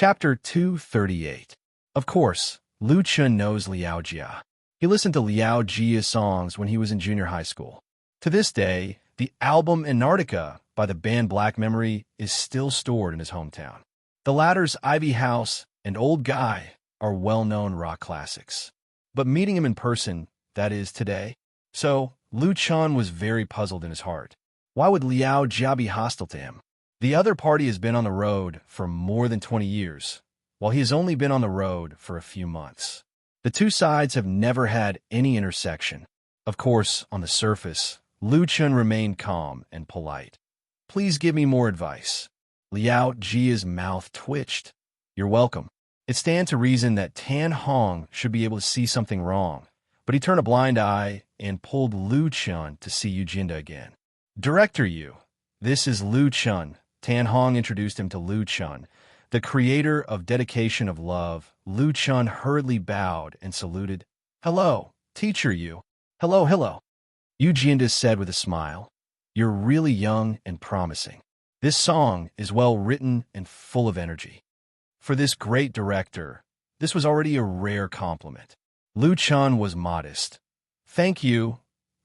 Chapter 238. Of course, Lu Chun knows Liao Jia. He listened to Liao Jia's songs when he was in junior high school. To this day, the album Antarctica by the band Black Memory is still stored in his hometown. The latter's Ivy House and Old Guy are well-known rock classics. But meeting him in person, that is, today. So, Lu Chun was very puzzled in his heart. Why would Liao Jia be hostile to him? The other party has been on the road for more than 20 years, while he has only been on the road for a few months. The two sides have never had any intersection. Of course, on the surface, Lu Chun remained calm and polite. Please give me more advice. Liao Jia's mouth twitched. You're welcome. It stands to reason that Tan Hong should be able to see something wrong, but he turned a blind eye and pulled Lu Chun to see Eugenda again. Director Yu, this is Lu Chun. Tan Hong introduced him to Lu Chun, the creator of Dedication of Love. Lu Chun hurriedly bowed and saluted. Hello, teacher Yu. Hello. Eugenda said with a smile. You're really young and promising. This song is well written and full of energy. For this great director, this was already a rare compliment. Lu Chun was modest. Thank you,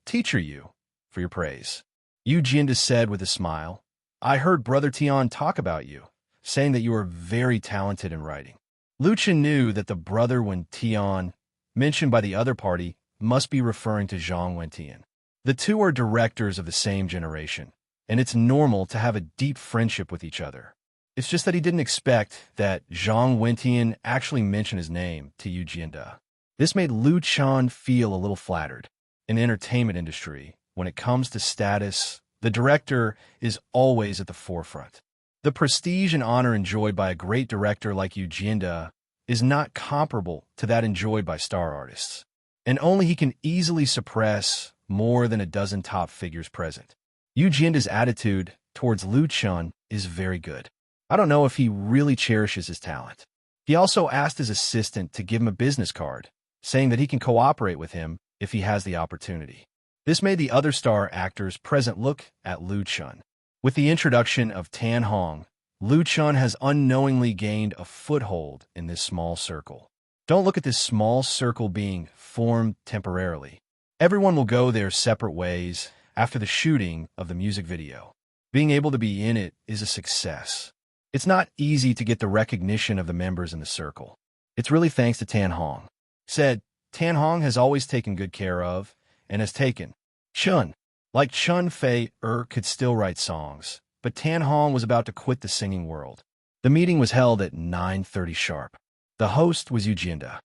teacher Yu, for your praise. Eugenda said with a smile. I heard Brother Tian talk about you, saying that you are very talented in writing. Lu Chun knew that the brother when Tian, mentioned by the other party, must be referring to Zhang Wentian. The two are directors of the same generation, and it's normal to have a deep friendship with each other. It's just that he didn't expect that Zhang Wentian actually mentioned his name to Eugenda. This made Lu Chun feel a little flattered. In the entertainment industry, when it comes to status, the director is always at the forefront. The prestige and honor enjoyed by a great director like Eugenda is not comparable to that enjoyed by star artists, and only he can easily suppress more than a dozen top figures present. Eugenda's attitude towards Lu Chun is very good. I don't know if he really cherishes his talent. He also asked his assistant to give him a business card, saying that he can cooperate with him if he has the opportunity. This made the other star actors present look at Lu Chun. With the introduction of Tan Hong, Lu Chun has unknowingly gained a foothold in this small circle. Don't look at this small circle being formed temporarily. Everyone will go their separate ways after the shooting of the music video. Being able to be in it is a success. It's not easy to get the recognition of the members in the circle. It's really thanks to Tan Hong. Said, Tan Hong has always taken good care of, and has taken Chun. Like Chun Fei could still write songs, but Tan Hong was about to quit the singing world. The meeting was held at 9:30 sharp. The host was Eugenda.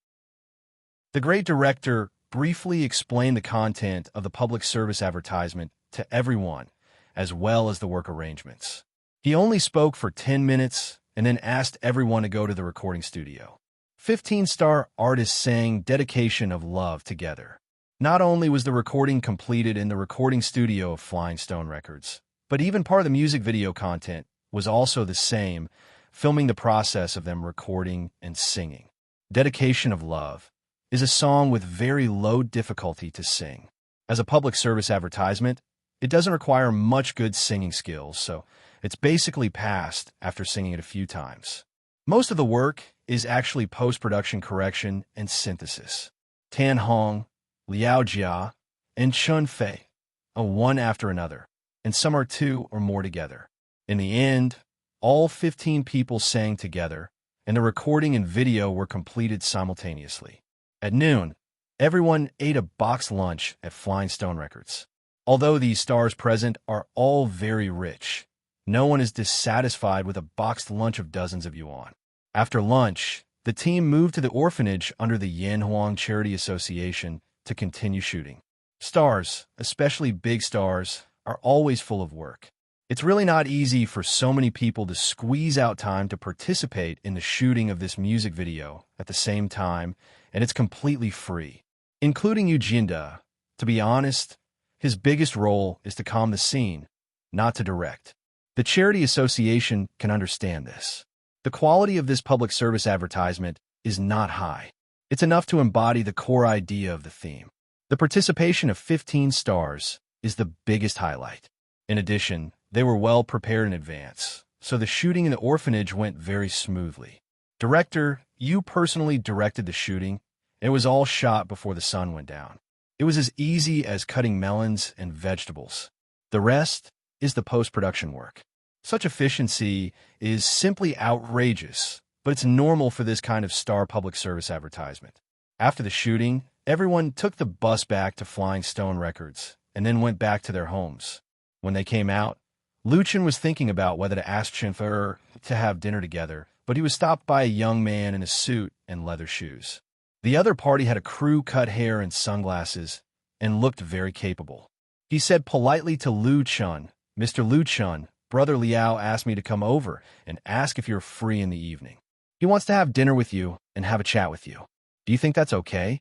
The great director briefly explained the content of the public service advertisement to everyone, as well as the work arrangements. He only spoke for 10 minutes and then asked everyone to go to the recording studio. 15-star artists sang Dedication of Love together. Not only was the recording completed in the recording studio of Flying Stone Records, but even part of the music video content was also the same, filming the process of them recording and singing. Dedication of Love is a song with very low difficulty to sing. As a public service advertisement, it doesn't require much good singing skills, so it's basically passed after singing it a few times. Most of the work is actually post-production correction and synthesis. Tan Hong, Liao Jia, and Chun Fei, one after another, and some are two or more together. In the end, all 15 people sang together, and the recording and video were completed simultaneously. At noon, everyone ate a boxed lunch at Flying Stone Records. Although these stars present are all very rich, no one is dissatisfied with a boxed lunch of dozens of yuan. After lunch, the team moved to the orphanage under the Yanhuang Charity Association to continue shooting. Stars, especially big stars, are always full of work. It's really not easy for so many people to squeeze out time to participate in the shooting of this music video at the same time, and it's completely free. Including Eugenda, to be honest, his biggest role is to calm the scene, not to direct. The Charity Association can understand this. The quality of this public service advertisement is not high. It's enough to embody the core idea of the theme. The participation of 15 stars is the biggest highlight. In addition, they were well prepared in advance, so the shooting in the orphanage went very smoothly. Director, you personally directed the shooting. It was all shot before the sun went down. It was as easy as cutting melons and vegetables. The rest is the post-production work. Such efficiency is simply outrageous, but it's normal for this kind of star public service advertisement. After the shooting, everyone took the bus back to Flying Stone Records and then went back to their homes. When they came out, Lu Chen was thinking about whether to ask Chen Fe to have dinner together, but he was stopped by a young man in a suit and leather shoes. The other party had a crew-cut hair and sunglasses and looked very capable. He said politely to Lu Chen, "Mr. Lu Chen, Brother Liao asked me to come over and ask if you're free in the evening. He wants to have dinner with you and have a chat with you. Do you think that's okay?"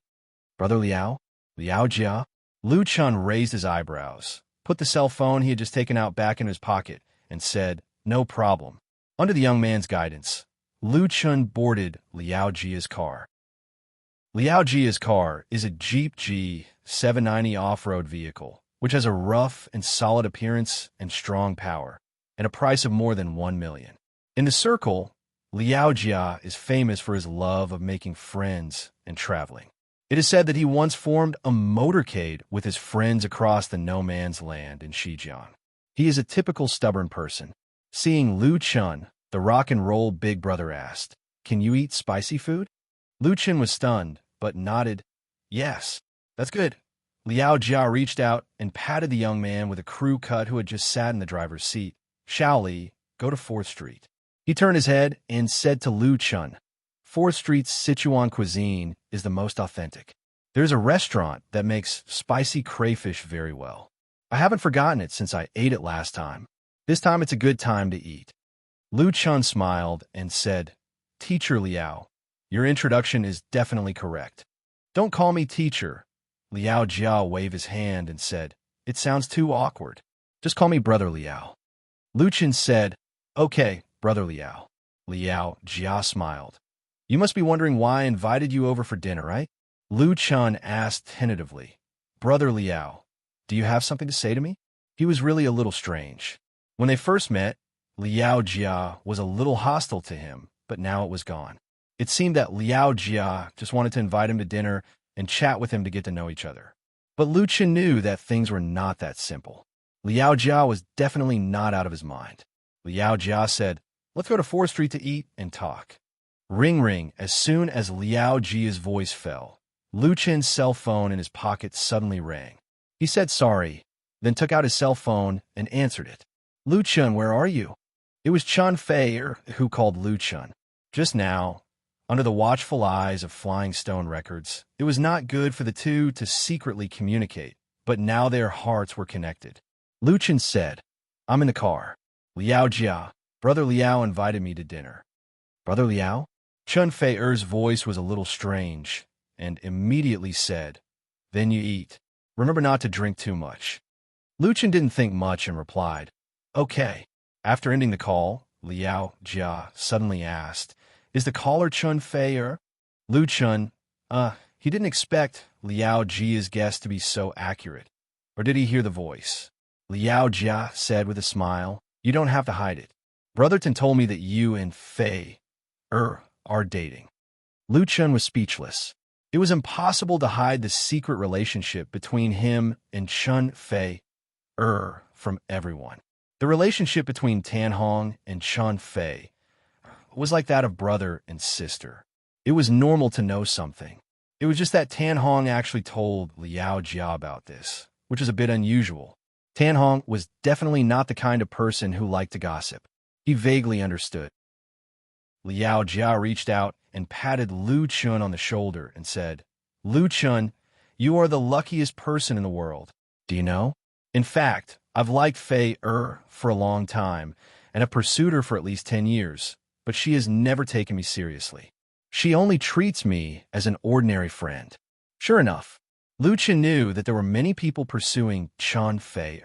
Brother Liao? Liao Jia? Lu Chen raised his eyebrows, put the cell phone he had just taken out back in his pocket, and said, "No problem." Under the young man's guidance, Lu Chen boarded Liao Jia's car. Liao Jia's car is a Jeep G790 off-road vehicle, which has a rough and solid appearance and strong power, and a price of more than 1 million. In the circle, Liao Jia is famous for his love of making friends and traveling. It is said that he once formed a motorcade with his friends across the no-man's land in Xinjiang. He is a typical stubborn person. Seeing Lu Chen, the rock and roll big brother asked, "Can you eat spicy food?" Lu Chen was stunned, but nodded, "Yes, that's good." Liao Jia reached out and patted the young man with a crew cut who had just sat in the driver's seat. "Shaoli, go to 4th Street." He turned his head and said to Lu Chen, 4th Street's Sichuan cuisine is the most authentic. There's a restaurant that makes spicy crayfish very well. I haven't forgotten it since I ate it last time. This time it's a good time to eat. Lu Chen smiled and said, "Teacher Liao, your introduction is definitely correct." "Don't call me teacher." Liao Jia waved his hand and said, "It sounds too awkward. Just call me Brother Liao." Lu Chen said, "Okay, Brother Liao." Liao Jia smiled. "You must be wondering why I invited you over for dinner, right?" Lu Chen asked tentatively, "Brother Liao, do you have something to say to me?" He was really a little strange. When they first met, Liao Jia was a little hostile to him, but now it was gone. It seemed that Liao Jia just wanted to invite him to dinner and chat with him to get to know each other. But Lu Chen knew that things were not that simple. Liao Jia was definitely not out of his mind. Liao Jia said, "Let's go to 4th Street to eat and talk." Ring ring. As soon as Liao Jia's voice fell, Lu Chen's cell phone in his pocket suddenly rang. He said sorry, then took out his cell phone and answered it. "Lu Chen, where are you?" It was Chen Fei who called Lu Chen. Just now, under the watchful eyes of Flying Stone Records, it was not good for the two to secretly communicate, but now their hearts were connected. Lu Chen said, "I'm in the car. Liao Jia, Brother Liao invited me to dinner." "Brother Liao?" Chen Fei's voice was a little strange, and immediately said, "Then you eat. Remember not to drink too much." Lu Chen didn't think much and replied, "Okay." After ending the call, Liao Jia suddenly asked, "Is the caller Chen Fei?" Lu Chen, he didn't expect Liao Jia's guess to be so accurate. Or did he hear the voice? Liao Jia said with a smile, "You don't have to hide it. Brotherton told me that you and Fei are dating." Lu Chen was speechless. It was impossible to hide the secret relationship between him and Chen Fei from everyone. The relationship between Tan Hong and Chen Fei was like that of brother and sister. It was normal to know something. It was just that Tan Hong actually told Liao Jia about this, which is a bit unusual. Tan Hong was definitely not the kind of person who liked to gossip. He vaguely understood. Liao Jia reached out and patted Lu Chen on the shoulder and said, "Lu Chen, you are the luckiest person in the world. Do you know? In fact, I've liked Fei for a long time and have pursued her for at least 10 years, but she has never taken me seriously. She only treats me as an ordinary friend." Sure enough, Lu Chen knew that there were many people pursuing Chen Fei.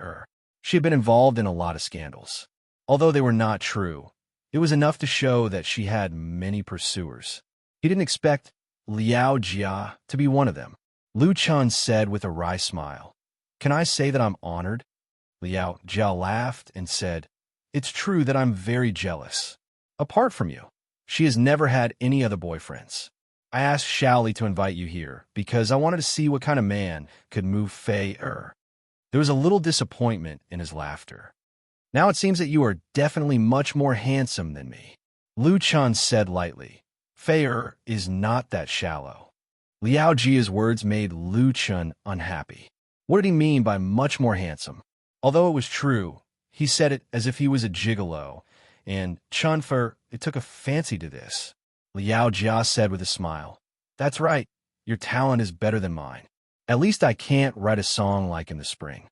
She had been involved in a lot of scandals. Although they were not true, it was enough to show that she had many pursuers. He didn't expect Liao Jia to be one of them. Lu Chen said with a wry smile, "Can I say that I'm honored?" Liao Jia laughed and said, "It's true that I'm very jealous. Apart from you, She has never had any other boyfriends. I asked Xiaoli to invite you here because I wanted to see what kind of man could move Fei-er. There was a little disappointment in his laughter. Now it seems that you are definitely much more handsome than me, Lu Chun said lightly. Fei-er is not that shallow. Liao Jia's words made Lu Chun unhappy. What did he mean by much more handsome? Although it was true, he said it as if he was a gigolo, and Chunfer, it took a fancy to this. Liao Jia said with a smile, "That's right, your talent is better than mine. At least I can't write a song like in the spring."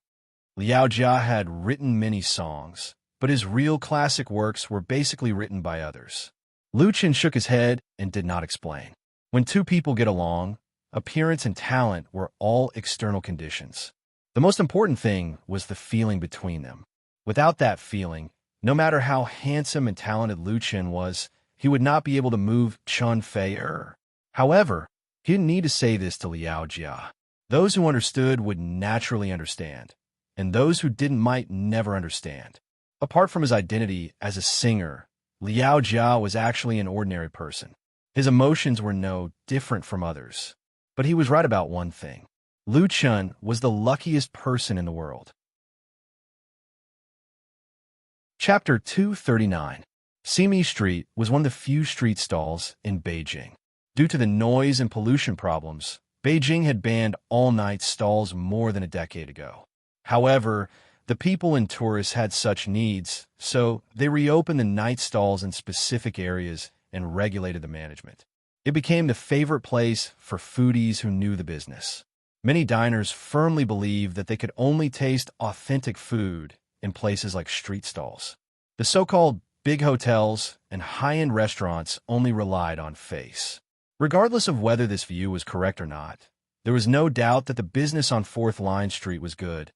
Liao Jia had written many songs, but his real classic works were basically written by others. Lu Chen shook his head and did not explain. When two people get along, appearance and talent were all external conditions. The most important thing was the feeling between them. Without that feeling, no matter how handsome and talented Lu Chen was, he would not be able to move Chun Fei-er. However, he didn't need to say this to Liao Jia. Those who understood would naturally understand, and those who didn't might never understand. Apart from his identity as a singer, Liao Jia was actually an ordinary person. His emotions were no different from others. But he was right about one thing. Lu Chun was the luckiest person in the world. Chapter 239. Simi Street was one of the few street stalls in Beijing. Due to the noise and pollution problems, Beijing had banned all-night stalls more than a decade ago. However, the people and tourists had such needs, so they reopened the night stalls in specific areas and regulated the management. It became the favorite place for foodies who knew the business. Many diners firmly believed that they could only taste authentic food in places like street stalls. The so-called big hotels and high-end restaurants only relied on face. Regardless of whether this view was correct or not, there was no doubt that the business on 4th Line Street was good,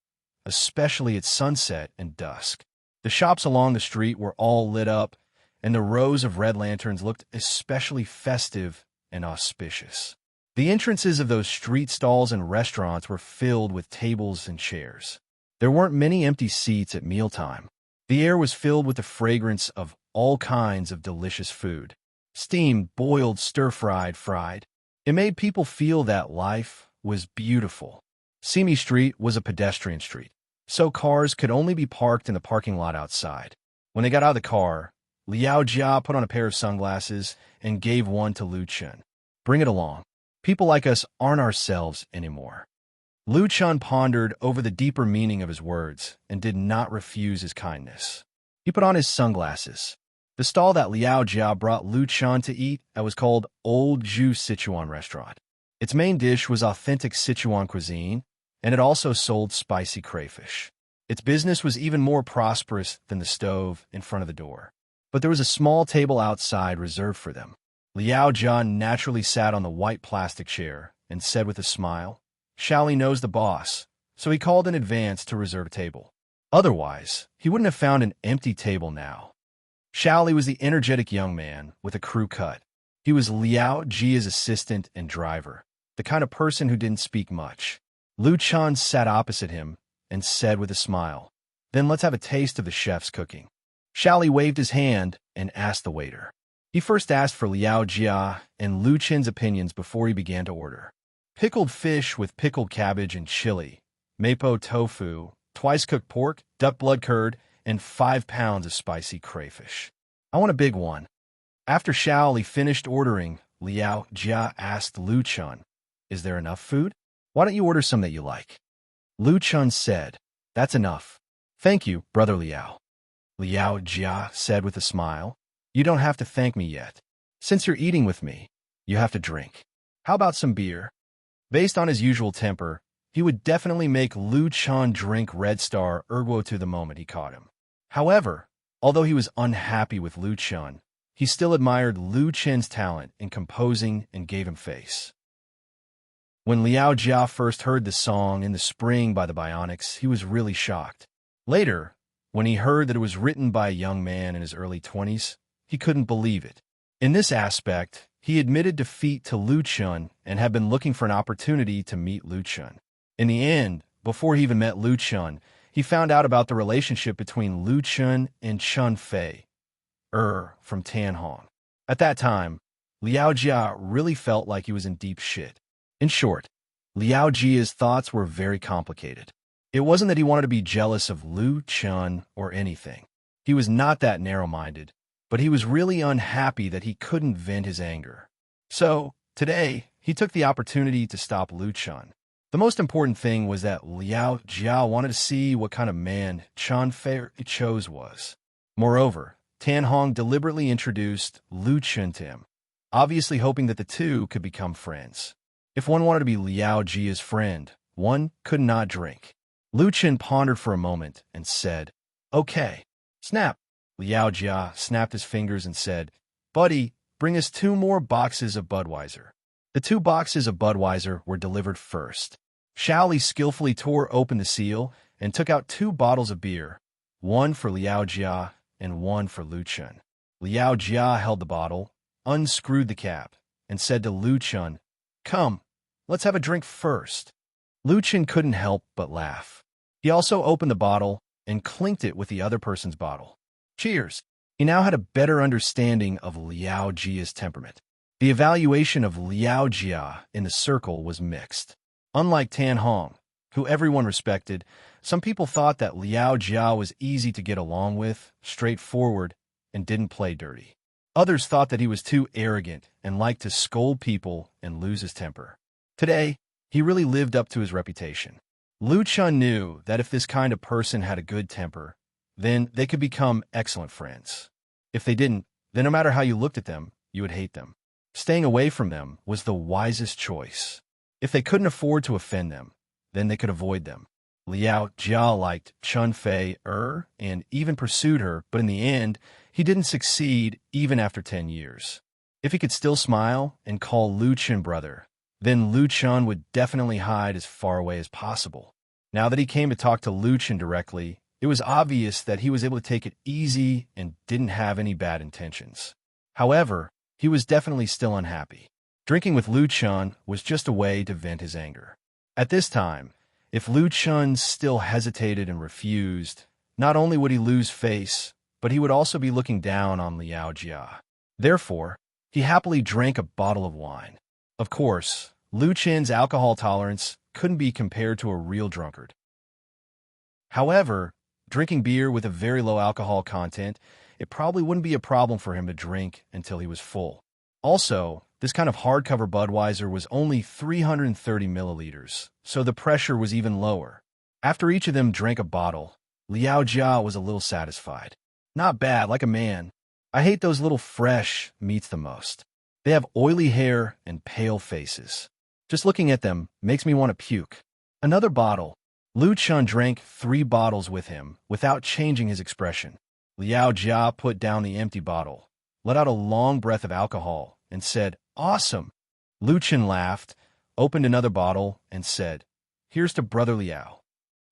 especially at sunset and dusk. The shops along the street were all lit up, and the rows of red lanterns looked especially festive and auspicious. The entrances of those street stalls and restaurants were filled with tables and chairs. There weren't many empty seats at mealtime. The air was filled with the fragrance of all kinds of delicious food. Steamed, boiled, stir-fried, fried. It made people feel that life was beautiful. Simi Street was a pedestrian street, so cars could only be parked in the parking lot outside. When they got out of the car, Liao Jia put on a pair of sunglasses and gave one to Lu Chen. "Bring it along. People like us aren't ourselves anymore." Lu Chen pondered over the deeper meaning of his words and did not refuse his kindness. He put on his sunglasses. The stall that Liao Jia brought Lu Chen to eat at was called Old Ju Sichuan Restaurant. Its main dish was authentic Sichuan cuisine, and it also sold spicy crayfish. Its business was even more prosperous than the stove in front of the door. But there was a small table outside reserved for them. Liao Jia naturally sat on the white plastic chair and said with a smile, "Xiaoli knows the boss, so he called in advance to reserve a table. Otherwise, he wouldn't have found an empty table now." Xiaoli was the energetic young man with a crew cut. He was Liao Jia's assistant and driver, the kind of person who didn't speak much. Lu Chen sat opposite him and said with a smile, "Then let's have a taste of the chef's cooking." Xiaoli waved his hand and asked the waiter. He first asked for Liao Jia and Lu Chen's opinions before he began to order. Pickled fish with pickled cabbage and chili, mapo tofu, twice-cooked pork, duck blood curd, and 5 pounds of spicy crayfish. "I want a big one." After Xiaoli finished ordering, Liao Jia asked Lu Chen, "Is there enough food? Why don't you order some that you like?" Lu Chen said, "That's enough. Thank you, Brother Liao." Liao Jia said with a smile, "You don't have to thank me yet. Since you're eating with me, you have to drink. How about some beer?" Based on his usual temper, he would definitely make Lu Chen drink Red Star Erguo the moment he caught him. However, although he was unhappy with Lu Chen, he still admired Lu Chen's talent in composing and gave him face. When Liao Jia first heard the song In the Spring by the Bionics, he was really shocked. Later, when he heard that it was written by a young man in his early 20s, he couldn't believe it. In this aspect, he admitted defeat to Lu Chen and had been looking for an opportunity to meet Lu Chen. In the end, before he even met Lu Chen, he found out about the relationship between Lu Chen and Chun Fei-er from Tanhong. At that time, Liao Jia really felt like he was in deep shit. In short, Liao Jia's thoughts were very complicated. It wasn't that he wanted to be jealous of Lu Chun or anything. He was not that narrow-minded, but he was really unhappy that he couldn't vent his anger. So, today, he took the opportunity to stop Lu Chun. The most important thing was that Liao Jia wanted to see what kind of man Chun Fei chose was. Moreover, Tan Hong deliberately introduced Lu Chun to him, obviously hoping that the two could become friends. If one wanted to be Liao Jia's friend, one could not drink. Lu Chun pondered for a moment and said, "Okay." Snap! Liao Jia snapped his fingers and said, "Buddy, bring us 2 more boxes of Budweiser." The 2 boxes of Budweiser were delivered first. Shaoli skillfully tore open the seal and took out 2 bottles of beer, one for Liao Jia and one for Lu Chun. Liao Jia held the bottle, unscrewed the cap, and said to Lu Chun, "Come, let's have a drink first." Lu Chun couldn't help but laugh. He also opened the bottle and clinked it with the other person's bottle. Cheers! He now had a better understanding of Liao Jia's temperament. The evaluation of Liao Jia in the circle was mixed. Unlike Tan Hong, who everyone respected, some people thought that Liao Jia was easy to get along with, straightforward, and didn't play dirty. Others thought that he was too arrogant and liked to scold people and lose his temper. Today, he really lived up to his reputation. Lu Chun knew that if this kind of person had a good temper, then they could become excellent friends. If they didn't, then no matter how you looked at them, you would hate them. Staying away from them was the wisest choice. If they couldn't afford to offend them, then they could avoid them. Liao Jia liked Chun Fei and even pursued her, but in the end, he didn't succeed even after 10 years. If he could still smile and call Lu Chun brother, then Lu Chun would definitely hide as far away as possible. Now that he came to talk to Lu Chun directly, it was obvious that he was able to take it easy and didn't have any bad intentions. However, he was definitely still unhappy. Drinking with Lu Chun was just a way to vent his anger. At this time, if Lu Chun still hesitated and refused, not only would he lose face, but he would also be looking down on Liao Jia. Therefore, he happily drank a bottle of wine. Of course, Lu Chun's alcohol tolerance couldn't be compared to a real drunkard. However, drinking beer with a very low alcohol content, it probably wouldn't be a problem for him to drink until he was full. Also, this kind of hardcover Budweiser was only 330 milliliters, so the pressure was even lower. After each of them drank a bottle, Liao Jia was a little satisfied. Not bad, like a man. I hate those little fresh meats the most. They have oily hair and pale faces. Just looking at them makes me want to puke. Another bottle. Lu Chun drank 3 bottles with him without changing his expression. Liao Jia put down the empty bottle, let out a long breath of alcohol, and said, "Awesome." Lu Chun laughed, opened another bottle, and said, "Here's to Brother Liao."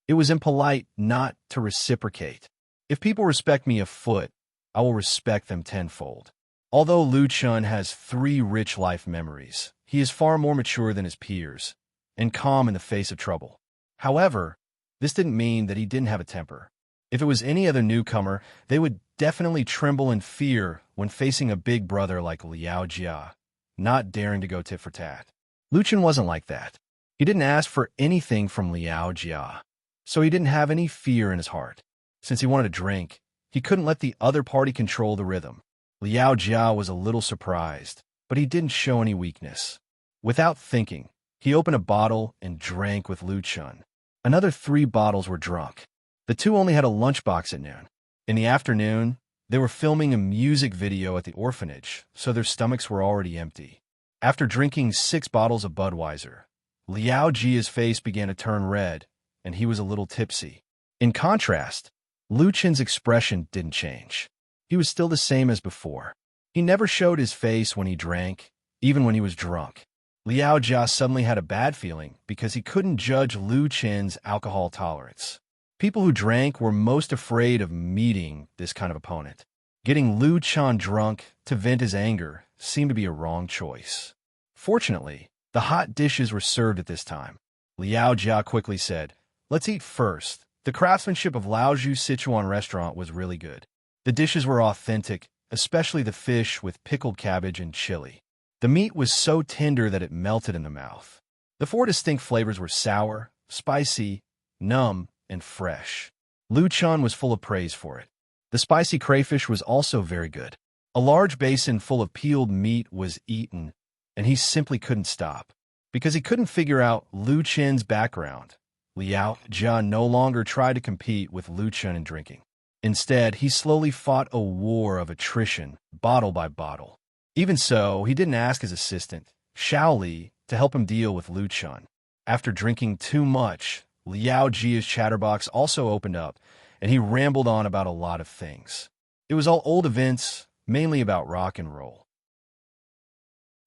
It was impolite not to reciprocate. If people respect me a foot, I will respect them tenfold. Although Lu Chun has 3 rich life memories, he is far more mature than his peers, and calm in the face of trouble. However, this didn't mean that he didn't have a temper. If it was any other newcomer, they would definitely tremble in fear when facing a big brother like Liao Jia, not daring to go tit for tat. Lu Chun wasn't like that. He didn't ask for anything from Liao Jia, so he didn't have any fear in his heart. Since he wanted to drink, he couldn't let the other party control the rhythm. Liao Jia was a little surprised, but he didn't show any weakness. Without thinking, he opened a bottle and drank with Lu Chun. Another 3 bottles were drunk. The 2 only had a lunchbox at noon. In the afternoon, they were filming a music video at the orphanage, so their stomachs were already empty. After drinking 6 bottles of Budweiser, Liao Jia's face began to turn red, and he was a little tipsy. In contrast, Lu Chun's expression didn't change. He was still the same as before. He never showed his face when he drank, even when he was drunk. Liao Jia suddenly had a bad feeling because he couldn't judge Lu Chun's alcohol tolerance. People who drank were most afraid of meeting this kind of opponent. Getting Lu Chun drunk to vent his anger seemed to be a wrong choice. Fortunately, the hot dishes were served at this time. Liao Jia quickly said, "Let's eat first." The craftsmanship of Laoju Sichuan restaurant was really good. The dishes were authentic, especially the fish with pickled cabbage and chili. The meat was so tender that it melted in the mouth. The four distinct flavors were sour, spicy, numb, and fresh. Lu Chun was full of praise for it. The spicy crayfish was also very good. A large basin full of peeled meat was eaten, and he simply couldn't stop. Because he couldn't figure out Lu Chen's background, Liao Jia no longer tried to compete with Lu Chen in drinking. Instead, he slowly fought a war of attrition, bottle by bottle. Even so, he didn't ask his assistant, Xiao Li, to help him deal with Lu Chen. After drinking too much, Liao Jia's chatterbox also opened up, and he rambled on about a lot of things. It was all old events, mainly about rock and roll.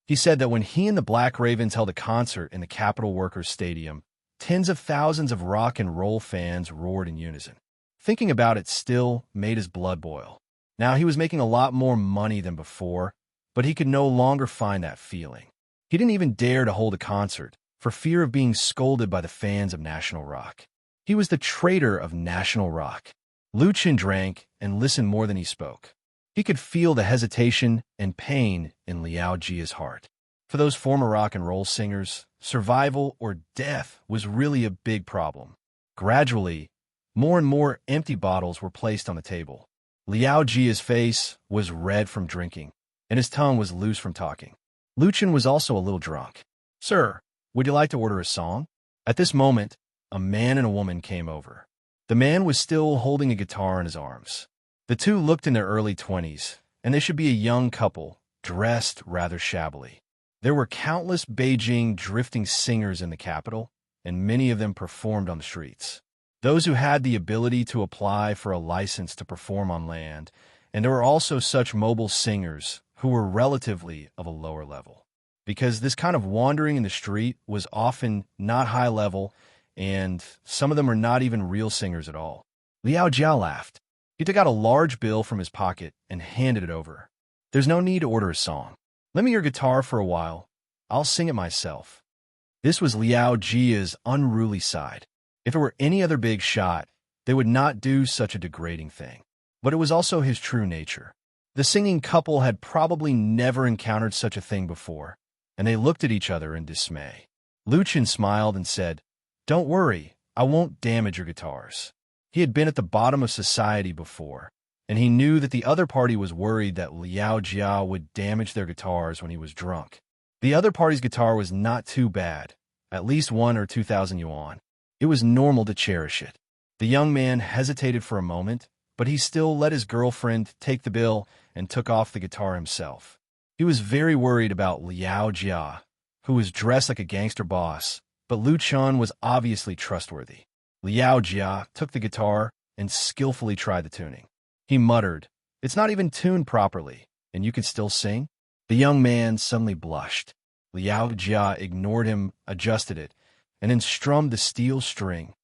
He said that when he and the Black Ravens held a concert in the Capitol Workers Stadium, tens of thousands of rock and roll fans roared in unison. Thinking about it still made his blood boil. Now he was making a lot more money than before, but he could no longer find that feeling. He didn't even dare to hold a concert, for fear of being scolded by the fans of national rock. He was the traitor of national rock. Lu Chen drank and listened more than he spoke. He could feel the hesitation and pain in Liao Jia's heart. For those former rock and roll singers, survival or death was really a big problem. Gradually, more and more empty bottles were placed on the table. Liao Jia's face was red from drinking, and his tongue was loose from talking. Lu Chen was also a little drunk. "Sir, would you like to order a song?" At this moment, a man and a woman came over. The man was still holding a guitar in his arms. The two looked in their early 20s, and they should be a young couple, dressed rather shabbily. There were countless Beijing drifting singers in the capital, and many of them performed on the streets. Those who had the ability to apply for a license to perform on land, and there were also such mobile singers who were relatively of a lower level. Because this kind of wandering in the street was often not high level, and some of them were not even real singers at all. Liao Jia laughed. He took out a large bill from his pocket and handed it over. "There's no need to order a song. Lend me your guitar for a while. I'll sing it myself." This was Liao Jia's unruly side. If it were any other big shot, they would not do such a degrading thing. But it was also his true nature. The singing couple had probably never encountered such a thing before, and they looked at each other in dismay. Lu Chen smiled and said, "Don't worry, I won't damage your guitars." He had been at the bottom of society before, and he knew that the other party was worried that Liao Jia would damage their guitars when he was drunk. The other party's guitar was not too bad, at least 1,000 or 2,000 yuan. It was normal to cherish it. The young man hesitated for a moment, but he still let his girlfriend take the bill and took off the guitar himself. He was very worried about Liao Jia, who was dressed like a gangster boss, but Lu Chen was obviously trustworthy. Liao Jia took the guitar and skillfully tried the tuning. He muttered, "It's not even tuned properly, and you can still sing?" The young man suddenly blushed. Liao Jia ignored him, adjusted it, and then strummed the steel string.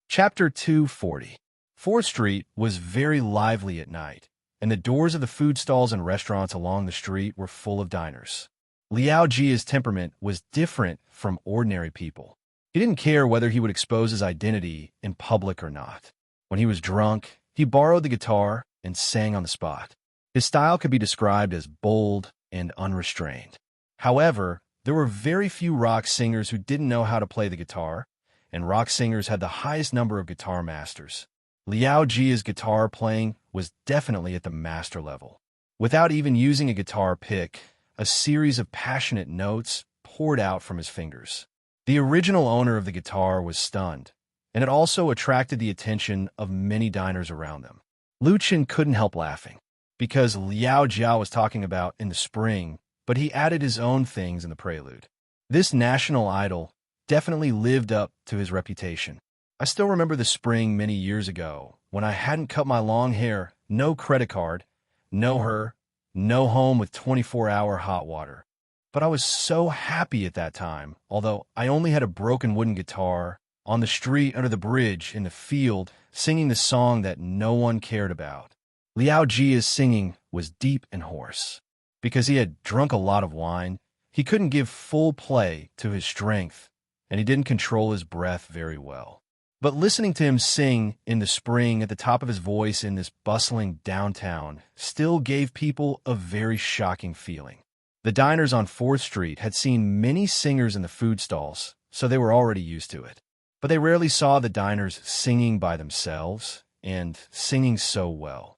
Chapter 240. 4th Street was very lively at night, and the doors of the food stalls and restaurants along the street were full of diners. Liao Jia's temperament was different from ordinary people. He didn't care whether he would expose his identity in public or not. When he was drunk, he borrowed the guitar and sang on the spot. His style could be described as bold and unrestrained. However, there were very few rock singers who didn't know how to play the guitar, and rock singers had the highest number of guitar masters. Liao Jia's guitar playing was definitely at the master level. Without even using a guitar pick, a series of passionate notes poured out from his fingers. The original owner of the guitar was stunned, and it also attracted the attention of many diners around them. Lu Chen couldn't help laughing, because Liao Jia was talking about in the spring, but he added his own things in the prelude. This national idol definitely lived up to his reputation. I still remember the spring many years ago, when I hadn't cut my long hair, no credit card, no her, no home with 24-hour hot water. But I was so happy at that time, although I only had a broken wooden guitar, on the street, under the bridge, in the field, singing the song that no one cared about. Liao Jia's singing was deep and hoarse. Because he had drunk a lot of wine, he couldn't give full play to his strength, and he didn't control his breath very well. But listening to him sing in the spring at the top of his voice in this bustling downtown still gave people a very shocking feeling. The diners on 4th Street had seen many singers in the food stalls, so they were already used to it. But they rarely saw the diners singing by themselves, and singing so well.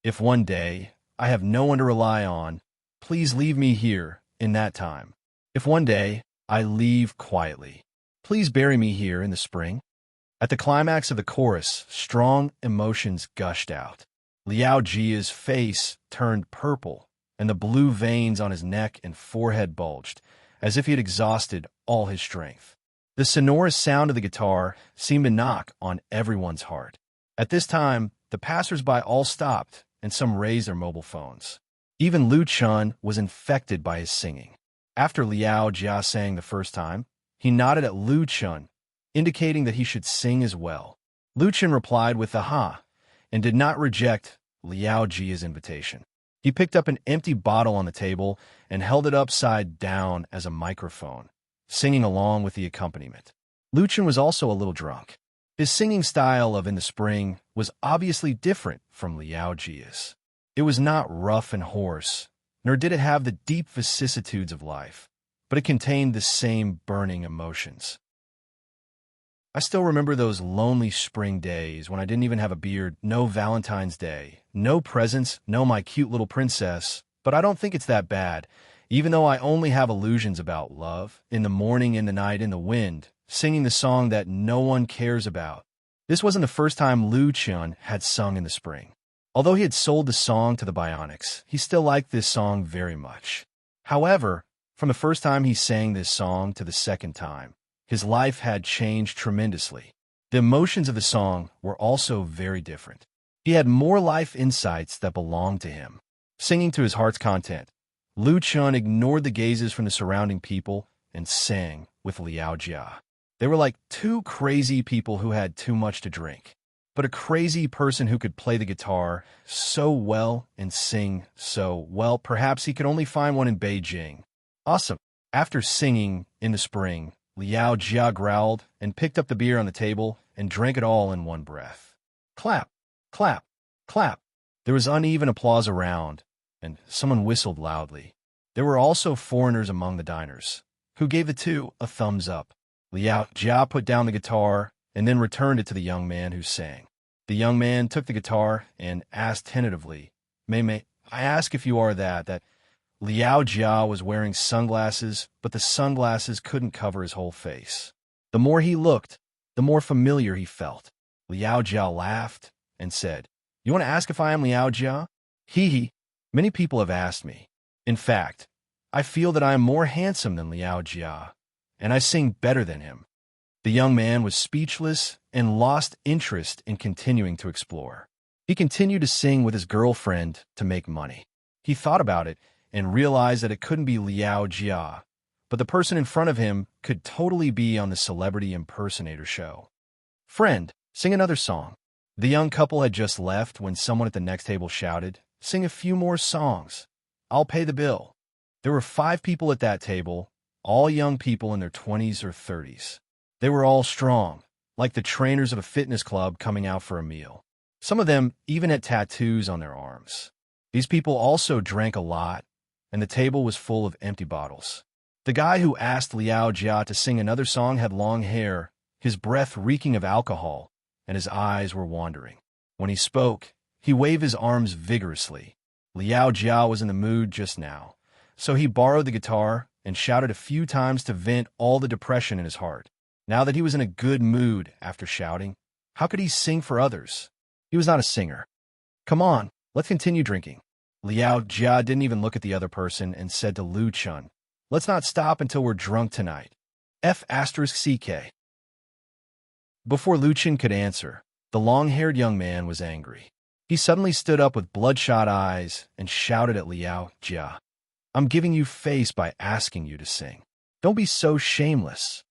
If one day I have no one to rely on, please leave me here in that time. If one day I leave quietly, please bury me here in the spring. At the climax of the chorus, strong emotions gushed out. Liao Jia's face turned purple, and the blue veins on his neck and forehead bulged, as if he had exhausted all his strength. The sonorous sound of the guitar seemed to knock on everyone's heart. At this time, the passers-by all stopped, and some raised their mobile phones. Even Lu Chun was infected by his singing. After Liao Jia sang the first time, he nodded at Lu Chun, indicating that he should sing as well. Lu Chun replied with a ha, and did not reject Liao Jia's invitation. He picked up an empty bottle on the table and held it upside down as a microphone, singing along with the accompaniment. Lu Chun was also a little drunk. His singing style of In the Spring was obviously different from Liao Jia's. It was not rough and hoarse, nor did it have the deep vicissitudes of life, but it contained the same burning emotions. I still remember those lonely spring days when I didn't even have a beard, no Valentine's Day, no presents, no my cute little princess, but I don't think it's that bad, even though I only have illusions about love, in the morning, in the night, in the wind, singing the song that no one cares about. This wasn't the first time Lu Chun had sung In the Spring. Although he had sold the song to the Bionics, he still liked this song very much. However, from the first time he sang this song to the second time, his life had changed tremendously. The emotions of the song were also very different. He had more life insights that belonged to him. Singing to his heart's content, Lu Chun ignored the gazes from the surrounding people and sang with Liao Jia. They were like two crazy people who had too much to drink, but a crazy person who could play the guitar so well and sing so well. Perhaps he could only find one in Beijing. Awesome. After singing In the Spring, Liao Jia growled and picked up the beer on the table and drank it all in one breath. Clap, clap, clap. There was uneven applause around, and someone whistled loudly. There were also foreigners among the diners, who gave the two a thumbs up. Liao Jia put down the guitar and then returned it to the young man who sang. The young man took the guitar and asked tentatively, May, I ask if you are that Liao Jia was wearing sunglasses, but the sunglasses couldn't cover his whole face. The more he looked, the more familiar he felt. Liao Jia laughed and said, You want to ask if I am Liao Jia? Hee. Many people have asked me. In fact, I feel that I am more handsome than Liao Jia, and I sing better than him. The young man was speechless and lost interest in continuing to explore. He continued to sing with his girlfriend to make money. He thought about it and realized that it couldn't be Liao Jia, but the person in front of him could totally be on the celebrity impersonator show. Friend, sing another song. The young couple had just left when someone at the next table shouted, Sing a few more songs. I'll pay the bill. There were 5 people at that table, all young people in their 20s or 30s. They were all strong, like the trainers of a fitness club coming out for a meal. Some of them even had tattoos on their arms. These people also drank a lot, and the table was full of empty bottles. The guy who asked Liao Jia to sing another song had long hair, his breath reeking of alcohol, and his eyes were wandering. When he spoke, he waved his arms vigorously. Liao Jia was in the mood just now, so he borrowed the guitar and shouted a few times to vent all the depression in his heart. Now that he was in a good mood after shouting, how could he sing for others? He was not a singer. Come on, let's continue drinking. Liao Jia didn't even look at the other person and said to Lu Chun, Let's not stop until we're drunk tonight. F***CK. Before Lu Chun could answer, the long-haired young man was angry. He suddenly stood up with bloodshot eyes and shouted at Liao Jia, I'm giving you face by asking you to sing. Don't be so shameless.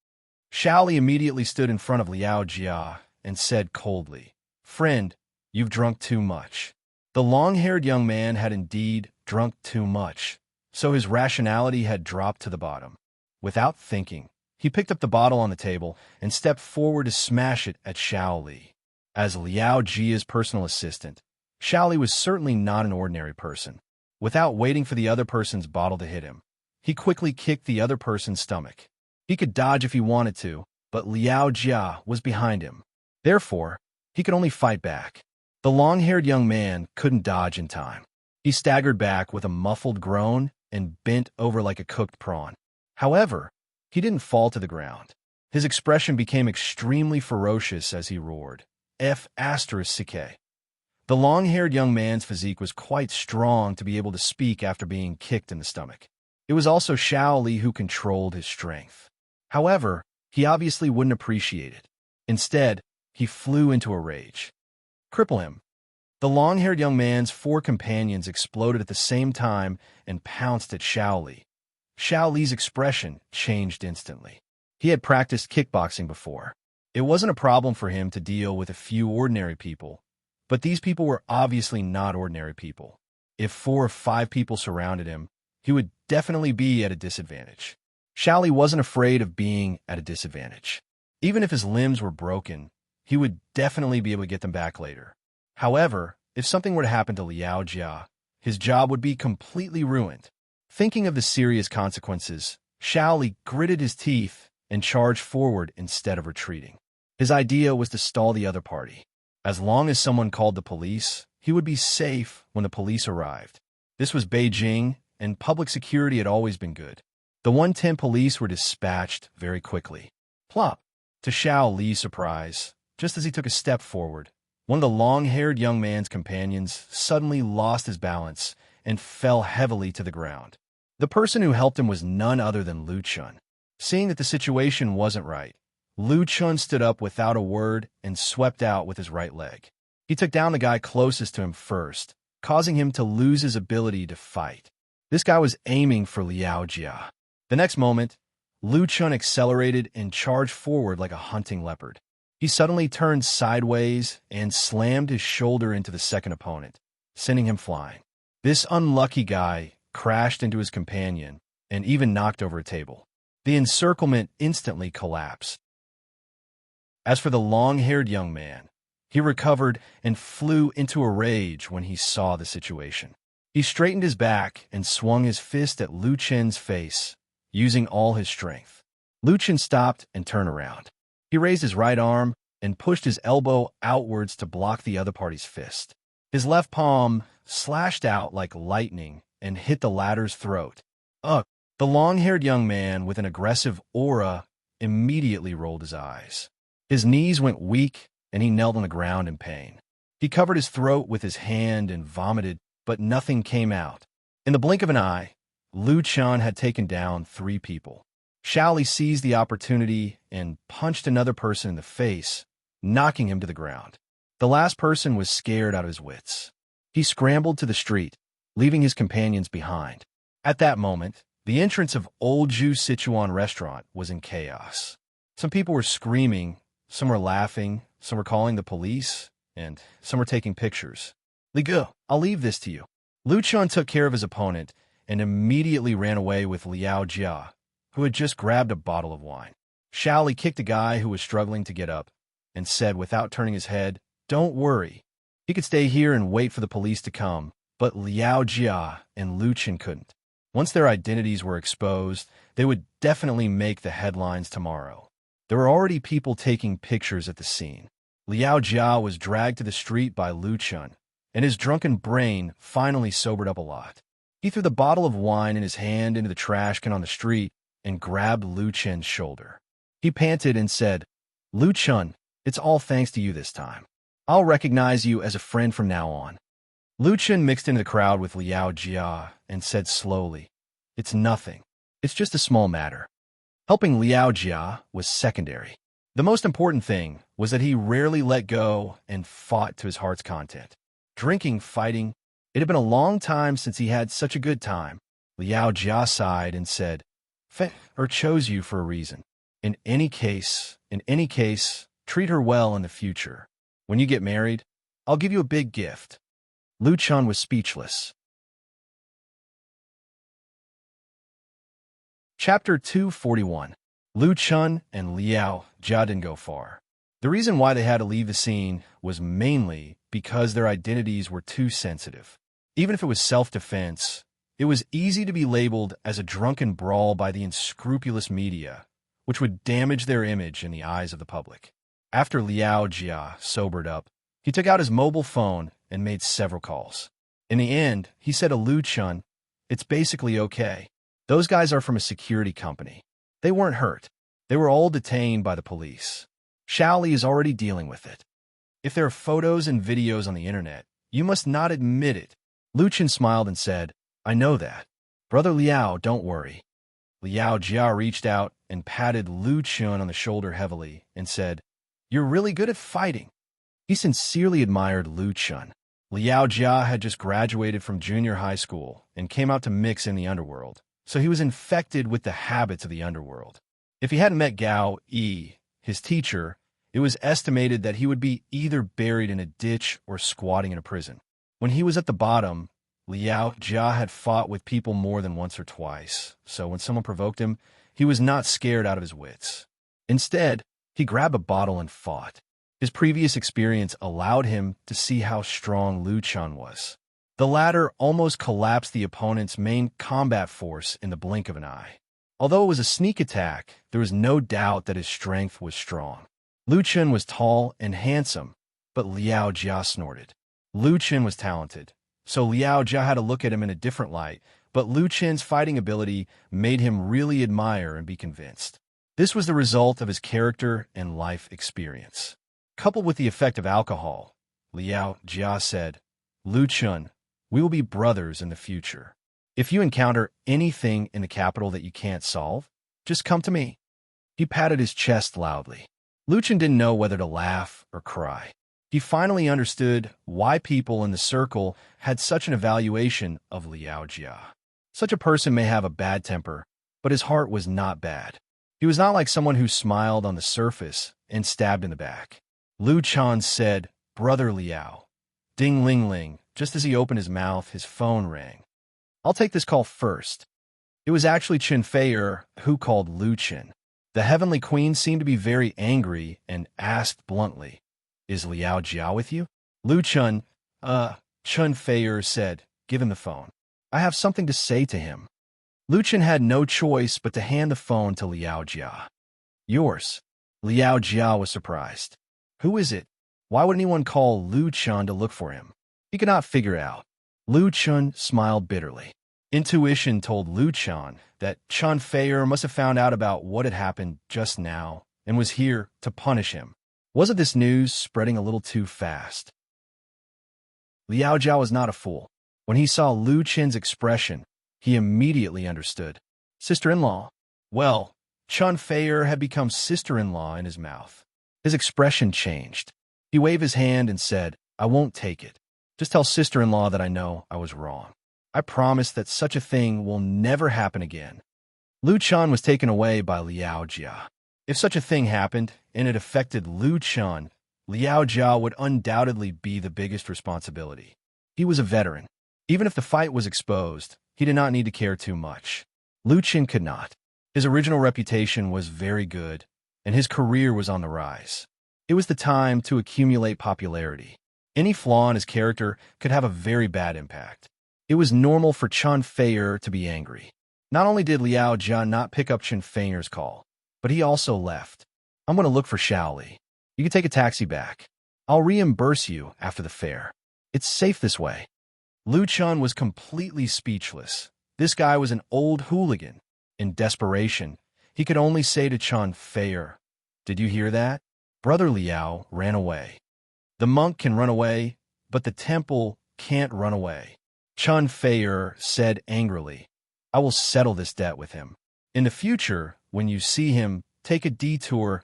Shaoli immediately stood in front of Liao Jia and said coldly, Friend, you've drunk too much. The long-haired young man had indeed drunk too much, so his rationality had dropped to the bottom. Without thinking, He picked up the bottle on the table and stepped forward to smash it at Xiao Li. As Liao Jia's personal assistant, Xiao Li was certainly not an ordinary person. Without waiting for the other person's bottle to hit him, he quickly kicked the other person's stomach. He could dodge if he wanted to, but Liao Jia was behind him. Therefore, he could only fight back. The long-haired young man couldn't dodge in time. He staggered back with a muffled groan and bent over like a cooked prawn. However, he didn't fall to the ground. His expression became extremely ferocious as he roared, F***ck. The long-haired young man's physique was quite strong to be able to speak after being kicked in the stomach. It was also Xiao Li who controlled his strength. However, he obviously wouldn't appreciate it. Instead, he flew into a rage. Cripple him. The long-haired young man's 4 companions exploded at the same time and pounced at Xiao Li. Xiao Li's expression changed instantly. He had practiced kickboxing before. It wasn't a problem for him to deal with a few ordinary people, but these people were obviously not ordinary people. If 4 or 5 people surrounded him, he would definitely be at a disadvantage. Xiao Li wasn't afraid of being at a disadvantage. Even if his limbs were broken, he would definitely be able to get them back later. However, if something were to happen to Liao Jia, his job would be completely ruined. Thinking of the serious consequences, Xiao Li gritted his teeth and charged forward instead of retreating. His idea was to stall the other party. As long as someone called the police, he would be safe when the police arrived. This was Beijing, and public security had always been good. The 110 police were dispatched very quickly. Plop! To Xiao Li's surprise, just as he took a step forward, one of the long-haired young man's companions suddenly lost his balance and fell heavily to the ground. The person who helped him was none other than Lu Chun. Seeing that the situation wasn't right, Lu Chun stood up without a word and swept out with his right leg. He took down the guy closest to him first, causing him to lose his ability to fight. This guy was aiming for Liao Jia. The next moment, Lu Chun accelerated and charged forward like a hunting leopard. He suddenly turned sideways and slammed his shoulder into the second opponent, sending him flying. This unlucky guy crashed into his companion and even knocked over a table. The encirclement instantly collapsed. As for the long-haired young man, he recovered and flew into a rage when he saw the situation. He straightened his back and swung his fist at Lu Chen's face, using all his strength. Lu Chen stopped and turned around. He raised his right arm and pushed his elbow outwards to block the other party's fist. His left palm slashed out like lightning and hit the latter's throat. Ugh! The long-haired young man with an aggressive aura immediately rolled his eyes. His knees went weak and he knelt on the ground in pain. He covered his throat with his hand and vomited, but nothing came out. In the blink of an eye, Lu Chun had taken down 3 people. Xiao Li seized the opportunity and punched another person in the face, knocking him to the ground. The last person was scared out of his wits. He scrambled to the street, leaving his companions behind. At that moment, the entrance of Old Ju Sichuan restaurant was in chaos. Some people were screaming, some were laughing, some were calling the police, and some were taking pictures. Li Gu, I'll leave this to you. Lu Chun took care of his opponent and immediately ran away with Liao Jia, who had just grabbed a bottle of wine. Xiao Li kicked a guy who was struggling to get up and said without turning his head, "Don't worry." He could stay here and wait for the police to come, but Liao Jia and Lu Chen couldn't. Once their identities were exposed, they would definitely make the headlines tomorrow. There were already people taking pictures at the scene. Liao Jia was dragged to the street by Lu Chun, and his drunken brain finally sobered up a lot. He threw the bottle of wine in his hand into the trash can on the street and grabbed Lu Chen's shoulder. He panted and said, "Lu Chun, it's all thanks to you this time. I'll recognize you as a friend from now on." Lu Chen mixed into the crowd with Liao Jia and said slowly, "It's nothing. It's just a small matter." Helping Liao Jia was secondary. The most important thing was that he rarely let go and fought to his heart's content. Drinking, fighting, it had been a long time since he had such a good time. Liao Jia sighed and said, chose you for a reason. In any case, treat her well in the future. When you get married, I'll give you a big gift." Lu Chun was speechless. Chapter 241. Lu Chun and Liao Jia didn't go far. The reason why they had to leave the scene was mainly because their identities were too sensitive. Even if it was self-defense, it was easy to be labeled as a drunken brawl by the unscrupulous media, which would damage their image in the eyes of the public. After Liao Jia sobered up, he took out his mobile phone and made several calls. In the end, he said to Lu Chun, "It's basically okay. Those guys are from a security company. They weren't hurt. They were all detained by the police. Shaoli is already dealing with it. If there are photos and videos on the internet, you must not admit it." Lu Chun smiled and said, "I know that. Brother Liao, don't worry." Liao Jia reached out and patted Lu Chun on the shoulder heavily and said, "You're really good at fighting." He sincerely admired Lu Chun. Liao Jia had just graduated from junior high school and came out to mix in the underworld, so he was infected with the habits of the underworld. If he hadn't met Gao Yi, his teacher, it was estimated that he would be either buried in a ditch or squatting in a prison. When he was at the bottom, Liao Jia had fought with people more than once or twice, so when someone provoked him, he was not scared out of his wits. Instead, he grabbed a bottle and fought. His previous experience allowed him to see how strong Lu Chun was. The latter almost collapsed the opponent's main combat force in the blink of an eye. Although it was a sneak attack, there was no doubt that his strength was strong. Lu Chun was tall and handsome, but Liao Jia snorted. Lu Chun was talented, so Liao Jia had to look at him in a different light, but Lu Chun's fighting ability made him really admire and be convinced. This was the result of his character and life experience. Coupled with the effect of alcohol, Liao Jia said, "Lu Chun, we will be brothers in the future. If you encounter anything in the capital that you can't solve, just come to me." He patted his chest loudly. Lu Chun didn't know whether to laugh or cry. He finally understood why people in the circle had such an evaluation of Liao Jia. Such a person may have a bad temper, but his heart was not bad. He was not like someone who smiled on the surface and stabbed in the back. Lu Chun said, "Brother Liao." Ding ling ling. Just as he opened his mouth, his phone rang. "I'll take this call first." It was actually Chen Feier who called Lu Chun. The Heavenly Queen seemed to be very angry and asked bluntly, "Is Liao Jia with you?" Lu Chun, Chen Feier said, "Give him the phone. I have something to say to him." Lu Chun had no choice but to hand the phone to Liao Jia. "Yours." Liao Jia was surprised. "Who is it? Why would anyone call Lu Chun to look for him?" He could not figure it out. Lu Chun smiled bitterly. Intuition told Lu Chun that Chen Feier must have found out about what had happened just now and was here to punish him. Wasn't this news spreading a little too fast? Liao Jia was not a fool. When he saw Lu Chun's expression, he immediately understood. Sister-in-law? Well, Chen Feier had become sister-in-law in his mouth. His expression changed. He waved his hand and said, "I won't take it. Just tell sister-in-law that I know I was wrong. I promise that such a thing will never happen again." Lu Chun was taken away by Liao Jia. If such a thing happened, and it affected Lu Chun, Liao Jia would undoubtedly be the biggest responsibility. He was a veteran. Even if the fight was exposed, he did not need to care too much. Lu Chun could not. His original reputation was very good, and his career was on the rise. It was the time to accumulate popularity. Any flaw in his character could have a very bad impact. It was normal for Chen Feier to be angry. Not only did Liao Jia not pick up Chen Feier's call, but he also left. "I'm going to look for Shaoli. You can take a taxi back. I'll reimburse you after the fare. It's safe this way." Lu Chun was completely speechless. This guy was an old hooligan. In desperation, he could only say to Chen Feier, "Did you hear that? Brother Liao ran away. The monk can run away, but the temple can't run away." Chen Feier said angrily, "I will settle this debt with him. In the future, when you see him, take a detour."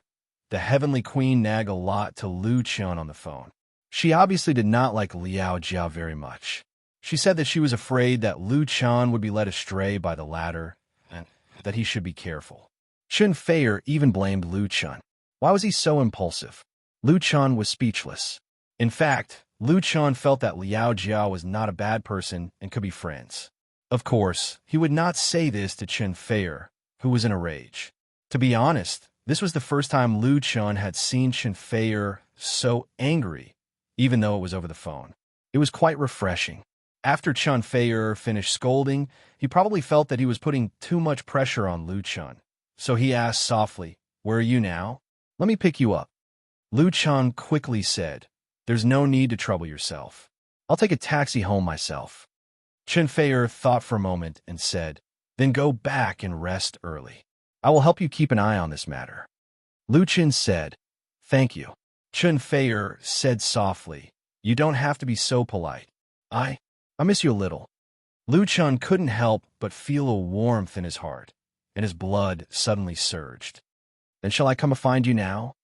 The Heavenly Queen nagged a lot to Lu Chun on the phone. She obviously did not like Liao Jia very much. She said that she was afraid that Lu Chun would be led astray by the latter, and that he should be careful. Chen Feier even blamed Lu Chun. Why was he so impulsive? Lu Chun was speechless. In fact, Lu Chun felt that Liao Jia was not a bad person and could be friends. Of course, he would not say this to Chen Feier, who was in a rage. To be honest, this was the first time Lu Chun had seen Chen Feier so angry, even though it was over the phone. It was quite refreshing. After Chen Feier finished scolding, he probably felt that he was putting too much pressure on Lu Chun. So he asked softly, "Where are you now? Let me pick you up." Lu Chun quickly said, "There's no need to trouble yourself. I'll take a taxi home myself." Chen Feier thought for a moment and said, "Then go back and rest early. I will help you keep an eye on this matter." Lu Chun said, "Thank you." Chen Feier said softly, "You don't have to be so polite. I miss you a little." Lu Chun couldn't help but feel a warmth in his heart, and his blood suddenly surged. "Then shall I come and find you now?"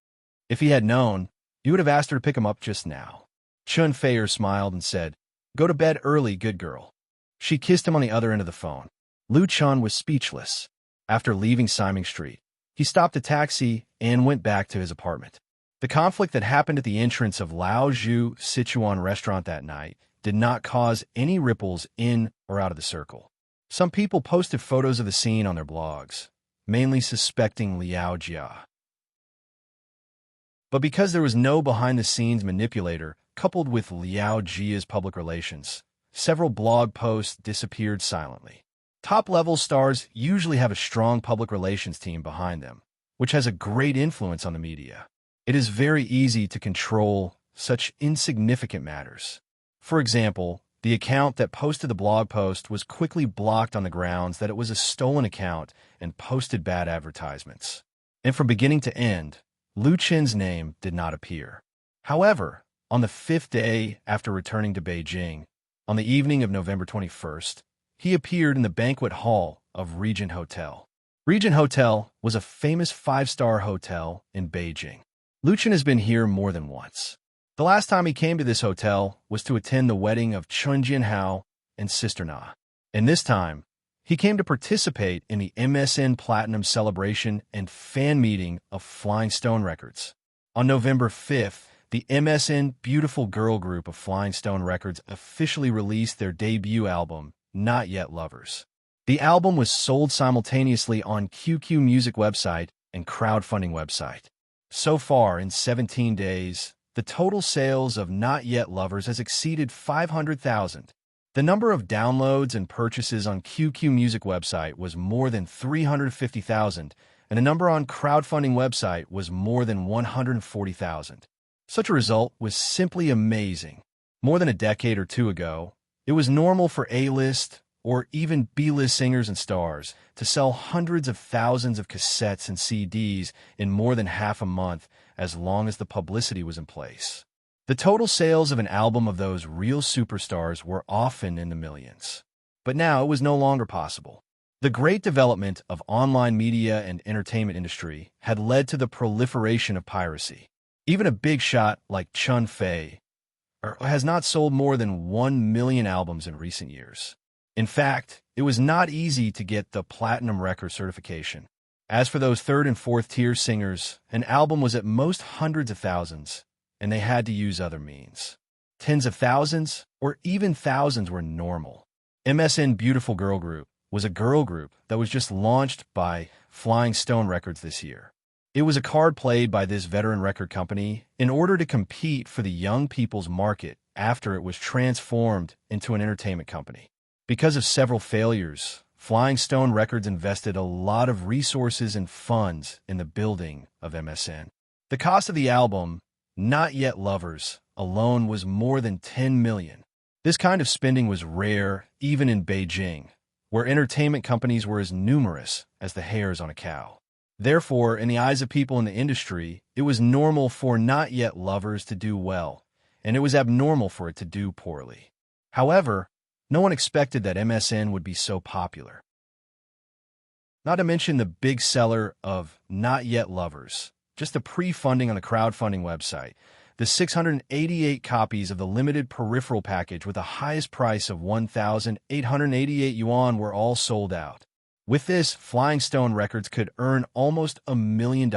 If he had known, he would have asked her to pick him up just now. Chen Feier smiled and said, "Go to bed early, good girl." She kissed him on the other end of the phone. Lu Chun was speechless. After leaving Siming Street, he stopped a taxi and went back to his apartment. The conflict that happened at the entrance of Lao Zhu Sichuan restaurant that night did not cause any ripples in or out of the circle. Some people posted photos of the scene on their blogs, mainly suspecting Liao Jia. But because there was no behind-the-scenes manipulator coupled with Liao Jia's public relations, several blog posts disappeared silently. Top-level stars usually have a strong public relations team behind them, which has a great influence on the media. It is very easy to control such insignificant matters. For example, the account that posted the blog post was quickly blocked on the grounds that it was a stolen account and posted bad advertisements. And from beginning to end, Lu Chun's name did not appear. However, on the 5th day after returning to Beijing, on the evening of November 21st, he appeared in the banquet hall of Regent Hotel. Regent Hotel was a famous 5-star hotel in Beijing. Lu Chun has been here more than once. The last time he came to this hotel was to attend the wedding of Chun Jianhao and Sister Na. And this time, he came to participate in the MSN Platinum celebration and fan meeting of Flying Stone Records. On November 5th, the MSN Beautiful Girl group of Flying Stone Records officially released their debut album, Not Yet Lovers. The album was sold simultaneously on QQ Music website and crowdfunding website. So far, in 17 days, the total sales of Not Yet Lovers has exceeded 500,000. The number of downloads and purchases on QQ Music website was more than 350,000, and the number on crowdfunding website was more than 140,000. Such a result was simply amazing. More than a decade or two ago, it was normal for A-list or even B-list singers and stars to sell hundreds of thousands of cassettes and CDs in more than half a month as long as the publicity was in place. The total sales of an album of those real superstars were often in the millions. But now it was no longer possible. The great development of online media and entertainment industry had led to the proliferation of piracy. Even a big shot like Chen Feier has not sold more than 1 million albums in recent years. In fact, it was not easy to get the platinum record certification. As for those 3rd and 4th tier singers, an album was at most hundreds of thousands, and they had to use other means. Tens of thousands or even thousands were normal. MSN Beautiful Girl Group was a girl group that was just launched by Flying Stone Records this year. It was a card played by this veteran record company in order to compete for the young people's market after it was transformed into an entertainment company. Because of several failures, Flying Stone Records invested a lot of resources and funds in the building of MSN. The cost of the album, Not Yet Lovers, alone was more than 10 million. This kind of spending was rare even in Beijing, where entertainment companies were as numerous as the hairs on a cow. Therefore, in the eyes of people in the industry, it was normal for Not Yet Lovers to do well, and it was abnormal for it to do poorly. However, no one expected that MSN would be so popular. Not to mention the big seller of Not Yet Lovers, just the pre-funding on the crowdfunding website. The 688 copies of the limited peripheral package with the highest price of 1,888 yuan were all sold out. With this, Flying Stone Records could earn almost $1 million.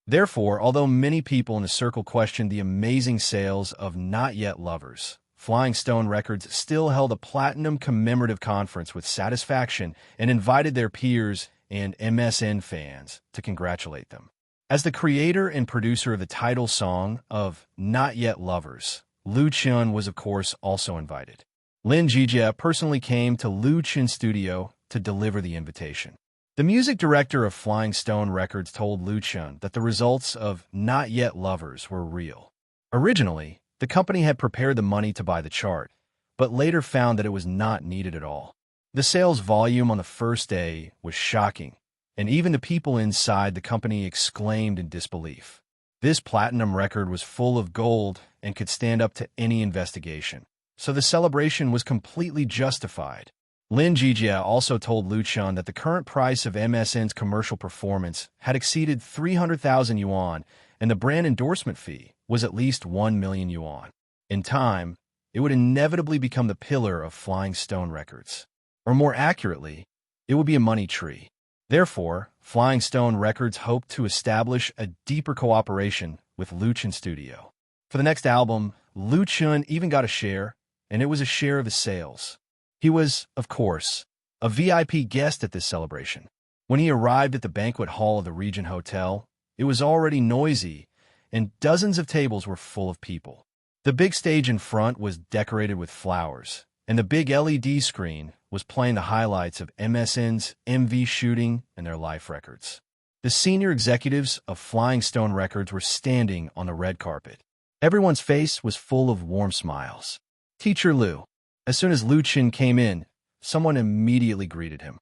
Therefore, although many people in the circle questioned the amazing sales of Not Yet Lovers, Flying Stone Records still held a platinum commemorative conference with satisfaction and invited their peers and MSN fans to congratulate them. As the creator and producer of the title song of Not Yet Lovers, Lu Chun was of course also invited. Lin Jijia personally came to Lu Chun's studio to deliver the invitation. The music director of Flying Stone Records told Lu Chun that the results of Not Yet Lovers were real. Originally, the company had prepared the money to buy the chart, but later found that it was not needed at all. The sales volume on the first day was shocking, and even the people inside the company exclaimed in disbelief. This platinum record was full of gold and could stand up to any investigation, so the celebration was completely justified. Lin Jijia also told Lu Chun that the current price of MSN's commercial performance had exceeded 300,000 yuan, and the brand endorsement fee was at least 1 million yuan. In time, it would inevitably become the pillar of Flying Stone Records. Or more accurately, it would be a money tree. Therefore, Flying Stone Records hoped to establish a deeper cooperation with Lu Chun Studio. For the next album, Lu Chun even got a share, and it was a share of his sales. He was, of course, a VIP guest at this celebration. When he arrived at the banquet hall of the Regent Hotel, it was already noisy, and dozens of tables were full of people. The big stage in front was decorated with flowers, and the big LED screen was playing the highlights of MSN's MV shooting and their life records. The senior executives of Flying Stone Records were standing on the red carpet. Everyone's face was full of warm smiles. Teacher Lu. As soon as Lu Chun came in, someone immediately greeted him.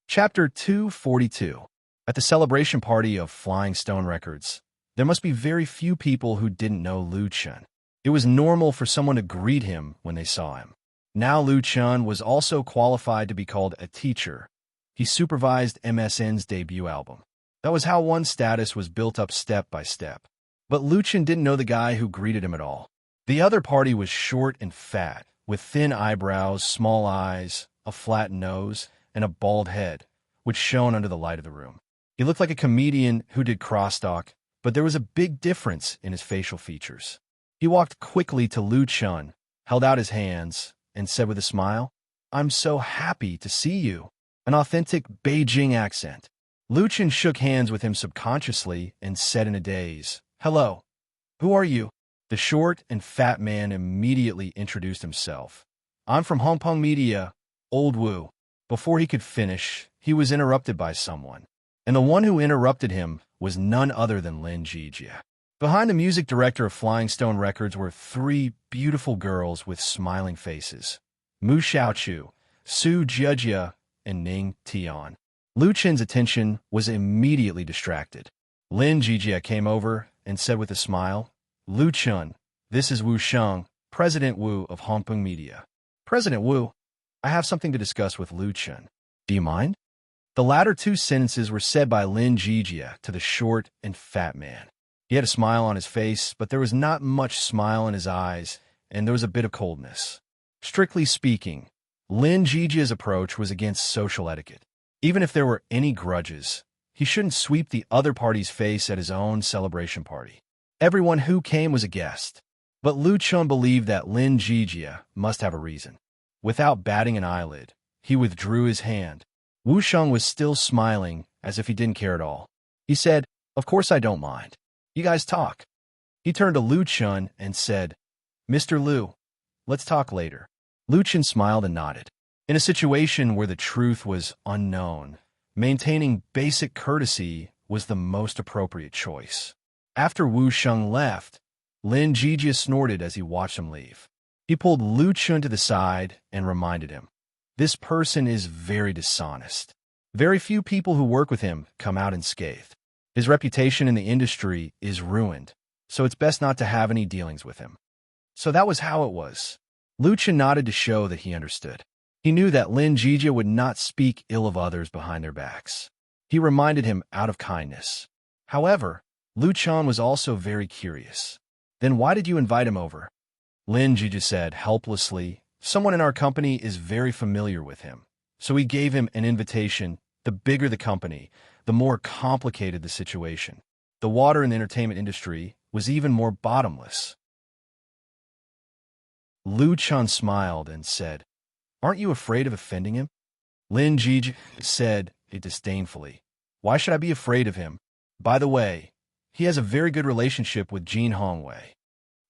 Chapter 242. At the celebration party of Flying Stone Records, there must be very few people who didn't know Lu Chun. It was normal for someone to greet him when they saw him. Now Lu Chun was also qualified to be called a teacher. He supervised MSN's debut album. That was how one's status was built up step by step. But Lu Chun didn't know the guy who greeted him at all. The other party was short and fat, with thin eyebrows, small eyes, a flat nose, and a bald head, which shone under the light of the room. He looked like a comedian who did crosstalk, but there was a big difference in his facial features. He walked quickly to Lu Chun, held out his hands, and said with a smile, "I'm so happy to see you." An authentic Beijing accent. Lu Chun shook hands with him subconsciously and said in a daze, "Hello. Who are you?" The short and fat man immediately introduced himself. "I'm from Hong Kong Media, Old Wu." Before he could finish, he was interrupted by someone. And the one who interrupted him was none other than Lin Jijia. Behind the music director of Flying Stone Records were three beautiful girls with smiling faces: Mu Xiaochu, Su Jiejia, and Ning Tian. Lu Chun's attention was immediately distracted. Lin Jijia came over and said with a smile, "Lu Chun, this is Wu Sheng, President Wu of Hong Kong Media." "President Wu, I have something to discuss with Lu Chun. Do you mind?" The latter two sentences were said by Lin Jijia to the short and fat man. He had a smile on his face, but there was not much smile in his eyes, and there was a bit of coldness. Strictly speaking, Lin Jijia's approach was against social etiquette. Even if there were any grudges, he shouldn't sweep the other party's face at his own celebration party. Everyone who came was a guest. But Lu Chun believed that Lin Jijia must have a reason. Without batting an eyelid, he withdrew his hand. Wu Sheng was still smiling, as if he didn't care at all. He said, "Of course I don't mind. You guys talk." He turned to Lu Chun and said, "Mr. Lu, let's talk later." Lu Chun smiled and nodded. In a situation where the truth was unknown, maintaining basic courtesy was the most appropriate choice. After Wu Sheng left, Lin Jijia snorted as he watched him leave. He pulled Lu Chun to the side and reminded him, "This person is very dishonest. Very few people who work with him come out unscathed. His reputation in the industry is ruined, so it's best not to have any dealings with him." So that was how it was. Lu Chun nodded to show that he understood. He knew that Lin Jijia would not speak ill of others behind their backs. He reminded him out of kindness. However, Lu Chun was also very curious. "Then why did you invite him over?" Lin Jijia said helplessly, "Someone in our company is very familiar with him, so we gave him an invitation. The bigger the company, the more complicated the situation. The water in the entertainment industry was even more bottomless." Lu Chun smiled and said, Aren't you afraid of offending him? Lin Jiji said it disdainfully. Why should I be afraid of him? By the way, he has a very good relationship with Jin Hongwei.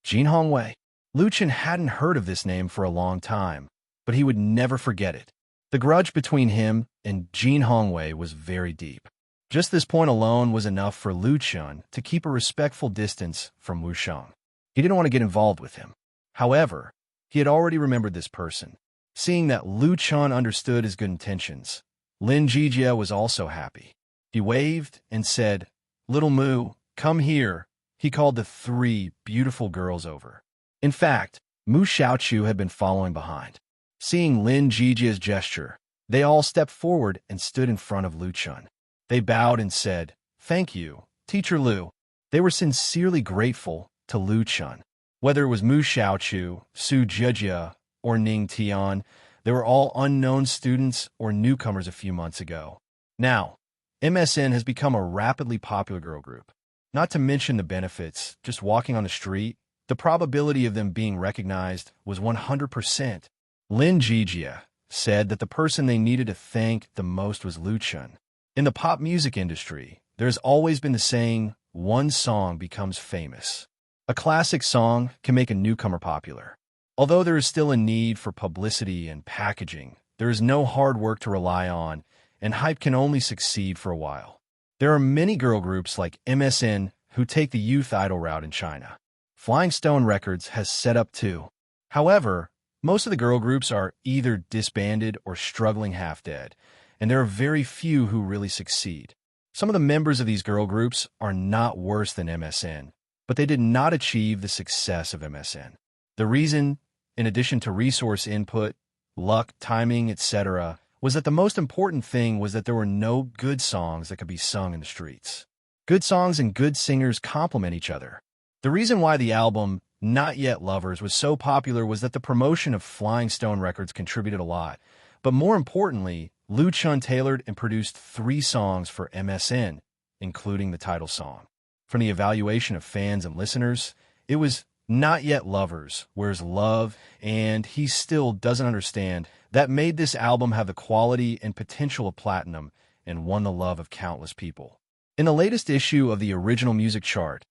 Jin Hongwei? Lu Chen hadn't heard of this name for a long time, but he would never forget it. The grudge between him and Jin Hongwei was very deep. Just this point alone was enough for Lu Chen to keep a respectful distance from Wu Shang. He didn't want to get involved with him. However, he had already remembered this person. Seeing that Lu Chen understood his good intentions, Lin Jijia was also happy. He waved and said, "Little Mu, come here." He called the 3 beautiful girls over. In fact, Mu Xiaochu had been following behind. Seeing Lin Jijia's gesture, they all stepped forward and stood in front of Lu Chen. They bowed and said, "Thank you, Teacher Lu." They were sincerely grateful to Lu Chen. Whether it was Mu Xiaochu, Su Jijia, or Ning Tian, they were all unknown students or newcomers a few months ago. Now, MSN has become a rapidly popular girl group. Not to mention the benefits, just walking on the street, the probability of them being recognized was 100%. Lin Jijia said that the person they needed to thank the most was Lu Chen. In the pop music industry, there has always been the saying, one song becomes famous. A classic song can make a newcomer popular. Although there is still a need for publicity and packaging, there is no hard work to rely on, and hype can only succeed for a while. There are many girl groups like MSN who take the youth idol route in China. Flying Stone Records has set up too. However, most of the girl groups are either disbanded or struggling half-dead, and there are very few who really succeed. Some of the members of these girl groups are not worse than MSN, but they did not achieve the success of MSN. The reason, in addition to resource input, luck, timing, etc., was that the most important thing was that there were no good songs that could be sung in the streets. Good songs and good singers complement each other. The reason why the album Not Yet Lovers was so popular was that the promotion of Flying Stone Records contributed a lot, but more importantly, Lu Chen tailored and produced 3 songs for MSN, including the title song. From the evaluation of fans and listeners, it was Not Yet Lovers, Where's Love, and He Still Doesn't Understand that made this album have the quality and potential of platinum and won the love of countless people. In the latest issue of the original music chart,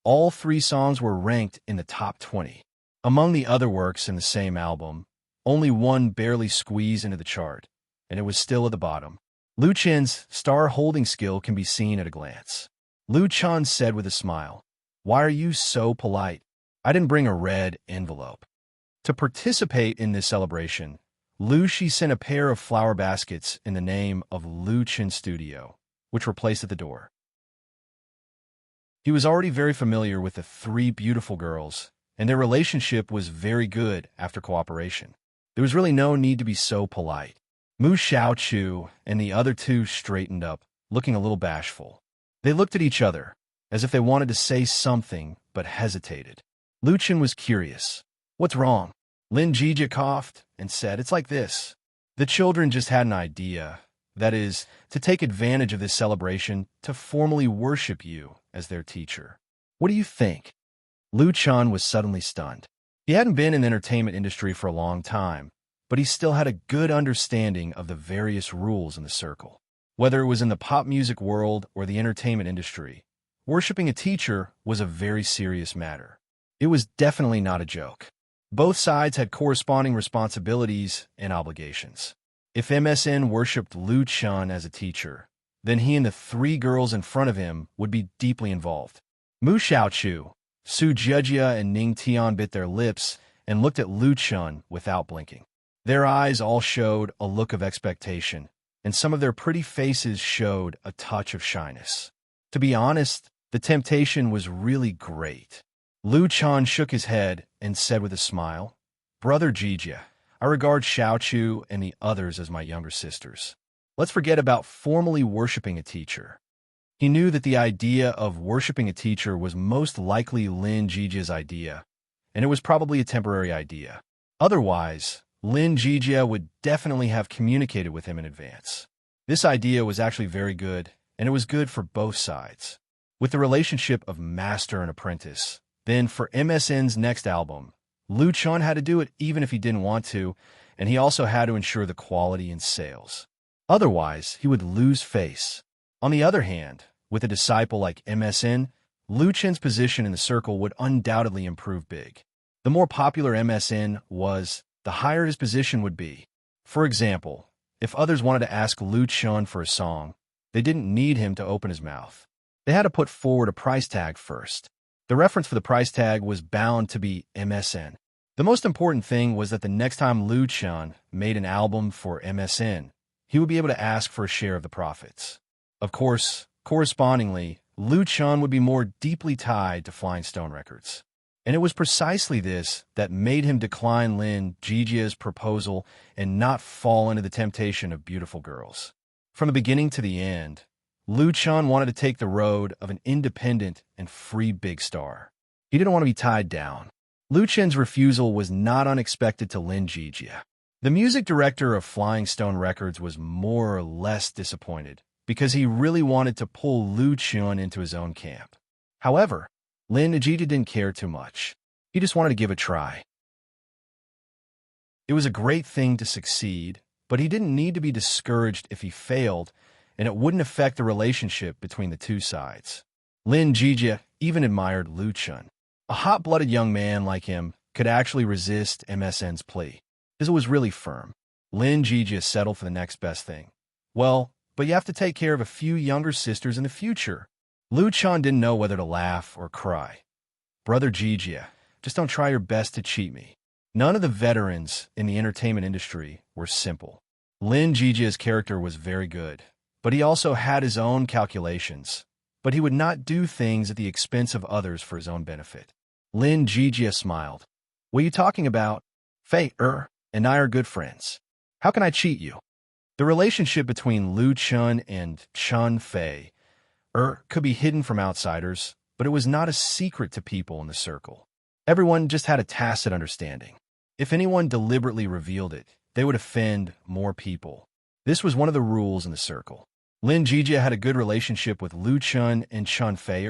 all 3 songs were ranked in the top 20. Among the other works in the same album, only one barely squeezed into the chart, and it was still at the bottom. Lu Chen's star-holding skill can be seen at a glance. Lu Chen said with a smile, "Why are you so polite? I didn't bring a red envelope." To participate in this celebration, Lu Shi sent a pair of flower baskets in the name of Lu Chen Studio, which were placed at the door. He was already very familiar with the 3 beautiful girls, and their relationship was very good after cooperation. There was really no need to be so polite. Mu Xiaochu and the other 2 straightened up, looking a little bashful. They looked at each other, as if they wanted to say something, but hesitated. Lu Chen was curious. "What's wrong?" Lin Jijia coughed and said, "It's like this. The children just had an idea, that is, to take advantage of this celebration to formally worship you as their teacher. What do you think?" Lu Chen was suddenly stunned. He hadn't been in the entertainment industry for a long time, but he still had a good understanding of the various rules in the circle. Whether it was in the pop music world or the entertainment industry, worshiping a teacher was a very serious matter. It was definitely not a joke. Both sides had corresponding responsibilities and obligations. If MSN worshipped Lu Chen as a teacher, then he and the 3 girls in front of him would be deeply involved. Mu Xiaochu, Su Jijia, and Ning Tian bit their lips and looked at Lu Chen without blinking. Their eyes all showed a look of expectation, and some of their pretty faces showed a touch of shyness. To be honest, the temptation was really great. Lu Chen shook his head and said with a smile, "Brother Jijia, I regard Xiaochu and the others as my younger sisters. Let's forget about formally worshiping a teacher." He knew that the idea of worshiping a teacher was most likely Lin Jijia's idea, and it was probably a temporary idea. Otherwise, Lin Jijia would definitely have communicated with him in advance. This idea was actually very good, and it was good for both sides. With the relationship of master and apprentice, then for MSN's next album, Lu Chun had to do it even if he didn't want to, and he also had to ensure the quality in sales. Otherwise, he would lose face. On the other hand, with a disciple like MSN, Lu Chen's position in the circle would undoubtedly improve big. The more popular MSN was, the higher his position would be. For example, if others wanted to ask Lu Chun for a song, they didn't need him to open his mouth. They had to put forward a price tag first. The reference for the price tag was bound to be MSN. The most important thing was that the next time Lu Chun made an album for MSN, he would be able to ask for a share of the profits. Of course, correspondingly, Lu Chun would be more deeply tied to Flying Stone Records. And it was precisely this that made him decline Lin Jijia's proposal and not fall into the temptation of beautiful girls. From the beginning to the end, Lu Chun wanted to take the road of an independent and free big star. He didn't want to be tied down. Lu Chen's refusal was not unexpected to Lin Jijia. The music director of Flying Stone Records was more or less disappointed because he really wanted to pull Lu Chun into his own camp. However, Lin Jijia didn't care too much. He just wanted to give a try. It was a great thing to succeed, but he didn't need to be discouraged if he failed, and it wouldn't affect the relationship between the two sides. Lin Jijia even admired Lu Chun. A hot-blooded young man like him could actually resist MSN's plea, because it was really firm. Lin Jijia settled for the next best thing. Well, but you have to take care of a few younger sisters in the future. Lu Chun didn't know whether to laugh or cry. Brother Jijia, just don't try your best to cheat me. None of the veterans in the entertainment industry were simple. Lin Jijia's character was very good, but he also had his own calculations. But he would not do things at the expense of others for his own benefit. Lin Jijia smiled. What are you talking about? Fei and I are good friends. How can I cheat you? The relationship between Lu Chun and Chun Fei could be hidden from outsiders, but it was not a secret to people in the circle. Everyone just had a tacit understanding. If anyone deliberately revealed it, they would offend more people. This was one of the rules in the circle. Lin Jijia had a good relationship with Lu Chun and Chun Fei,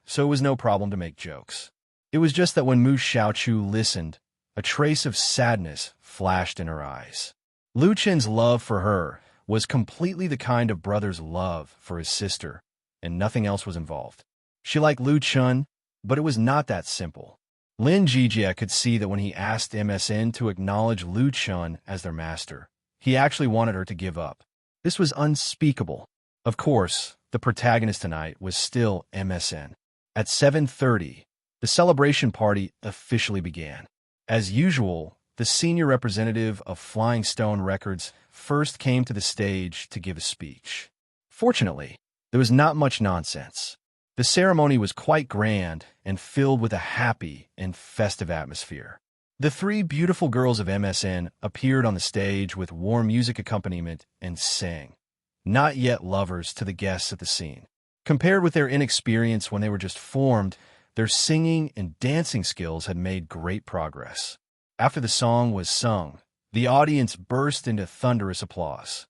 so it was no problem to make jokes. It was just that when Mu Xiaochu listened, a trace of sadness flashed in her eyes. Lu Chen's love for her was completely the kind of brother's love for his sister, and nothing else was involved. She liked Lu Chun, but it was not that simple. Lin Jijia could see that when he asked MSN to acknowledge Lu Chun as their master, he actually wanted her to give up. This was unspeakable. Of course, the protagonist tonight was still MSN. At 7:30, the celebration party officially began. As usual, the senior representative of Flying Stone Records first came to the stage to give a speech. Fortunately, there was not much nonsense. The ceremony was quite grand and filled with a happy and festive atmosphere. The three beautiful girls of MSN appeared on the stage with warm music accompaniment and sang, "Not Yet Lovers," to the guests at the scene. Compared with their inexperience when they were just formed, their singing and dancing skills had made great progress. After the song was sung, the audience burst into thunderous applause.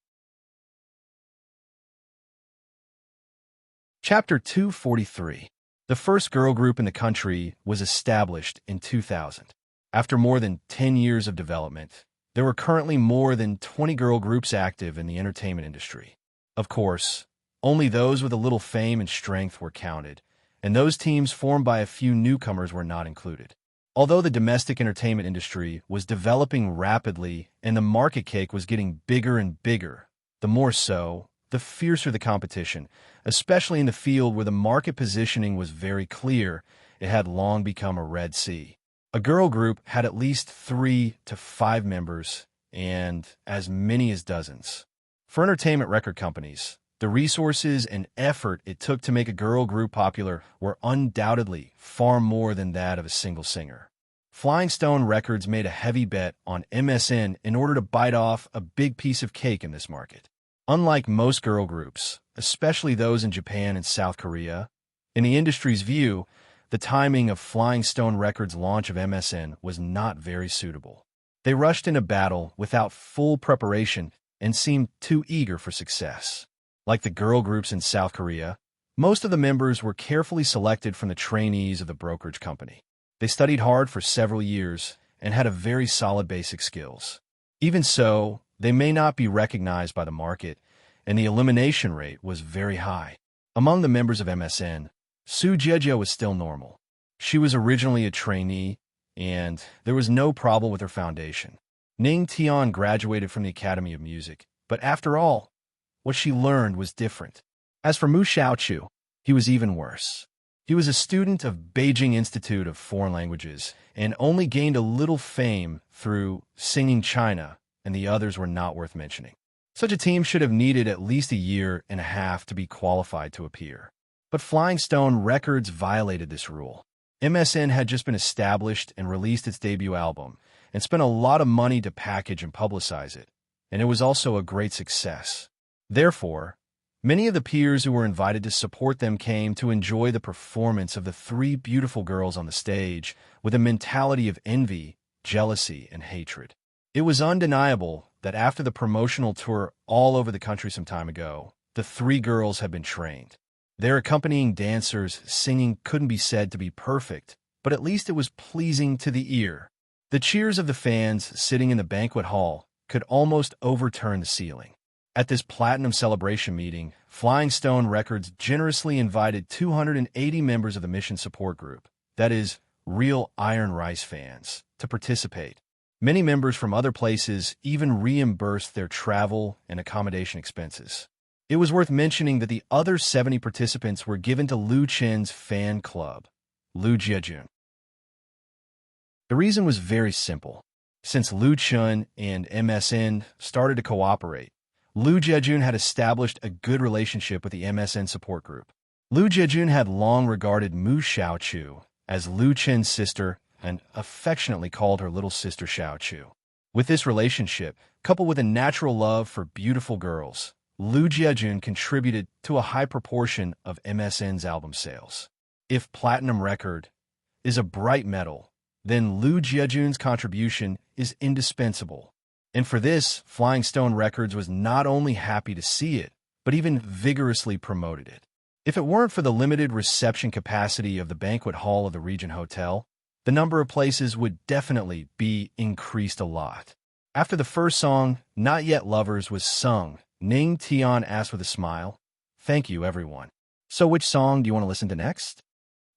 Chapter 243. The first girl group in the country was established in 2000. After more than 10 years of development, there were currently more than 20 girl groups active in the entertainment industry. Of course, only those with a little fame and strength were counted, and those teams formed by a few newcomers were not included. Although the domestic entertainment industry was developing rapidly and the market cake was getting bigger and bigger, the more so, the fiercer the competition, especially in the field where the market positioning was very clear. It had long become a Red Sea. A girl group had at least 3 to 5 members and as many as dozens. For entertainment record companies, the resources and effort it took to make a girl group popular were undoubtedly far more than that of a single singer. Flying Stone Records made a heavy bet on MSN in order to bite off a big piece of cake in this market. Unlike most girl groups, especially those in Japan and South Korea, in the industry's view, the timing of Flying Stone Records' launch of MSN was not very suitable. They rushed into battle without full preparation and seemed too eager for success. Like the girl groups in South Korea, most of the members were carefully selected from the trainees of the brokerage company. They studied hard for several years, and had a very solid basic skills. Even so, they may not be recognized by the market, and the elimination rate was very high. Among the members of MSN, Su Jieje was still normal. She was originally a trainee, and there was no problem with her foundation. Ning Tian graduated from the Academy of Music, but after all, what she learned was different. As for Mu Xiaochu, he was even worse. He was a student of Beijing Institute of Foreign Languages and only gained a little fame through singing China, and the others were not worth mentioning. Such a team should have needed at least a year and a half to be qualified to appear. But Flying Stone Records violated this rule. MSN had just been established and released its debut album, and spent a lot of money to package and publicize it, and it was also a great success. Therefore, many of the peers who were invited to support them came to enjoy the performance of the three beautiful girls on the stage with a mentality of envy, jealousy, and hatred. It was undeniable that after the promotional tour all over the country some time ago, the three girls had been trained. Their accompanying dancers' singing couldn't be said to be perfect, but at least it was pleasing to the ear. The cheers of the fans sitting in the banquet hall could almost overturn the ceiling. At this platinum celebration meeting, Flying Stone Records generously invited 280 members of the mission support group, that is, real Iron Rice fans, to participate. Many members from other places even reimbursed their travel and accommodation expenses. It was worth mentioning that the other 70 participants were given to Lu Chen's fan club, Lu Jiejun. The reason was very simple. Since Lu Chen and MSN started to cooperate, Lu Jiejun had established a good relationship with the MSN support group. Lu Jiejun had long regarded Mu Xiaochu as Lu Chen's sister and affectionately called her little sister Xiaochu. With this relationship, coupled with a natural love for beautiful girls, Lu Jiejun contributed to a high proportion of MSN's album sales. If platinum record is a bright metal, then Lu Jiejun's contribution is indispensable. And for this, Flying Stone Records was not only happy to see it, but even vigorously promoted it. If it weren't for the limited reception capacity of the banquet hall of the Regent Hotel, the number of places would definitely be increased a lot. After the first song, Not Yet Lovers, was sung, Ning Tian asked with a smile, "Thank you, everyone. So which song do you want to listen to next?"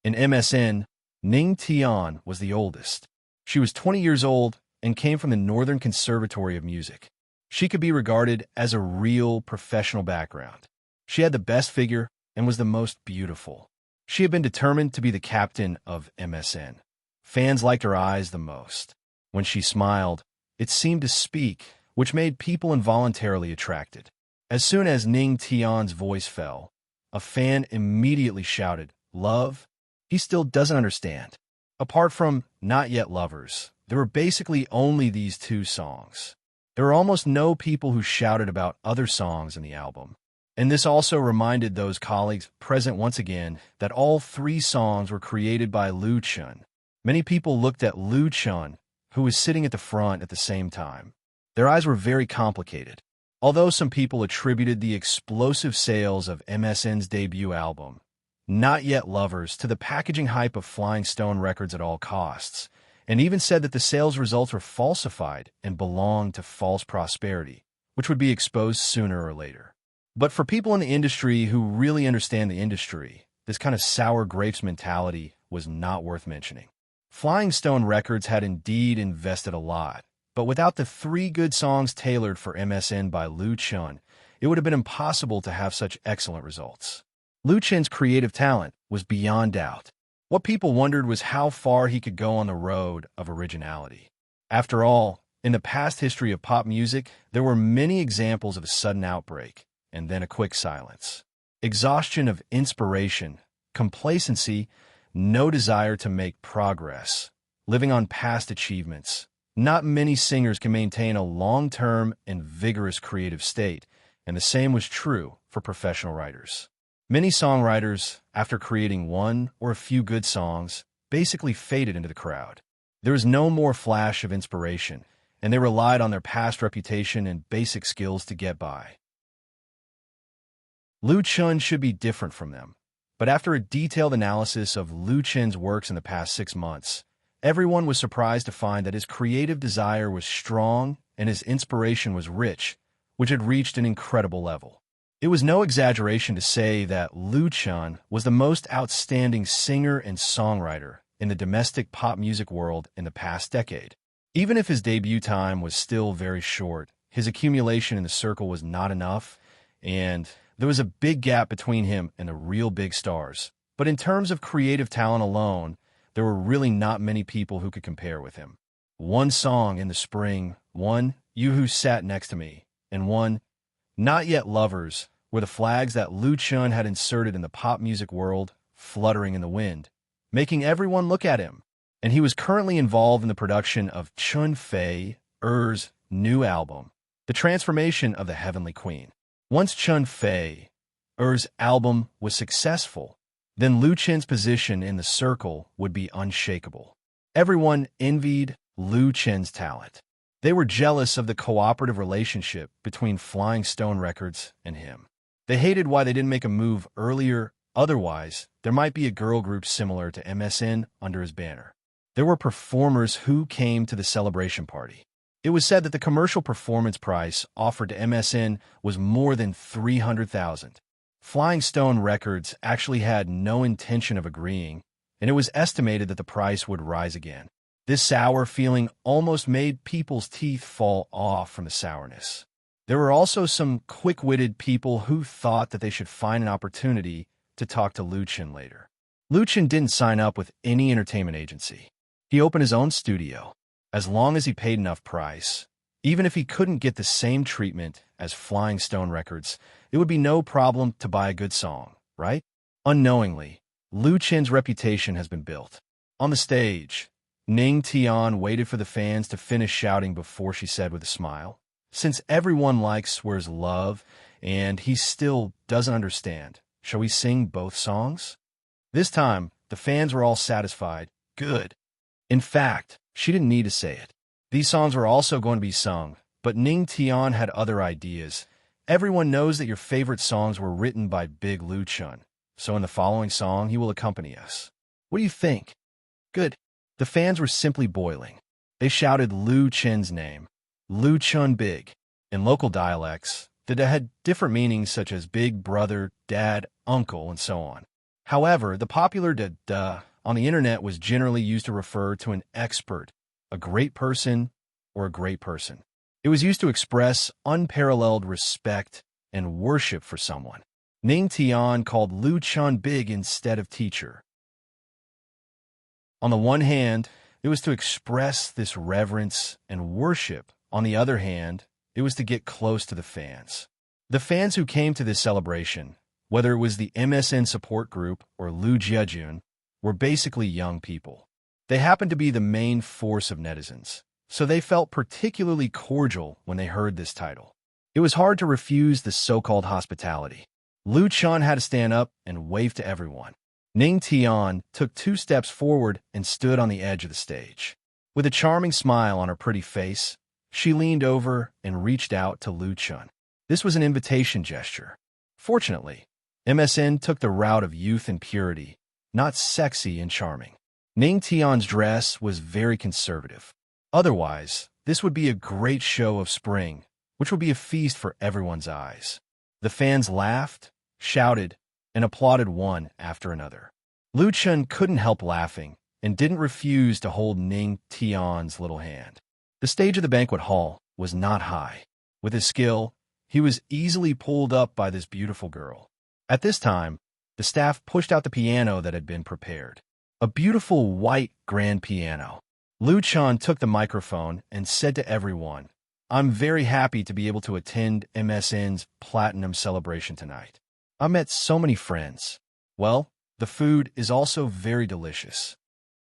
In MSN, Ning Tian was the oldest. She was 20 years old and came from the Northern Conservatory of Music. She could be regarded as a real professional background. She had the best figure and was the most beautiful. She had been determined to be the captain of MSN. Fans liked her eyes the most. When she smiled, it seemed to speak, which made people involuntarily attracted. As soon as Ning Tian's voice fell, a fan immediately shouted, "Love?" He still doesn't understand. Apart from Not Yet Lovers, there were basically only these two songs. There were almost no people who shouted about other songs in the album. And this also reminded those colleagues present once again that all three songs were created by Lu Chen. Many people looked at Lu Chen, who was sitting at the front at the same time. Their eyes were very complicated. Although some people attributed the explosive sales of MSN's debut album, Not Yet Lovers, to the packaging hype of Flying Stone Records at all costs, and even said that the sales results were falsified and belonged to false prosperity, which would be exposed sooner or later. But for people in the industry who really understand the industry, this kind of sour grapes mentality was not worth mentioning. Flying Stone Records had indeed invested a lot, but without the three good songs tailored for MSN by Lu Chen, it would have been impossible to have such excellent results. Lu Chen's creative talent was beyond doubt. What people wondered was how far he could go on the road of originality. After all, in the past history of pop music, there were many examples of a sudden outbreak, and then a quick silence. Exhaustion of inspiration, complacency, no desire to make progress, living on past achievements. Not many singers can maintain a long-term and vigorous creative state, and the same was true for professional writers. Many songwriters, after creating one or a few good songs, basically faded into the crowd. There was no more flash of inspiration, and they relied on their past reputation and basic skills to get by. Lu Chen should be different from them, but after a detailed analysis of Lu Chen's works in the past 6 months, Everyone was surprised to find that his creative desire was strong and his inspiration was rich, which had reached an incredible level. It was no exaggeration to say that Lu Chun was the most outstanding singer and songwriter in the domestic pop music world in the past decade. Even if his debut time was still very short, his accumulation in the circle was not enough, and there was a big gap between him and the real big stars. But in terms of creative talent alone, there were really not many people who could compare with him. One song in the spring, one You Who Sat Next to Me, and one Not Yet Lovers were the flags that Lu Chun had inserted in the pop music world, fluttering in the wind, making everyone look at him. And he was currently involved in the production of Chun Fei Er's new album, The Transformation of the Heavenly Queen. Once Chun Fei Er's album was successful, then Lu Chun's position in the circle would be unshakable. Everyone envied Lu Chun's talent. They were jealous of the cooperative relationship between Flying Stone Records and him. They hated why they didn't make a move earlier, otherwise there might be a girl group similar to MSN under his banner. There were performers who came to the celebration party. It was said that the commercial performance price offered to MSN was more than $300,000. Flying Stone Records actually had no intention of agreeing, and it was estimated that the price would rise again. This sour feeling almost made people's teeth fall off from the sourness. There were also some quick-witted people who thought that they should find an opportunity to talk to Lu Chun later. Lu Chun didn't sign up with any entertainment agency. He opened his own studio. As long as he paid enough price, even if he couldn't get the same treatment as Flying Stone Records, it would be no problem to buy a good song, right? Unknowingly, Lu Chun's reputation has been built. On the stage, Ning Tian waited for the fans to finish shouting before she said with a smile, "Since everyone likes Where's Love, and he still doesn't understand, shall we sing both songs?" This time, the fans were all satisfied. Good. In fact, she didn't need to say it. These songs were also going to be sung, but Ning Tian had other ideas. Everyone knows that your favorite songs were written by Big Lu Chun, so in the following song, he will accompany us. What do you think? Good. The fans were simply boiling. They shouted Lu Chun's name, Lu Chun Big, in local dialects that had different meanings such as big brother, dad, uncle, and so on. However, the popular duh on the internet was generally used to refer to an expert, a great person, or a great person. It was used to express unparalleled respect and worship for someone. Ning Tian called Lu Chun Big instead of teacher. On the one hand, it was to express this reverence and worship. On the other hand, it was to get close to the fans. The fans who came to this celebration, whether it was the MSN support group or Lu Jiajun, were basically young people. They happened to be the main force of netizens, so they felt particularly cordial when they heard this title. It was hard to refuse this so-called hospitality. Lu Chun had to stand up and wave to everyone. Ning Tian took 2 steps forward and stood on the edge of the stage. With a charming smile on her pretty face, she leaned over and reached out to Lu Chun. This was an invitation gesture. Fortunately, MSN took the route of youth and purity, not sexy and charming. Ning Tian's dress was very conservative. Otherwise, this would be a great show of spring, which would be a feast for everyone's eyes. The fans laughed, shouted, and applauded one after another. Lu Chun couldn't help laughing and didn't refuse to hold Ning Tian's little hand. The stage of the banquet hall was not high. With his skill, he was easily pulled up by this beautiful girl. At this time, the staff pushed out the piano that had been prepared. A beautiful white grand piano. Lu Chun took the microphone and said to everyone, "I'm very happy to be able to attend MSN's Platinum celebration tonight. I met so many friends. Well, the food is also very delicious."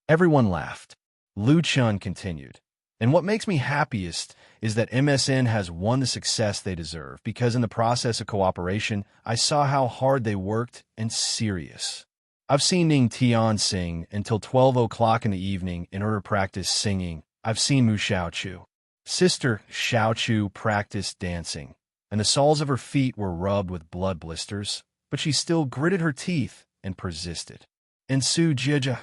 Everyone laughed. Lu Chun continued, "And what makes me happiest is that MSN has won the success they deserve, because in the process of cooperation, I saw how hard they worked and serious. I've seen Ning Tian sing until 12 o'clock in the evening in order to practice singing. I've seen Mu Xiaochu, Sister Xiaochu, practice dancing, and the soles of her feet were rubbed with blood blisters, but she still gritted her teeth and persisted. And Su Jia,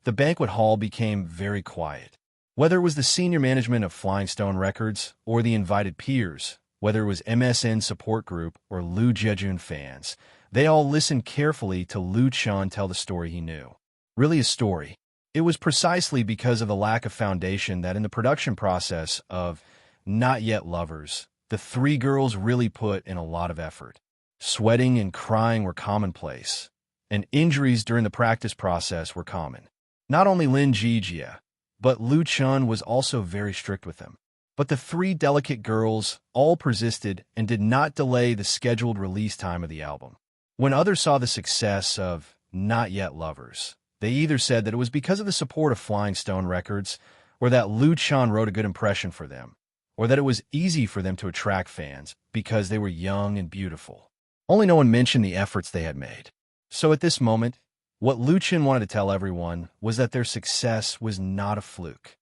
the banquet hall became very quiet. Whether it was the senior management of Flying Stone Records or the invited peers, whether it was MSN support group or Liu Jejun fans, they all listened carefully to Liu Chun tell the story he knew. Really a story. It was precisely because of the lack of foundation that in the production process of Not Yet Lovers, the three girls really put in a lot of effort. Sweating and crying were commonplace, and injuries during the practice process were common. Not only Lin Jijia, but Liu Chun was also very strict with them. But the three delicate girls all persisted and did not delay the scheduled release time of the album. When others saw the success of Not Yet Lovers, they either said that it was because of the support of Flying Stone Records, or that Liu Chun wrote a good impression for them, or that it was easy for them to attract fans because they were young and beautiful. Only no one mentioned the efforts they had made. So at this moment, what Liu Chun wanted to tell everyone was that their success was not a fluke.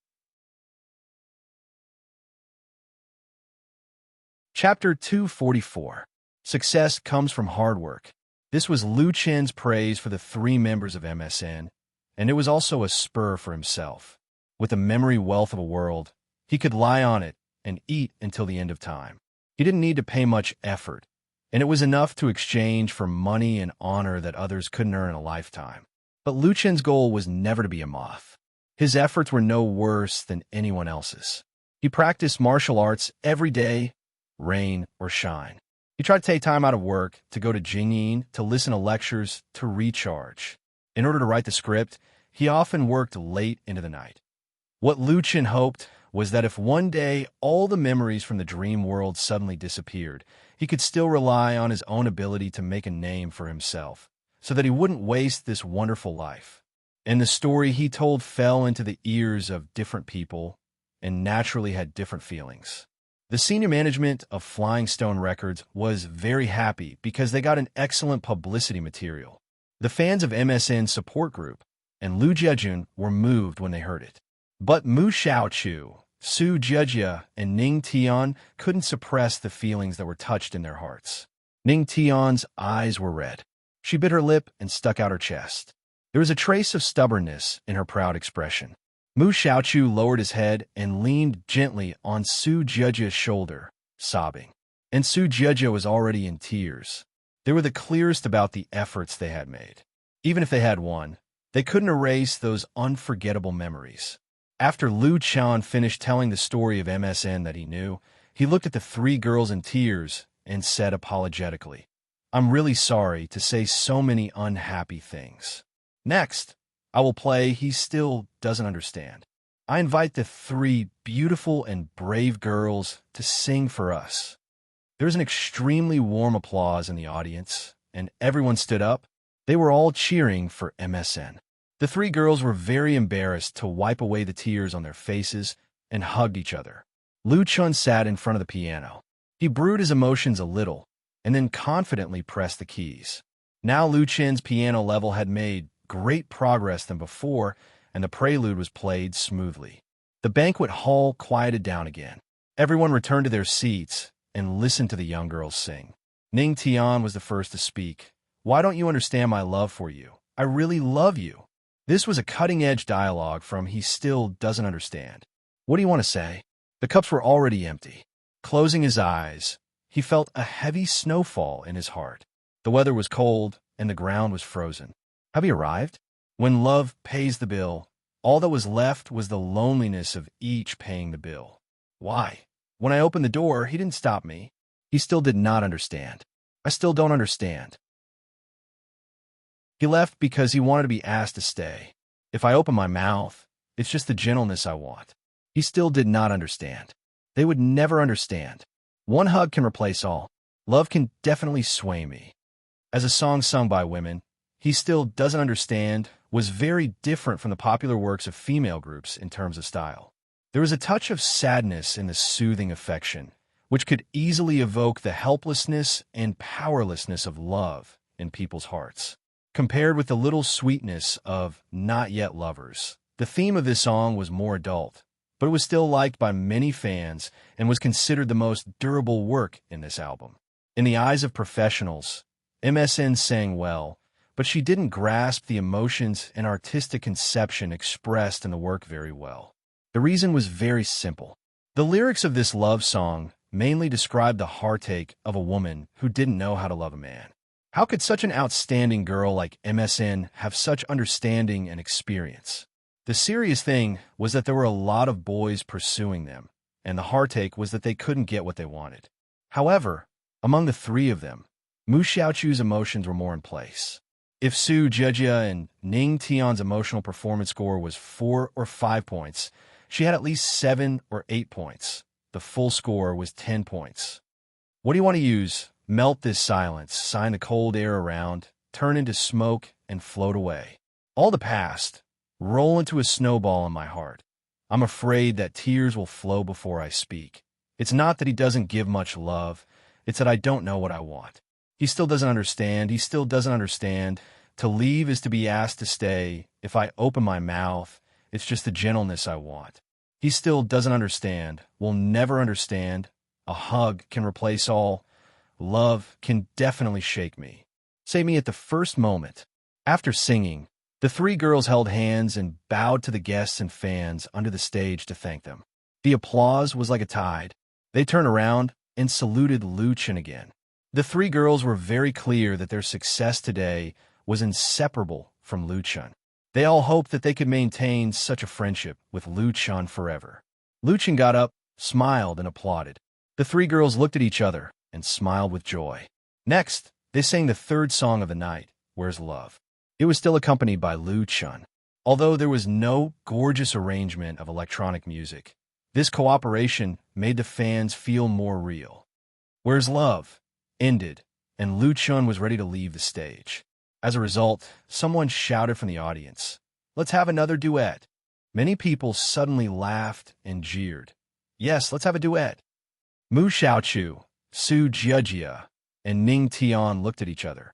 Chapter 244. Success Comes from Hard Work. This was Liu Chun's praise for the three members of MSN, and it was also a spur for himself. With the memory wealth of a world, he could lie on it and eat until the end of time. He didn't need to pay much effort, and it was enough to exchange for money and honor that others couldn't earn in a lifetime. But Liu Chun's goal was never to be a moth. His efforts were no worse than anyone else's. He practiced martial arts every day, rain or shine. He tried to take time out of work to go to Jingyin, to listen to lectures, to recharge. In order to write the script, he often worked late into the night. What Liu Chun hoped was that if one day all the memories from the dream world suddenly disappeared, he could still rely on his own ability to make a name for himself, so that he wouldn't waste this wonderful life. And the story he told fell into the ears of different people and naturally had different feelings. The senior management of Flying Stone Records was very happy because they got an excellent publicity material. The fans of MSN support group and Liu Jejun were moved when they heard it. But Mu Xiaochu, Su Jejia, and Ning Tian couldn't suppress the feelings that were touched in their hearts. Ning Tian's eyes were red. She bit her lip and stuck out her chest. There was a trace of stubbornness in her proud expression. Mu Xiaochu lowered his head and leaned gently on Su Jejia's shoulder, sobbing. And Su Jejia was already in tears. They were the clearest about the efforts they had made. Even if they had won, they couldn't erase those unforgettable memories. After Liu Chun finished telling the story of MSN that he knew, he looked at the three girls in tears and said apologetically, "I'm really sorry to say so many unhappy things. Next, I will play He Still Doesn't Understand. I invite the three beautiful and brave girls to sing for us." There was an extremely warm applause in the audience, and everyone stood up. They were all cheering for MSN. The three girls were very embarrassed to wipe away the tears on their faces and hugged each other. Liu Chun sat in front of the piano. He brewed his emotions a little, and then confidently pressed the keys. Now Liu Chun's piano level had made great progress than before, and the prelude was played smoothly. The banquet hall quieted down again. Everyone returned to their seats and listened to the young girls sing. Ning Tian was the first to speak. "Why don't you understand my love for you? I really love you." This was a cutting-edge dialogue from He Still Doesn't Understand. "What do you want to say?" The cups were already empty. Closing his eyes, he felt a heavy snowfall in his heart. The weather was cold, and the ground was frozen. Have you arrived? When love pays the bill, all that was left was the loneliness of each paying the bill. Why? When I opened the door, he didn't stop me. He still did not understand. I still don't understand. He left because he wanted to be asked to stay. If I open my mouth, it's just the gentleness I want. He still did not understand. They would never understand. One hug can replace all. Love can definitely sway me. As a song sung by women, He Still Doesn't Understand was very different from the popular works of female groups in terms of style. There was a touch of sadness in the soothing affection, which could easily evoke the helplessness and powerlessness of love in people's hearts. Compared with the little sweetness of Not Yet Lovers, the theme of this song was more adult, but it was still liked by many fans and was considered the most durable work in this album. In the eyes of professionals, MSN sang well, but she didn't grasp the emotions and artistic conception expressed in the work very well. The reason was very simple. The lyrics of this love song mainly described the heartache of a woman who didn't know how to love a man. How could such an outstanding girl like MSN have such understanding and experience? The serious thing was that there were a lot of boys pursuing them, and the heartache was that they couldn't get what they wanted. However, among the three of them, Mu Xiaochu's emotions were more in place. If Su Jejia and Ning Tian's emotional performance score was 4 or 5 points, she had at least 7 or 8 points. The full score was 10 points. What do you want to use? Melt this silence, sign the cold air around, turn into smoke, and float away. All the past, roll into a snowball in my heart. I'm afraid that tears will flow before I speak. It's not that he doesn't give much love, it's that I don't know what I want. He still doesn't understand. To leave is to be asked to stay. If I open my mouth, it's just the gentleness I want. He still doesn't understand, will never understand. A hug can replace all. Love can definitely shake me. Save me at the first moment. After singing, the three girls held hands and bowed to the guests and fans under the stage to thank them. The applause was like a tide. They turned around and saluted Lu Chen again. The three girls were very clear that their success today was inseparable from Lu Chen. They all hoped that they could maintain such a friendship with Lu Chen forever. Lu Chen got up, smiled, and applauded. The three girls looked at each other and smiled with joy. Next, they sang the third song of the night, Where's Love? It was still accompanied by Lu Chen. Although there was no gorgeous arrangement of electronic music, this cooperation made the fans feel more real. Where's Love? Ended, and Lu Chen was ready to leave the stage. As a result, someone shouted from the audience, "Let's have another duet." Many people suddenly laughed and jeered. Yes, let's have a duet. Mu Xiaochu, Su Jejia, and Ning Tian looked at each other.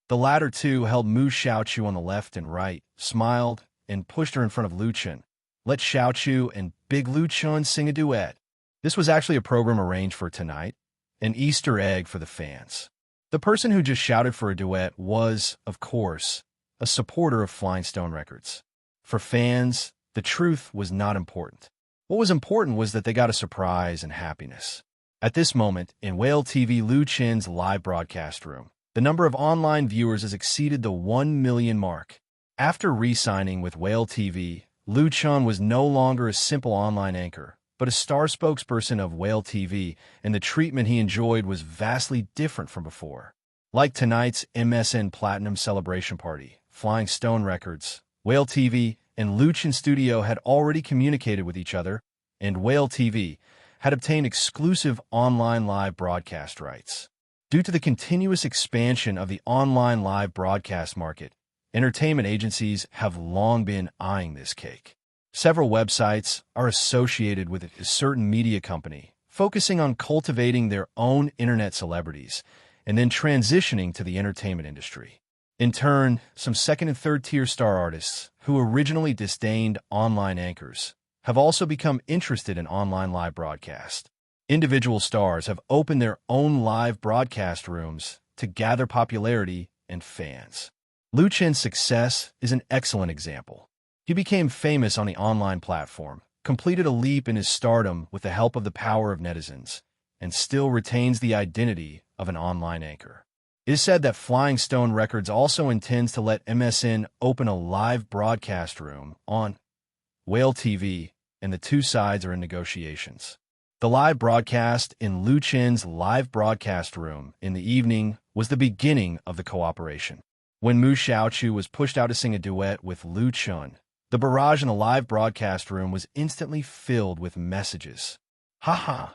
The latter two held Mu Xiaochu on the left and right, smiled, and pushed her in front of Lu Chen. Let Xiaochu and Big Lu Chen sing a duet. This was actually a program arranged for tonight, an Easter egg for the fans. The person who just shouted for a duet was, of course, a supporter of Flying Stone Records. For fans, the truth was not important. What was important was that they got a surprise and happiness. At this moment, in Whale TV Lu Chen's live broadcast room, the number of online viewers has exceeded the 1 million mark. After re-signing with Whale TV, Lu Chen was no longer a simple online anchor, but a star spokesperson of Whale TV, and the treatment he enjoyed was vastly different from before. Like tonight's MSN Platinum Celebration Party, Flying Stone Records, Whale TV, and Lu Chen Studio had already communicated with each other, and Whale TV had obtained exclusive online live broadcast rights. Due to the continuous expansion of the online live broadcast market, entertainment agencies have long been eyeing this cake. Several websites are associated with a certain media company, focusing on cultivating their own internet celebrities and then transitioning to the entertainment industry. In turn, some second and third-tier star artists who originally disdained online anchors have also become interested in online live broadcast. Individual stars have opened their own live broadcast rooms to gather popularity and fans. Lu Chen's success is an excellent example. He became famous on the online platform, completed a leap in his stardom with the help of the power of netizens, and still retains the identity of an online anchor. It is said that Flying Stone Records also intends to let MSN open a live broadcast room on Whale TV, and the two sides are in negotiations. The live broadcast in Lu Chen's live broadcast room in the evening was the beginning of the cooperation. When Mu Xiaochu was pushed out to sing a duet with Lu Chen, the barrage in the live broadcast room was instantly filled with messages. Haha,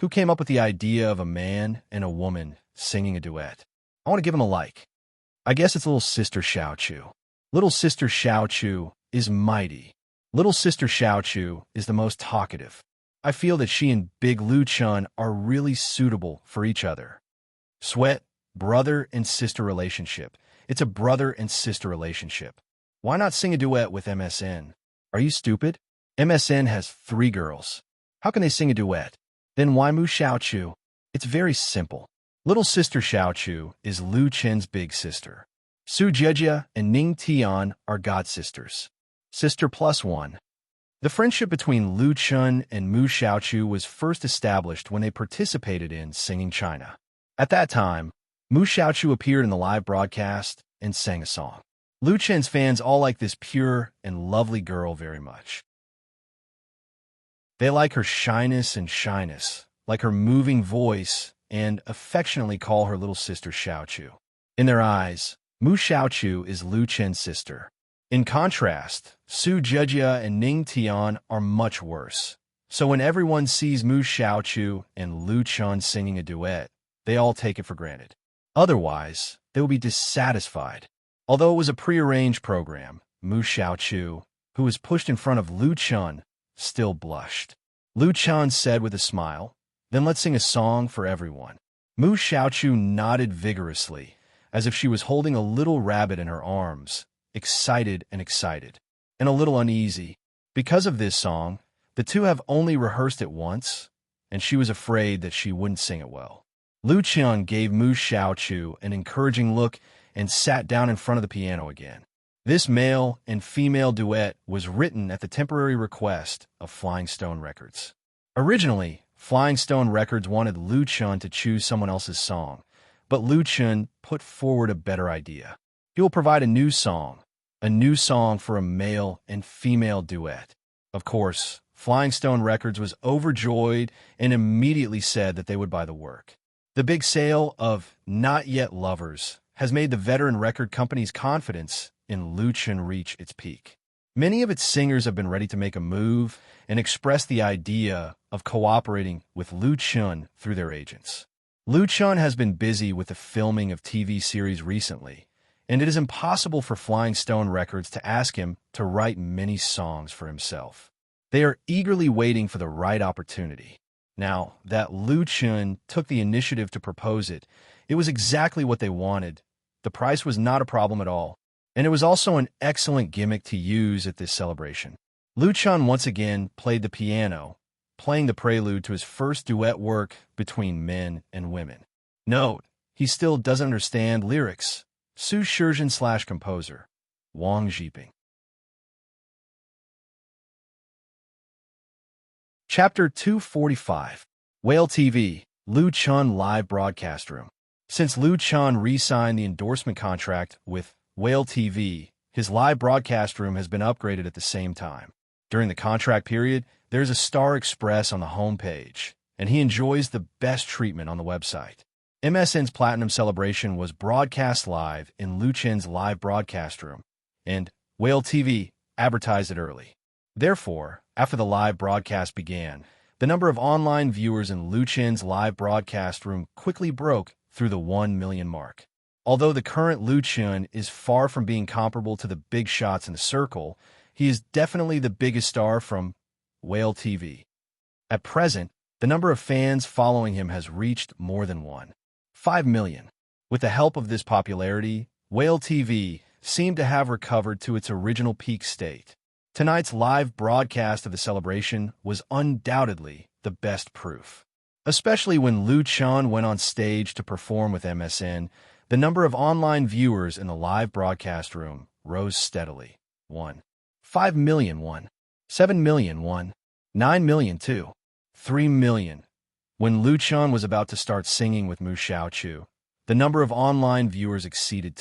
who came up with the idea of a man and a woman singing a duet? I want to give him a like. I guess it's little sister Xiaochu. Little sister Xiaochu is mighty. Little sister Xiaochu is the most talkative. I feel that she and Big Lu Chen are really suitable for each other. Sweat, brother and sister relationship. It's a brother and sister relationship. Why not sing a duet with MSN? Are you stupid? MSN has 3 girls. How can they sing a duet? Then why Mu Xiaochu? It's very simple. Little sister Xiaochu is Lu Chen's big sister. Su Jejia and Ning Tian are god-sisters. Sister plus one. The friendship between Lu Chen and Mu Xiaochu was first established when they participated in Singing China. At that time, Mu Xiaochu appeared in the live broadcast and sang a song. Lu Chen's fans all like this pure and lovely girl very much. They like her shyness, like her moving voice, and affectionately call her little sister Xiaochu. In their eyes, Mu Xiaochu is Lu Chen's sister. In contrast, Su Jejia and Ning Tian are much worse. So when everyone sees Mu Xiaochu and Lu Chen singing a duet, they all take it for granted. Otherwise, they will be dissatisfied. Although it was a prearranged program, Mu Xiaochu, who was pushed in front of Lu Chen, still blushed. Lu Chen said with a smile, "Then let's sing a song for everyone." Mu Xiaochu nodded vigorously, as if she was holding a little rabbit in her arms, excited, and a little uneasy. Because of this song, the two have only rehearsed it once, and she was afraid that she wouldn't sing it well. Lu Chen gave Mu Xiaochu an encouraging look and sat down in front of the piano again. This male and female duet was written at the temporary request of Flying Stone Records. Originally, Flying Stone Records wanted Lu Chen to choose someone else's song, but Lu Chen put forward a better idea. He will provide a new song for a male and female duet. Of course, Flying Stone Records was overjoyed and immediately said that they would buy the work. The big sale of Not Yet Lovers has made the veteran record company's confidence in Lu Chen reach its peak. Many of its singers have been ready to make a move and express the idea of cooperating with Lu Chen through their agents. Lu Chen has been busy with the filming of TV series recently, and it is impossible for Flying Stone Records to ask him to write many songs for himself. They are eagerly waiting for the right opportunity. Now that Lu Chen took the initiative to propose it, it was exactly what they wanted. The price was not a problem at all, and it was also an excellent gimmick to use at this celebration. Lu Chen once again played the piano, playing the prelude to his first duet work between men and women. Note, he still doesn't understand lyrics. Su Shizhen/composer, Wang Zhiping. Chapter 245. Whale TV, Lu Chen Live Broadcast Room. Since Lu Chen re-signed the endorsement contract with Whale TV, his live broadcast room has been upgraded at the same time. During the contract period, there's a Star Express on the homepage, and he enjoys the best treatment on the website. MSN's Platinum Celebration was broadcast live in Lu Chen's live broadcast room, and Whale TV advertised it early. Therefore, after the live broadcast began, the number of online viewers in Lu Chen's live broadcast room quickly broke through the 1 million mark. Although the current Lu Chen is far from being comparable to the big shots in the circle, he is definitely the biggest star from Whale TV. At present, the number of fans following him has reached more than 1.5 million. With the help of this popularity, Whale TV seemed to have recovered to its original peak state. Tonight's live broadcast of the celebration was undoubtedly the best proof. Especially when Lu Chen went on stage to perform with MSN, the number of online viewers in the live broadcast room rose steadily. 1.5 million, 7 million, 9 million, 3 million. When Lu Chen was about to start singing with Mu Xiaochu, the number of online viewers exceeded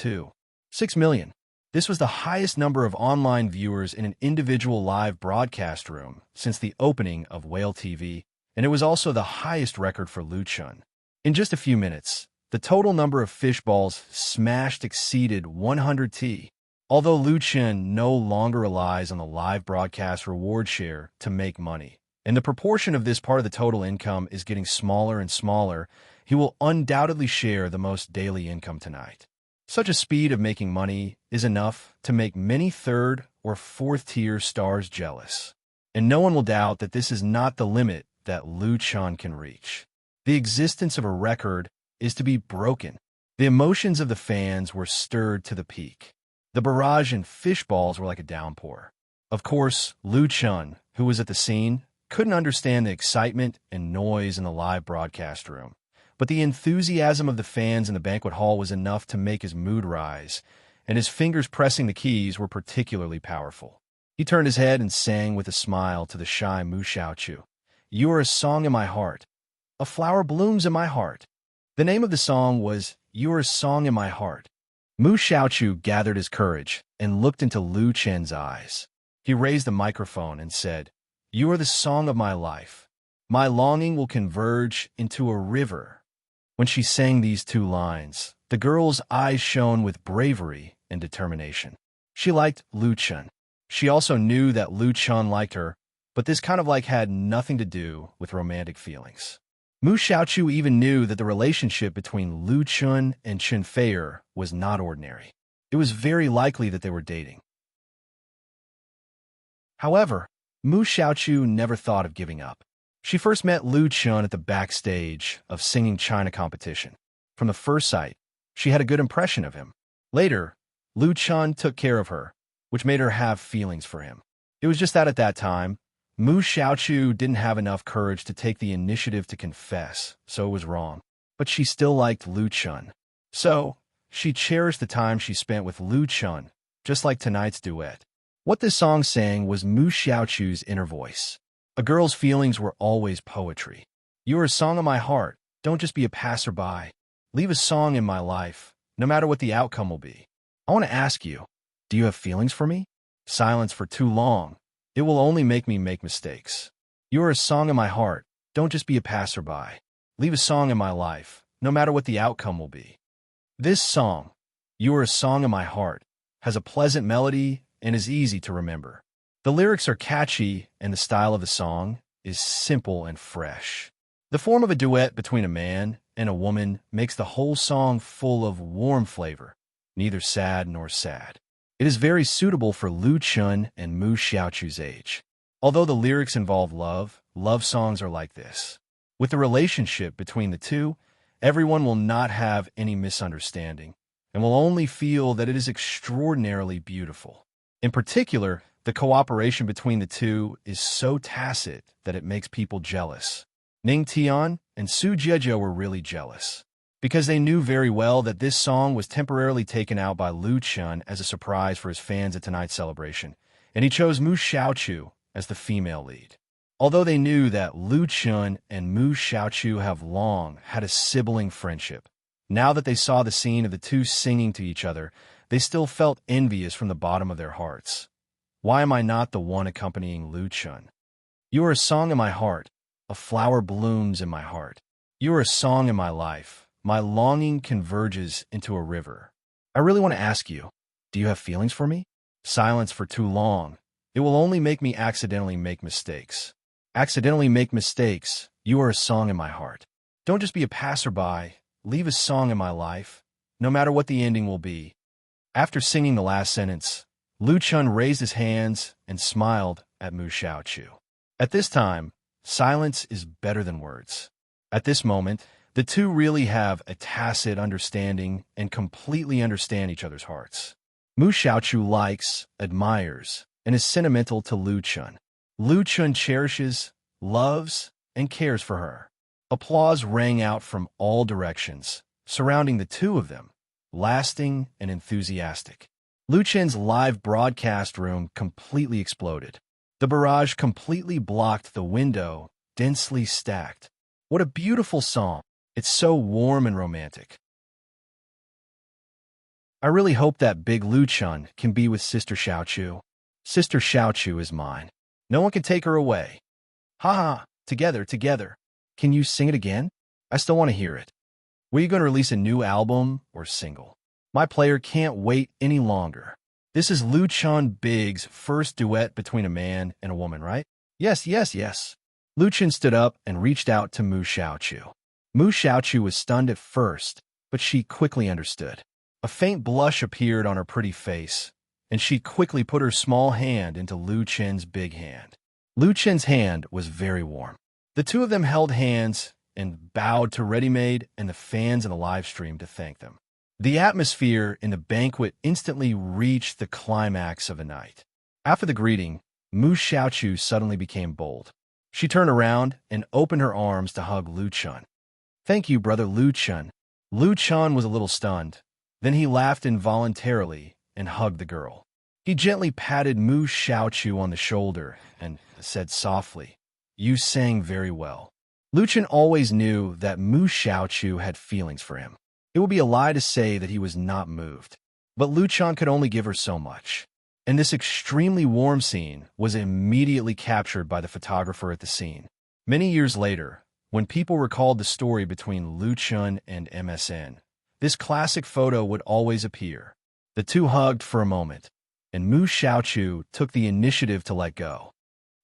6 million. This was the highest number of online viewers in an individual live broadcast room since the opening of Whale TV, and it was also the highest record for Lu Chen. In just a few minutes, the total number of fishballs smashed exceeded 100T. Although Lu Chen no longer relies on the live broadcast reward share to make money, and the proportion of this part of the total income is getting smaller and smaller, he will undoubtedly share the most daily income tonight. Such a speed of making money is enough to make many third or fourth tier stars jealous. And no one will doubt that this is not the limit that Lu Chen can reach. The existence of a record is to be broken. The emotions of the fans were stirred to the peak. The barrage and fishballs were like a downpour. Of course, Lu Chen, who was at the scene, couldn't understand the excitement and noise in the live broadcast room, but the enthusiasm of the fans in the banquet hall was enough to make his mood rise, and his fingers pressing the keys were particularly powerful. He turned his head and sang with a smile to the shy Mu Xiaochu. "You are a song in my heart. A flower blooms in my heart." The name of the song was "You Are a Song in My Heart." Mu Xiaochu gathered his courage and looked into Lu Chen's eyes. He raised the microphone and said, "You are the song of my life. My longing will converge into a river." When she sang these two lines, the girl's eyes shone with bravery and determination. She liked Lu Chen. She also knew that Lu Chen liked her, but this kind of like had nothing to do with romantic feelings. Mu Xiaochu even knew that the relationship between Lu Chen and Chen Feier was not ordinary. It was very likely that they were dating. However, Mu Xiaochu never thought of giving up. She first met Lu Chen at the backstage of Singing China competition. From the first sight, she had a good impression of him. Later, Lu Chen took care of her, which made her have feelings for him. It was just that at that time, Mu Xiaochu didn't have enough courage to take the initiative to confess, so it was wrong. But she still liked Lu Chen. So, she cherished the time she spent with Lu Chen, just like tonight's duet. What this song sang was Mu Xiaochu's inner voice. A girl's feelings were always poetry. "You are a song in my heart. Don't just be a passerby. Leave a song in my life, no matter what the outcome will be. I want to ask you, do you have feelings for me? Silence for too long. It will only make me make mistakes. You are a song in my heart. Don't just be a passerby. Leave a song in my life, no matter what the outcome will be." This song, "You Are a Song in My Heart," has a pleasant melody and is easy to remember. The lyrics are catchy and the style of the song is simple and fresh. The form of a duet between a man and a woman makes the whole song full of warm flavor, neither sad nor sad. It is very suitable for Lu Chen and Mu Xiaochu's age. Although the lyrics involve love, love songs are like this. With the relationship between the two, everyone will not have any misunderstanding and will only feel that it is extraordinarily beautiful. In particular, the cooperation between the two is so tacit that it makes people jealous. Ning Tian and Su Jiezhou were really jealous, because they knew very well that this song was temporarily taken out by Lu Chen as a surprise for his fans at tonight's celebration, and he chose Mu Xiaochu as the female lead. Although they knew that Lu Chen and Mu Xiaochu have long had a sibling friendship, now that they saw the scene of the two singing to each other, they still felt envious from the bottom of their hearts. Why am I not the one accompanying Lu Chen? You are a song in my heart. A flower blooms in my heart. You are a song in my life. My longing converges into a river. I really want to ask you, do you have feelings for me? Silence for too long. It will only make me accidentally make mistakes. Accidentally make mistakes. You are a song in my heart. Don't just be a passerby. Leave a song in my life, no matter what the ending will be. After singing the last sentence, Lu Chen raised his hands and smiled at Mu Xiaochu. At this time, silence is better than words. At this moment, the two really have a tacit understanding and completely understand each other's hearts. Mu Xiaochu likes, admires, and is sentimental to Lu Chen. Lu Chen cherishes, loves, and cares for her. Applause rang out from all directions, surrounding the two of them, lasting and enthusiastic. Lu Chen's live broadcast room completely exploded. The barrage completely blocked the window, densely stacked. What a beautiful song. It's so warm and romantic. I really hope that big Lu Chen can be with Sister Xiaochu. Sister Xiaochu is mine. No one can take her away. Ha ha, together, together. Can you sing it again? I still want to hear it. Were you going to release a new album or single? My player can't wait any longer. This is Lu Chen Big's first duet between a man and a woman, right? Yes, yes, yes. Lu Chen stood up and reached out to Mu Xiaochu. Mu Xiaochu was stunned at first, but she quickly understood. A faint blush appeared on her pretty face, and she quickly put her small hand into Lu Chen's big hand. Lu Chen's hand was very warm. The two of them held hands and bowed to Ready-Made and the fans in the live stream to thank them. The atmosphere in the banquet instantly reached the climax of the night. After the greeting, Mu Xiaochu suddenly became bold. She turned around and opened her arms to hug Lu Chen. Thank you, brother Lu Chun. Lu Chun was a little stunned. Then he laughed involuntarily and hugged the girl. He gently patted Mu Xiaochu on the shoulder and said softly, "You sang very well." Lu Chun always knew that Mu Xiaochu had feelings for him. It would be a lie to say that he was not moved. But Lu Chun could only give her so much. And this extremely warm scene was immediately captured by the photographer at the scene. Many years later, when people recalled the story between Lu Chun and MSN, this classic photo would always appear. The two hugged for a moment, and Mu Xiaochu took the initiative to let go.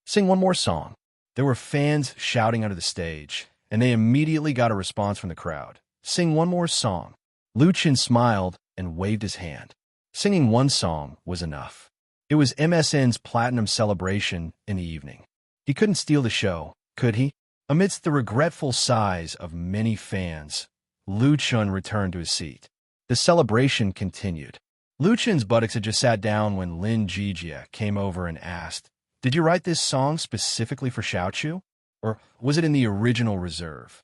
"Sing one more song." There were fans shouting under the stage, and they immediately got a response from the crowd. "Sing one more song." Lu Chun smiled and waved his hand. Singing one song was enough. It was MSN's platinum celebration in the evening. He couldn't steal the show, could he? Amidst the regretful sighs of many fans, Lu Chun returned to his seat. The celebration continued. Lu Chun's buttocks had just sat down when Lin Jijia came over and asked, "Did you write this song specifically for Xiaochu? Or was it in the original reserve?"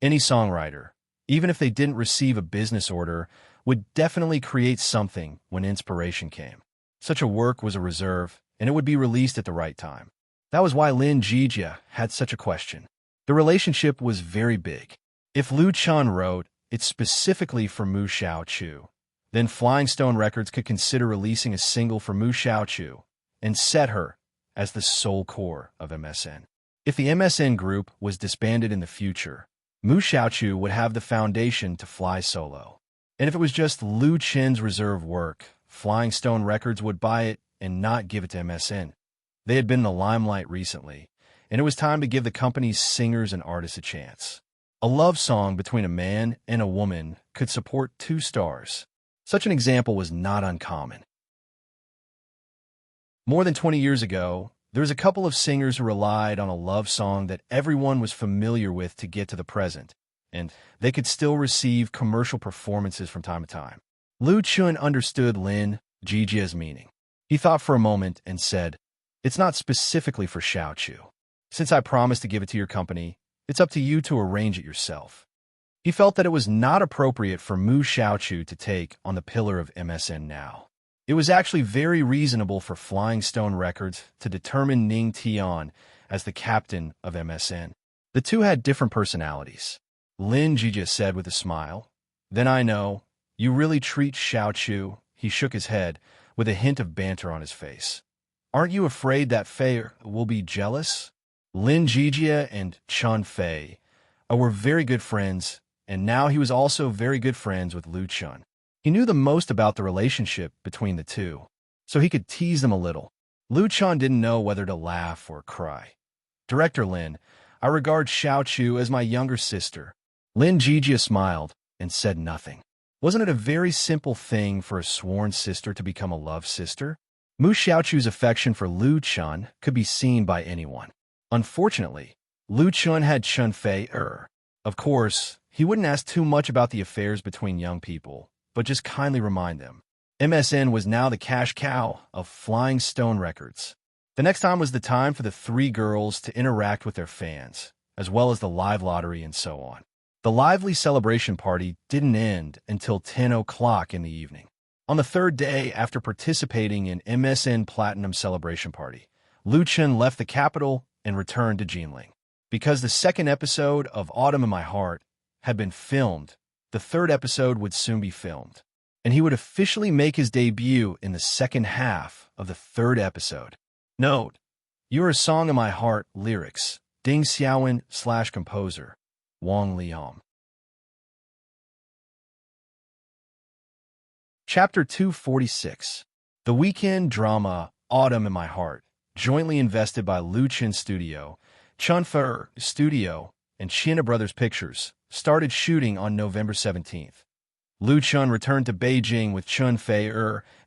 Any songwriter, even if they didn't receive a business order, would definitely create something when inspiration came. Such a work was a reserve, and it would be released at the right time. That was why Lin Jijia had such a question. The relationship was very big. If Lu Chun wrote it specifically for Mu Xiaochu, then Flying Stone Records could consider releasing a single for Mu Xiaochu and set her as the sole core of MSN. If the MSN group was disbanded in the future, Mu Xiaochu would have the foundation to fly solo. And if it was just Lu Chun's reserve work, Flying Stone Records would buy it and not give it to MSN. They had been in the limelight recently, and it was time to give the company's singers and artists a chance. A love song between a man and a woman could support two stars. Such an example was not uncommon. More than 20 years ago, there was a couple of singers who relied on a love song that everyone was familiar with to get to the present, and they could still receive commercial performances from time to time. Lu Chun understood Lin Jijia's meaning. He thought for a moment and said, "It's not specifically for Xiaochu. Since I promised to give it to your company, it's up to you to arrange it yourself." He felt that it was not appropriate for Mu Xiaochu to take on the pillar of MSN now. It was actually very reasonable for Flying Stone Records to determine Ning Tian as the captain of MSN. The two had different personalities. Lin Jijia said with a smile, "Then I know. You really treat Xiaochu." He shook his head with a hint of banter on his face. "Aren't you afraid that Fei will be jealous?" Lin Jijia and Chun Fei were very good friends, and now he was also very good friends with Lu Chun. He knew the most about the relationship between the two, so he could tease them a little. Lu Chun didn't know whether to laugh or cry. "Director Lin, I regard Xiaochu as my younger sister." Lin Jijia smiled and said nothing. Wasn't it a very simple thing for a sworn sister to become a love sister? Mu Xiaochu's affection for Lu Chun could be seen by anyone. Unfortunately, Lu Chun had Chun Fei. Of course, he wouldn't ask too much about the affairs between young people, but just kindly remind them. MSN was now the cash cow of Flying Stone Records. The next time was the time for the three girls to interact with their fans, as well as the live lottery and so on. The lively celebration party didn't end until 10 o'clock in the evening. On the third day after participating in MSN Platinum Celebration Party, Lu Chun left the capital and returned to Jinling. Because the second episode of Autumn in My Heart had been filmed, the third episode would soon be filmed, and he would officially make his debut in the second half of the third episode. Note, "You're a Song in My Heart" lyrics, Ding Xiaowen / composer, Wang Liang. Chapter 246. The weekend drama Autumn in My Heart, jointly invested by Lu Chun Studio, Chunfer Studio, and China Brothers Pictures, started shooting on November 17th. Lu Chun returned to Beijing with Chun Fei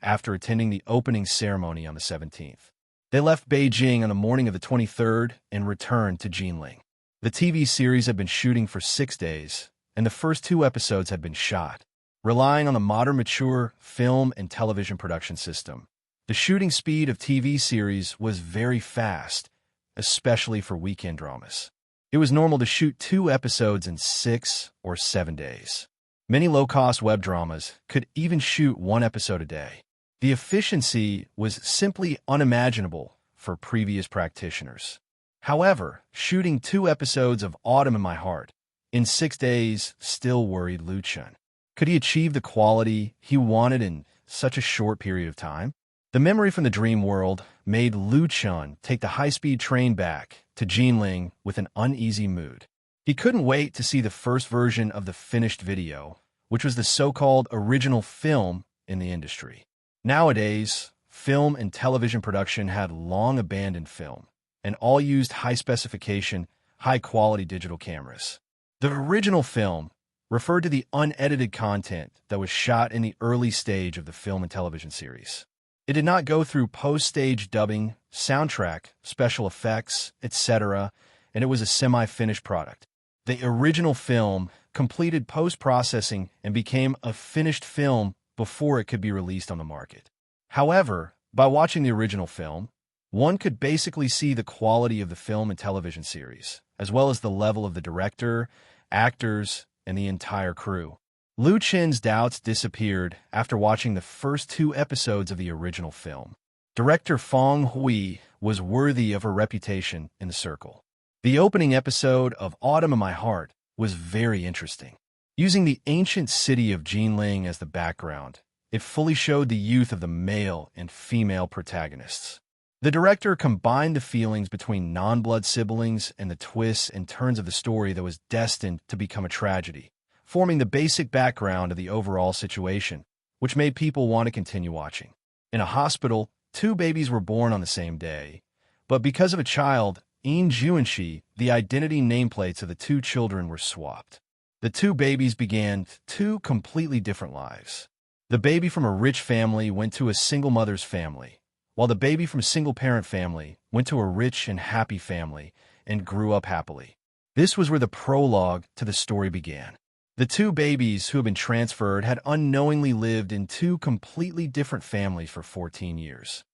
after attending the opening ceremony on the 17th. They left Beijing on the morning of the 23rd and returned to Jinling. The TV series had been shooting for 6 days, and the first 2 episodes had been shot. Relying on the modern mature film and television production system, the shooting speed of TV series was very fast, especially for weekend dramas. It was normal to shoot 2 episodes in 6 or 7 days. Many low-cost web dramas could even shoot 1 episode a day. The efficiency was simply unimaginable for previous practitioners. However, shooting 2 episodes of Autumn in My Heart in 6 days still worried Lu Chun. Could he achieve the quality he wanted in such a short period of time? The memory from the dream world made Lu Chun take the high-speed train back to Jinling with an uneasy mood. He couldn't wait to see the first version of the finished video, which was the so-called original film in the industry. Nowadays, film and television production had long abandoned film, and all used high-specification, high-quality digital cameras. The original film referred to the unedited content that was shot in the early stage of the film and television series. It did not go through post-stage dubbing, soundtrack, special effects, etc., and it was a semi-finished product. The original film completed post-processing and became a finished film before it could be released on the market. However, by watching the original film, one could basically see the quality of the film and television series, as well as the level of the director, actors, and the entire crew. Lu Chen's doubts disappeared after watching the first 2 episodes of the original film. Director Fong Hui was worthy of her reputation in the circle. The opening episode of Autumn in My Heart was very interesting. Using the ancient city of Jinling as the background, it fully showed the youth of the male and female protagonists. The director combined the feelings between non-blood siblings and the twists and turns of the story that was destined to become a tragedy, forming the basic background of the overall situation, which made people want to continue watching. In a hospital, 2 babies were born on the same day, but because of a child, In Juanxi, the identity nameplates of the 2 children were swapped. The 2 babies began 2 completely different lives. The baby from a rich family went to a single mother's family, while the baby from a single-parent family went to a rich and happy family and grew up happily. This was where the prologue to the story began. The 2 babies who had been transferred had unknowingly lived in 2 completely different families for 14 years.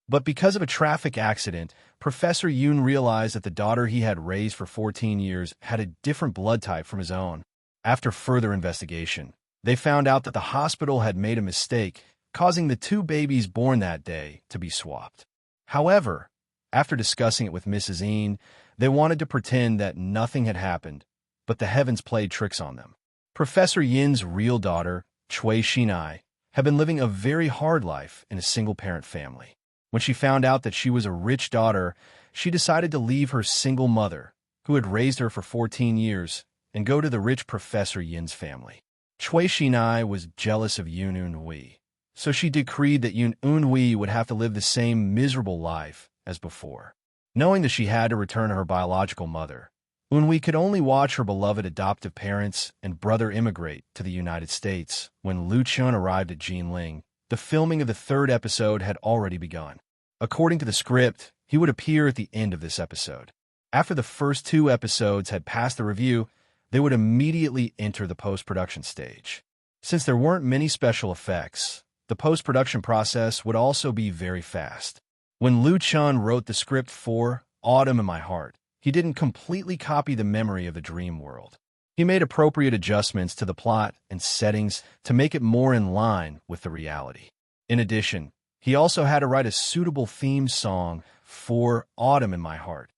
But because of a traffic accident, Professor Yoon realized that the daughter he had raised for 14 years had a different blood type from his own. After further investigation, they found out that the hospital had made a mistake, causing the 2 babies born that day to be swapped. However, after discussing it with Mrs. Een, they wanted to pretend that nothing had happened, but the heavens played tricks on them. Professor Yin's real daughter, Cui Xinai, had been living a very hard life in a single-parent family. When she found out that she was a rich daughter, she decided to leave her single mother, who had raised her for 14 years, and go to the rich Professor Yin's family. Cui Xinai was jealous of Yoon Eun-hui, so she decreed that Yoon Eun-hui would have to live the same miserable life as before. Knowing that she had to return to her biological mother, Eun-hui could only watch her beloved adoptive parents and brother immigrate to the United States. When Lu Chun arrived at Jinling, the filming of the 3rd episode had already begun. According to the script, he would appear at the end of this episode. After the first 2 episodes had passed the review, they would immediately enter the post-production stage. Since there weren't many special effects, the post-production process would also be very fast. When Lu Chun wrote the script for Autumn in My Heart, he didn't completely copy the memory of the dream world. He made appropriate adjustments to the plot and settings to make it more in line with the reality. In addition, he also had to write a suitable theme song for Autumn in My Heart.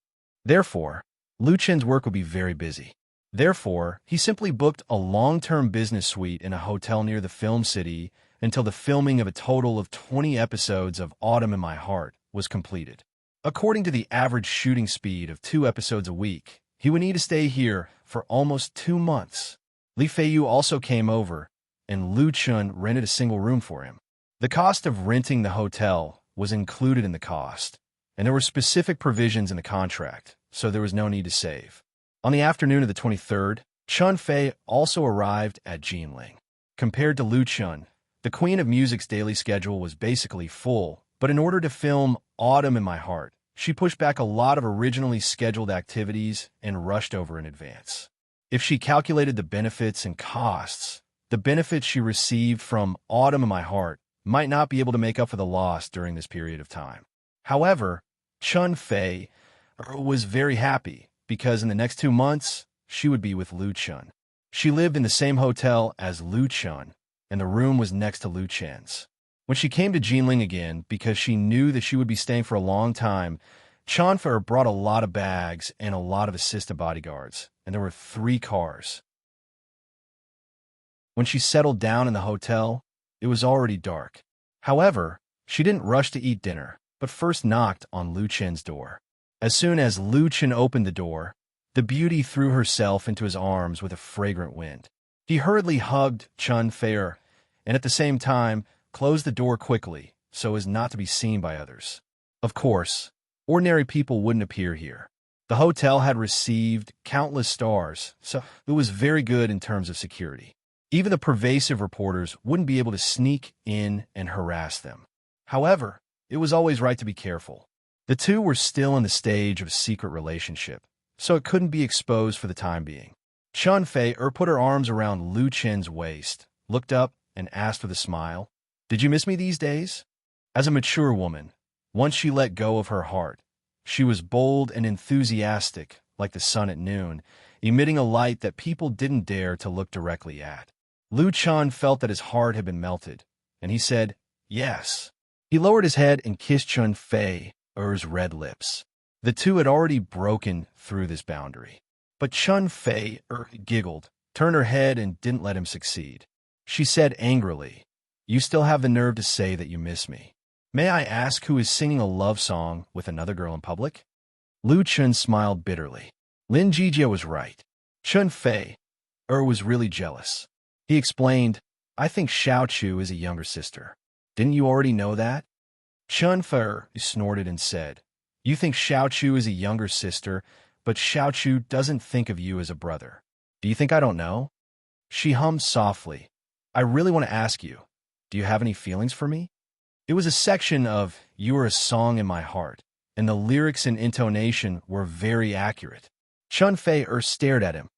Therefore, Lu Chen's work would be very busy. Therefore, he simply booked a long-term business suite in a hotel near the film city until the filming of a total of 20 episodes of Autumn in My Heart was completed. According to the average shooting speed of 2 episodes a week, he would need to stay here for almost 2 months. Li Feiyu also came over, and Lu Chun rented a single room for him. The cost of renting the hotel was included in the cost, and there were specific provisions in the contract, so there was no need to save. On the afternoon of the 23rd, Chun Fei also arrived at Jinling. Compared to Lu Chun, the Queen of Music's daily schedule was basically full, but in order to film Autumn in My Heart, she pushed back a lot of originally scheduled activities and rushed over in advance. If she calculated the benefits and costs, the benefits she received from Autumn in My Heart might not be able to make up for the loss during this period of time. However, Chun Fei was very happy because in the next 2 months, she would be with Lu Chun. She lived in the same hotel as Lu Chun, and the room was next to Lu Chen's. When she came to Jinling again, because she knew that she would be staying for a long time, Chanfer brought a lot of bags and a lot of assistant bodyguards, and there were 3 cars. When she settled down in the hotel, it was already dark. However, she didn't rush to eat dinner, but first knocked on Lu Chen's door. As soon as Lu Chen opened the door, the beauty threw herself into his arms with a fragrant wind. He hurriedly hugged Chun Fei, and at the same time closed the door quickly so as not to be seen by others. Of course, ordinary people wouldn't appear here. The hotel had received countless stars, so it was very good in terms of security. Even the pervasive reporters wouldn't be able to sneak in and harass them. However, it was always right to be careful. The two were still in the stage of a secret relationship, so it couldn't be exposed for the time being. Chun Fei put her arms around Lu Chen's waist, looked up, and asked with a smile, "Did you miss me these days?" As a mature woman, once she let go of her heart, she was bold and enthusiastic like the sun at noon, emitting a light that people didn't dare to look directly at. Lu Chun felt that his heart had been melted, and he said, "Yes." He lowered his head and kissed Chun Fei's red lips. The two had already broken through this boundary. But Chun Fei giggled, turned her head, and didn't let him succeed. She said angrily, "You still have the nerve to say that you miss me. May I ask who is singing a love song with another girl in public?" Lu Chun smiled bitterly. Lin Jijia was right. Chun Fei was really jealous. He explained, "I think Xiao Chu is a younger sister. Didn't you already know that?" Chun Fei snorted and said, "You think Xiao Chu is a younger sister, but Xiao Chu doesn't think of you as a brother. Do you think I don't know?" She hummed softly, "I really want to ask you, do you have any feelings for me?" It was a section of "You Are a Song in My Heart," and the lyrics and intonation were very accurate. Chun Fei stared at him.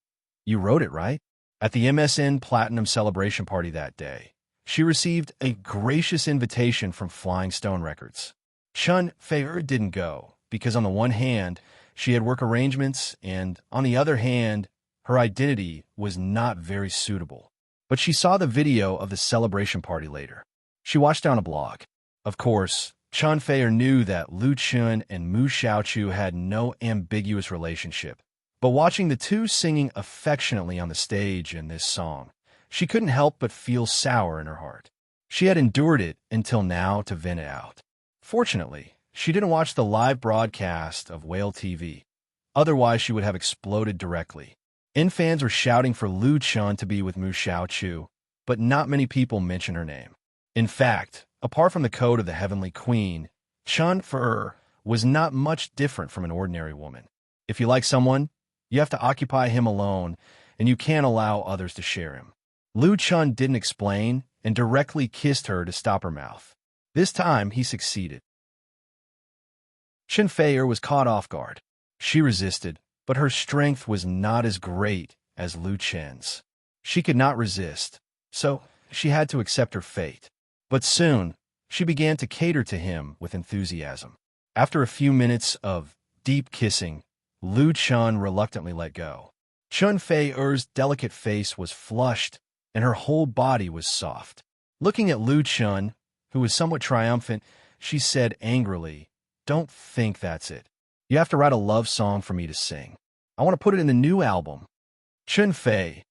"You wrote it, right?" At the MSN Platinum celebration party that day, she received a gracious invitation from Flying Stone Records. Chun Fei didn't go, because on the one hand, she had work arrangements, and on the other hand, her identity was not very suitable. But she saw the video of the celebration party later. She watched on a blog. Of course, Chun Fei knew that Lu Chun and Mu Xiaochu had no ambiguous relationship. But watching the two singing affectionately on the stage in this song, she couldn't help but feel sour in her heart. She had endured it until now to vent it out. Fortunately, she didn't watch the live broadcast of Whale TV. Otherwise, she would have exploded directly. Fans were shouting for Lu Chun to be with Mu Xiaochu, but not many people mentioned her name. In fact, apart from the code of the Heavenly Queen, Chun Fei was not much different from an ordinary woman. If you like someone, you have to occupy him alone, and you can't allow others to share him. Lu Chun didn't explain and directly kissed her to stop her mouth. This time, he succeeded. Chun Fei was caught off guard. She resisted, but her strength was not as great as Lu Chen's. She could not resist, so she had to accept her fate. But soon, she began to cater to him with enthusiasm. After a few minutes of deep kissing, Lu Chun reluctantly let go. Chun Fei's delicate face was flushed, and her whole body was soft. Looking at Lu Chun, who was somewhat triumphant, she said angrily, "Don't think that's it. You have to write a love song for me to sing. I want to put it in the new album." Chun Fei's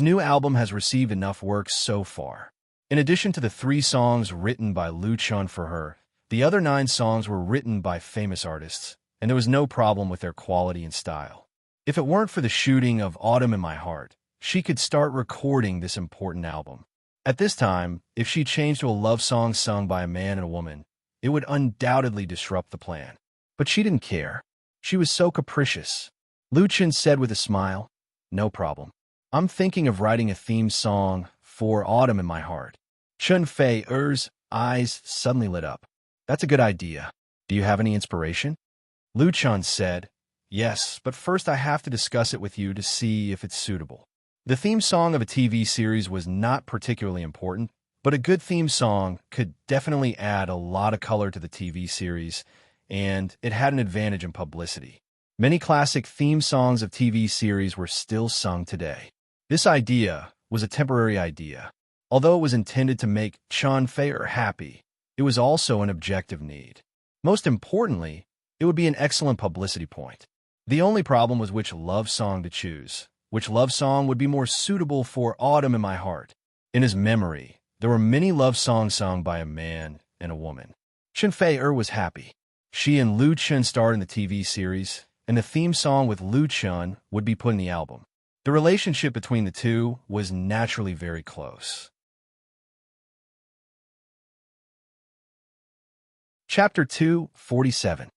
new album has received enough work so far. In addition to the 3 songs written by Lu Chun for her, the other 9 songs were written by famous artists, and there was no problem with their quality and style. If it weren't for the shooting of Autumn in My Heart, she could start recording this important album. At this time, if she changed to a love song sung by a man and a woman, it would undoubtedly disrupt the plan. But she didn't care. She was so capricious. Lu Chun said with a smile, "No problem. I'm thinking of writing a theme song for Autumn in My Heart." Chun Fei's eyes suddenly lit up. "That's a good idea. Do you have any inspiration?" Lu Chun said, "Yes, but first I have to discuss it with you to see if it's suitable." The theme song of a TV series was not particularly important, but a good theme song could definitely add a lot of color to the TV series, and it had an advantage in publicity. Many classic theme songs of TV series were still sung today. This idea was a temporary idea. Although it was intended to make Chun Fei-er happy, it was also an objective need. Most importantly, it would be an excellent publicity point. The only problem was which love song to choose. Which love song would be more suitable for Autumn in My Heart? In his memory, there were many love songs sung by a man and a woman. Chun Fei-er was happy. She and Lu Chun starred in the TV series, and the theme song with Lu Chun would be put in the album. The relationship between the two was naturally very close. Chapter 247.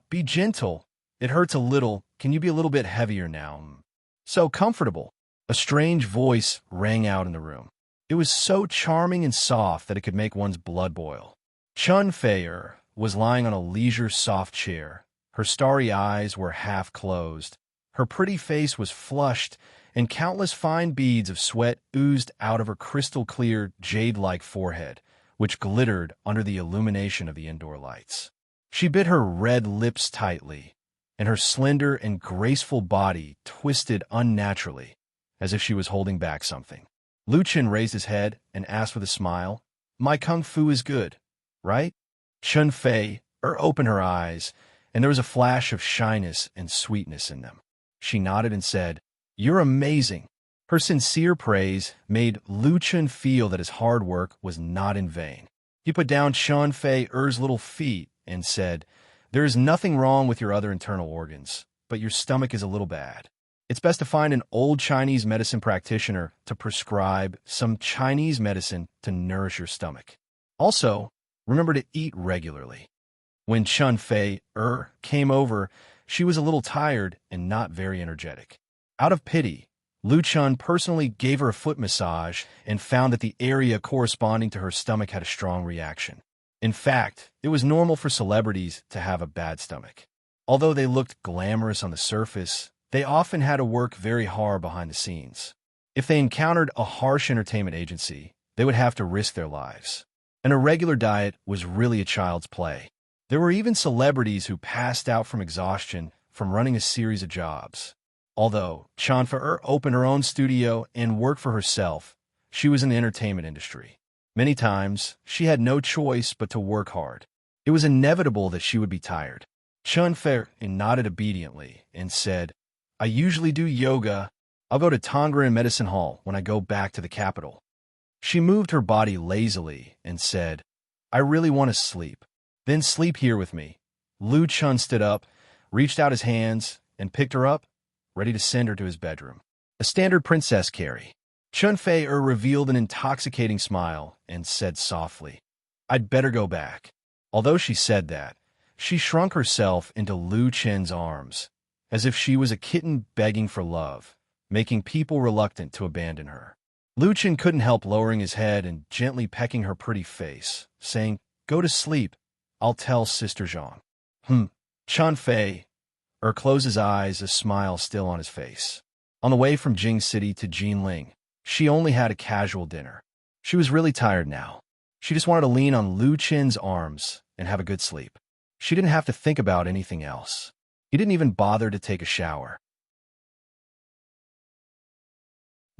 Be gentle. It hurts a little. Can you be a little bit heavier now? So comfortable. A strange voice rang out in the room. It was so charming and soft that it could make one's blood boil. Chun Fei-er was lying on a leisure soft chair. Her starry eyes were half closed. Her pretty face was flushed, and countless fine beads of sweat oozed out of her crystal-clear, jade-like forehead, which glittered under the illumination of the indoor lights. She bit her red lips tightly, and her slender and graceful body twisted unnaturally, as if she was holding back something. Lu Chun raised his head and asked with a smile, "My kung fu is good, right?" Chun Fei-er opened her eyes, and there was a flash of shyness and sweetness in them. She nodded and said, "You're amazing." Her sincere praise made Lu Chun feel that his hard work was not in vain. He put down Chun Fei-er's little feet and said, "There is nothing wrong with your other internal organs, but your stomach is a little bad. It's best to find an old Chinese medicine practitioner to prescribe some Chinese medicine to nourish your stomach. Also, remember to eat regularly." When Chun Fei-er came over, she was a little tired and not very energetic. Out of pity, Lu Chun personally gave her a foot massage and found that the area corresponding to her stomach had a strong reaction. In fact, it was normal for celebrities to have a bad stomach. Although they looked glamorous on the surface, they often had to work very hard behind the scenes. If they encountered a harsh entertainment agency, they would have to risk their lives. An irregular diet was really a child's play. There were even celebrities who passed out from exhaustion from running a series of jobs. Although Chun Fei-er opened her own studio and worked for herself, she was in the entertainment industry. Many times, she had no choice but to work hard. It was inevitable that she would be tired. Chun Fei-er nodded obediently and said, "I usually do yoga. I'll go to Tongren Medicine Hall when I go back to the capital." She moved her body lazily and said, "I really want to sleep." "Then sleep here with me." Lu Chun stood up, reached out his hands, and picked her up, ready to send her to his bedroom. A standard princess carry. Chun Fei-er revealed an intoxicating smile and said softly, "I'd better go back." Although she said that, she shrunk herself into Lu Chun's arms, as if she was a kitten begging for love, making people reluctant to abandon her. Lu Chun couldn't help lowering his head and gently pecking her pretty face, saying, "Go to sleep. I'll tell Sister Zhang." Chun Fei-er closed his eyes, a smile still on his face. On the way from Jing City to Jinling, she only had a casual dinner. She was really tired now. She just wanted to lean on Lu Chun's arms and have a good sleep. She didn't have to think about anything else. He didn't even bother to take a shower.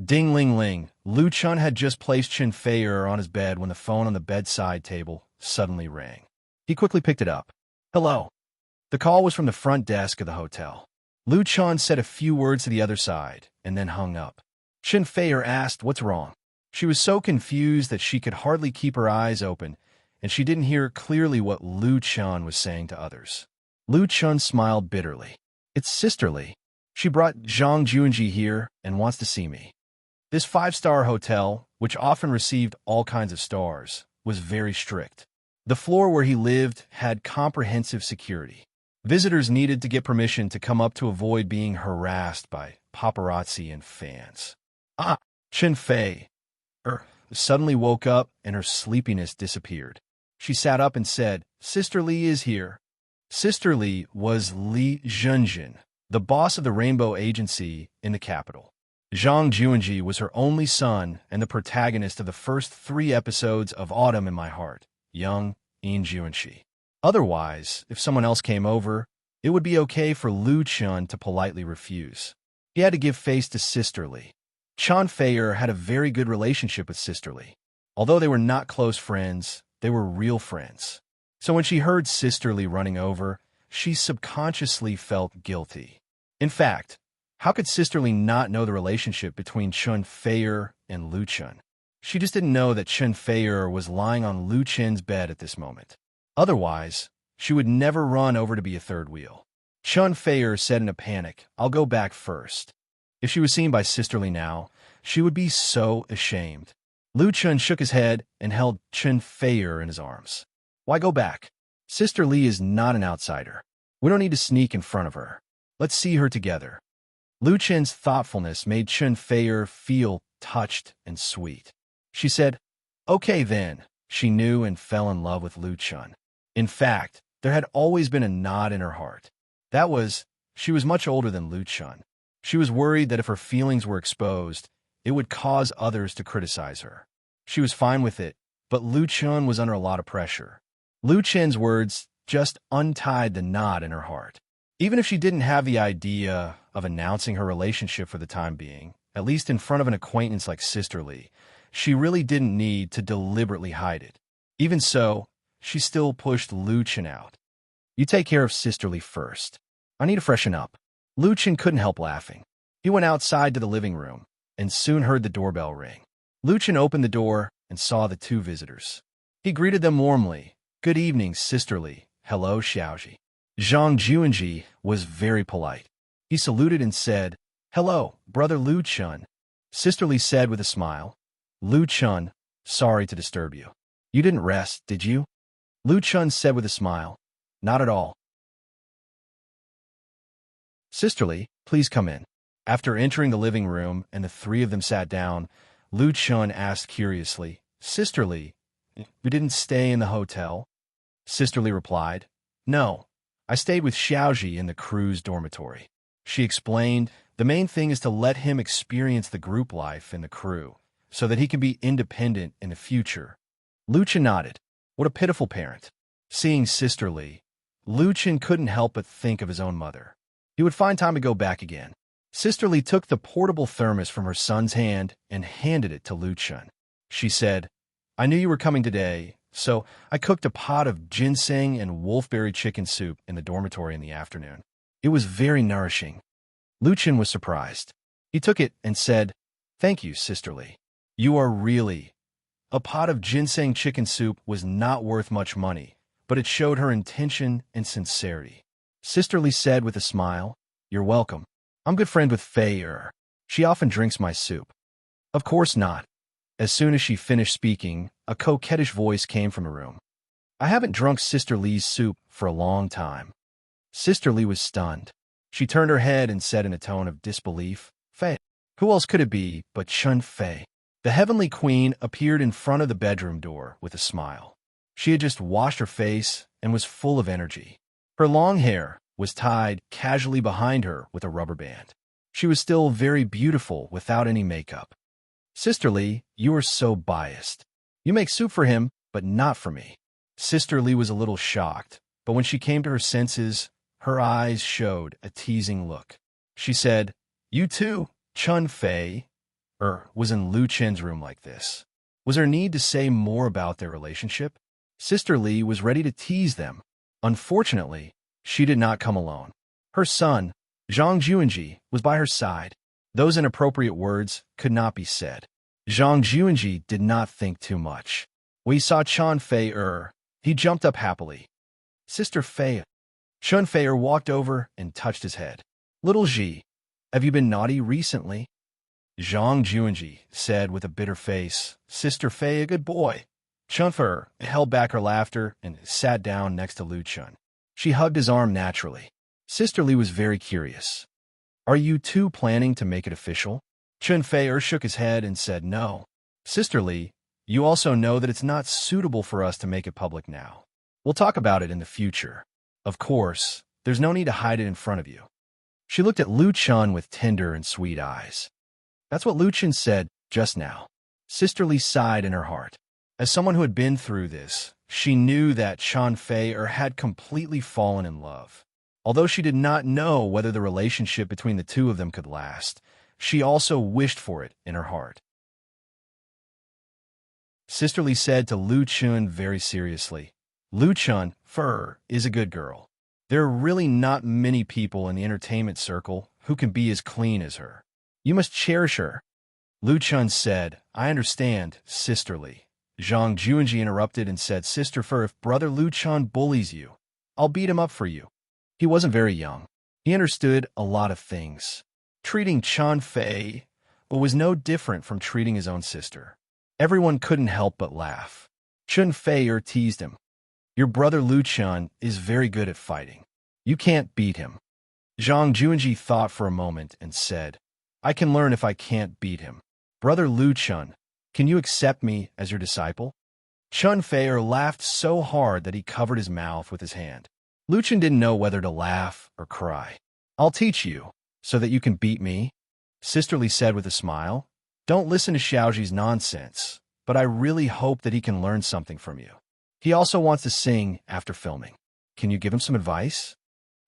Ding-ling-ling. Lu Chun had just placed Chun Fei-er on his bed when the phone on the bedside table suddenly rang. He quickly picked it up. "Hello." The call was from the front desk of the hotel. Lu Chun said a few words to the other side and then hung up. Chun Fei-er asked what's wrong. She was so confused that she could hardly keep her eyes open, and she didn't hear clearly what Lu Chun was saying to others. Lu Chun smiled bitterly. "It's sisterly. She brought Zhang Juanji here and wants to see me." This five-star hotel, which often received all kinds of stars, was very strict. The floor where he lived had comprehensive security. Visitors needed to get permission to come up to avoid being harassed by paparazzi and fans. Chun Fei-er suddenly woke up and her sleepiness disappeared. She sat up and said, "Sister Li is here." Sister Li was Li Zhenjin, the boss of the Rainbow Agency in the capital. Zhang Juanji was her only son and the protagonist of the first 3 episodes of Autumn in My Heart, young In Juanshi. Otherwise, if someone else came over, it would be okay for Lu Chun to politely refuse. He had to give face to Sister Lee. Chan Fei-er had a very good relationship with Sister Lee. Although they were not close friends, they were real friends. So when she heard Sister Lee running over, she subconsciously felt guilty. In fact, how could Sister Lee not know the relationship between Chan Fei-er and Lu Chun? She just didn't know that Chan Fei-er was lying on Lu Chun's bed at this moment. Otherwise, she would never run over to be a third wheel. Chan Fei-er said in a panic, "I'll go back first." If she was seen by Sister Lee now, she would be so ashamed. Lu Chun shook his head and held Chan Fei-er in his arms. "Why go back? Sister Lee is not an outsider. We don't need to sneak in front of her. Let's see her together." Lu Chun's thoughtfulness made Chan Fei-er feel touched and sweet. She said, "Okay then." She knew and fell in love with Lu Chun. In fact, there had always been a knot in her heart. That was, she was much older than Lu Chun. She was worried that if her feelings were exposed, it would cause others to criticize her. She was fine with it, but Lu Chun was under a lot of pressure. Lu Chun's words just untied the knot in her heart. Even if she didn't have the idea of announcing her relationship for the time being, at least in front of an acquaintance like Sister Lee, she really didn't need to deliberately hide it. Even so, she still pushed Lu Chun out. "You take care of Sister Lee first. I need to freshen up." Lu Chun couldn't help laughing. He went outside to the living room and soon heard the doorbell ring. Lu Chun opened the door and saw the two visitors. He greeted them warmly. "Good evening, Sister Lee. Hello, Xiaoji." Zhang Juanji was very polite. He saluted and said, "Hello, Brother Lu Chun." Sister Lee said with a smile, "Lu Chun, sorry to disturb you. You didn't rest, did you?" Lu Chun said with a smile, "Not at all." "Sister Lee, please come in." After entering the living room and the three of them sat down, Lu Chun asked curiously, "Sister Lee, you didn't stay in the hotel?" Sister Lee replied, "No, I stayed with Xiaoji in the crew's dormitory." She explained, "The main thing is to let him experience the group life in the crew, so that he can be independent in the future." Lu Chun nodded. What a pitiful parent. Seeing Sister Lee, Lu Chun couldn't help but think of his own mother. He would find time to go back again. Sister Lee took the portable thermos from her son's hand and handed it to Lu Chun. She said, "I knew you were coming today, so I cooked a pot of ginseng and wolfberry chicken soup in the dormitory in the afternoon. It was very nourishing." Lu Chun was surprised. He took it and said, "Thank you, Sister Lee. You are really..." A pot of ginseng chicken soup was not worth much money, but it showed her intention and sincerity. Sister Lee said with a smile, "You're welcome. I'm good friend with Fei-er. She often drinks my soup." "Of course not." As soon as she finished speaking, a coquettish voice came from the room. "I haven't drunk Sister Lee's soup for a long time." Sister Lee was stunned. She turned her head and said in a tone of disbelief, "Fei, who else could it be but Chan Fei?" The Heavenly Queen appeared in front of the bedroom door with a smile. She had just washed her face and was full of energy. Her long hair was tied casually behind her with a rubber band. She was still very beautiful without any makeup. "Sister Lee, you are so biased. You make soup for him, but not for me." Sister Lee was a little shocked, but when she came to her senses, her eyes showed a teasing look. She said, "You too, Chan Fei." Was in Lu Chun's room like this. Was there need to say more about their relationship? Sister Lee was ready to tease them. Unfortunately, she did not come alone. Her son, Zhang Juanji, was by her side. Those inappropriate words could not be said. Zhang Juanji did not think too much. When he saw Chan Fei-er, he jumped up happily. "Sister Fei." Chan Fei-er walked over and touched his head. "Little Ji, have you been naughty recently?" Zhang Juanji said with a bitter face, "Sister Fei, a good boy." Chan Fei-er held back her laughter and sat down next to Lu Chun. She hugged his arm naturally. Sister Lee was very curious. "Are you two planning to make it official?" Chan Fei-er shook his head and said no. "Sister Lee, you also know that it's not suitable for us to make it public now. We'll talk about it in the future. Of course, there's no need to hide it in front of you." She looked at Lu Chun with tender and sweet eyes. That's what Lu Chun said just now. Sister Lee sighed in her heart. As someone who had been through this, she knew that Chan Fei had completely fallen in love. Although she did not know whether the relationship between the two of them could last, she also wished for it in her heart. Sister Lee said to Lu Chun very seriously, Lu Chun, Fur is a good girl. There are really not many people in the entertainment circle who can be as clean as her. You must cherish her. Lu Chun said, I understand, Sister Lee. Zhang Juanji interrupted and said, Sister Fur, if Brother Lu Chun bullies you, I'll beat him up for you. He wasn't very young. He understood a lot of things. Treating Chan Fei was no different from treating his own sister. Everyone couldn't help but laugh. Chun Fei teased him. Your brother Lu Chun is very good at fighting. You can't beat him. Zhang Juanji thought for a moment and said, I can learn if I can't beat him. Brother Lu Chun, can you accept me as your disciple? Chun Fei laughed so hard that he covered his mouth with his hand. Lu Chun didn't know whether to laugh or cry. I'll teach you, so that you can beat me, Sister Lee said with a smile. Don't listen to Xiaoji's nonsense, but I really hope that he can learn something from you. He also wants to sing after filming. Can you give him some advice?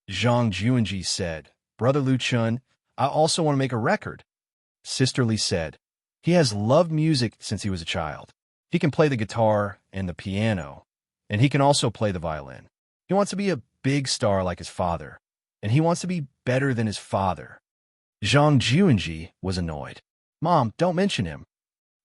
Zhang Juanji said, Brother Lu Chun, I also want to make a record. Sister Lee said, he has loved music since he was a child. He can play the guitar and the piano, and he can also play the violin. He wants to be a big star like his father, and he wants to be better than his father. Zhang Juanji was annoyed. Mom, don't mention him.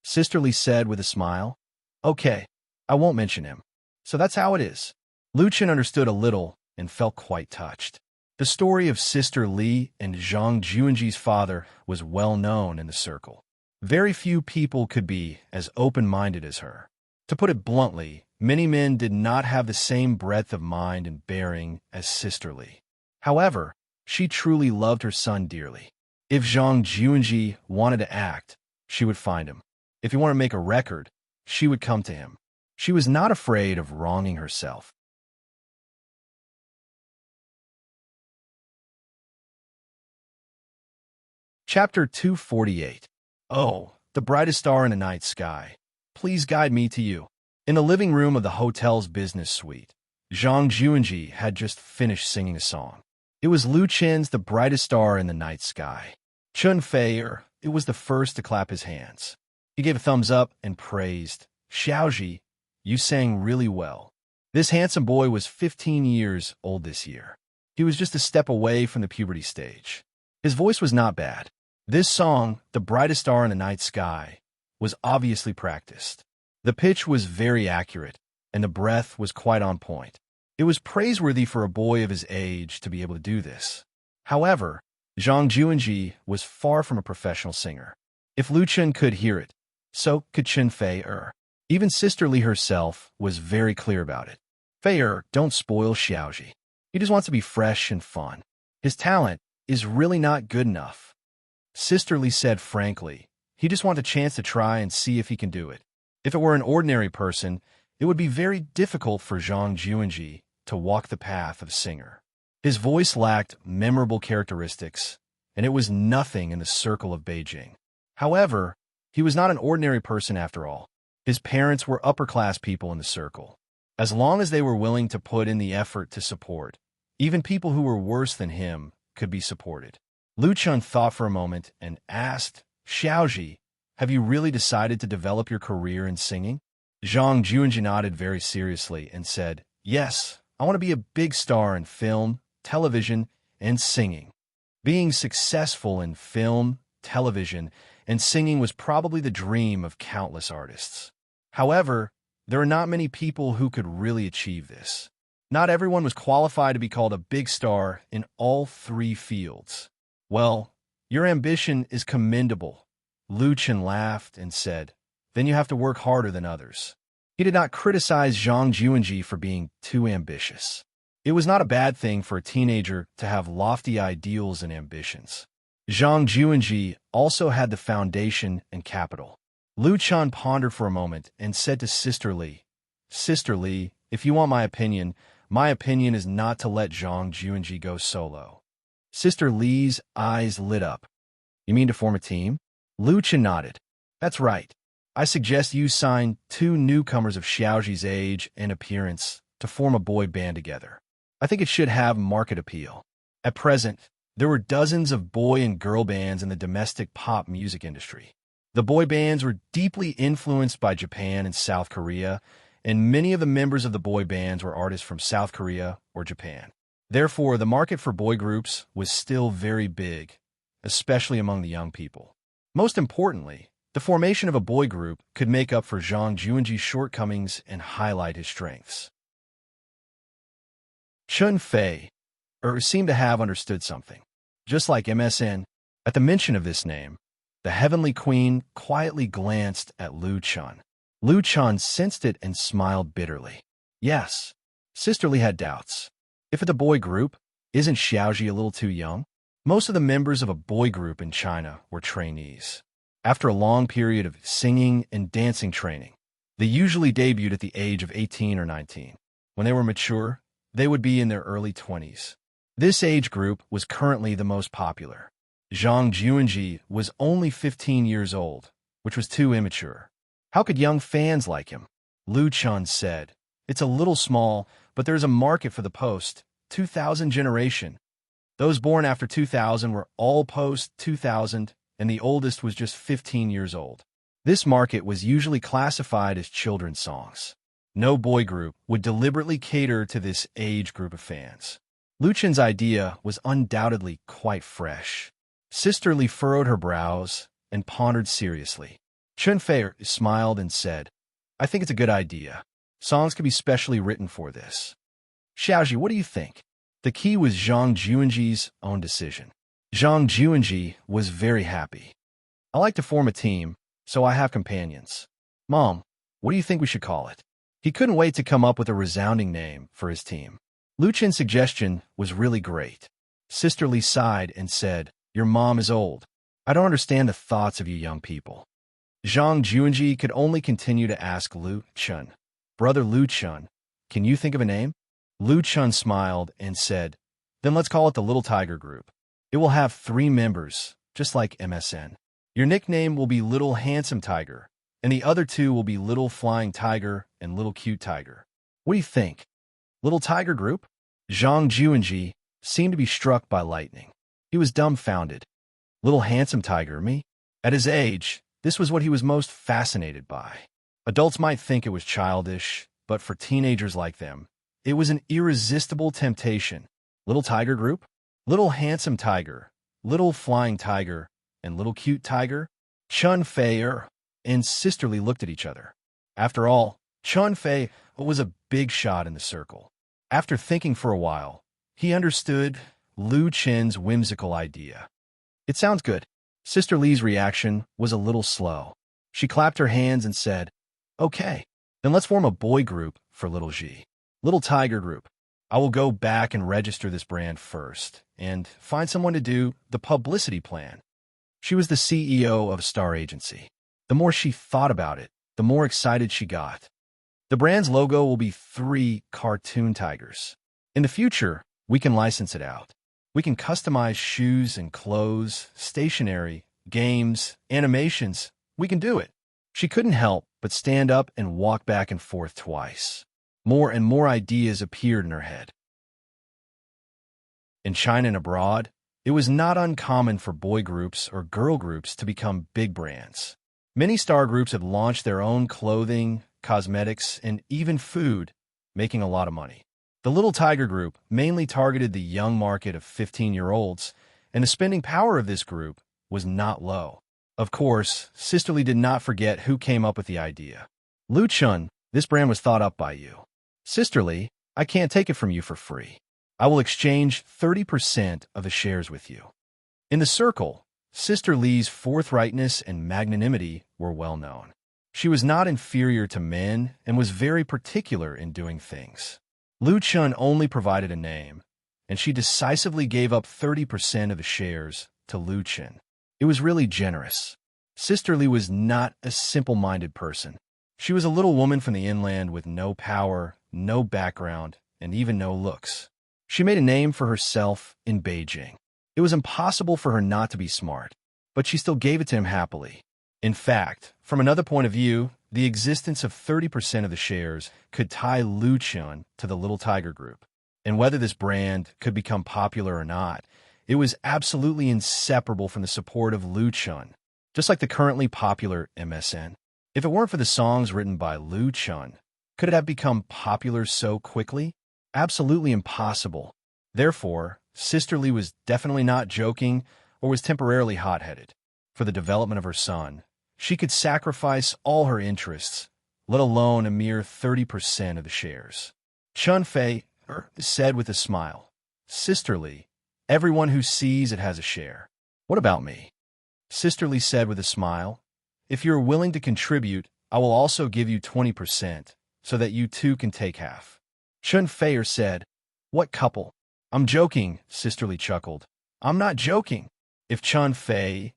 Sister Lee said with a smile. Okay, I won't mention him. So that's how it is. Lu Chun understood a little and felt quite touched. The story of Sister Lee and Zhang Juanji's father was well known in the circle. Very few people could be as open-minded as her. To put it bluntly, many men did not have the same breadth of mind and bearing as Sister Lee. However, she truly loved her son dearly. If Zhang Juanji wanted to act, she would find him. If he wanted to make a record, she would come to him. She was not afraid of wronging herself. Chapter 248. Oh, the brightest star in the night sky. Please guide me to you. In the living room of the hotel's business suite, Zhang Juanji had just finished singing a song. It was Lu Chen's The Brightest Star in the Night Sky. Chun Fei, it was the first to clap his hands. He gave a thumbs up and praised, Xiaoji, you sang really well. This handsome boy was 15 years old this year. He was just a step away from the puberty stage. His voice was not bad. This song, The Brightest Star in the Night Sky, was obviously practiced. The pitch was very accurate, and the breath was quite on point. It was praiseworthy for a boy of his age to be able to do this. However, Zhang Juanji was far from a professional singer. If Lu Chun could hear it, so could Chun Fei. Even Sister Lee herself was very clear about it. Fei, don't spoil Xiaoji. He just wants to be fresh and fun. His talent is really not good enough. Sister Lee said frankly, he just wants a chance to try and see if he can do it. If it were an ordinary person, it would be very difficult for Zhang Juanji to walk the path of a singer. His voice lacked memorable characteristics, and it was nothing in the circle of Beijing. However, he was not an ordinary person after all. His parents were upper-class people in the circle. As long as they were willing to put in the effort to support, even people who were worse than him could be supported. Lu Chun thought for a moment and asked, Xiaoji, have you really decided to develop your career in singing? Zhang Juanji nodded very seriously and said, Yes, I want to be a big star in film, television, and singing. Being successful in film, television, and singing was probably the dream of countless artists. However, there are not many people who could really achieve this. Not everyone was qualified to be called a big star in all three fields. Well, your ambition is commendable. Lu Chun laughed and said, Then you have to work harder than others. He did not criticize Zhang Juanji for being too ambitious. It was not a bad thing for a teenager to have lofty ideals and ambitions. Zhang Juanji also had the foundation and capital. Lu Chun pondered for a moment and said to Sister Lee, Sister Lee, if you want my opinion is not to let Zhang Juanji go solo. Sister Lee's eyes lit up. You mean to form a team? Lu Chun nodded. That's right. I suggest you sign two newcomers of Xiaoji's age and appearance to form a boy band together. I think it should have market appeal. At present, there were dozens of boy and girl bands in the domestic pop music industry. The boy bands were deeply influenced by Japan and South Korea, and many of the members of the boy bands were artists from South Korea or Japan. Therefore, the market for boy groups was still very big, especially among the young people. Most importantly, the formation of a boy group could make up for Zhang Juanji's shortcomings and highlight his strengths. Chun Fei seemed to have understood something. Just like MSN, at the mention of this name, the Heavenly Queen quietly glanced at Lu Chun. Lu Chun sensed it and smiled bitterly. Yes, Sister Li had doubts. If it's a boy group, isn't Xiaoji a little too young? Most of the members of a boy group in China were trainees. After a long period of singing and dancing training, they usually debuted at the age of 18 or 19. When they were mature, they would be in their early 20s. This age group was currently the most popular. Zhang Juanji was only 15 years old, which was too immature. How could young fans like him? Lu Chun said, "It's a little small, but there's a market for the post-2000 generation. Those born after 2000 were all post-2000, and the oldest was just 15 years old. This market was usually classified as children's songs. No boy group would deliberately cater to this age group of fans." Lu Chun's idea was undoubtedly quite fresh. Sister Li furrowed her brows and pondered seriously. Chun Fei smiled and said, "I think it's a good idea. Songs could be specially written for this." Xiaoji, what do you think? The key was Zhang Juanji's own decision. Zhang Juanji was very happy. "I like to form a team, so I have companions. Mom, what do you think we should call it?" He couldn't wait to come up with a resounding name for his team. Lu Chun's suggestion was really great. Sister Li sighed and said, "Your mom is old. I don't understand the thoughts of you young people." Zhang Juanji could only continue to ask Lu Chun, "Brother Lu Chun, can you think of a name?" Lu Chun smiled and said, "Then let's call it the Little Tiger Group. It will have 3 members, just like MSN. Your nickname will be Little Handsome Tiger, and the other 2 will be Little Flying Tiger and Little Cute Tiger. What do you think? Little Tiger Group?" Zhang Juanji seemed to be struck by lightning. He was dumbfounded. Little Handsome Tiger, me? At his age, this was what he was most fascinated by. Adults might think it was childish, but for teenagers like them, it was an irresistible temptation. Little Tiger Group? Little Handsome Tiger, Little Flying Tiger, and Little Cute Tiger? Chun Fei and Sister Li looked at each other. After all, Chun Fei was a big shot in the circle. After thinking for a while, he understood Lu Chun's whimsical idea. "It sounds good." Sister Li's reaction was a little slow. She clapped her hands and said, "Okay, then let's form a boy group for Little G. Little Tiger Group. I will go back and register this brand first and find someone to do the publicity plan." She was the CEO of a star agency. The more she thought about it, the more excited she got. The brand's logo will be 3 cartoon tigers. In the future, we can license it out. We can customize shoes and clothes, stationery, games, animations. We can do it. She couldn't help but stand up and walk back and forth twice. More and more ideas appeared in her head. In China and abroad, it was not uncommon for boy groups or girl groups to become big brands. Many star groups had launched their own clothing, cosmetics, and even food, making a lot of money. The Little Tiger Group mainly targeted the young market of 15-year-olds, and the spending power of this group was not low. Of course, Sister Li did not forget who came up with the idea. "Lu Chun, this brand was thought up by you." "Sister Li, I can't take it from you for free. I will exchange 30% of the shares with you." In the circle, Sister Li's forthrightness and magnanimity were well known. She was not inferior to men and was very particular in doing things. Lu Chun only provided a name, and she decisively gave up 30% of the shares to Lu Chun. It was really generous. Sister Li was not a simple-minded person. She was a little woman from the inland with no power, no background, and even no looks. She made a name for herself in Beijing. It was impossible for her not to be smart, but she still gave it to him happily. In fact, from another point of view, the existence of 30% of the shares could tie Lu Chun to the Little Tiger Group. And whether this brand could become popular or not, it was absolutely inseparable from the support of Lu Chun, just like the currently popular MSN. If it weren't for the songs written by Lu Chun, could it have become popular so quickly? Absolutely impossible. Therefore, Sister Lee was definitely not joking or was temporarily hot-headed. For the development of her son, she could sacrifice all her interests, let alone a mere 30% of the shares. Chun Fei said with a smile, "Sister Lee, everyone who sees it has a share. What about me?" Sister Lee said with a smile, "If you're willing to contribute, I will also give you 20%, so that you too can take half." Chun Fei said, "What couple?" "I'm joking," Sister Lee chuckled. "I'm not joking." If Chun Fei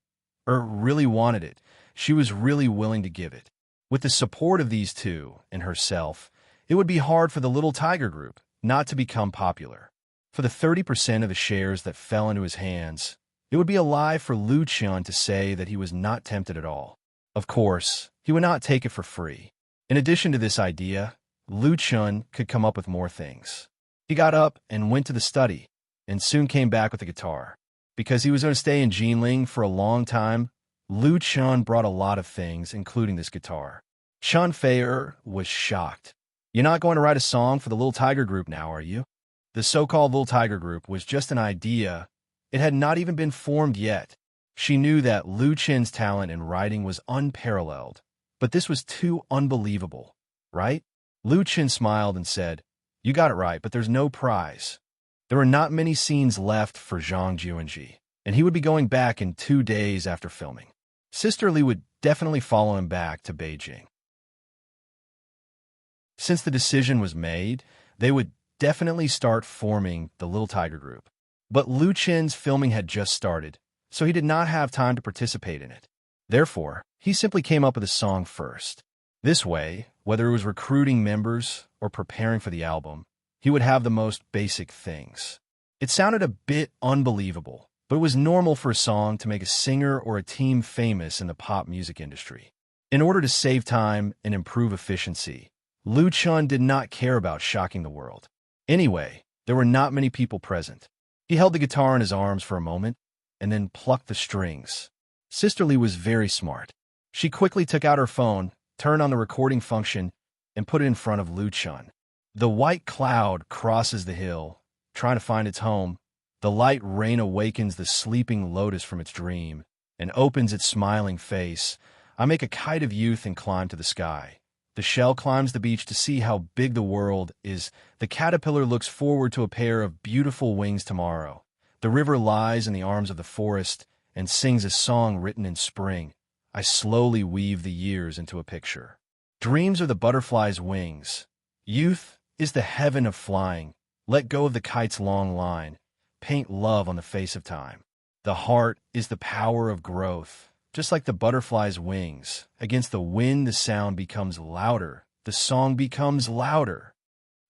really wanted it, she was really willing to give it. With the support of these two and herself, it would be hard for the Little Tiger Group not to become popular. For the 30% of the shares that fell into his hands, it would be a lie for Lu Chun to say that he was not tempted at all. Of course, he would not take it for free. In addition to this idea, Lu Chun could come up with more things. He got up and went to the study, and soon came back with a guitar. Because he was going to stay in Jinling for a long time, Lu Chun brought a lot of things, including this guitar. Chun Fei was shocked. "You're not going to write a song for the Little Tiger Group now, are you?" The so-called Little Tiger Group was just an idea. It had not even been formed yet. She knew that Lu Chun's talent in writing was unparalleled, but this was too unbelievable, right? Lu Chun smiled and said, "You got it right, but there's no prize." There were not many scenes left for Zhang Juanji, and he would be going back in 2 days after filming. Sister Lee would definitely follow him back to Beijing. Since the decision was made, they would definitely start forming the Little Tiger Group. But Lu Chun's filming had just started, so he did not have time to participate in it. Therefore, he simply came up with a song first. This way, whether it was recruiting members or preparing for the album, he would have the most basic things. It sounded a bit unbelievable, but it was normal for a song to make a singer or a team famous in the pop music industry. In order to save time and improve efficiency, Lu Chun did not care about shocking the world. Anyway, there were not many people present. He held the guitar in his arms for a moment, and then plucked the strings. Sister Lee was very smart. She quickly took out her phone, turned on the recording function, and put it in front of Lu Chun. The white cloud crosses the hill, trying to find its home. The light rain awakens the sleeping lotus from its dream, and opens its smiling face. I make a kite of youth and climb to the sky. The shell climbs the beach to see how big the world is. The caterpillar looks forward to a pair of beautiful wings tomorrow. The river lies in the arms of the forest and sings a song written in spring. I slowly weave the years into a picture. Dreams are the butterfly's wings. Youth is the heaven of flying. Let go of the kite's long line. Paint love on the face of time. The heart is the power of growth. Just like the butterfly's wings, against the wind the sound becomes louder, the song becomes louder.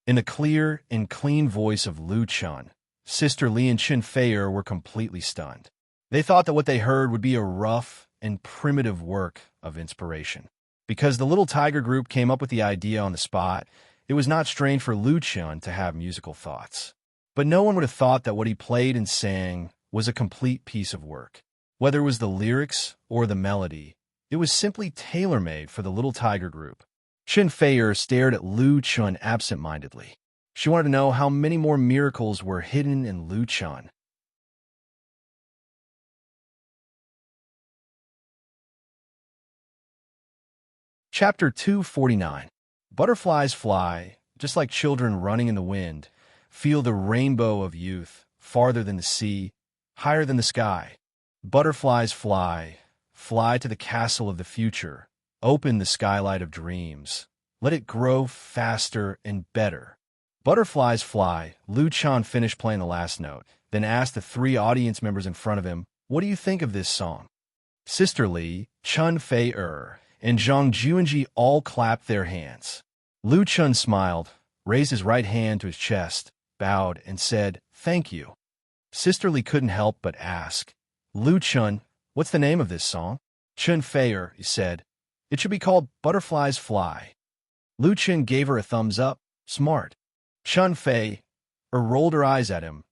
In the clear and clean voice of Lu Chun, Sister Lee and Chun Fei were completely stunned. They thought that what they heard would be a rough and primitive work of inspiration. Because the Little Tiger Group came up with the idea on the spot, it was not strange for Lu Chun to have musical thoughts. But no one would have thought that what he played and sang was a complete piece of work. Whether it was the lyrics or the melody, it was simply tailor-made for the Little Tiger Group. Chun Fei stared at Lu Chun absent-mindedly. She wanted to know how many more miracles were hidden in Lu Chun. Chapter 249. Butterflies fly, just like children running in the wind. Feel the rainbow of youth, farther than the sea, higher than the sky. Butterflies fly, fly to the castle of the future. Open the skylight of dreams. Let it grow faster and better. Butterflies fly. Lu Chun finished playing the last note, then asked the 3 audience members in front of him, "What do you think of this song?" Sister Lee, Chun Fei and Zhang Juanji all clapped their hands. Lu Chun smiled, raised his right hand to his chest, bowed, and said, "Thank you." Sister Lee couldn't help but ask, "Lu Chun, what's the name of this song?" Chun Fei said, "It should be called Butterflies Fly." Lu Chen gave her a thumbs up. Smart. Chun Fei rolled her eyes at him.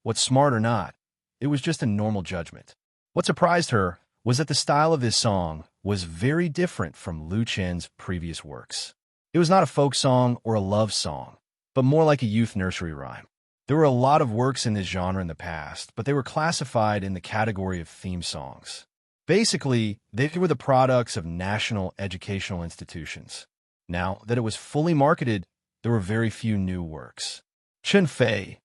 What's smart or not? It was just a normal judgment. What surprised her was that the style of this song was very different from Lu Chen's previous works. It was not a folk song or a love song, but more like a youth nursery rhyme. There were a lot of works in this genre in the past, but they were classified in the category of theme songs. Basically, they were the products of national educational institutions. Now that it was fully marketed, there were very few new works. Chun Fei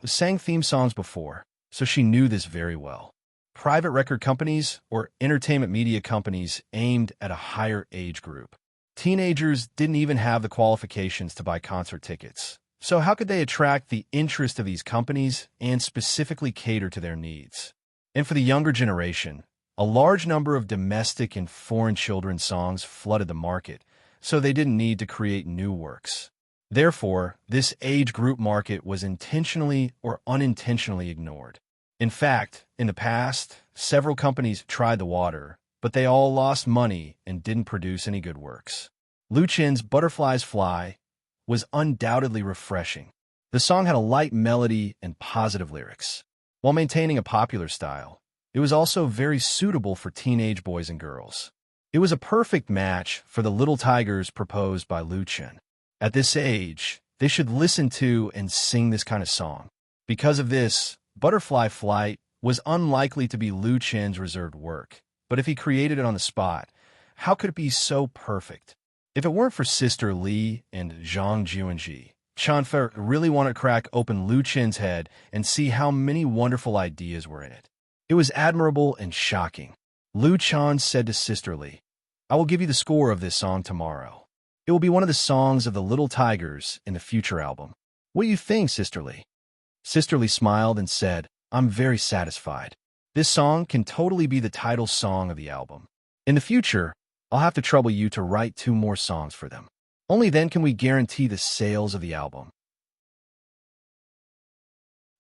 sang theme songs before, so she knew this very well. Private record companies or entertainment media companies aimed at a higher age group. Teenagers didn't even have the qualifications to buy concert tickets. So how could they attract the interest of these companies and specifically cater to their needs? And for the younger generation, a large number of domestic and foreign children's songs flooded the market, so they didn't need to create new works. Therefore, this age group market was intentionally or unintentionally ignored. In fact, in the past, several companies tried the water, but they all lost money and didn't produce any good works. Lu Chen's Butterflies Fly was undoubtedly refreshing. The song had a light melody and positive lyrics. While maintaining a popular style, it was also very suitable for teenage boys and girls. It was a perfect match for the little tigers proposed by Lu Chen. At this age, they should listen to and sing this kind of song. Because of this, Butterfly Flight was unlikely to be Lu Chen's reserved work. But if he created it on the spot, how could it be so perfect? If it weren't for Sister Li and Zhang Juanji, Chun Fei really wanted to crack open Lu Chen's head and see how many wonderful ideas were in it. It was admirable and shocking. Lu Chen said to Sister Li, "I will give you the score of this song tomorrow. It will be one of the songs of the Little Tigers in the future album. What do you think, Sister Li?" Sister Li smiled and said, "I'm very satisfied. This song can totally be the title song of the album. In the future, I'll have to trouble you to write 2 more songs for them. Only then can we guarantee the sales of the album."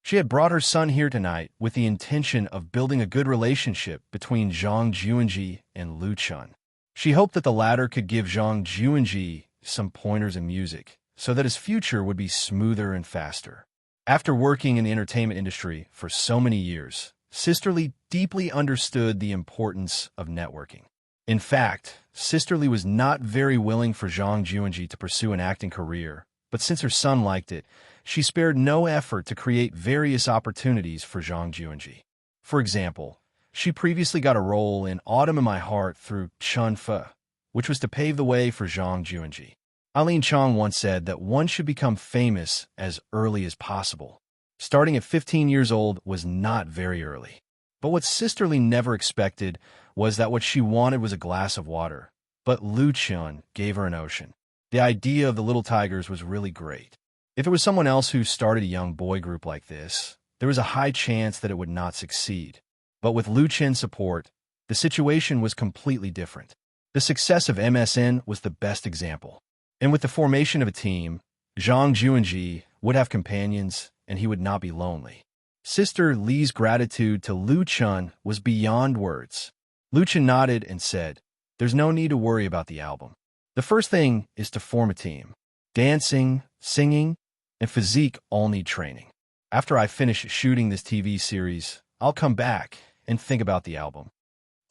She had brought her son here tonight with the intention of building a good relationship between Zhang Juanji and Lu Chen. She hoped that the latter could give Zhang Juanji some pointers in music so that his future would be smoother and faster. After working in the entertainment industry for so many years, Sister Li deeply understood the importance of networking. In fact, Sister Li was not very willing for Zhang Juanji to pursue an acting career, but since her son liked it, she spared no effort to create various opportunities for Zhang Juanji. For example, she previously got a role in Autumn in My Heart through Chun Fei, which was to pave the way for Zhang Juanji. Eileen Chong once said that one should become famous as early as possible. Starting at 15 years old was not very early. But what Sister Li never expected was that what she wanted was a glass of water, but Lu Chen gave her an ocean. The idea of the Little Tigers was really great. If it was someone else who started a young boy group like this, there was a high chance that it would not succeed. But with Lu Chen's support, the situation was completely different. The success of MSN was the best example. And with the formation of a team, Zhang Juanji would have companions and he would not be lonely. Sister Li's gratitude to Lu Chen was beyond words. Lu Chen nodded and said, "There's no need to worry about the album. The first thing is to form a team. Dancing, singing, and physique all need training. After I finish shooting this TV series, I'll come back and think about the album."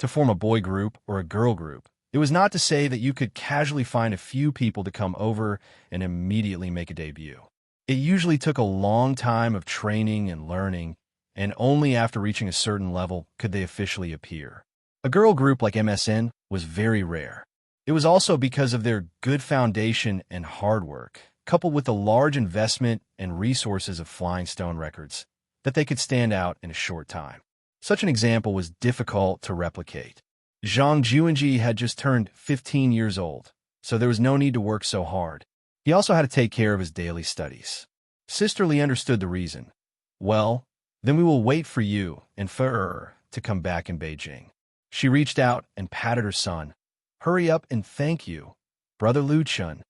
To form a boy group or a girl group, it was not to say that you could casually find a few people to come over and immediately make a debut. It usually took a long time of training and learning, and only after reaching a certain level could they officially appear. A girl group like MSN was very rare. It was also because of their good foundation and hard work, coupled with the large investment and resources of Flying Stone Records, that they could stand out in a short time. Such an example was difficult to replicate. Zhang Juanji had just turned 15 years old, so there was no need to work so hard. He also had to take care of his daily studies. Sister Li understood the reason. "Well, then we will wait for you and for to come back in Beijing." She reached out and patted her son. "Hurry up and thank you, Brother Lu Chen."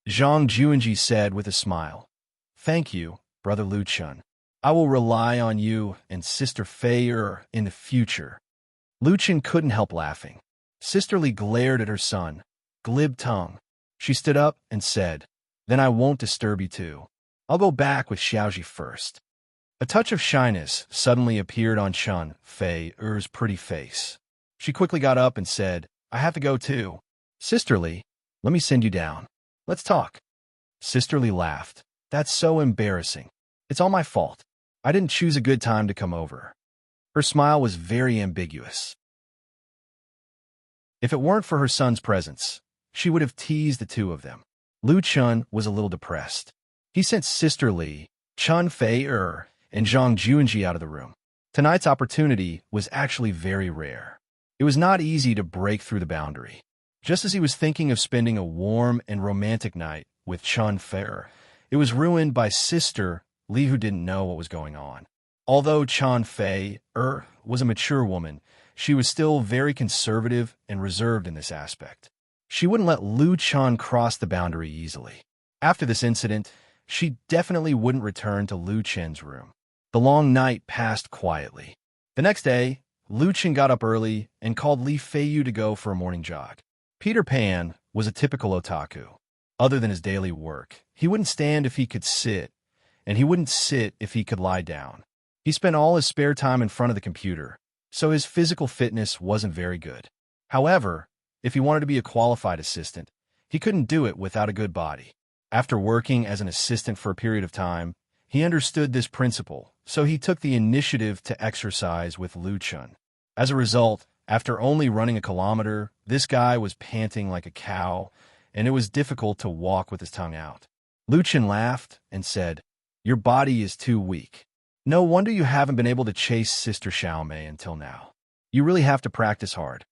Zhang Juanji said with a smile, "Thank you, Brother Lu Chen. I will rely on you and Sister Fei in the future." Lu Chen couldn't help laughing. Sisterly glared at her son, glib tongue. She stood up and said, "Then I won't disturb you too. I'll go back with Xiaoji first." A touch of shyness suddenly appeared on Chun Fei-er's pretty face. She quickly got up and said, "I have to go too. Sisterly, let me send you down. Let's talk." Sisterly laughed. "That's so embarrassing. It's all my fault. I didn't choose a good time to come over." Her smile was very ambiguous. If it weren't for her son's presence, she would have teased the two of them. Lu Chun was a little depressed. He sent Sisterly, Chun Fei-er, and Zhang Juanji out of the room. Tonight's opportunity was actually very rare. It was not easy to break through the boundary. Just as he was thinking of spending a warm and romantic night with Chun Fei-er, it was ruined by Sister Li, who didn't know what was going on. Although Chun Fei-er was a mature woman, she was still very conservative and reserved in this aspect. She wouldn't let Lu Chun cross the boundary easily. After this incident, she definitely wouldn't return to Lu Chen's room. The long night passed quietly. The next day, Lu Chen got up early and called Li Feiyu to go for a morning jog. Peter Pan was a typical otaku. Other than his daily work, he wouldn't stand if he could sit, and he wouldn't sit if he could lie down. He spent all his spare time in front of the computer, so his physical fitness wasn't very good. However, if he wanted to be a qualified assistant, he couldn't do it without a good body. After working as an assistant for a period of time, he understood this principle, so he took the initiative to exercise with Lu Chun. As a result, after only running a kilometer, this guy was panting like a cow, and it was difficult to walk with his tongue out. Lu Chun laughed and said, "Your body is too weak. No wonder you haven't been able to chase Sister Xiaomei until now. You really have to practice hard."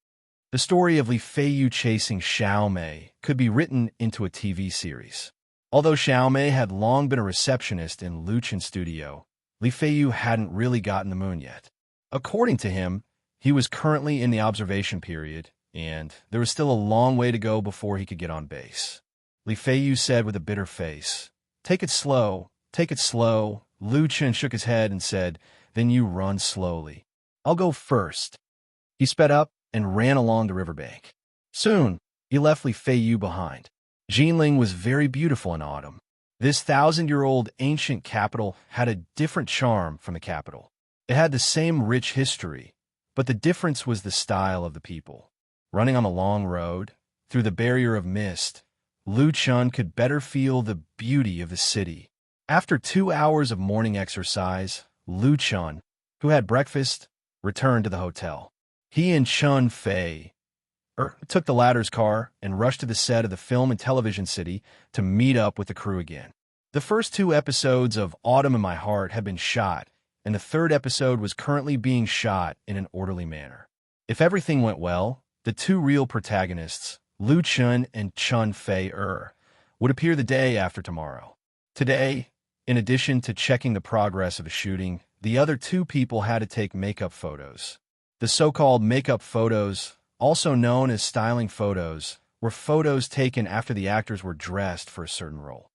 The story of Li Feiyu chasing Xiaomei could be written into a TV series. Although Xiaomei had long been a receptionist in Lu Chen's studio, Li Feiyu hadn't really gotten the moon yet. According to him, he was currently in the observation period, and there was still a long way to go before he could get on base. Li Feiyu said with a bitter face, take it slow, take it slow." Lu Chen shook his head and said, "Then you run slowly. I'll go first." He sped up and ran along the riverbank. Soon, he left Li Feiyu behind. Jinling was very beautiful in autumn. This 1,000-year-old ancient capital had a different charm from the capital. It had the same rich history, but the difference was the style of the people. Running on the long road, through the barrier of mist, Lu Chun could better feel the beauty of the city. After 2 hours of morning exercise, Lu Chun, who had breakfast, returned to the hotel. He and Chun Fei took the latter's car and rushed to the set of the film and television city to meet up with the crew again. The first 2 episodes of Autumn in My Heart had been shot, and the 3rd episode was currently being shot in an orderly manner. If everything went well, the 2 real protagonists, Lu Chun and Chun Fei-er, would appear the day after tomorrow. Today, in addition to checking the progress of the shooting, the other 2 people had to take makeup photos. The so-called makeup photos, also known as styling photos, were photos taken after the actors were dressed for a certain role.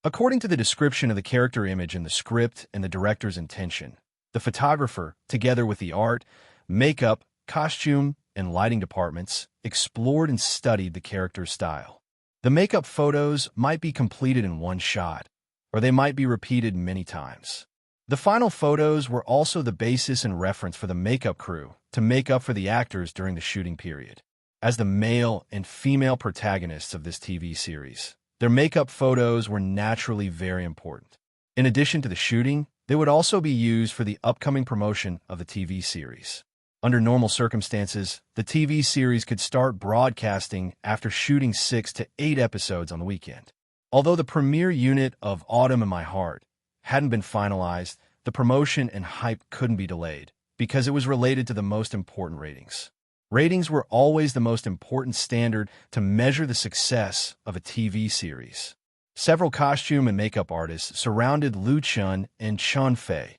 According to the description of the character image in the script and the director's intention, the photographer, together with the art, makeup, costume, and lighting departments, explored and studied the character's style. The makeup photos might be completed in one shot, or they might be repeated many times. The final photos were also the basis and reference for the makeup crew to make up for the actors during the shooting period. As the male and female protagonists of this TV series, their makeup photos were naturally very important. In addition to the shooting, they would also be used for the upcoming promotion of the TV series. Under normal circumstances, the TV series could start broadcasting after shooting 6 to 8 episodes on the weekend. Although the premiere unit of Autumn in My Heart hadn't been finalized, the promotion and hype couldn't be delayed because it was related to the most important ratings. Ratings were always the most important standard to measure the success of a TV series. Several costume and makeup artists surrounded Lu Chun and Chun Fei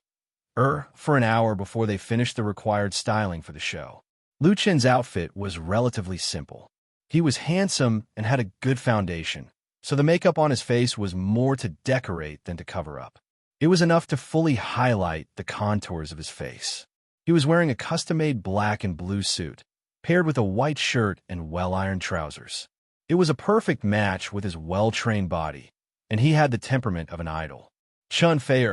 for an hour before they finished the required styling for the show. Lu Chen's outfit was relatively simple. He was handsome and had a good foundation, so the makeup on his face was more to decorate than to cover up. It was enough to fully highlight the contours of his face. He was wearing a custom-made black and blue suit, paired with a white shirt and well-ironed trousers. It was a perfect match with his well-trained body, and he had the temperament of an idol. Chun Fei,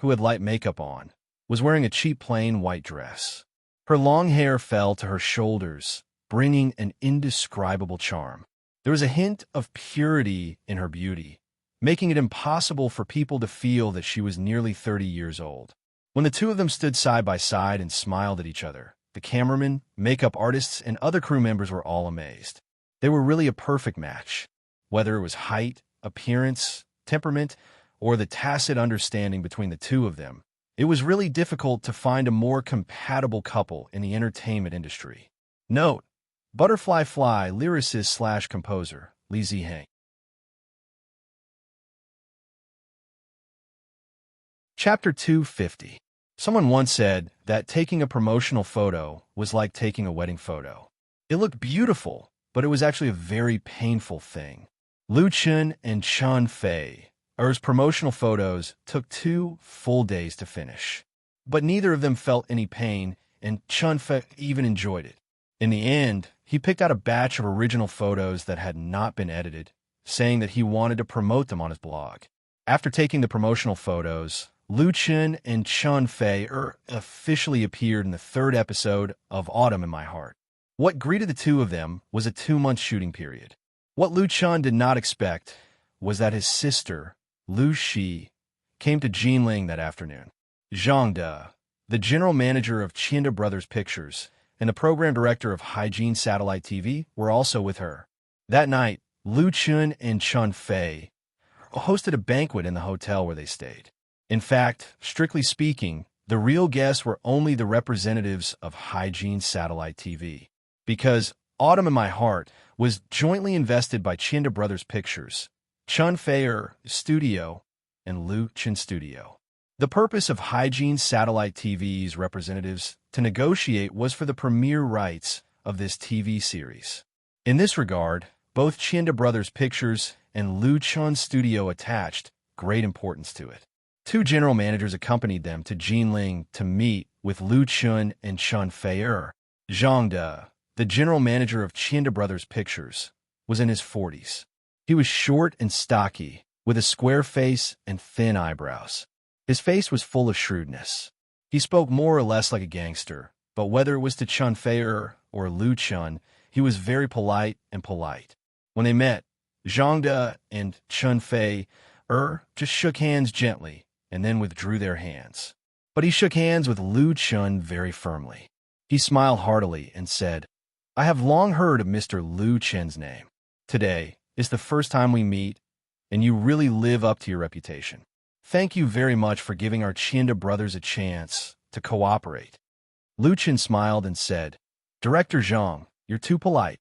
who had light makeup on, was wearing a cheap plain white dress. Her long hair fell to her shoulders, bringing an indescribable charm. There was a hint of purity in her beauty, making it impossible for people to feel that she was nearly 30 years old. When the two of them stood side by side and smiled at each other, the cameramen, makeup artists, and other crew members were all amazed. They were really a perfect match. Whether it was height, appearance, temperament, or the tacit understanding between the two of them, it was really difficult to find a more compatible couple in the entertainment industry. Note: Butterfly Fly lyricist/composer, Li Ziheng. Chapter 250. Someone once said that taking a promotional photo was like taking a wedding photo. It looked beautiful, but it was actually a very painful thing. Lu Chun and Chun Fei's promotional photos took 2 full days to finish. But neither of them felt any pain, and Chun Fei even enjoyed it. In the end, he picked out a batch of original photos that had not been edited, saying that he wanted to promote them on his blog. After taking the promotional photos, Lu Chun and Chun Fei officially appeared in the 3rd episode of Autumn in My Heart. What greeted the two of them was a 2-month shooting period. What Lu Chun did not expect was that his sister, Lu Shi, came to Jinling that afternoon. Zhang De, the general manager of Chinda Brothers Pictures, and the program director of Hygiene Satellite TV were also with her. That night, Lu Chun and Chun Fei hosted a banquet in the hotel where they stayed. In fact, strictly speaking, the real guests were only the representatives of Hygiene Satellite TV, because Autumn in My Heart was jointly invested by Chinda Brothers Pictures, Chun Fei Studio, and Lu Chun Studio. The purpose of Hygiene Satellite TV's representatives to negotiate was for the premiere rights of this TV series. In this regard, both Chinda Brothers Pictures and Lu Chun Studio attached great importance to it. 2 general managers accompanied them to Jinling to meet with Lu Chun and Chun Fei. Zhang De, the general manager of Chinda Brothers Pictures, was in his 40s. He was short and stocky, with a square face and thin eyebrows. His face was full of shrewdness. He spoke more or less like a gangster, but whether it was to Chun Fei or Lu Chun, he was very polite and polite. When they met, Zhang De and Chun Fei just shook hands gently and then withdrew their hands. But he shook hands with Lu Chun very firmly. He smiled heartily and said, "I have long heard of Mr. Lu Chun's name. Today is the first time we meet, and you really live up to your reputation. Thank you very much for giving our Chinda brothers a chance to cooperate." Lu Chun smiled and said, "Director Zhang, you're too polite."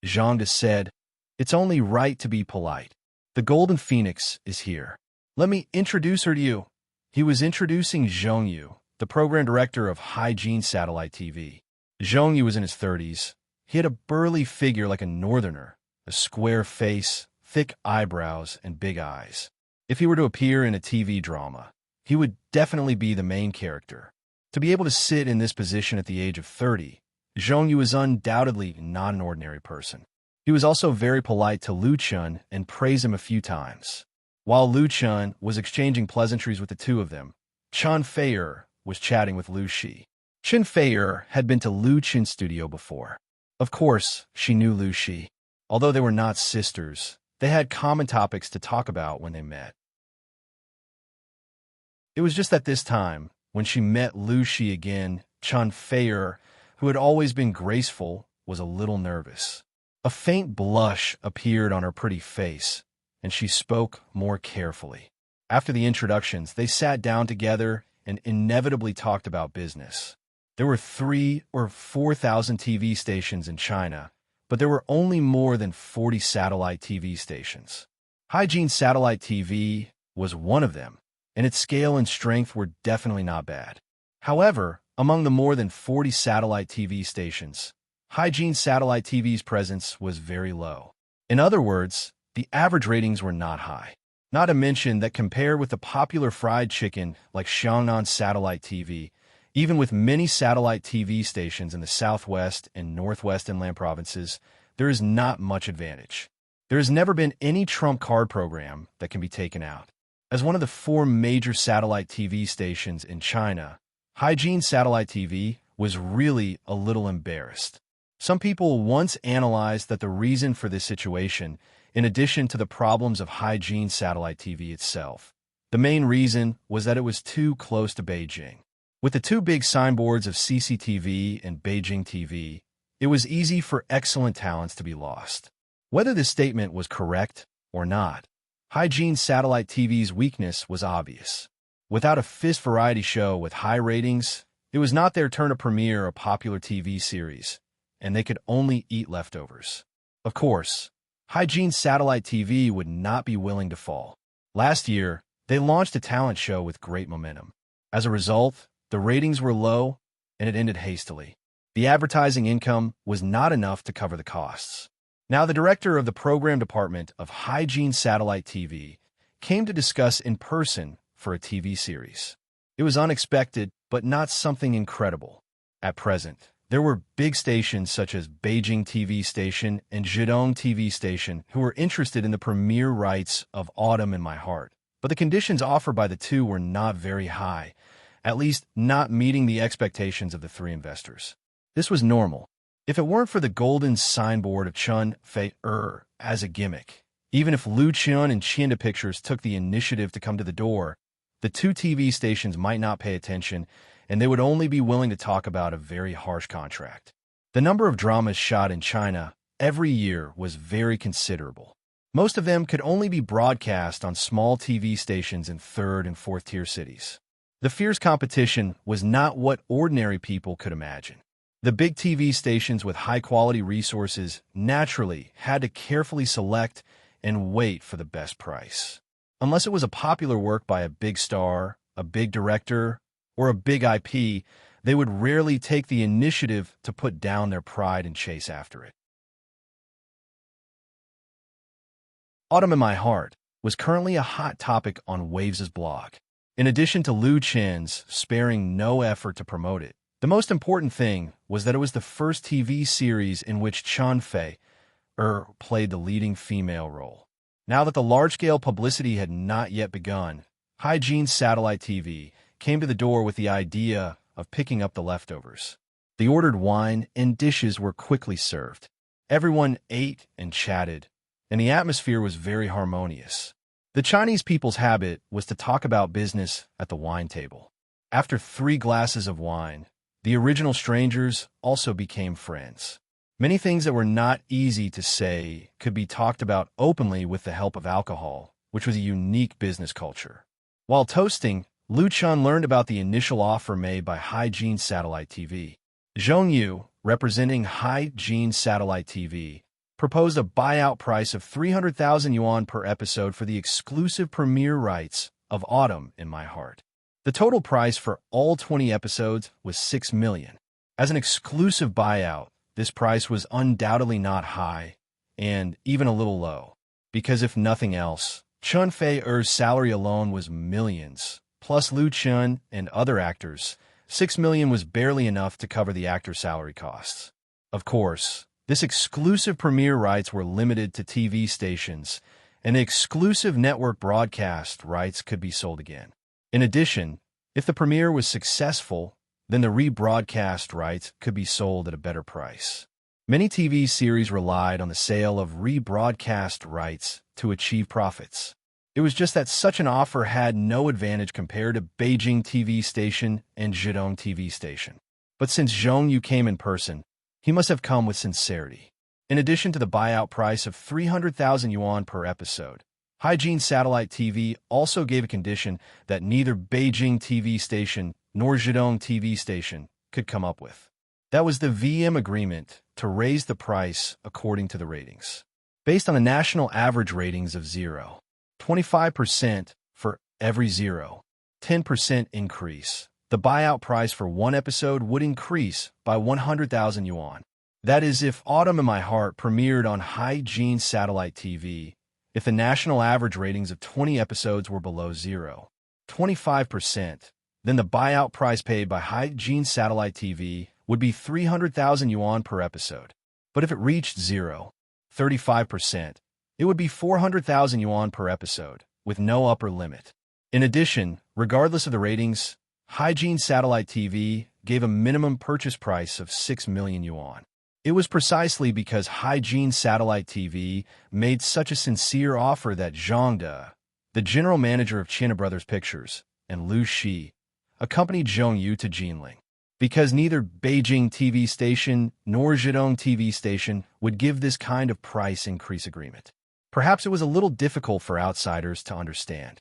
Zhang De said, "It's only right to be polite. The Golden Phoenix is here. Let me introduce her to you." He was introducing Zhong Yu, the program director of Hygiene Satellite TV. Zhong Yu was in his 30s. He had a burly figure like a northerner, a square face, thick eyebrows, and big eyes. If he were to appear in a TV drama, he would definitely be the main character. To be able to sit in this position at the age of 30, Zhong Yu was undoubtedly not an ordinary person. He was also very polite to Lu Chun and praised him a few times. While Lu Chun was exchanging pleasantries with the two of them, Chun Fei was chatting with Lu Shi. Chun Fei had been to Lu Chun Studio before. Of course, she knew Lu Shi. Although they were not sisters, they had common topics to talk about when they met. It was just at this time, when she met Lu Shi again, Chun Fei, who had always been graceful, was a little nervous. A faint blush appeared on her pretty face, and she spoke more carefully. After the introductions, they sat down together and inevitably talked about business. There were 3,000 or 4,000 TV stations in China, but there were only more than 40 satellite TV stations. Hygiene Satellite TV was one of them, and its scale and strength were definitely not bad. However, among the more than 40 satellite TV stations, Hygiene Satellite TV's presence was very low. In other words, the average ratings were not high. Not to mention that compared with the popular fried chicken like Xiangnan Satellite TV, Even with many satellite TV stations in the southwest and northwest inland provinces, there is not much advantage. There has never been any trump card program that can be taken out. As one of the 4 major satellite TV stations in China, Hygiene Satellite TV was really a little embarrassed. Some people once analyzed that the reason for this situation, in addition to the problems of Hygiene Satellite TV itself, the main reason was that it was too close to Beijing. With the 2 big signboards of CCTV and Beijing TV, it was easy for excellent talents to be lost. Whether this statement was correct or not, Hygiene Satellite TV's weakness was obvious. Without a fist variety show with high ratings, it was not their turn to premiere a popular TV series, and they could only eat leftovers. Of course, Hygiene Satellite TV would not be willing to fall. Last year, they launched a talent show with great momentum. As a result, the ratings were low, and it ended hastily. The advertising income was not enough to cover the costs. Now, the director of the program department of Hygiene Satellite TV came to discuss in person for a TV series. It was unexpected, but not something incredible. At present, there were big stations such as Beijing TV Station and Zhejiang TV Station who were interested in the premiere rights of Autumn in My Heart, but the conditions offered by the 2 were not very high, at least not meeting the expectations of the 3 investors. This was normal. If it weren't for the golden signboard of Chun Fei as a gimmick, even if Lu Chun and Chienda Pictures took the initiative to come to the door, the 2 TV stations might not pay attention, and they would only be willing to talk about a very harsh contract. The number of dramas shot in China every year was very considerable. Most of them could only be broadcast on small TV stations in 3rd and 4th tier cities. The fierce competition was not what ordinary people could imagine. The big TV stations with high-quality resources naturally had to carefully select and wait for the best price. Unless it was a popular work by a big star, a big director, or a big IP, they would rarely take the initiative to put down their pride and chase after it. Autumn in My Heart was currently a hot topic on Waves' blog. In addition to Lu Chen's sparing no effort to promote it, the most important thing was that it was the first TV series in which Chun Fei played the leading female role. Now that the large-scale publicity had not yet begun, Hygiene Satellite TV came to the door with the idea of picking up the leftovers. The ordered wine and dishes were quickly served. Everyone ate and chatted, and the atmosphere was very harmonious. The Chinese people's habit was to talk about business at the wine table. After 3 glasses of wine, the original strangers also became friends. Many things that were not easy to say could be talked about openly with the help of alcohol, which was a unique business culture. While toasting, Lu Chun learned about the initial offer made by Hygiene Satellite TV. Zhong Yu, representing Hygiene Satellite TV, proposed a buyout price of 300,000 yuan per episode for the exclusive premiere rights of Autumn in My Heart. The total price for all 20 episodes was 6 million. As an exclusive buyout, this price was undoubtedly not high, and even a little low, because if nothing else, Chun Fei-er's salary alone was millions, plus Lu Chun and other actors. 6 million was barely enough to cover the actor salary costs. Of course, this exclusive premiere rights were limited to TV stations, and the exclusive network broadcast rights could be sold again. In addition, if the premiere was successful, then the rebroadcast rights could be sold at a better price. Many TV series relied on the sale of rebroadcast rights to achieve profits. It was just that such an offer had no advantage compared to Beijing TV Station and Zhejiang TV Station. But since Zhong Yu came in person, he must have come with sincerity. In addition to the buyout price of 300,000 yuan per episode, Hygiene Satellite TV also gave a condition that neither Beijing TV Station nor Zhejiang TV Station could come up with. That was the VM agreement to raise the price according to the ratings. Based on the national average ratings of 0, 25% for every 0, 10% increase, the buyout price for one episode would increase by 100,000 yuan. That is, if Autumn in My Heart premiered on Hygiene Satellite TV, if the national average ratings of 20 episodes were below 0, 25%, then the buyout price paid by Hygiene Satellite TV would be 300,000 yuan per episode. But if it reached 35%, it would be 400,000 yuan per episode, with no upper limit. In addition, regardless of the ratings, Hygiene Satellite TV gave a minimum purchase price of 6 million yuan. It was precisely because Hygiene Satellite TV made such a sincere offer that Zhang De, the general manager of China Brothers Pictures, and Lu Shi accompanied Zhong Yu to Jinling. Because neither Beijing TV station nor Zhejiang TV station would give this kind of price increase agreement. Perhaps it was a little difficult for outsiders to understand.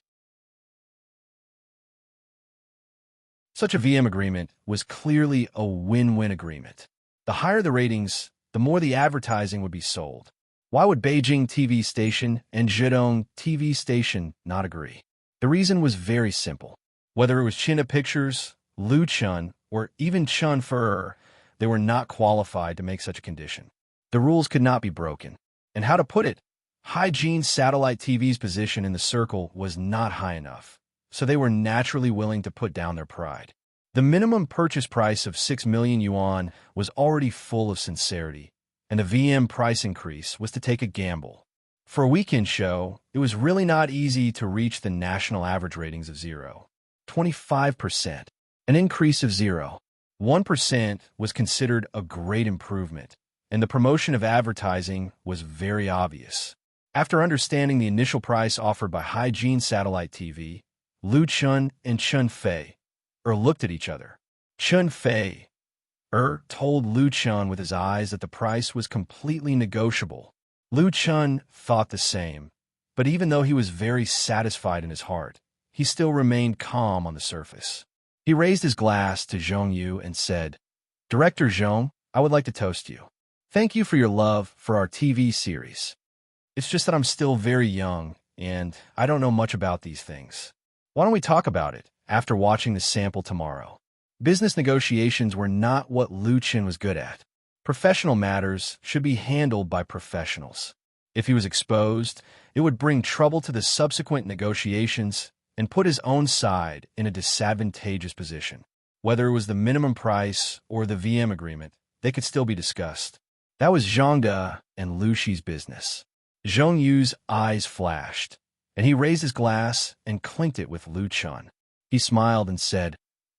Such a VM agreement was clearly a win-win agreement. The higher the ratings, the more the advertising would be sold. Why would Beijing TV station and Zhejiang TV station not agree? The reason was very simple. Whether it was China Pictures, Lu Chun, or even Chun Fer, they were not qualified to make such a condition. The rules could not be broken. And how to put it? Hygiene Satellite TV's position in the circle was not high enough, so they were naturally willing to put down their pride. The minimum purchase price of 6 million yuan was already full of sincerity, and the VM price increase was to take a gamble. For a weekend show, it was really not easy to reach the national average ratings of 25%. An increase of 1% was considered a great improvement, and the promotion of advertising was very obvious. After understanding the initial price offered by Hygiene Satellite TV, Lu Chun and Chun Fei looked at each other. Chun Fei told Lu Chun with his eyes that the price was completely negotiable. Lu Chun thought the same, but even though he was very satisfied in his heart, he still remained calm on the surface. He raised his glass to Zhong Yu and said, "Director Zhong, I would like to toast you. Thank you for your love for our TV series. It's just that I'm still very young, and I don't know much about these things. Why don't we talk about it after watching the sample tomorrow?" Business negotiations were not what Lu Chin was good at. Professional matters should be handled by professionals. If he was exposed, it would bring trouble to the subsequent negotiations and put his own side in a disadvantageous position. Whether it was the minimum price or the VM agreement, they could still be discussed. That was Zhang De and Lu Shi's business. Zhong Yu's eyes flashed, and he raised his glass and clinked it with Lu Chun. He smiled and said,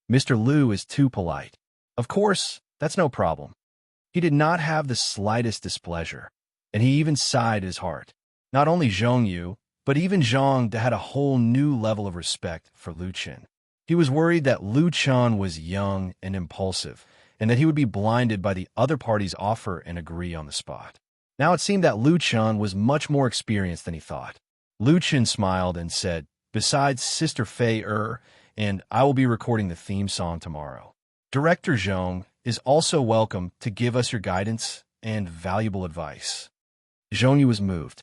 "Mr. Lu is too polite. Of course, that's no problem." He did not have the slightest displeasure, and he even sighed his heart. Not only Zhong Yu, but even Zhang De had a whole new level of respect for Lu Chin. He was worried that Lu Chun was young and impulsive, and that he would be blinded by the other party's offer and agree on the spot. Now it seemed that Lu Chun was much more experienced than he thought. Lu Chin smiled and said, "Besides Sister Fei and I will be recording the theme song tomorrow. Director Zhong is also welcome to give us your guidance and valuable advice." Zhong Yu was moved.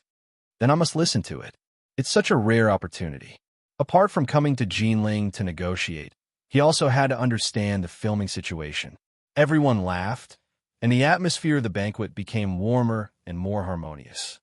"Then I must listen to it. It's such a rare opportunity." Apart from coming to Jinling to negotiate, he also had to understand the filming situation. Everyone laughed, and the atmosphere of the banquet became warmer and more harmonious.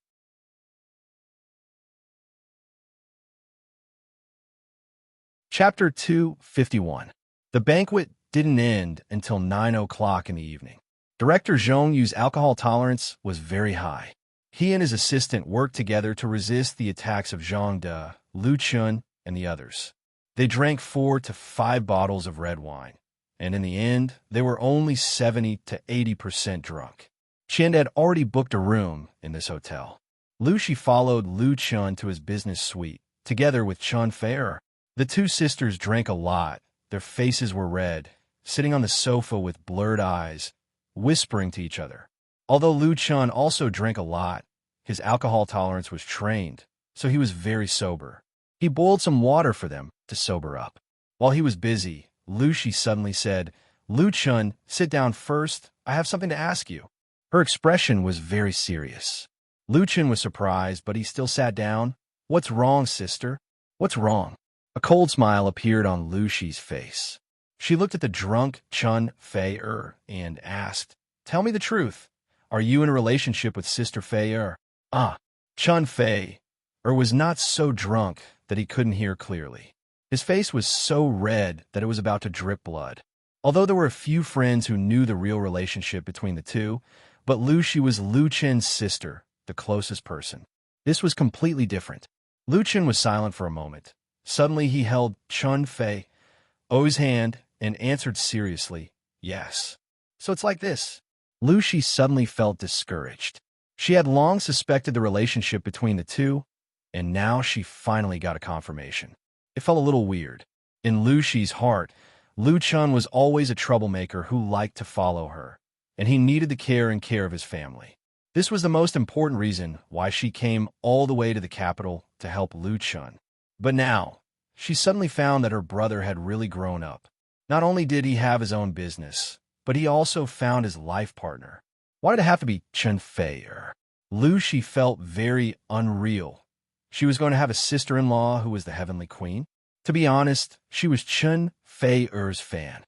Chapter 251. The banquet didn't end until 9 o'clock in the evening. Director Zhong Yu's alcohol tolerance was very high. He and his assistant worked together to resist the attacks of Zhang De, Lu Chun, and the others. They drank 4 to 5 bottles of red wine, and in the end, they were only 70 to 80% drunk. Chen had already booked a room in this hotel. Lu Shi followed Lu Chun to his business suite, together with Chun Fei. The two sisters drank a lot. Their faces were red, sitting on the sofa with blurred eyes, whispering to each other. Although Lu Chun also drank a lot, his alcohol tolerance was trained, so he was very sober. He boiled some water for them to sober up. While he was busy, Lu Shi suddenly said, "Lu Chun, sit down first. I have something to ask you." Her expression was very serious. Lu Chun was surprised, but he still sat down. "What's wrong, sister? What's wrong?" A cold smile appeared on Lu Shi's face. She looked at the drunk Chun Fei and asked, "Tell me the truth. Are you in a relationship with Sister Fei?" Chun Fei was not so drunk that he couldn't hear clearly. His face was so red that it was about to drip blood. Although there were a few friends who knew the real relationship between the two, but She was Lu Chen's sister, the closest person. This was completely different. Lu Chen was silent for a moment. Suddenly he held Chun Fei-O's hand and answered seriously, "Yes." "So it's like this." Shi suddenly felt discouraged. She had long suspected the relationship between the two, and now she finally got a confirmation. It felt a little weird. In Shi's heart, Lu Chun was always a troublemaker who liked to follow her, and he needed the care of his family. This was the most important reason why she came all the way to the capital to help Lu Chun. But now, she suddenly found that her brother had really grown up. Not only did he have his own business, but he also found his life partner. Why did it have to be Chun Fei-er? She felt very unreal. She was going to have a sister-in-law who was the Heavenly Queen. To be honest, she was Chun Fei-er's fan.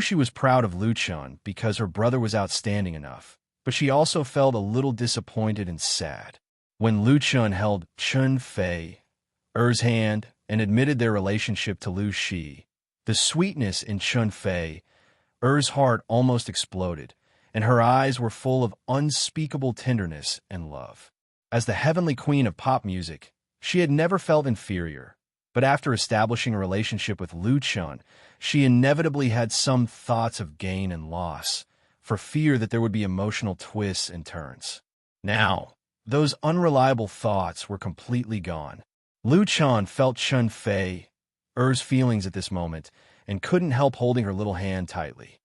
She was proud of Lu Chun because her brother was outstanding enough, but she also felt a little disappointed and sad. When Lu Chun held Chun Fei-er's hand and admitted their relationship to Shi, the sweetness in Chun Fei-er's heart almost exploded, and her eyes were full of unspeakable tenderness and love. As the heavenly queen of pop music, she had never felt inferior, but after establishing a relationship with Lu Chun, she inevitably had some thoughts of gain and loss, for fear that there would be emotional twists and turns. Now, those unreliable thoughts were completely gone. Lu Chun felt Chun Fei-er's feelings at this moment and couldn't help holding her little hand tightly.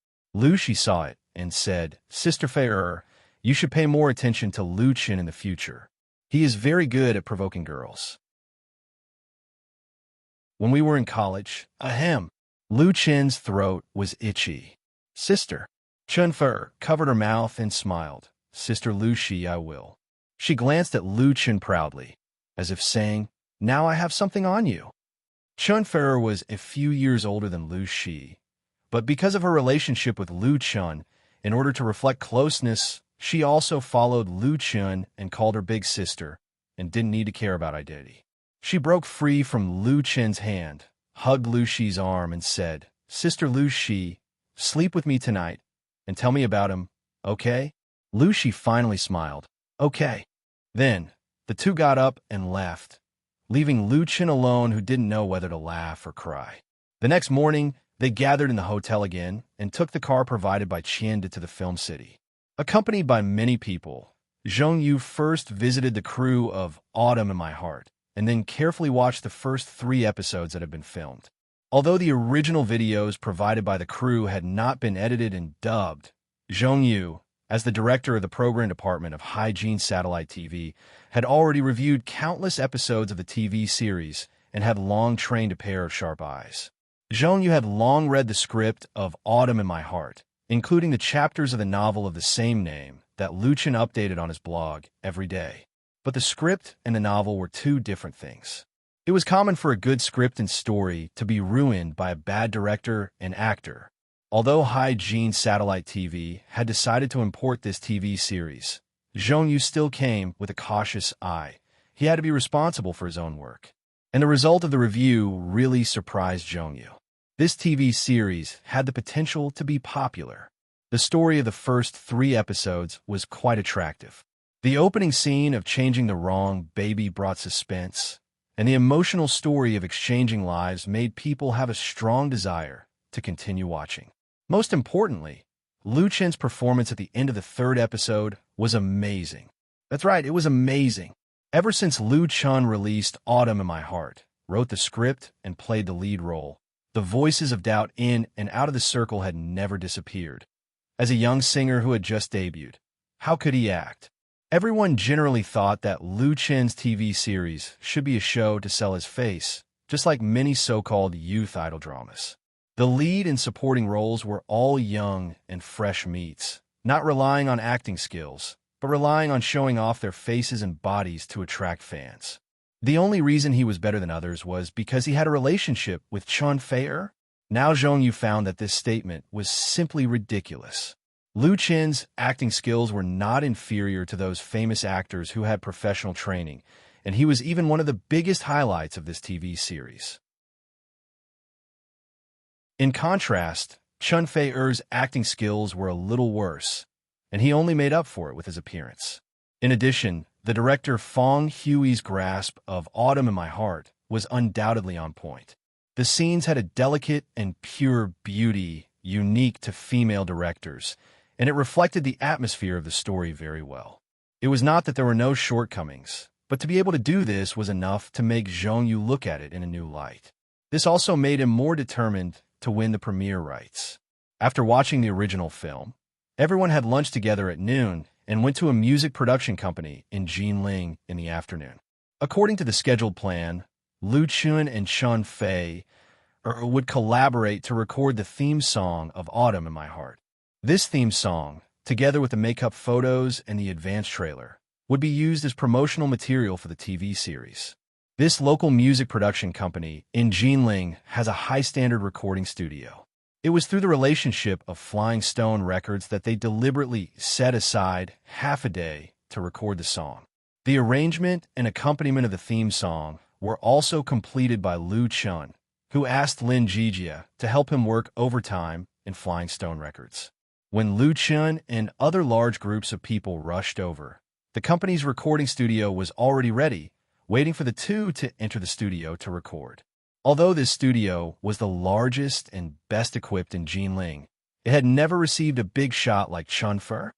Shi saw it and said, "Sister Fei-er, you should pay more attention to Lu Chen in the future. He is very good at provoking girls." When we were in college, Lu Chen's throat was itchy. "Sister." Chun Fei covered her mouth and smiled. "Sister Shi, I will." She glanced at Lu Chen proudly, as if saying, "Now I have something on you." Chun Fei was a few years older than Shi, but because of her relationship with Lu Chun, in order to reflect closeness, she also followed Lu Chun and called her big sister, and didn't need to care about identity. She broke free from Lu Chen's hand, hugged Shi's arm, and said, "Sister Shi, sleep with me tonight, and tell me about him, okay?" Shi finally smiled. "Okay." Then, the two got up and left, leaving Lu Chen alone, who didn't know whether to laugh or cry. The next morning, they gathered in the hotel again and took the car provided by Qian to the film city. Accompanied by many people, Zhongyu first visited the crew of Autumn in My Heart, and then carefully watched the first 3 episodes that had been filmed. Although the original videos provided by the crew had not been edited and dubbed, Zhongyu, as the director of the program department of Hygiene Satellite TV, had already reviewed countless episodes of the TV series and had long trained a pair of sharp eyes. Zhongyu had long read the script of Autumn in My Heart, including the chapters of the novel of the same name that Lu Chen updated on his blog every day. But the script and the novel were 2 different things. It was common for a good script and story to be ruined by a bad director and actor. Although Hygiene Satellite TV had decided to import this TV series, Zhongyu still came with a cautious eye. He had to be responsible for his own work. And the result of the review really surprised Zhongyu. This TV series had the potential to be popular. The story of the first 3 episodes was quite attractive. The opening scene of changing the wrong baby brought suspense, and the emotional story of exchanging lives made people have a strong desire to continue watching. Most importantly, Lu Chen's performance at the end of the 3rd episode was amazing. That's right, it was amazing. Ever since Lu Chen released Autumn in My Heart, wrote the script, and played the lead role, the voices of doubt in and out of the circle had never disappeared. As a young singer who had just debuted, how could he act? Everyone generally thought that Lu Chen's TV series should be a show to sell his face, just like many so-called youth idol dramas. The lead and supporting roles were all young and fresh meats, not relying on acting skills, but relying on showing off their faces and bodies to attract fans. The only reason he was better than others was because he had a relationship with Chun Fei-er. Now Zhongyu found that this statement was simply ridiculous. Lu Chen's acting skills were not inferior to those famous actors who had professional training, and he was even one of the biggest highlights of this TV series. In contrast, Chun Fei-er's acting skills were a little worse, and he only made up for it with his appearance. In addition, the director Fong Hui's grasp of Autumn in My Heart was undoubtedly on point. The scenes had a delicate and pure beauty unique to female directors, and it reflected the atmosphere of the story very well. It was not that there were no shortcomings, but to be able to do this was enough to make Zhong Yu look at it in a new light. This also made him more determined to win the premiere rights. After watching the original film, everyone had lunch together at noon and went to a music production company in Jinling in the afternoon. According to the scheduled plan, Lu Chun and Chun Fei would collaborate to record the theme song of Autumn in My Heart. This theme song, together with the makeup photos and the advance trailer, would be used as promotional material for the TV series. This local music production company in Jinling has a high-standard recording studio. It was through the relationship of Flying Stone Records that they deliberately set aside half a day to record the song. The arrangement and accompaniment of the theme song were also completed by Lu Chun, who asked Lin Jijia to help him work overtime in Flying Stone Records. When Lu Chun and other large groups of people rushed over, the company's recording studio was already ready, waiting for the two to enter the studio to record. Although this studio was the largest and best equipped in Jinling, it had never received a big shot like Chun Fei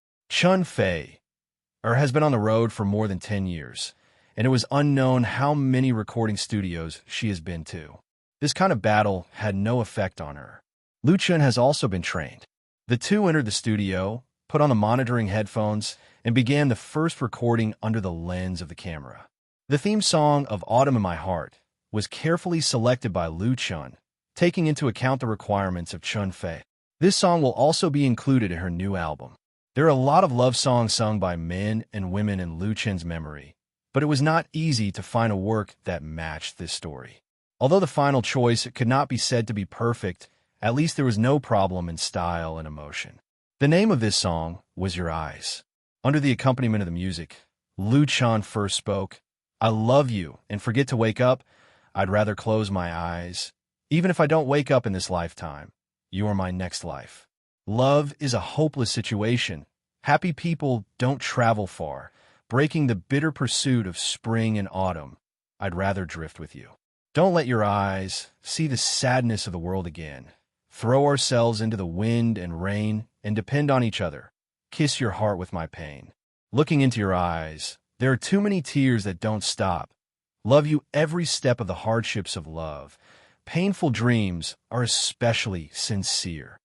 has been on the road for more than 10 years, and it was unknown how many recording studios she has been to. This kind of battle had no effect on her. Lu Chun has also been trained. The two entered the studio, put on the monitoring headphones, and began the first recording under the lens of the camera. The theme song of Autumn in My Heart was carefully selected by Lu Chun, taking into account the requirements of Chun Fei. This song will also be included in her new album. There are a lot of love songs sung by men and women in Lu Chun's memory, but it was not easy to find a work that matched this story. Although the final choice could not be said to be perfect, at least there was no problem in style and emotion. The name of this song was Your Eyes. Under the accompaniment of the music, Lu Chun first spoke, "I love you, and forget to wake up. I'd rather close my eyes. Even if I don't wake up in this lifetime, you are my next life. Love is a hopeless situation. Happy people don't travel far, breaking the bitter pursuit of spring and autumn. I'd rather drift with you. Don't let your eyes see the sadness of the world again. Throw ourselves into the wind and rain and depend on each other. Kiss your heart with my pain. Looking into your eyes, there are too many tears that don't stop. Love you every step of the hardships of love. Painful dreams are especially sincere."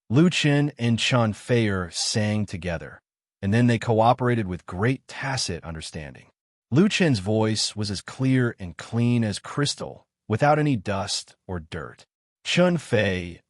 Lu Chun and Chun Fei sang together, and then they cooperated with great tacit understanding. Lu Chun's voice was as clear and clean as crystal, without any dust or dirt. Chun Fei's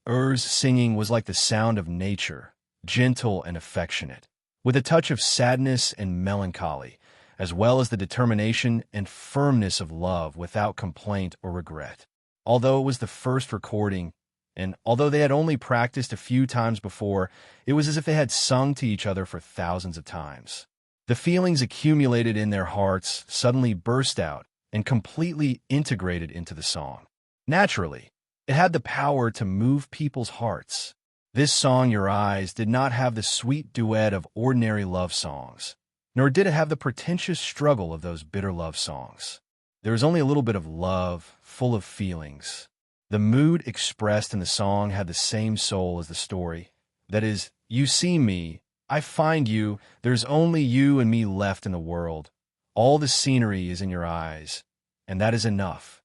singing was like the sound of nature, gentle and affectionate, with a touch of sadness and melancholy, as well as the determination and firmness of love without complaint or regret. Although it was the first recording, and although they had only practiced a few times before, it was as if they had sung to each other for thousands of times. The feelings accumulated in their hearts suddenly burst out and completely integrated into the song. Naturally, it had the power to move people's hearts. This song, Your Eyes, did not have the sweet duet of ordinary love songs, nor did it have the pretentious struggle of those bitter love songs. There was only a little bit of love, full of feelings. The mood expressed in the song had the same soul as the story. That is, you see me, I find you, there's only you and me left in the world. All the scenery is in your eyes, and that is enough.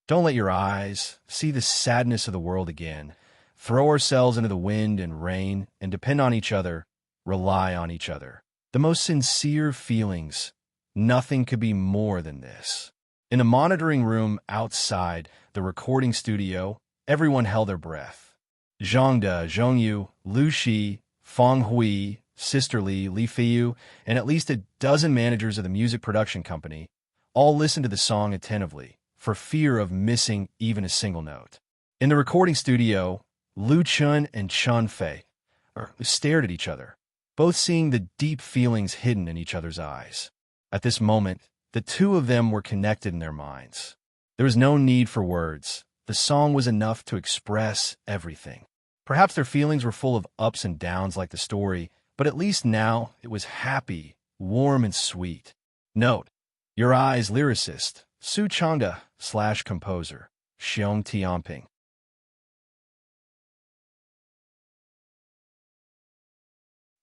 Don't let your eyes see the sadness of the world again. Throw ourselves into the wind and rain and depend on each other, rely on each other. The most sincere feelings. Nothing could be more than this. In the monitoring room outside the recording studio, everyone held their breath. Zhang De, Zhong Yu, Lu Shi, Fong Hui, Sister Li, Li Feiyu, and at least a dozen managers of the music production company all listened to the song attentively, for fear of missing even a single note. In the recording studio, Lu Chun and Chun Fei stared at each other, both seeing the deep feelings hidden in each other's eyes. At this moment, the two of them were connected in their minds. There was no need for words. The song was enough to express everything. Perhaps their feelings were full of ups and downs like the story, but at least now it was happy, warm, and sweet. Note: Your Eyes lyricist, Su Changda / composer, Xiong Tianping.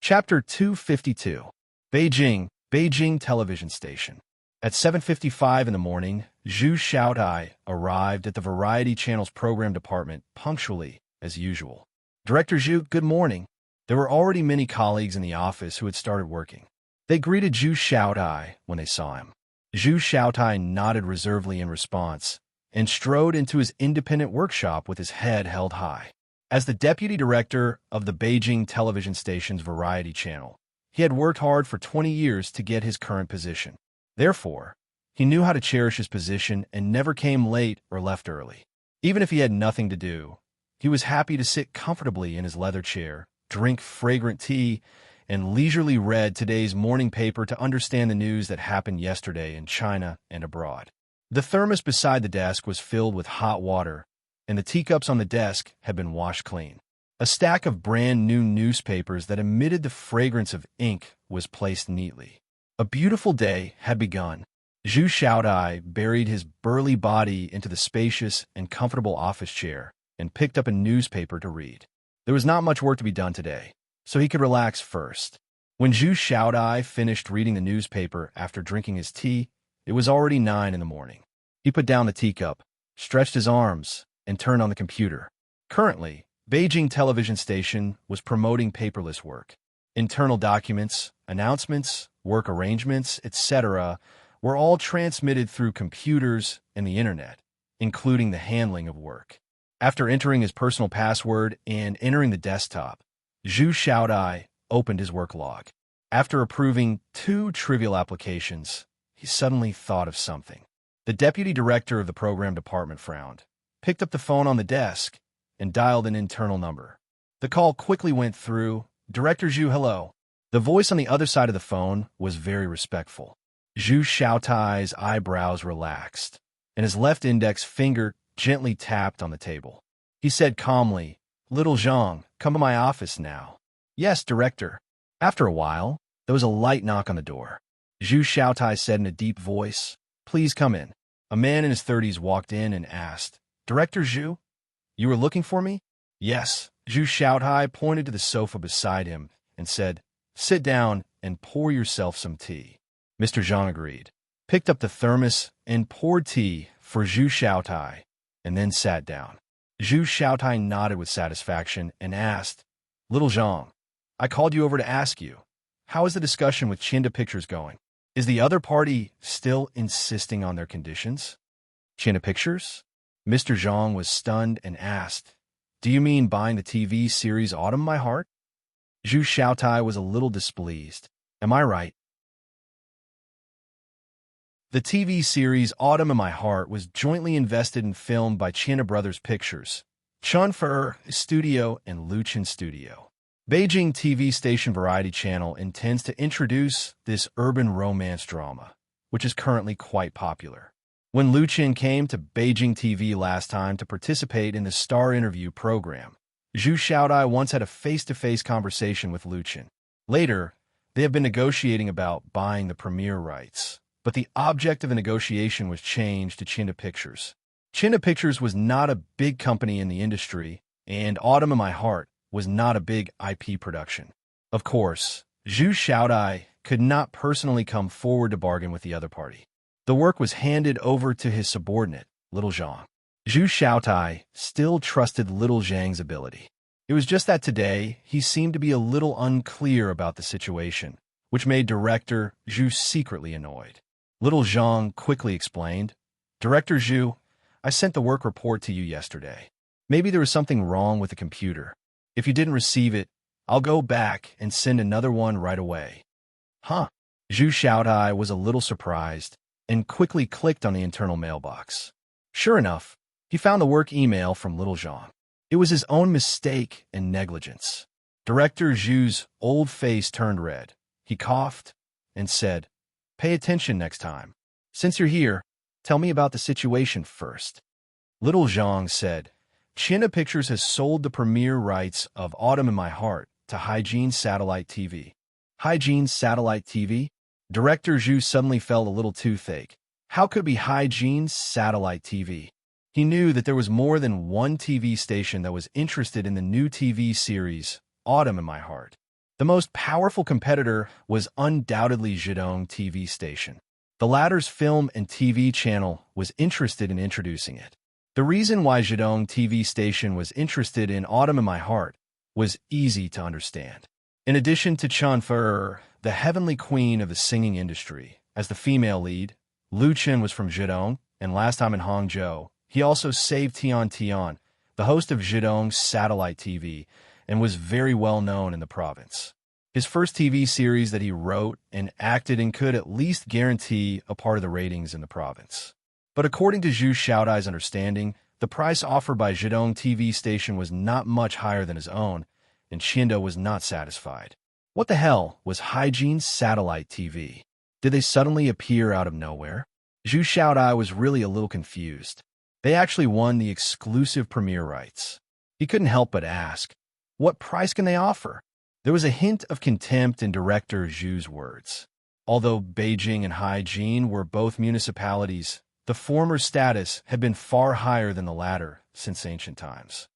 Chapter 252. Beijing television station. At 7:55 in the morning, Zhu Xiaotai arrived at the Variety Channel's program department punctually, as usual. Director Zhu, good morning. There were already many colleagues in the office who had started working. They greeted Zhu Xiaotai when they saw him. Zhu Xiaotai nodded reservedly in response and strode into his independent workshop with his head held high. As the deputy director of the Beijing television station's Variety Channel, he had worked hard for 20 years to get his current position. Therefore, he knew how to cherish his position and never came late or left early. Even if he had nothing to do, he was happy to sit comfortably in his leather chair, drink fragrant tea, and leisurely read today's morning paper to understand the news that happened yesterday in China and abroad. The thermos beside the desk was filled with hot water, and the teacups on the desk had been washed clean. A stack of brand-new newspapers that emitted the fragrance of ink was placed neatly. A beautiful day had begun. Zhu Xiaotai buried his burly body into the spacious and comfortable office chair and picked up a newspaper to read. There was not much work to be done today, so he could relax first. When Zhu Xiaotai finished reading the newspaper after drinking his tea, it was already 9 in the morning. He put down the teacup, stretched his arms, and turned on the computer. Currently, Beijing television station was promoting paperless work. Internal documents, announcements, work arrangements, etc. were all transmitted through computers and the internet, including the handling of work. After entering his personal password and entering the desktop, Zhu Xiaotai opened his work log. After approving 2 trivial applications, he suddenly thought of something. The deputy director of the program department frowned, picked up the phone on the desk, and dialed an internal number. The call quickly went through. Director Zhu, hello. The voice on the other side of the phone was very respectful. Zhu Xiaotai's eyebrows relaxed, and his left index finger gently tapped on the table. He said calmly, Little Zhang, come to my office now. Yes, director. After a while, there was a light knock on the door. Zhu Xiaotai said in a deep voice, Please come in. A man in his 30s walked in and asked, Director Zhu, you were looking for me? Yes. Zhu Xiaotai pointed to the sofa beside him and said, Sit down and pour yourself some tea. Mr. Zhang agreed, picked up the thermos and poured tea for Zhu Xiaotai, and then sat down. Zhu Xiaotai nodded with satisfaction and asked, Little Zhang, I called you over to ask you, how is the discussion with Chinda Pictures going? Is the other party still insisting on their conditions? Chinda Pictures? Mr. Zhang was stunned and asked, Do you mean buying the TV series Autumn My Heart? Zhu Xiaotai was a little displeased. Am I right? The TV series Autumn in My Heart was jointly invested and filmed by Chinda Brothers Pictures, Chunfer Studio, and Luchin Studio. Beijing TV station Variety Channel intends to introduce this urban romance drama, which is currently quite popular. When Luchin came to Beijing TV last time to participate in the Star Interview program, Zhu Xiaotai once had a face-to-face conversation with Luchin. Later, they have been negotiating about buying the premiere rights, but the object of the negotiation was changed to Chinda Pictures. Chinda Pictures was not a big company in the industry, and Autumn in My Heart was not a big IP production. Of course, Zhu Xiaotai could not personally come forward to bargain with the other party. The work was handed over to his subordinate, Little Zhang. Zhu Xiaotai still trusted Little Zhang's ability. It was just that today he seemed to be a little unclear about the situation, which made Director Zhu secretly annoyed. Little Zhang quickly explained, Director Zhu, I sent the work report to you yesterday. Maybe there was something wrong with the computer. If you didn't receive it, I'll go back and send another one right away. Huh? Zhu Xiaotai was a little surprised and quickly clicked on the internal mailbox. Sure enough, he found the work email from Little Zhang. It was his own mistake and negligence. Director Zhu's old face turned red. He coughed and said, Pay attention next time. Since you're here, Tell me about the situation first. Little Zhang said, China Pictures has sold the premiere rights of Autumn in My Heart to Hygiene Satellite TV. Hygiene Satellite TV? Director Zhu suddenly felt a little toothache. How could it be Hygiene Satellite TV? He knew that there was more than one TV station that was interested in the new TV series, Autumn in My Heart. The most powerful competitor was undoubtedly Zhidong TV station. The latter's film and TV channel was interested in introducing it. The reason why Zhidong TV station was interested in Autumn in My Heart was easy to understand. In addition to Chen Fer, the heavenly queen of the singing industry, as the female lead, Lu Chen was from Zhidong, and last time in Hangzhou, he also saved Tian Tian, the host of Zhidong's satellite TV, and was very well known in the province. His first TV series that he wrote and acted in could at least guarantee a part of the ratings in the province. But according to Zhu Xiaodai's understanding, the price offered by Zhidong TV station was not much higher than his own, and Qindo was not satisfied. What the hell was Hygiene Satellite TV? Did they suddenly appear out of nowhere? Zhu Xiaodai was really a little confused. They actually won the exclusive premiere rights. He couldn't help but ask, what price can they offer? There was a hint of contempt in director Zhu's words. Although Beijing and Hygiene were both municipalities, the former's status had been far higher than the latter since ancient times.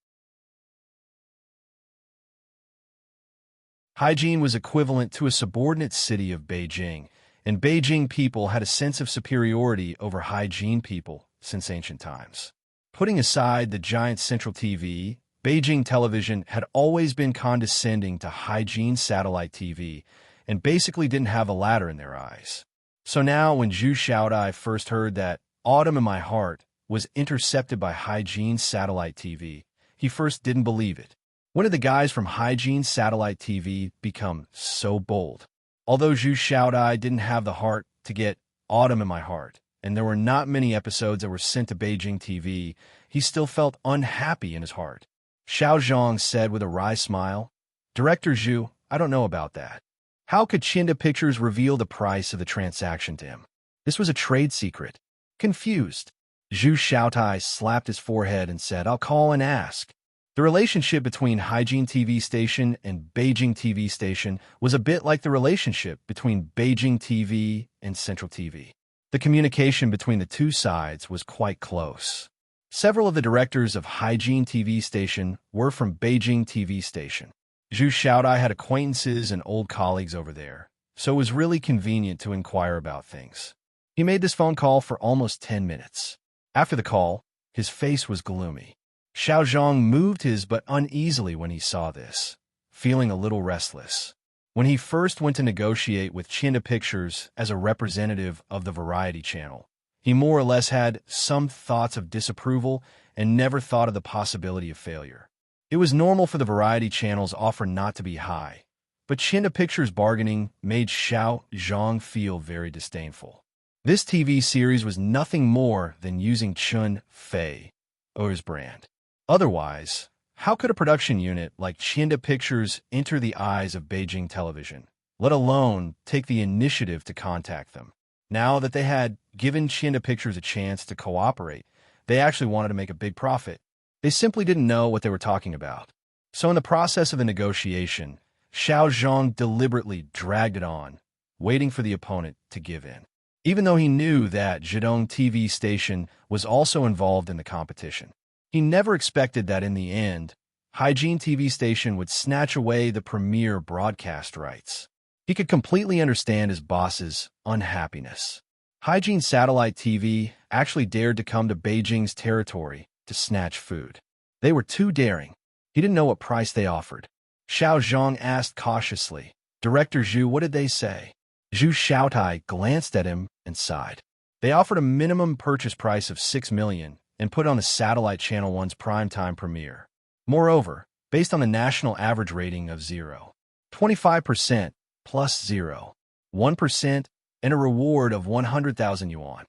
Hygiene was equivalent to a subordinate city of Beijing, and Beijing people had a sense of superiority over Hygiene people since ancient times. Putting aside the giant central TV, Beijing television had always been condescending to Hygiene Satellite TV and basically didn't have a ladder in their eyes. So now when Zhu Xiaodai first heard that Autumn in My Heart was intercepted by Hygiene Satellite TV, he first didn't believe it. When did the guys from Hygiene Satellite TV become so bold? Although Zhu Xiaodai didn't have the heart to get Autumn in My Heart, and there were not many episodes that were sent to Beijing TV, he still felt unhappy in his heart. Xiao Zhang said with a wry smile, Director Zhu, I don't know about that. How could Chinda Pictures reveal the price of the transaction to him? This was a trade secret. Confused, Zhu Xiaodai slapped his forehead and said, I'll call and ask. The relationship between Hygiene TV station and Beijing TV station was a bit like the relationship between Beijing TV and Central TV. The communication between the two sides was quite close. Several of the directors of Hygiene TV station were from Beijing TV station. Zhu Xiaodai had acquaintances and old colleagues over there, so it was really convenient to inquire about things. He made this phone call for almost 10 minutes. After the call, his face was gloomy. Xiao Zhang moved his but uneasily when he saw this, feeling a little restless. When he first went to negotiate with Chinda Pictures as a representative of the variety channel, he more or less had some thoughts of disapproval and never thought of the possibility of failure. It was normal for the variety channel's offer not to be high, but Chinda Pictures' bargaining made Xiao Zhang feel very disdainful. This TV series was nothing more than using Chun Fei, O's brand. Otherwise, how could a production unit like Chinda Pictures enter the eyes of Beijing television, let alone take the initiative to contact them? Now that they had given Chinda Pictures a chance to cooperate, they actually wanted to make a big profit. They simply didn't know what they were talking about. So in the process of the negotiation, Xiao Zhang deliberately dragged it on, waiting for the opponent to give in. Even though he knew that Zhidong TV station was also involved in the competition, he never expected that in the end, Hygiene TV station would snatch away the premier broadcast rights. He could completely understand his boss's unhappiness. Hygiene Satellite TV actually dared to come to Beijing's territory to snatch food. They were too daring. He didn't know what price they offered. Xiao Zhang asked cautiously, Director Zhu, what did they say? Zhu Xiaodai glanced at him and sighed. They offered a minimum purchase price of 6 million and put on the Satellite Channel 1's primetime premiere. Moreover, based on the national average rating of 0, 25% plus 0, 1%, and a reward of 100,000 yuan.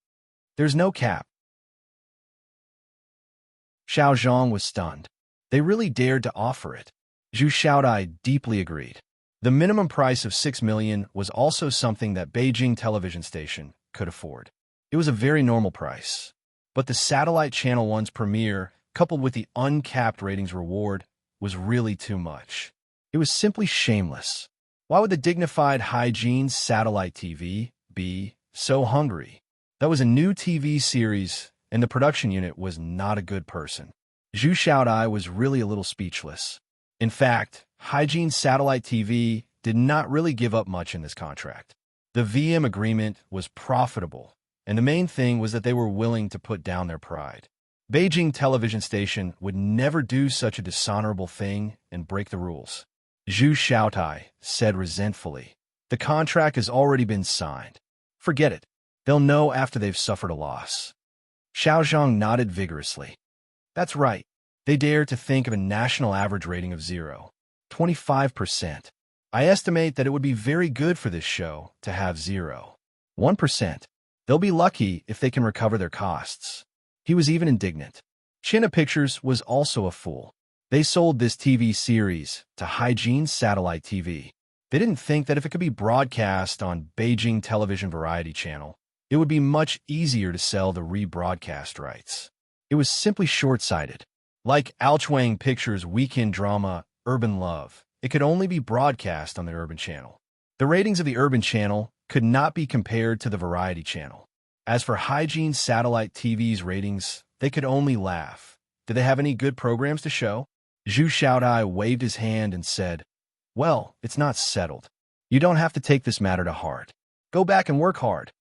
There's no cap. Xiao Zhang was stunned. They really dared to offer it. Zhu Xiaodai deeply agreed. The minimum price of 6 million was also something that Beijing television station could afford. It was a very normal price. But the satellite channel one's premiere, coupled with the uncapped ratings reward, was really too much. It was simply shameless. Why would the dignified hygiene satellite TV be so hungry? That was a new TV series, and the production unit was not a good person. Zhu Xiaodai was really a little speechless. In fact, hygiene satellite TV did not really give up much in this contract. The VM agreement was profitable, and the main thing was that they were willing to put down their pride. Beijing television station would never do such a dishonorable thing and break the rules. Zhu Xiaotai said resentfully, "The contract has already been signed. Forget it. They'll know after they've suffered a loss." Xiao Zhang nodded vigorously. That's right. They dare to think of a national average rating of 0.25%. I estimate that it would be very good for this show to have 0.1%. They'll be lucky if they can recover their costs. He was even indignant. China Pictures was also a fool. They sold this TV series to Hygiene Satellite TV. They didn't think that if it could be broadcast on Beijing Television Variety Channel, it would be much easier to sell the rebroadcast rights. It was simply short-sighted. Like Alchwang Pictures' weekend drama Urban Love, it could only be broadcast on the Urban Channel. The ratings of the Urban Channel could not be compared to the Variety Channel. As for Hygiene Satellite TV's ratings, they could only laugh. Did they have any good programs to show? Zhu Xiaodai waved his hand and said, "Well, it's not settled. You don't have to take this matter to heart. Go back and work hard."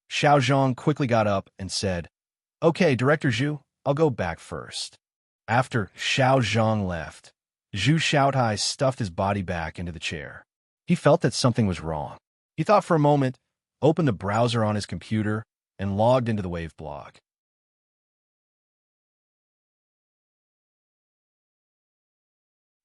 Xiao Zhang quickly got up and said, "Okay, Director Zhu, I'll go back first." After Xiao Zhang left, Zhu Xiaotai stuffed his body back into the chair. He felt that something was wrong. He thought for a moment, opened the browser on his computer, and logged into the Wave blog.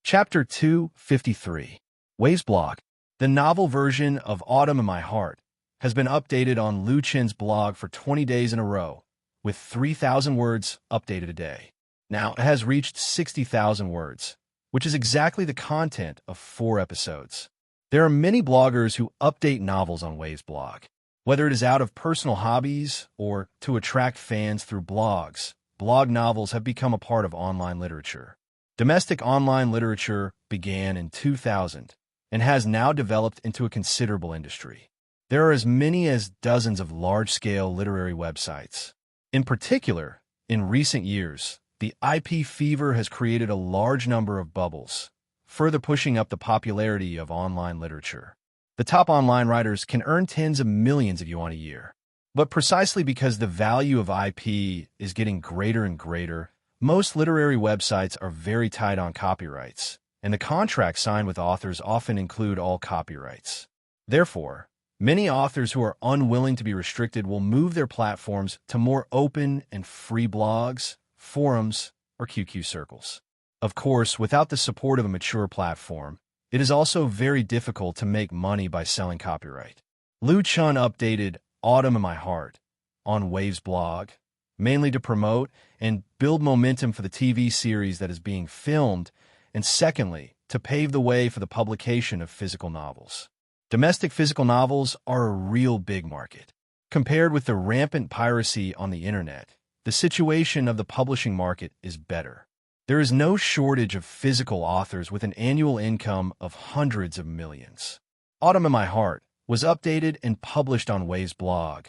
Chapter 253. Wave's blog. The novel version of Autumn in My Heart has been updated on Lu Chen's blog for 20 days in a row, with 3,000 words updated a day. Now, it has reached 60,000 words, which is exactly the content of 4 episodes. There are many bloggers who update novels on Wave's blog. Whether it is out of personal hobbies or to attract fans through blogs, blog novels have become a part of online literature. Domestic online literature began in 2000 and has now developed into a considerable industry. There are as many as dozens of large-scale literary websites. In particular, in recent years, the IP fever has created a large number of bubbles, further pushing up the popularity of online literature. The top online writers can earn tens of millions of yuan a year. But precisely because the value of IP is getting greater and greater, most literary websites are very tight on copyrights, and the contracts signed with authors often include all copyrights. Therefore, many authors who are unwilling to be restricted will move their platforms to more open and free blogs, forums, or QQ circles. Of course, without the support of a mature platform, it is also very difficult to make money by selling copyright. Lu Chun updated Autumn in My Heart on Wave's blog, mainly to promote and build momentum for the TV series that is being filmed, and secondly, to pave the way for the publication of physical novels. Domestic physical novels are a real big market. Compared with the rampant piracy on the internet, the situation of the publishing market is better. There is no shortage of physical authors with an annual income of hundreds of millions. Autumn in My Heart was updated and published on Wave's blog,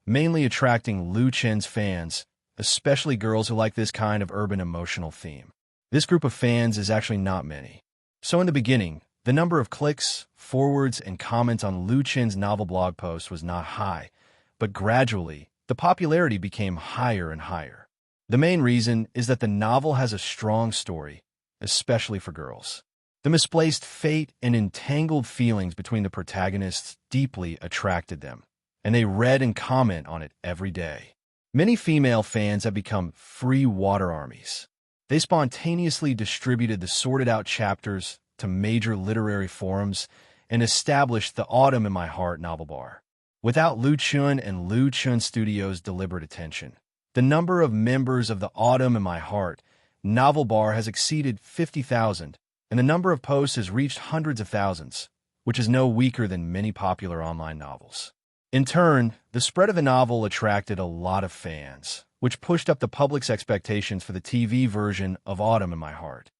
mainly attracting Lu Chen's fans, especially girls who like this kind of urban emotional theme. This group of fans is actually not many. So in the beginning, the number of clicks, forwards, and comments on Lu Chen's novel blog post was not high, but gradually, the popularity became higher and higher. The main reason is that the novel has a strong story, especially for girls. The misplaced fate and entangled feelings between the protagonists deeply attracted them, and they read and comment on it every day. Many female fans have become free water armies. They spontaneously distributed the sorted-out chapters to major literary forums and established the Autumn in My Heart novel bar. Without Lu Chun and Lu Chun Studios' deliberate attention, the number of members of the Autumn in My Heart novel bar has exceeded 50,000, and the number of posts has reached hundreds of thousands, which is no weaker than many popular online novels. In turn, the spread of the novel attracted a lot of fans, which pushed up the public's expectations for the TV version of Autumn in My Heart.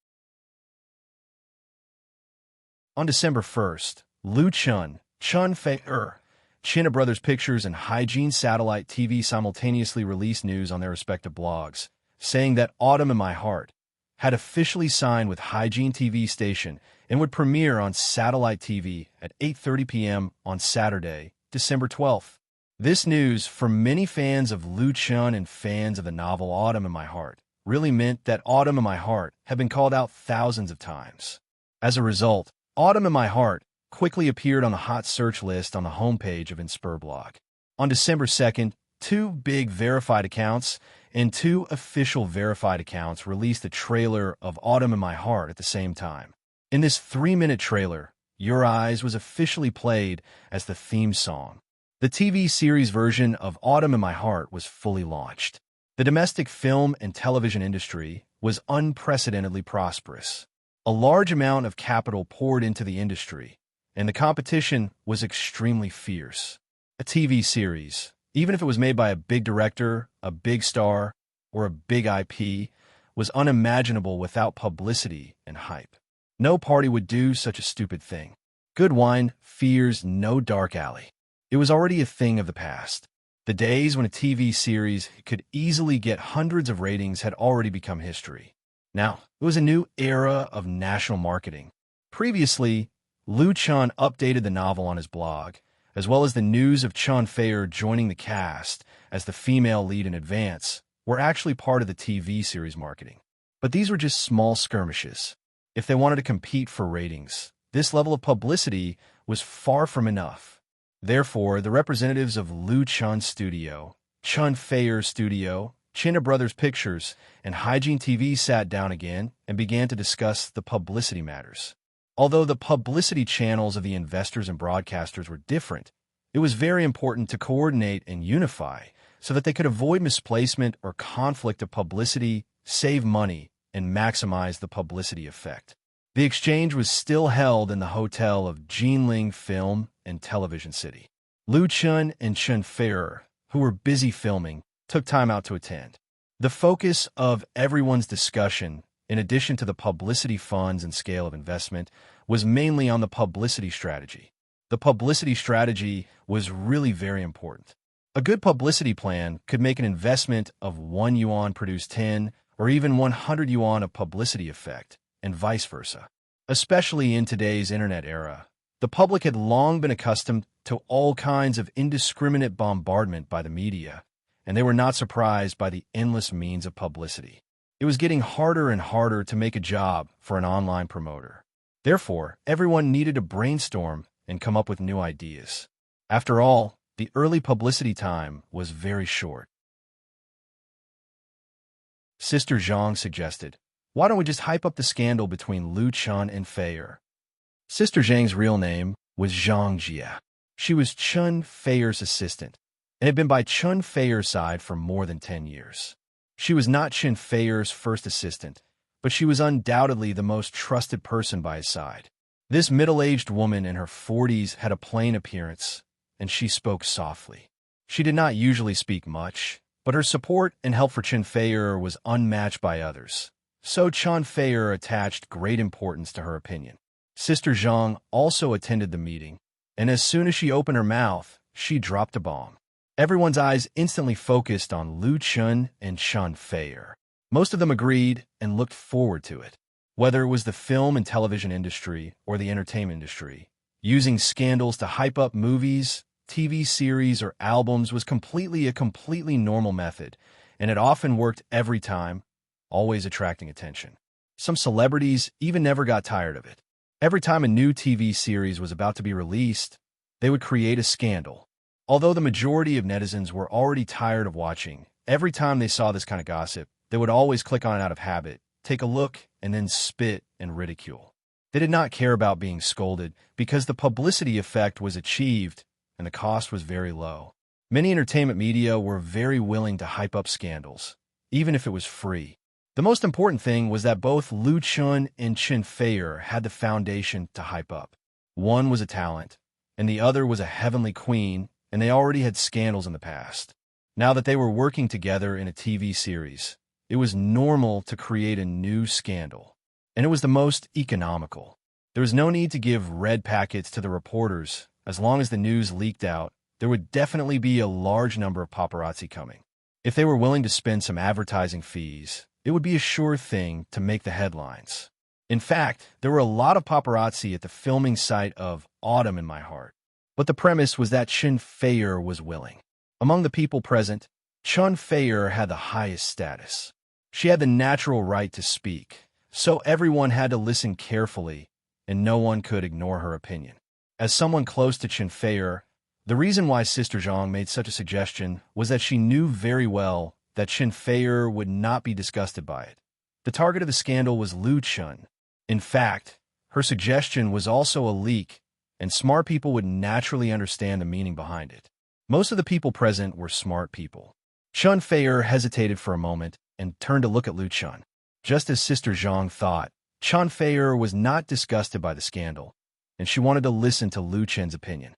On December 1st, Lu Chun, Chun Fei-er, China Brothers Pictures and Hygiene Satellite TV simultaneously released news on their respective blogs, saying that Autumn in My Heart had officially signed with Hygiene TV station and would premiere on satellite TV at 8:30 p.m. on Saturday, December 12th. This news, for many fans of Lu Chun and fans of the novel Autumn in My Heart, really meant that Autumn in My Heart had been called out thousands of times. As a result, Autumn in My Heart quickly appeared on the hot search list on the homepage of Immerse blog. On December 2nd, two big verified accounts and two official verified accounts released a trailer of Autumn in My Heart at the same time. In this 3-minute trailer, Your Eyes was officially played as the theme song. The TV series version of Autumn in My Heart was fully launched. The domestic film and television industry was unprecedentedly prosperous. A large amount of capital poured into the industry, and the competition was extremely fierce. A TV series, even if it was made by a big director, a big star, or a big IP, was unimaginable without publicity and hype. No party would do such a stupid thing. Good wine fears no dark alley. It was already a thing of the past. The days when a TV series could easily get hundreds of ratings had already become history. Now, it was a new era of national marketing. Previously, Lu Chun updated the novel on his blog, as well as the news of Chun Fei-er joining the cast as the female lead in Advance, were actually part of the TV series marketing. But these were just small skirmishes. If they wanted to compete for ratings, this level of publicity was far from enough. Therefore, the representatives of Lu Chun's studio, Chun Fei-er's studio, China Brothers Pictures, and Hygiene TV sat down again and began to discuss the publicity matters. Although the publicity channels of the investors and broadcasters were different, it was very important to coordinate and unify so that they could avoid misplacement or conflict of publicity, save money, and maximize the publicity effect. The exchange was still held in the hotel of Jinling Film and Television City. Lu Chun and Chun Fei-er, who were busy filming, took time out to attend. The focus of everyone's discussion, in addition to the publicity funds and scale of investment, was mainly on the publicity strategy. The publicity strategy was really very important. A good publicity plan could make an investment of 1 yuan produce 10 or even 100 yuan of publicity effect, and vice versa. Especially in today's internet era, the public had long been accustomed to all kinds of indiscriminate bombardment by the media, and they were not surprised by the endless means of publicity. It was getting harder and harder to make a job for an online promoter. Therefore, everyone needed to brainstorm and come up with new ideas. After all, the early publicity time was very short. Sister Zhang suggested, "Why don't we just hype up the scandal between Lu Chun and Fei-er?" Sister Zhang's real name was Zhang Jia. She was Chun Fei-er's assistant, and had been by Chun Fei-er's side for more than 10 years. She was not Chun Fei-er's first assistant, but she was undoubtedly the most trusted person by his side. This middle-aged woman in her 40s had a plain appearance, and she spoke softly. She did not usually speak much, but her support and help for Chun Fei-er was unmatched by others. So Chun Fei-er attached great importance to her opinion. Sister Zhang also attended the meeting, and as soon as she opened her mouth, she dropped a bomb. Everyone's eyes instantly focused on Lu Chun and Chun Fei-er. Most of them agreed and looked forward to it. Whether it was the film and television industry or the entertainment industry, using scandals to hype up movies, TV series, or albums was a completely normal method, and it often worked every time, always attracting attention. Some celebrities even never got tired of it. Every time a new TV series was about to be released, they would create a scandal. Although the majority of netizens were already tired of watching, every time they saw this kind of gossip, they would always click on it out of habit, take a look, and then spit and ridicule. They did not care about being scolded because the publicity effect was achieved and the cost was very low. Many entertainment media were very willing to hype up scandals, even if it was free. The most important thing was that both Lu Chun and Chun Fei-er had the foundation to hype up. One was a talent, and the other was a heavenly queen and they already had scandals in the past. Now that they were working together in a TV series, it was normal to create a new scandal, and it was the most economical. There was no need to give red packets to the reporters. As long as the news leaked out, there would definitely be a large number of paparazzi coming. If they were willing to spend some advertising fees, it would be a sure thing to make the headlines. In fact, there were a lot of paparazzi at the filming site of Autumn in My Heart. But the premise was that Chen Feier was willing. Among the people present, Chen Feier had the highest status. She had the natural right to speak, so everyone had to listen carefully, and no one could ignore her opinion. As someone close to Chen Feier, the reason why Sister Zhang made such a suggestion was that she knew very well that Chen Feier would not be disgusted by it. The target of the scandal was Lu Chun. In fact, her suggestion was also a leak, and smart people would naturally understand the meaning behind it. Most of the people present were smart people. Chen Feier hesitated for a moment and turned to look at Lu Chun. Just as Sister Zhang thought, Chen Feier was not disgusted by the scandal, and she wanted to listen to Lu Chen's opinion.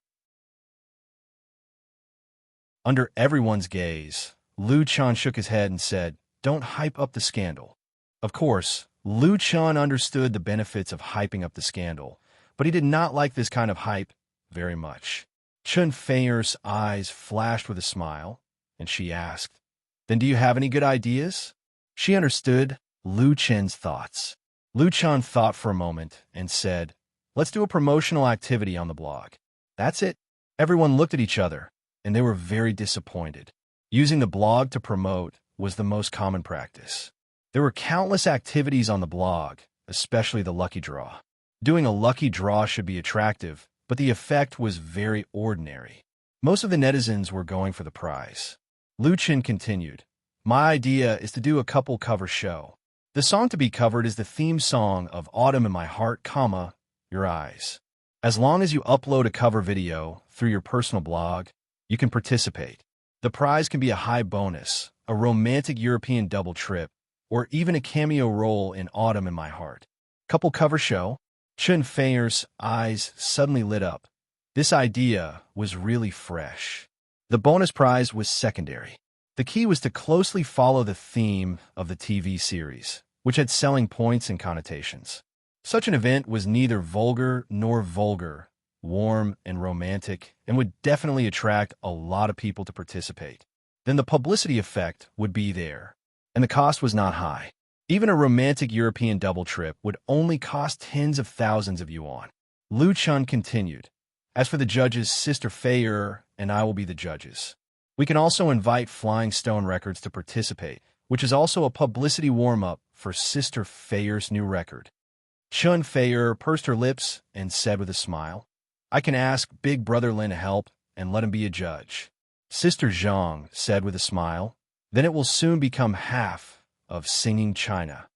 Under everyone's gaze, Lu Chun shook his head and said, "Don't hype up the scandal." Of course, Lu Chun understood the benefits of hyping up the scandal, but he did not like this kind of hype very much. Chen Feier's eyes flashed with a smile, and she asked, "Then do you have any good ideas?" She understood Lu Chen's thoughts. Lu Chun thought for a moment and said, "Let's do a promotional activity on the blog." That's it. Everyone looked at each other, and they were very disappointed. Using the blog to promote was the most common practice. There were countless activities on the blog, especially the lucky draw. Doing a lucky draw should be attractive, but the effect was very ordinary. Most of the netizens were going for the prize. Lu Chen continued, "My idea is to do a couple cover show. The song to be covered is the theme song of Autumn in My Heart, Your Eyes. As long as you upload a cover video through your personal blog, you can participate. The prize can be a high bonus, a romantic European double trip, or even a cameo role in Autumn in My Heart. Couple cover show?" Chen Feier's eyes suddenly lit up. This idea was really fresh. The bonus prize was secondary. The key was to closely follow the theme of the TV series, which had selling points and connotations. Such an event was neither vulgar nor vulgar, warm and romantic, and would definitely attract a lot of people to participate. Then the publicity effect would be there, and the cost was not high. Even a romantic European double trip would only cost tens of thousands of yuan. Lu Chun continued, "As for the judges, Sister Feier and I will be the judges. We can also invite Flying Stone Records to participate, which is also a publicity warm-up for Sister Feier's new record." Chen Feier pursed her lips and said with a smile, "I can ask Big Brother Lin to help and let him be a judge." Sister Zhang said with a smile, "Then it will soon become half of Singing China."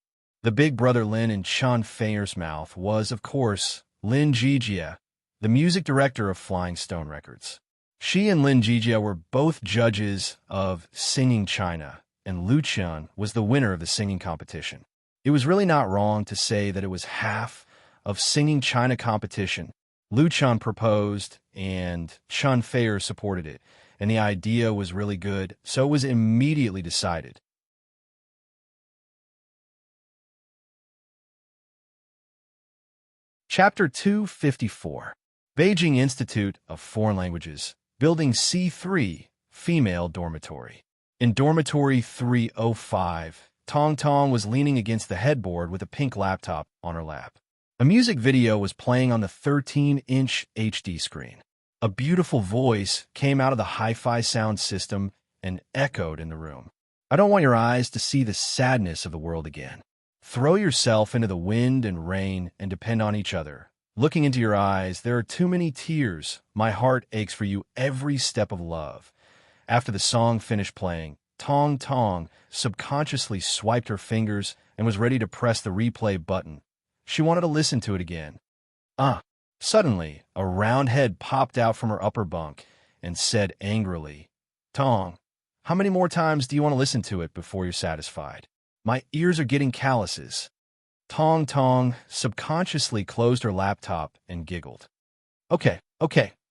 The Big Brother Lin in Chen Feier's mouth was, of course, Lin Jijia, the music director of Flying Stone Records. She and Lin Jijia were both judges of Singing China, and Lu Chun was the winner of the singing competition. It was really not wrong to say that it was half of Singing China competition. Lu Chun proposed, and Chen Feier supported it, and the idea was really good, so it was immediately decided. Chapter 254, Beijing Institute of Foreign Languages, Building C3, Female Dormitory. In Dormitory 305, Tong Tong was leaning against the headboard with a pink laptop on her lap. A music video was playing on the 13-inch HD screen. A beautiful voice came out of the hi-fi sound system and echoed in the room. "I don't want your eyes to see the sadness of the world again. Throw yourself into the wind and rain and depend on each other. Looking into your eyes, there are too many tears. My heart aches for you every step of love." After the song finished playing, Tong Tong subconsciously swiped her fingers and was ready to press the replay button. She wanted to listen to it again. Suddenly, a round head popped out from her upper bunk and said angrily, "Tong, how many more times do you want to listen to it before you're satisfied? My ears are getting calluses." Tong Tong subconsciously closed her laptop and giggled. Okay,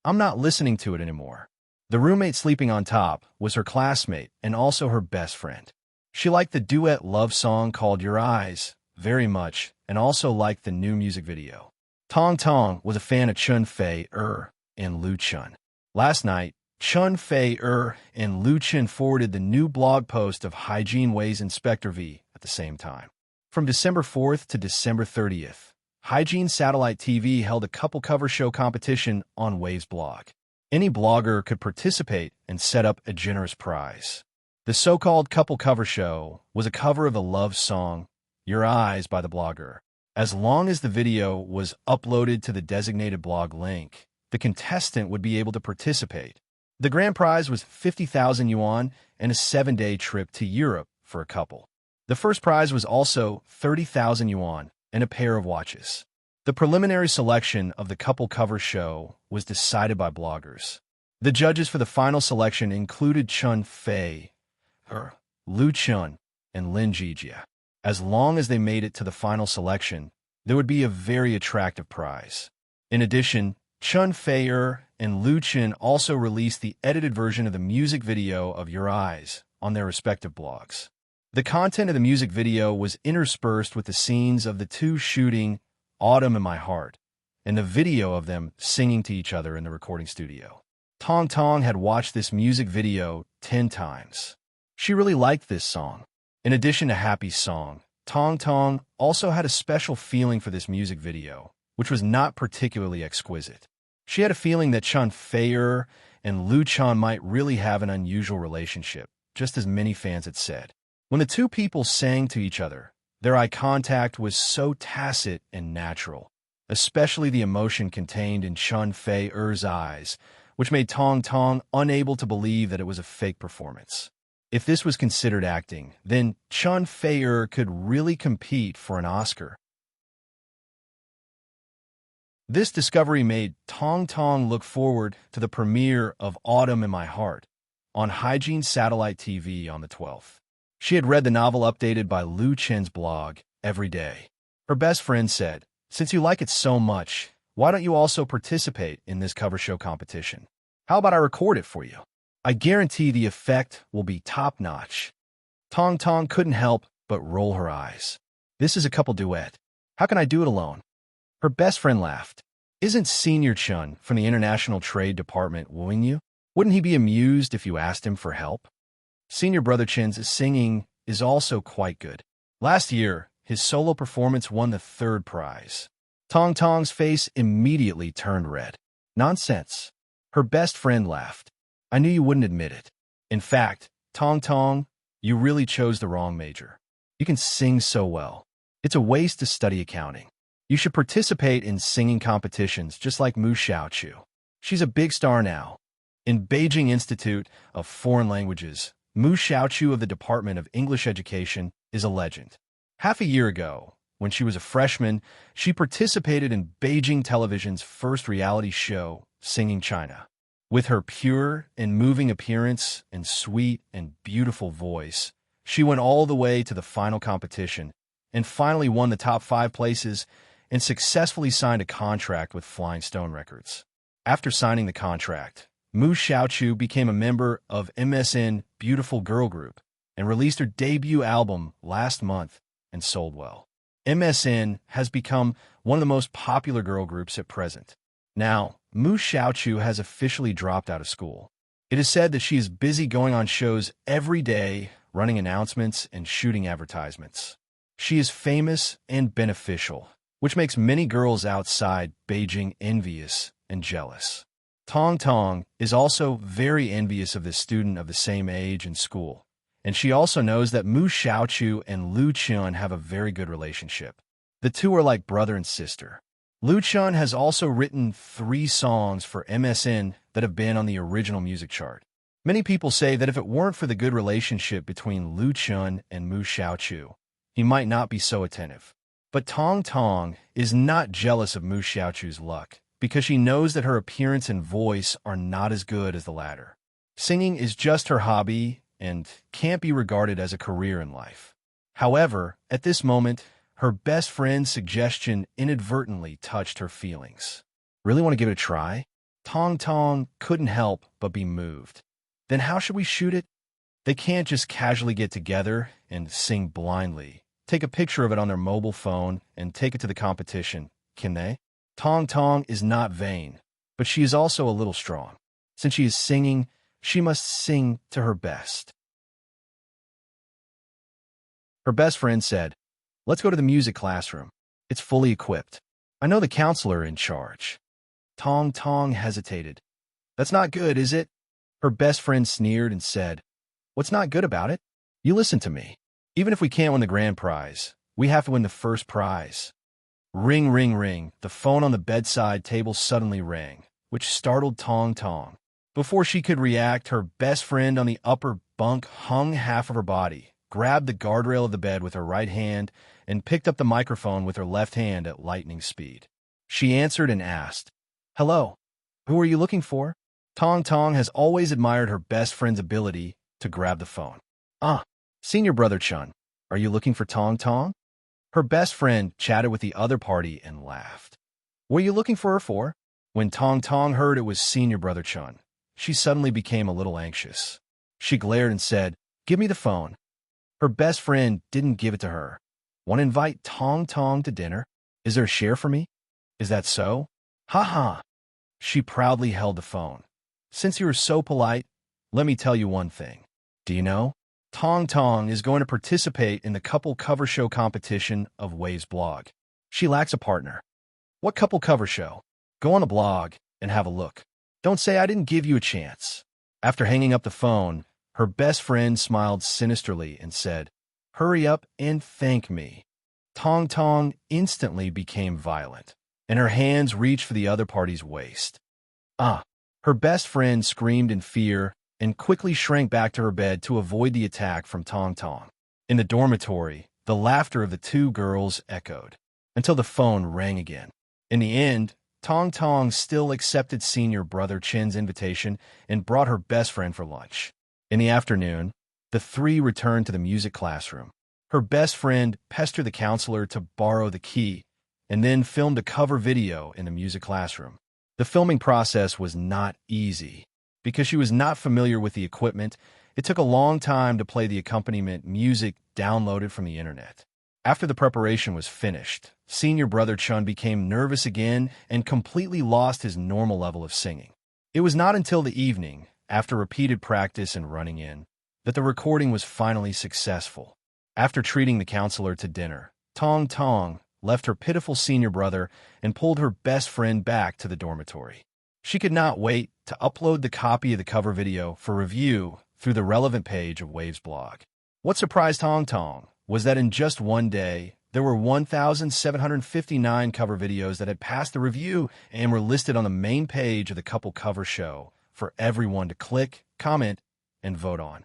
I'm not listening to it anymore." The roommate sleeping on top was her classmate and also her best friend. She liked the duet love song called Your Eyes very much and also liked the new music video. Tong Tong was a fan of Chun Fei and Lu Chun. Last night, Chun Fei and Lu Chun forwarded the new blog post of Hygiene Way's Inspector V at the same time. From December 4th to December 30th, Hygiene Satellite TV held a couple cover show competition on Wave's blog. Any blogger could participate and set up a generous prize. The so-called couple cover show was a cover of the love song Your Eyes by the blogger. As long as the video was uploaded to the designated blog link, the contestant would be able to participate. The grand prize was 50,000 yuan and a 7-day trip to Europe for a couple. The first prize was also 30,000 yuan and a pair of watches. The preliminary selection of the couple cover show was decided by bloggers. The judges for the final selection included Chun Fei, Lu Chun, and Lin Jijia. As long as they made it to the final selection, there would be a very attractive prize. In addition, Chun Fei and Lu Chun also released the edited version of the music video of Your Eyes on their respective blogs. The content of the music video was interspersed with the scenes of the two shooting Autumn in My Heart and the video of them singing to each other in the recording studio. Tong Tong had watched this music video 10 times. She really liked this song. In addition to Happy's song, Tong Tong also had a special feeling for this music video, which was not particularly exquisite. She had a feeling that Chun Fei and Lu Chun might really have an unusual relationship, just as many fans had said. When the two people sang to each other, their eye contact was so tacit and natural, especially the emotion contained in Chun Fei's eyes, which made Tong Tong unable to believe that it was a fake performance. If this was considered acting, then Chun Fei could really compete for an Oscar. This discovery made Tong Tong look forward to the premiere of Autumn in My Heart on Hygiene Satellite TV on the 12th. She had read the novel updated by Lu Chen's blog every day. Her best friend said, "Since you like it so much, why don't you also participate in this cover show competition? How about I record it for you? I guarantee the effect will be top-notch." Tong Tong couldn't help but roll her eyes. This is a couple duet. How can I do it alone? Her best friend laughed. Isn't Senior Chun from the International Trade Department wooing you? Wouldn't he be amused if you asked him for help? Senior Brother Chen's singing is also quite good. Last year, his solo performance won the 3rd prize. Tong Tong's face immediately turned red. Nonsense. Her best friend laughed. I knew you wouldn't admit it. In fact, Tong Tong, you really chose the wrong major. You can sing so well. It's a waste to study accounting. You should participate in singing competitions just like Mu Xiaochu. She's a big star now. In Beijing Institute of Foreign Languages, Mu Xiaochu of the Department of English Education is a legend. Half a year ago, when she was a freshman, she participated in Beijing Television's first reality show, Singing China. With her pure and moving appearance and sweet and beautiful voice, she went all the way to the final competition and finally won the top 5 places and successfully signed a contract with Flying Stone Records. After signing the contract, Mu Xiaochu became a member of MSN Beautiful Girl Group and released her debut album last month and sold well. MSN has become one of the most popular girl groups at present. Now, Mu Xiaochu has officially dropped out of school. It is said that she is busy going on shows every day, running announcements and shooting advertisements. She is famous and beneficial, which makes many girls outside Beijing envious and jealous. Tong Tong is also very envious of this student of the same age in school, and she also knows that Mu Xiaochu and Lu Chun have a very good relationship. The two are like brother and sister. Lu Chun has also written 3 songs for MSN that have been on the original music chart. Many people say that if it weren't for the good relationship between Lu Chun and Mu Xiaochu, he might not be so attentive. But Tong Tong is not jealous of Mu Xiaochu's luck, because she knows that her appearance and voice are not as good as the latter. Singing is just her hobby and can't be regarded as a career in life. However, at this moment, her best friend's suggestion inadvertently touched her feelings. Really want to give it a try? Tong Tong couldn't help but be moved. Then how should we shoot it? They can't just casually get together and sing blindly. Take a picture of it on their mobile phone and take it to the competition, can they? Tong Tong is not vain, but she is also a little strong. Since she is singing, she must sing to her best. Her best friend said, "Let's go to the music classroom. It's fully equipped. I know the counselor in charge." Tong Tong hesitated. "That's not good, is it?" Her best friend sneered and said, "What's not good about it? You listen to me. Even if we can't win the grand prize, we have to win the first prize." Ring, ring, ring. The phone on the bedside table suddenly rang, which startled Tong Tong. Before she could react, her best friend on the upper bunk hung half of her body, grabbed the guardrail of the bed with her right hand, and picked up the microphone with her left hand at lightning speed. She answered and asked, "Hello, who are you looking for?" Tong Tong has always admired her best friend's ability to grab the phone. "Ah, senior brother Chun, are you looking for Tong Tong?" Her best friend chatted with the other party and laughed. "What are you looking for her for?" When Tong Tong heard it was senior brother Chun, she suddenly became a little anxious. She glared and said, "Give me the phone." Her best friend didn't give it to her. "Want to invite Tong Tong to dinner? Is there a share for me? Is that so? Ha ha." She proudly held the phone. "Since you are so polite, let me tell you one thing. Do you know? Tong Tong is going to participate in the couple cover show competition of Wave's blog. She lacks a partner." "What couple cover show?" "Go on the blog and have a look. Don't say I didn't give you a chance." After hanging up the phone, her best friend smiled sinisterly and said, "Hurry up and thank me." Tong Tong instantly became violent, and her hands reached for the other party's waist. "Ah!" Her best friend screamed in fear and quickly shrank back to her bed to avoid the attack from Tong Tong. In the dormitory, the laughter of the two girls echoed, until the phone rang again. In the end, Tong Tong still accepted senior brother Chin's invitation and brought her best friend for lunch. In the afternoon, the three returned to the music classroom. Her best friend pestered the counselor to borrow the key and then filmed a cover video in the music classroom. The filming process was not easy. Because she was not familiar with the equipment, it took a long time to play the accompaniment music downloaded from the internet. After the preparation was finished, senior brother Chun became nervous again and completely lost his normal level of singing. It was not until the evening, after repeated practice and running in, that the recording was finally successful. After treating the counselor to dinner, Tong Tong left her pitiful senior brother and pulled her best friend back to the dormitory. She could not wait to upload the copy of the cover video for review through the relevant page of Wave's blog. What surprised Tong Tong was that in just one day, there were 1,759 cover videos that had passed the review and were listed on the main page of the couple cover show for everyone to click, comment, and vote on.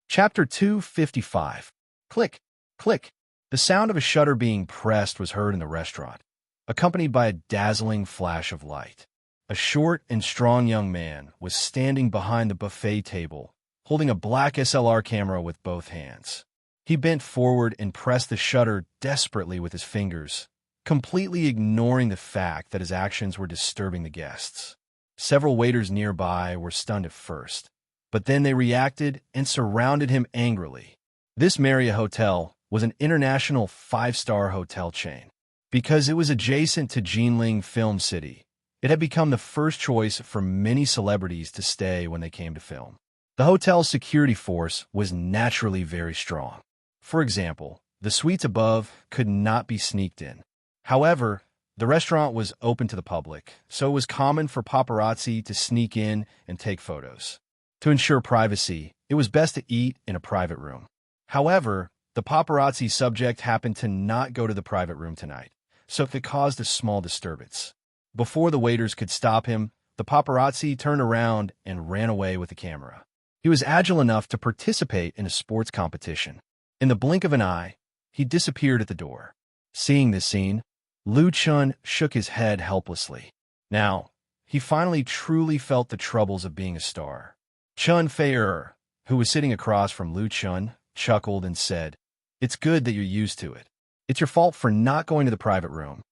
Chapter 255. Click, click. The sound of a shutter being pressed was heard in the restaurant, accompanied by a dazzling flash of light. A short and strong young man was standing behind the buffet table, holding a black SLR camera with both hands. He bent forward and pressed the shutter desperately with his fingers, completely ignoring the fact that his actions were disturbing the guests. Several waiters nearby were stunned at first, but then they reacted and surrounded him angrily. This Marriott Hotel was an international 5-star hotel chain. Because it was adjacent to Jinling Film City, it had become the first choice for many celebrities to stay when they came to film. The hotel's security force was naturally very strong. For example, the suites above could not be sneaked in. However, the restaurant was open to the public, so it was common for paparazzi to sneak in and take photos. To ensure privacy, it was best to eat in a private room. However, the paparazzi subject happened to not go to the private room tonight, so it caused a small disturbance. Before the waiters could stop him, the paparazzi turned around and ran away with the camera. He was agile enough to participate in a sports competition. In the blink of an eye, he disappeared at the door. Seeing this scene, Lu Chun shook his head helplessly. Now, he finally truly felt the troubles of being a star. Chun Fei-er, who was sitting across from Lu Chun, chuckled and said, It's good that you're used to it. It's your fault for not going to the private room.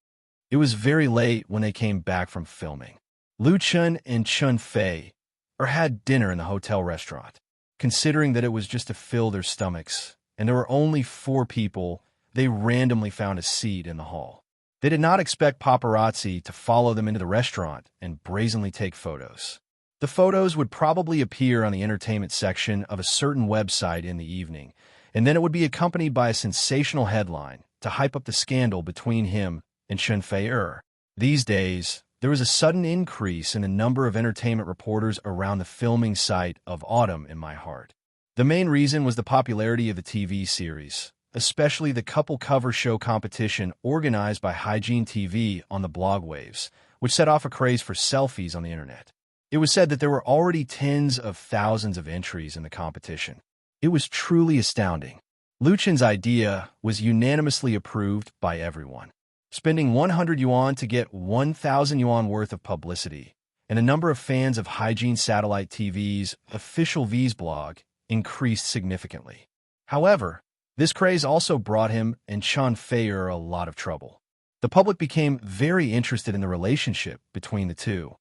It was very late when they came back from filming. Lu Chun and Chun Fei had dinner in the hotel restaurant. Considering that it was just to fill their stomachs, and there were only 4 people, they randomly found a seat in the hall. They did not expect paparazzi to follow them into the restaurant and brazenly take photos. The photos would probably appear on the entertainment section of a certain website in the evening, and then it would be accompanied by a sensational headline to hype up the scandal between him and Chun Fei. These days, there was a sudden increase in the number of entertainment reporters around the filming site of Autumn in My Heart. The main reason was the popularity of the TV series, especially the couple cover show competition organized by Hygiene TV on the blog waves, which set off a craze for selfies on the internet. It was said that there were already tens of thousands of entries in the competition. It was truly astounding. Lu Chun's idea was unanimously approved by everyone. Spending 100 yuan to get 1,000 yuan worth of publicity, and the number of fans of Hygiene Satellite TV's official V's blog increased significantly. However, this craze also brought him and Chun Fei a lot of trouble. The public became very interested in the relationship between the two.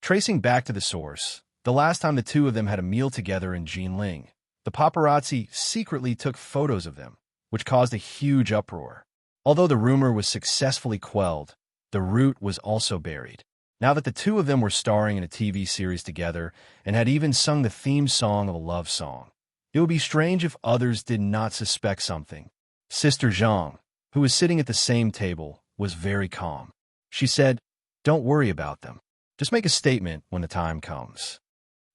Tracing back to the source, the last time the two of them had a meal together in Jinling, the paparazzi secretly took photos of them, which caused a huge uproar. Although the rumor was successfully quelled, the root was also buried. Now that the two of them were starring in a TV series together and had even sung the theme song of a love song, it would be strange if others did not suspect something. Sister Zhang, who was sitting at the same table, was very calm. She said, "Don't worry about them. Just make a statement when the time comes."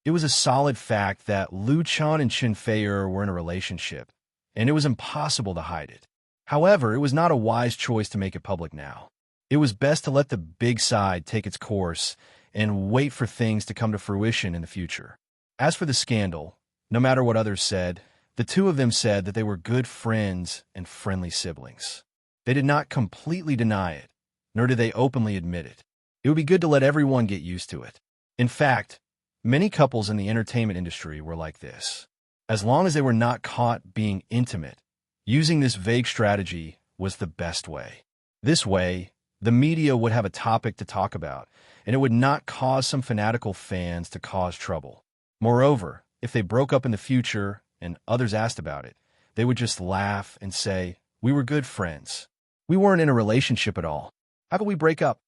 It was a solid fact that Lu Chun and Chun Fei were in a relationship, and it was impossible to hide it. However, it was not a wise choice to make it public now. It was best to let the big side take its course and wait for things to come to fruition in the future. As for the scandal, no matter what others said, the two of them said that they were good friends and friendly siblings. They did not completely deny it, nor did they openly admit it. It would be good to let everyone get used to it. In fact, many couples in the entertainment industry were like this. As long as they were not caught being intimate, using this vague strategy was the best way. This way, the media would have a topic to talk about, and it would not cause some fanatical fans to cause trouble. Moreover, if they broke up in the future and others asked about it, they would just laugh and say, "We were good friends. We weren't in a relationship at all. How could we break up?"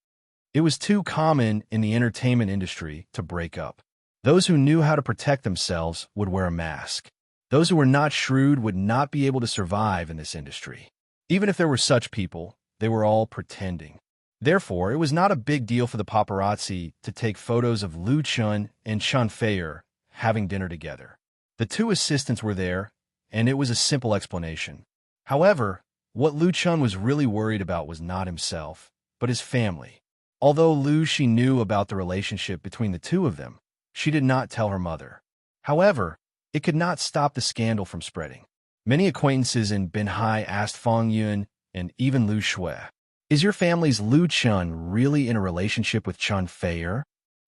It was too common in the entertainment industry to break up. Those who knew how to protect themselves would wear a mask. Those who were not shrewd would not be able to survive in this industry. Even if there were such people, they were all pretending. Therefore, it was not a big deal for the paparazzi to take photos of Lu Chun and Chun Fei having dinner together. The two assistants were there, and it was a simple explanation. However, what Lu Chun was really worried about was not himself, but his family. Although she knew about the relationship between the two of them, she did not tell her mother. However, it could not stop the scandal from spreading. Many acquaintances in Binhai asked Fang Yun and even Lu Shui, "Is your family's Lu Chun really in a relationship with Chun Fei?"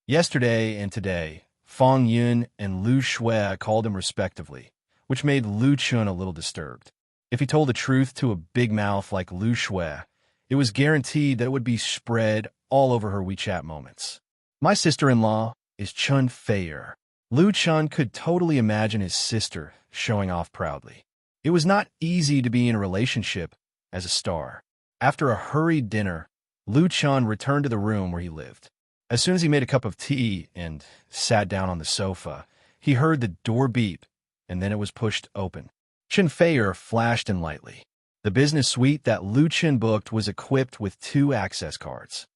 Yesterday and today, Fang Yun and Lu Shui called him respectively, which made Lu Chun a little disturbed. If he told the truth to a big mouth like Lu Shui, it was guaranteed that it would be spread all over her WeChat moments. "My sister-in-law is Chun Fei." Lu Chun could totally imagine his sister showing off proudly. It was not easy to be in a relationship as a star. After a hurried dinner, Lu Chun returned to the room where he lived. As soon as he made a cup of tea and sat down on the sofa, he heard the door beep, and then it was pushed open. Chun Fei flashed in lightly. The business suite that Lu Chun booked was equipped with 2 access cards.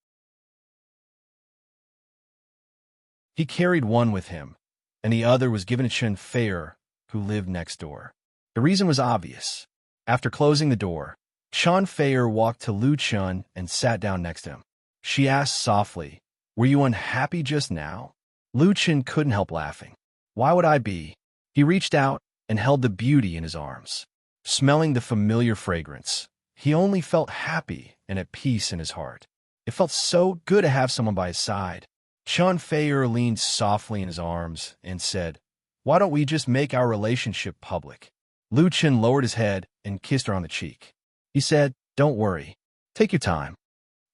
He carried one with him, and the other was given to Chun Fei, who lived next door. The reason was obvious. After closing the door, Chun Fei walked to Lu Chun and sat down next to him. She asked softly, "Were you unhappy just now?" Lu Chun couldn't help laughing. "Why would I be?" He reached out and held the beauty in his arms. Smelling the familiar fragrance, he only felt happy and at peace in his heart. It felt so good to have someone by his side. Chun Fei leaned softly in his arms and said, Why don't we just make our relationship public? Lu Chen lowered his head and kissed her on the cheek. He said, "Don't worry. Take your time."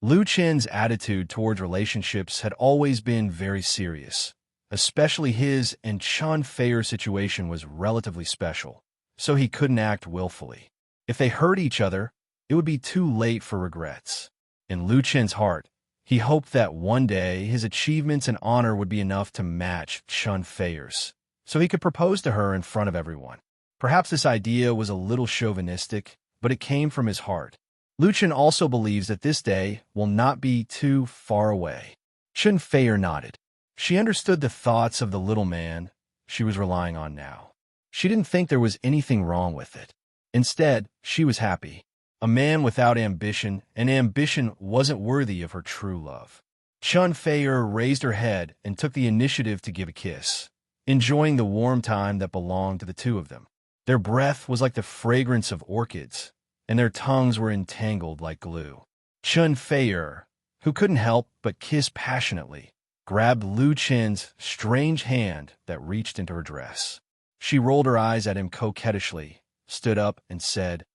Lu Chen's attitude towards relationships had always been very serious. Especially his and Chen Feier's situation was relatively special, so he couldn't act willfully. If they hurt each other, it would be too late for regrets. In Lu Chen's heart, he hoped that one day his achievements and honor would be enough to match Chen Feier's, so he could propose to her in front of everyone. Perhaps this idea was a little chauvinistic, but it came from his heart. Lu Chen also believes that this day will not be too far away. Chen Feier nodded. She understood the thoughts of the little man she was relying on now. She didn't think there was anything wrong with it. Instead, she was happy. A man without ambition, and ambition wasn't worthy of her true love. Chen Feier raised her head and took the initiative to give a kiss, enjoying the warm time that belonged to the two of them. Their breath was like the fragrance of orchids, and their tongues were entangled like glue. Chen Feier, who couldn't help but kiss passionately, grabbed Lu Chen's strange hand that reached into her dress. She rolled her eyes at him coquettishly, stood up, and said,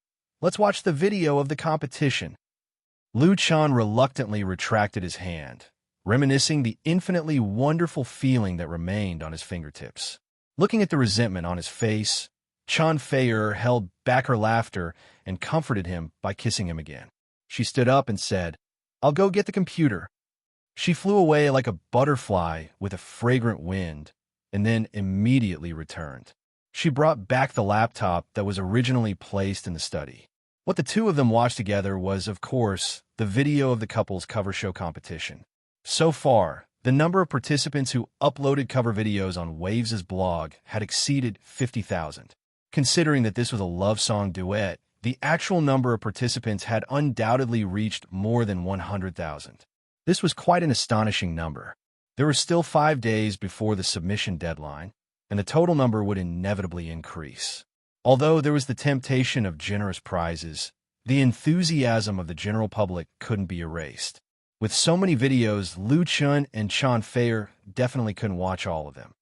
"Let's watch the video of the competition." Lu Chen reluctantly retracted his hand, reminiscing the infinitely wonderful feeling that remained on his fingertips. Looking at the resentment on his face, Chen Feier held back her laughter and comforted him by kissing him again. She stood up and said, "I'll go get the computer." She flew away like a butterfly with a fragrant wind, and then immediately returned. She brought back the laptop that was originally placed in the study. What the two of them watched together was, of course, the video of the couple's cover show competition. So far, the number of participants who uploaded cover videos on Waves' blog had exceeded 50,000. Considering that this was a love song duet, the actual number of participants had undoubtedly reached more than 100,000. This was quite an astonishing number. There were still 5 days before the submission deadline, and the total number would inevitably increase. Although there was the temptation of generous prizes, the enthusiasm of the general public couldn't be erased. With so many videos, Lu Chen and Chen Feier definitely couldn't watch all of them.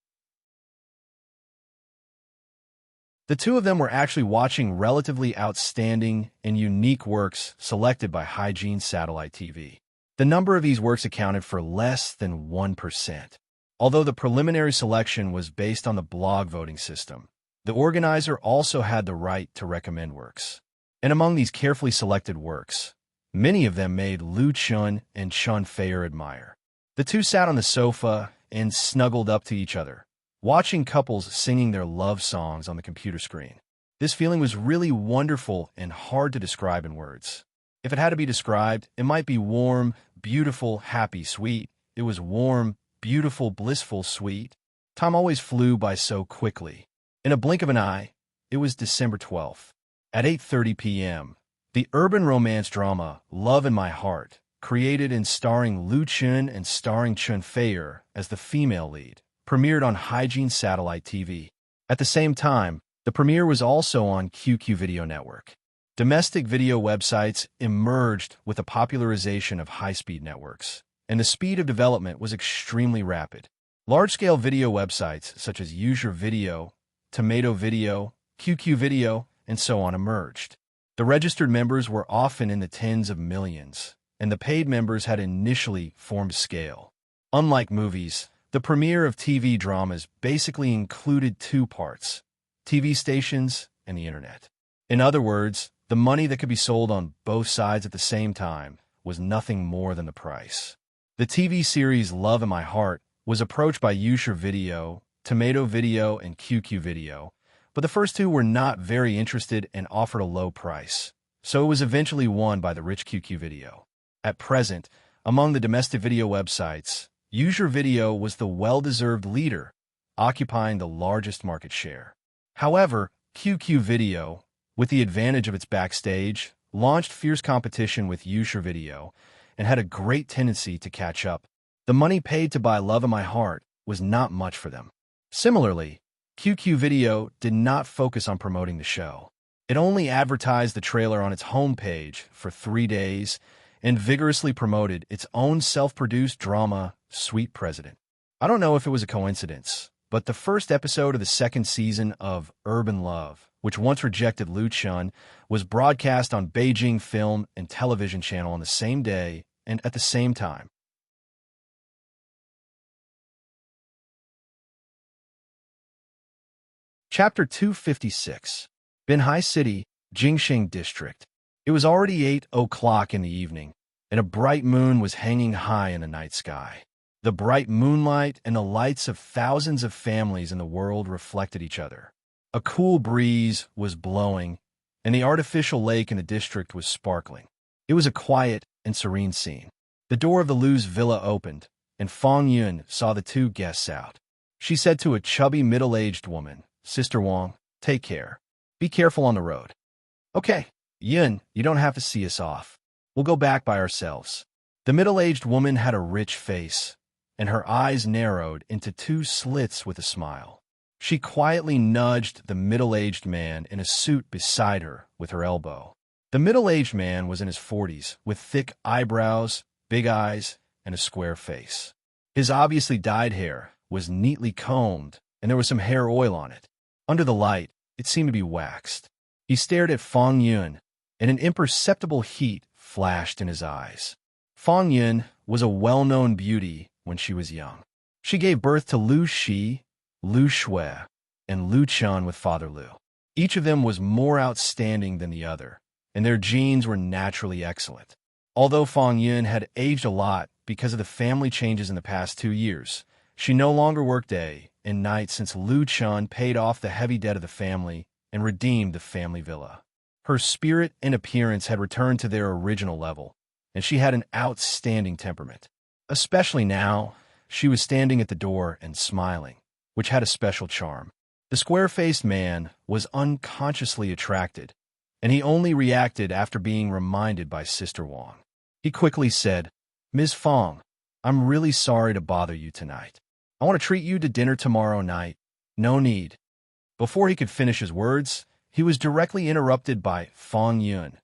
The two of them were actually watching relatively outstanding and unique works selected by Hygiene Satellite TV. The number of these works accounted for less than 1%. Although the preliminary selection was based on the blog voting system, the organizer also had the right to recommend works. And among these carefully selected works, many of them made Lu Chen and Chen Feier admire. The two sat on the sofa and snuggled up to each other, watching couples singing their love songs on the computer screen. This feeling was really wonderful and hard to describe in words. If it had to be described, it might be warm, beautiful, happy, sweet. It was warm, beautiful, blissful, sweet. Time always flew by so quickly. In a blink of an eye, it was December 12th. At 8:30 p.m., the urban romance drama Love in My Heart, created and starring Lu Chen and starring Chen Feier as the female lead, premiered on Hygiene Satellite TV. At the same time, the premiere was also on QQ Video Network. Domestic video websites emerged with the popularization of high-speed networks, and the speed of development was extremely rapid. Large-scale video websites such as Use Your Video, Tomato Video, QQ Video, and so on emerged. The registered members were often in the tens of millions, and the paid members had initially formed scale. Unlike movies, the premiere of TV dramas basically included two parts: TV stations and the internet. In other words, the money that could be sold on both sides at the same time was nothing more than the price. The TV series Love in My Heart was approached by Use Your Video, Tomato Video, and QQ Video, but the first two were not very interested and offered a low price, so it was eventually won by the rich QQ Video. At present, among the domestic video websites, Use Your Video was the well-deserved leader, occupying the largest market share. However, QQ Video, with the advantage of its backstage, launched fierce competition with Use Your Video and had a great tendency to catch up. The money paid to buy Love in My Heart was not much for them. Similarly, QQ Video did not focus on promoting the show. It only advertised the trailer on its homepage for 3 days and vigorously promoted its own self-produced drama, Sweet President. I don't know if it was a coincidence, but the first episode of the second season of Urban Love, which once rejected Lu Chun, was broadcast on Beijing Film and Television Channel on the same day and at the same time. Chapter 256. Binhai City, Jingxing District. It was already 8 o'clock in the evening, and a bright moon was hanging high in the night sky. The bright moonlight and the lights of thousands of families in the world reflected each other. A cool breeze was blowing, and the artificial lake in the district was sparkling. It was a quiet and serene scene. The door of the Lu's villa opened, and Fong Yun saw the two guests out. She said to a chubby middle-aged woman, "Sister Wang, take care. Be careful on the road." "Okay, Yun, you don't have to see us off. We'll go back by ourselves." The middle-aged woman had a rich face, and her eyes narrowed into two slits with a smile. She quietly nudged the middle-aged man in a suit beside her with her elbow. The middle-aged man was in his 40s, with thick eyebrows, big eyes, and a square face. His obviously dyed hair was neatly combed, and there was some hair oil on it. Under the light, it seemed to be waxed. He stared at Fong Yun, and an imperceptible heat flashed in his eyes. Fong Yun was a well-known beauty when she was young. She gave birth to Lu Shi, Lu Shui, and Lu Chun with Father Lu. Each of them was more outstanding than the other, and their genes were naturally excellent. Although Fong Yun had aged a lot because of the family changes in the past 2 years, she no longer worked day and night since Lu Chun paid off the heavy debt of the family and redeemed the family villa. Her spirit and appearance had returned to their original level, and she had an outstanding temperament. Especially now, she was standing at the door and smiling, which had a special charm. The square-faced man was unconsciously attracted, and he only reacted after being reminded by Sister Wang. He quickly said, "Ms. Fong, I'm really sorry to bother you tonight. I want to treat you to dinner tomorrow night. No need." Before he could finish his words, he was directly interrupted by Fong Yun.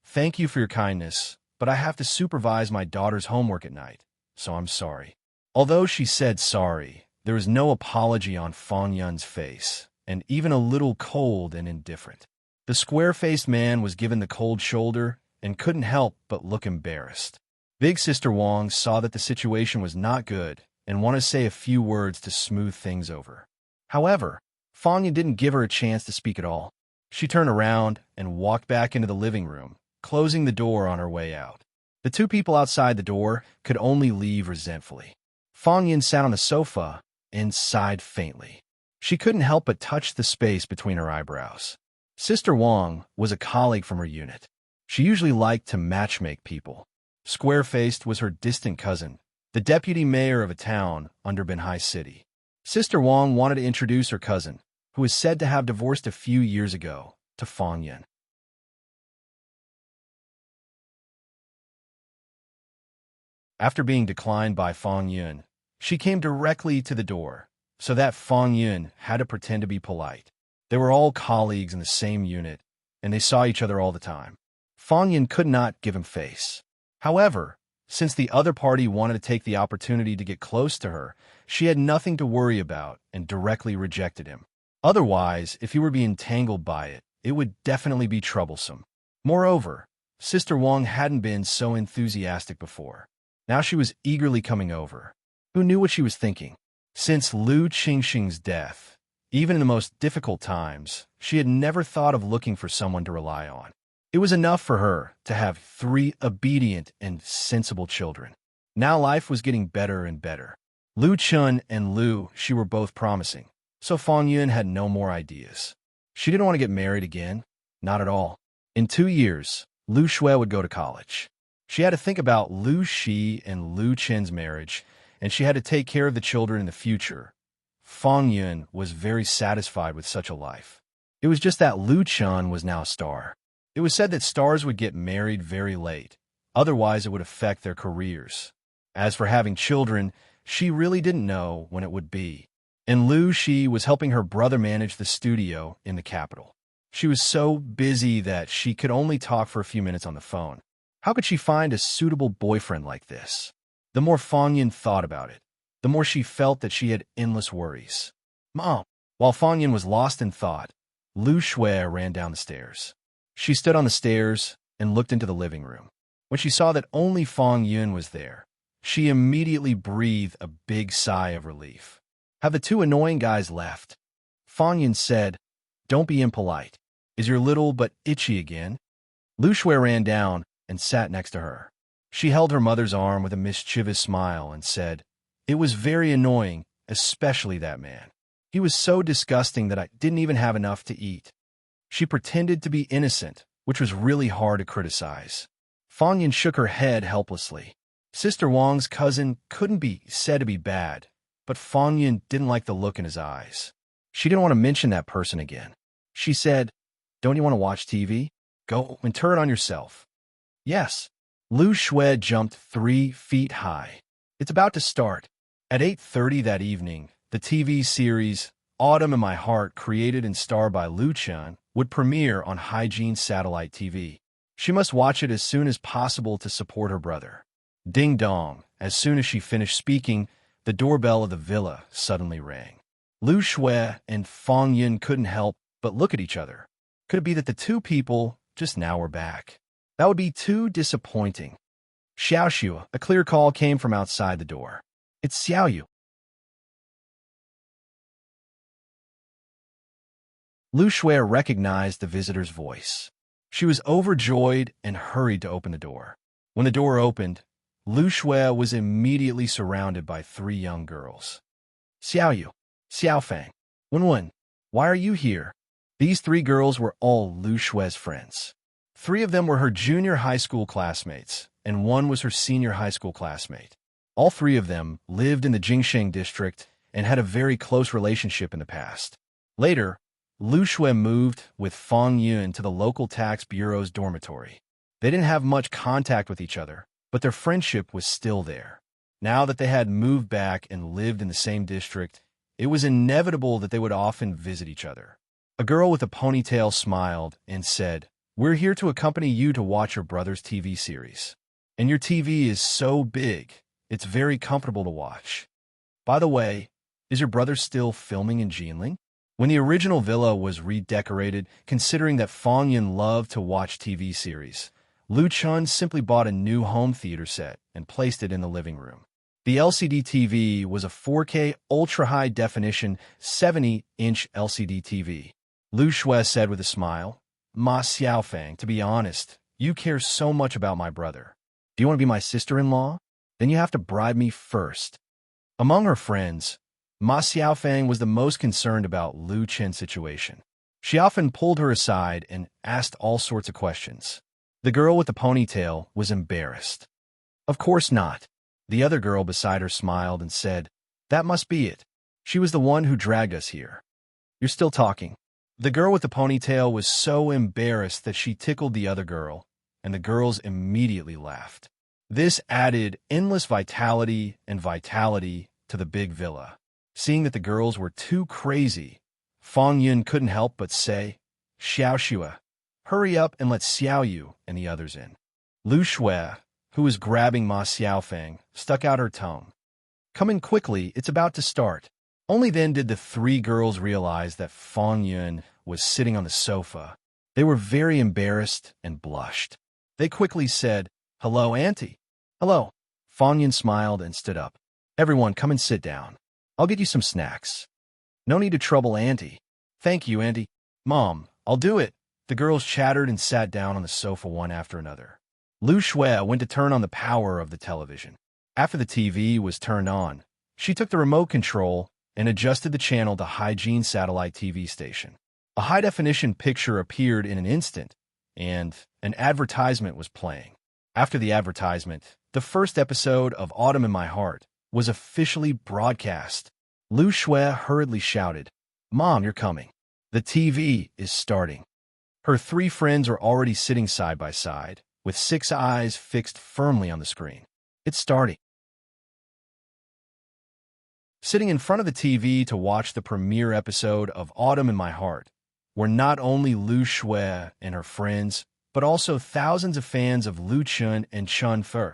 "Thank you for your kindness, but I have to supervise my daughter's homework at night, so I'm sorry." Although she said sorry, there was no apology on Fong Yun's face, and even a little cold and indifferent. The square-faced man was given the cold shoulder and couldn't help but look embarrassed. Big Sister Wang saw that the situation was not good and wanted to say a few words to smooth things over. However, Fong Yun didn't give her a chance to speak at all. She turned around and walked back into the living room, closing the door on her way out. The two people outside the door could only leave resentfully. Fong Yun sat on the sofa and sighed faintly. She couldn't help but touch the space between her eyebrows. Sister Wang was a colleague from her unit. She usually liked to matchmake people. Square-faced was her distant cousin, the deputy mayor of a town under Binhai City. Sister Wang wanted to introduce her cousin, who was said to have divorced a few years ago, to Fong Yun. After being declined by Fong Yun, she came directly to the door, so that Fong Yun had to pretend to be polite. They were all colleagues in the same unit, and they saw each other all the time. Fong Yun could not give him face. However, since the other party wanted to take the opportunity to get close to her, she had nothing to worry about and directly rejected him. Otherwise, if he were being tangled by it, it would definitely be troublesome. Moreover, Sister Wang hadn't been so enthusiastic before. Now she was eagerly coming over. Who knew what she was thinking? Since Lu Qingxing's death, even in the most difficult times, she had never thought of looking for someone to rely on. It was enough for her to have 3 obedient and sensible children. Now life was getting better and better. Lu Chun and Lu Shi were both promising, so Fong Yun had no more ideas. She didn't want to get married again, not at all. In 2 years, Lu Shui would go to college. She had to think about Lu Shi and Lu Chen's marriage, and she had to take care of the children in the future. Fong Yun was very satisfied with such a life. It was just that Lu Chun was now a star. It was said that stars would get married very late, otherwise it would affect their careers. As for having children, she really didn't know when it would be. And Lu Shi was helping her brother manage the studio in the capital. She was so busy that she could only talk for a few minutes on the phone. How could she find a suitable boyfriend like this? The more Fong Yun thought about it, the more she felt that she had endless worries. Mom. While Fang Yun was lost in thought, Lu Shui ran down the stairs. She stood on the stairs and looked into the living room. When she saw that only Fang Yun was there, she immediately breathed a big sigh of relief. Have the two annoying guys left? Fang Yun said, "Don't be impolite. Is your little but itchy again?" Lu Shui ran down and sat next to her. She held her mother's arm with a mischievous smile and said, "It was very annoying, especially that man. He was so disgusting that I didn't even have enough to eat." She pretended to be innocent, which was really hard to criticize. Fang Yun shook her head helplessly. Sister Wang's cousin couldn't be said to be bad, but Fang Yun didn't like the look in his eyes. She didn't want to mention that person again. She said, "Don't you want to watch TV? Go and turn it on yourself." "Yes." Lu Shui jumped 3 feet high. It's about to start. At 8:30 that evening, the TV series Autumn in My Heart, created and starred by Lu Chun, would premiere on Hygiene Satellite TV. She must watch it as soon as possible to support her brother. Ding dong. As soon as she finished speaking, the doorbell of the villa suddenly rang. Lu Shui and Fang Yun couldn't help but look at each other. Could it be that the two people just now were back? That would be too disappointing. Xiao Xue, a clear call came from outside the door. "It's Xiao Yu." Lu Shui recognized the visitor's voice. She was overjoyed and hurried to open the door. When the door opened, Lu Shui was immediately surrounded by 3 young girls. "Xiao Yu, Xiao Fang, Wen, why are you here?" These 3 girls were all Lu Shui's friends. 3 of them were her junior high school classmates, and 1 was her senior high school classmate. All 3 of them lived in the Jingsheng district and had a very close relationship in the past. Later, Lu Shui moved with Fang Yun to the local tax bureau's dormitory. They didn't have much contact with each other, but their friendship was still there. Now that they had moved back and lived in the same district, it was inevitable that they would often visit each other. A girl with a ponytail smiled and said, "We're here to accompany you to watch your brother's TV series. And your TV is so big, it's very comfortable to watch. By the way, is your brother still filming in Jinling?" When the original villa was redecorated, considering that Fang Yun loved to watch TV series, Lu Chun simply bought a new home theater set and placed it in the living room. The LCD TV was a 4K ultra-high definition 70-inch LCD TV. Lu Shui said with a smile, "Ma Xiaofang, to be honest, you care so much about my brother. Do you want to be my sister-in-law? Then you have to bribe me first." Among her friends, Ma Xiaofang was the most concerned about Lu Chen's situation. She often pulled her aside and asked all sorts of questions. The girl with the ponytail was embarrassed. "Of course not." The other girl beside her smiled and said, "That must be it. She was the one who dragged us here." "You're still talking." The girl with the ponytail was so embarrassed that she tickled the other girl, and the girls immediately laughed. This added endless vitality to the big villa. Seeing that the girls were too crazy, Fang Yun couldn't help but say, "Xiao Xue, hurry up and let Xiao Yu and the others in." Lu Shui, who was grabbing Ma Xiaofang, stuck out her tongue. "Come in quickly, it's about to start." Only then did the 3 girls realize that Fang Yun was sitting on the sofa. They were very embarrassed and blushed. They quickly said, "Hello, Auntie." "Hello." Fang Yun smiled and stood up. "Everyone, come and sit down. I'll get you some snacks." "No need to trouble Auntie." "Thank you, Auntie." "Mom, I'll do it." The girls chattered and sat down on the sofa one after another. Lu Shui went to turn on the power of the television. After the TV was turned on, she took the remote control and adjusted the channel to Hygiene Satellite TV station. A high-definition picture appeared in an instant, and an advertisement was playing. After the advertisement, the first episode of Autumn in My Heart was officially broadcast. Lu Shui hurriedly shouted, "Mom, you're coming. The TV is starting." Her 3 friends were already sitting side by side, with 6 eyes fixed firmly on the screen. "It's starting." Sitting in front of the TV to watch the premiere episode of Autumn in My Heart were not only Lu Shui and her friends, but also thousands of fans of Lu Chun and Chun Fe,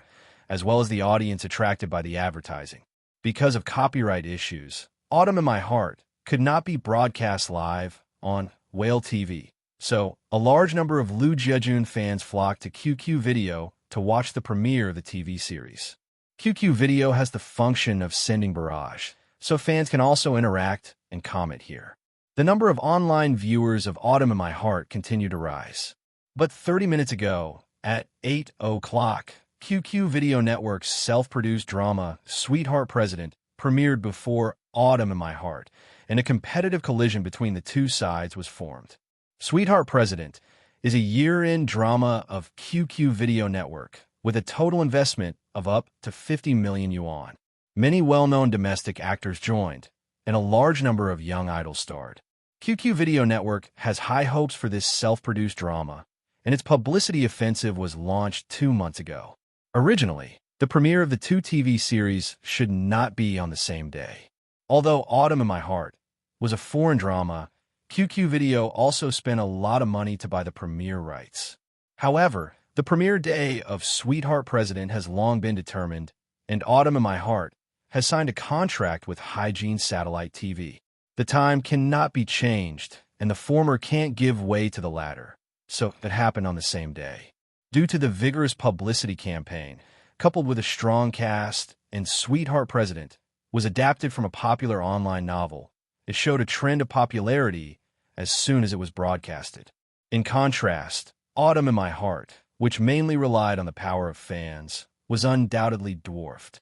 as well as the audience attracted by the advertising. Because of copyright issues, Autumn in My Heart could not be broadcast live on Whale TV. So, a large number of Lee Jejun fans flocked to QQ Video to watch the premiere of the TV series. QQ Video has the function of sending barrage, so fans can also interact and comment here. The number of online viewers of Autumn in My Heart continued to rise. But 30 minutes ago, at 8 o'clock, QQ Video Network's self-produced drama, Sweetheart President, premiered before Autumn in My Heart, and a competitive collision between the two sides was formed. Sweetheart President is a year-end drama of QQ Video Network, with a total investment of up to 50 million yuan. Many well-known domestic actors joined, and a large number of young idols starred. QQ Video Network has high hopes for this self-produced drama, and its publicity offensive was launched 2 months ago. Originally, the premiere of the two TV series should not be on the same day. Although Autumn in My Heart was a foreign drama, QQ Video also spent a lot of money to buy the premiere rights. However, the premiere day of Sweetheart President has long been determined, and Autumn in My Heart has signed a contract with Hygiene Satellite TV. The time cannot be changed, and the former can't give way to the latter, so that happened on the same day. Due to the vigorous publicity campaign, coupled with a strong cast, and Sweetheart President was adapted from a popular online novel, it showed a trend of popularity as soon as it was broadcasted. In contrast, Autumn in My Heart, which mainly relied on the power of fans, was undoubtedly dwarfed.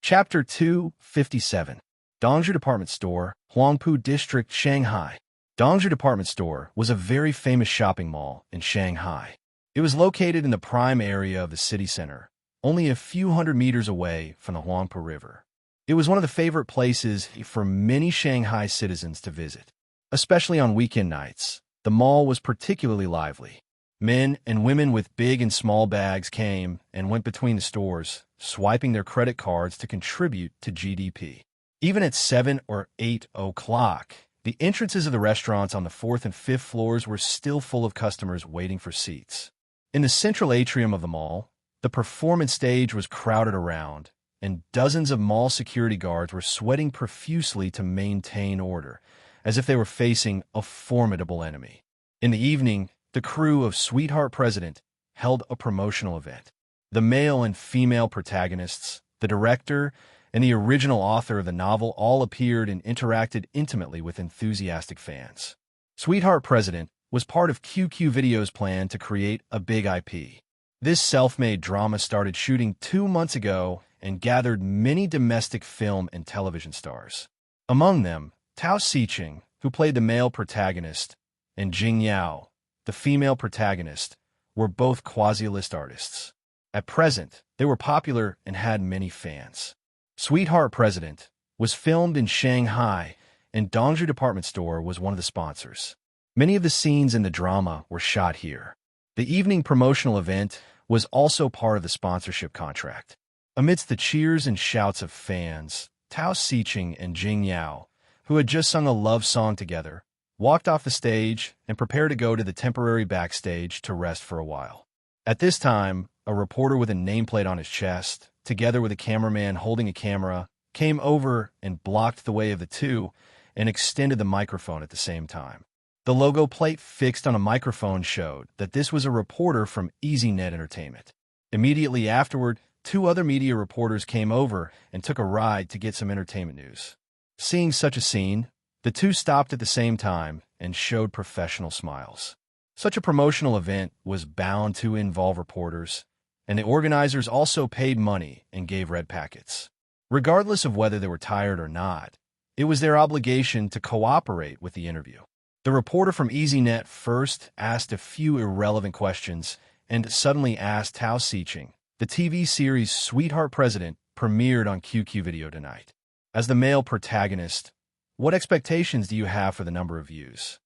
Chapter 257. Dongzhi Department Store, Huangpu District, Shanghai. Dongzhi Department Store was a very famous shopping mall in Shanghai. It was located in the prime area of the city center, only a few hundred meters away from the Huangpu River. It was one of the favorite places for many Shanghai citizens to visit. Especially on weekend nights, the mall was particularly lively. Men and women with big and small bags came and went between the stores, swiping their credit cards to contribute to GDP. Even at 7 or 8 o'clock, the entrances of the restaurants on the 4th and 5th floors were still full of customers waiting for seats. In the central atrium of the mall, the performance stage was crowded around, and dozens of mall security guards were sweating profusely to maintain order, as if they were facing a formidable enemy. In the evening, the crew of Sweetheart President held a promotional event. The male and female protagonists, the director, and the original author of the novel all appeared and interacted intimately with enthusiastic fans. Sweetheart President was part of QQ Video's plan to create a big IP. This self-made drama started shooting 2 months ago and gathered many domestic film and television stars. Among them, Tao Xiqing, who played the male protagonist, and Jing Yao, the female protagonist, were both quasi-list artists. At present, they were popular and had many fans. Sweetheart President was filmed in Shanghai, and Dongzhi Department Store was one of the sponsors. Many of the scenes in the drama were shot here. The evening promotional event was also part of the sponsorship contract. Amidst the cheers and shouts of fans, Tao Xiqing and Jing Yao, who had just sung a love song together, walked off the stage and prepared to go to the temporary backstage to rest for a while. At this time, a reporter with a nameplate on his chest, together with a cameraman holding a camera, came over and blocked the way of the two and extended the microphone at the same time. The logo plate fixed on a microphone showed that this was a reporter from EasyNet Entertainment. Immediately afterward, 2 other media reporters came over and took a ride to get some entertainment news. Seeing such a scene, the two stopped at the same time and showed professional smiles. Such a promotional event was bound to involve reporters, and the organizers also paid money and gave red packets. Regardless of whether they were tired or not, it was their obligation to cooperate with the interview. The reporter from EasyNet first asked a few irrelevant questions and suddenly asked Tao Xiqing, the TV series Sweetheart President premiered on QQ Video tonight. As the male protagonist, what expectations do you have for the number of views?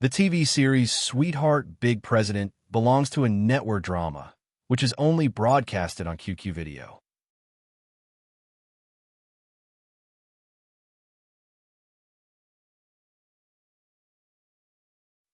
The TV series Sweetheart Big President belongs to a network drama, which is only broadcasted on QQ Video.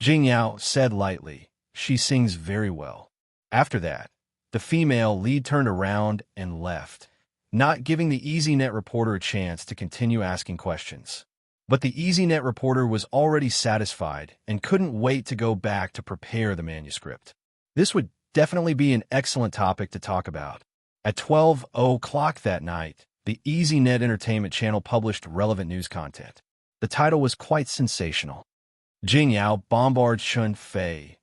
Jing Yao said lightly, "She sings very well." After that, The female lead turned around and left, not giving the EasyNet reporter a chance to continue asking questions. But the EasyNet reporter was already satisfied and couldn't wait to go back to prepare the manuscript. This would definitely be an excellent topic to talk about. At 12 o'clock that night, the EasyNet Entertainment channel published relevant news content. The title was quite sensational. Jing Yao bombards Chun Fei.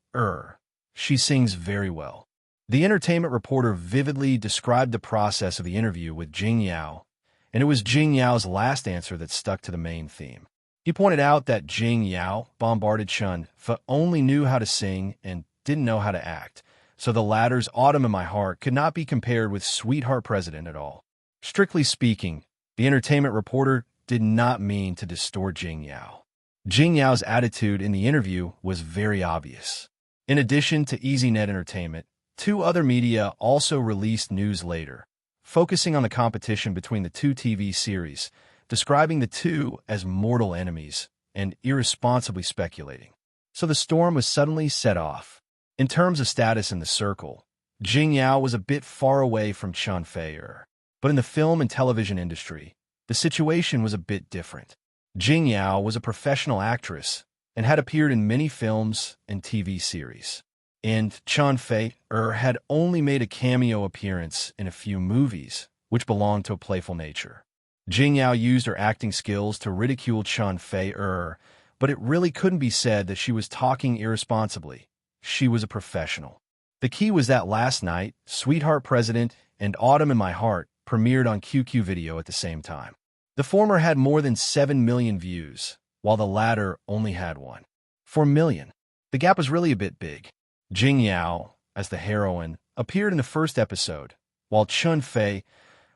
She sings very well. The entertainment reporter vividly described the process of the interview with Jing Yao, and it was Jing Yao's last answer that stuck to the main theme. He pointed out that Jing Yao bombarded Chun Fei only knew how to sing and didn't know how to act, so the latter's Autumn in My Heart could not be compared with Sweetheart President at all. Strictly speaking, the entertainment reporter did not mean to distort Jing Yao. Jing Yao's attitude in the interview was very obvious. In addition to EasyNet Entertainment, 2 other media also released news later, focusing on the competition between the 2 TV series, describing the 2 as mortal enemies and irresponsibly speculating. So the storm was suddenly set off. In terms of status in the circle, Jing Yao was a bit far away from Chun Fei, but in the film and television industry, the situation was a bit different. Jing Yao was a professional actress and had appeared in many films and TV series. And Chun Fei had only made a cameo appearance in a few movies, which belonged to a playful nature. Jing Yao used her acting skills to ridicule Chun Fei, but it really couldn't be said that she was talking irresponsibly. She was a professional. The key was that last night, Sweetheart President and Autumn in My Heart premiered on QQ Video at the same time. The former had more than 7 million views, while the latter only had 4 million. The gap was really a bit big. Jing Yao, as the heroine, appeared in the first episode, while Chun Fei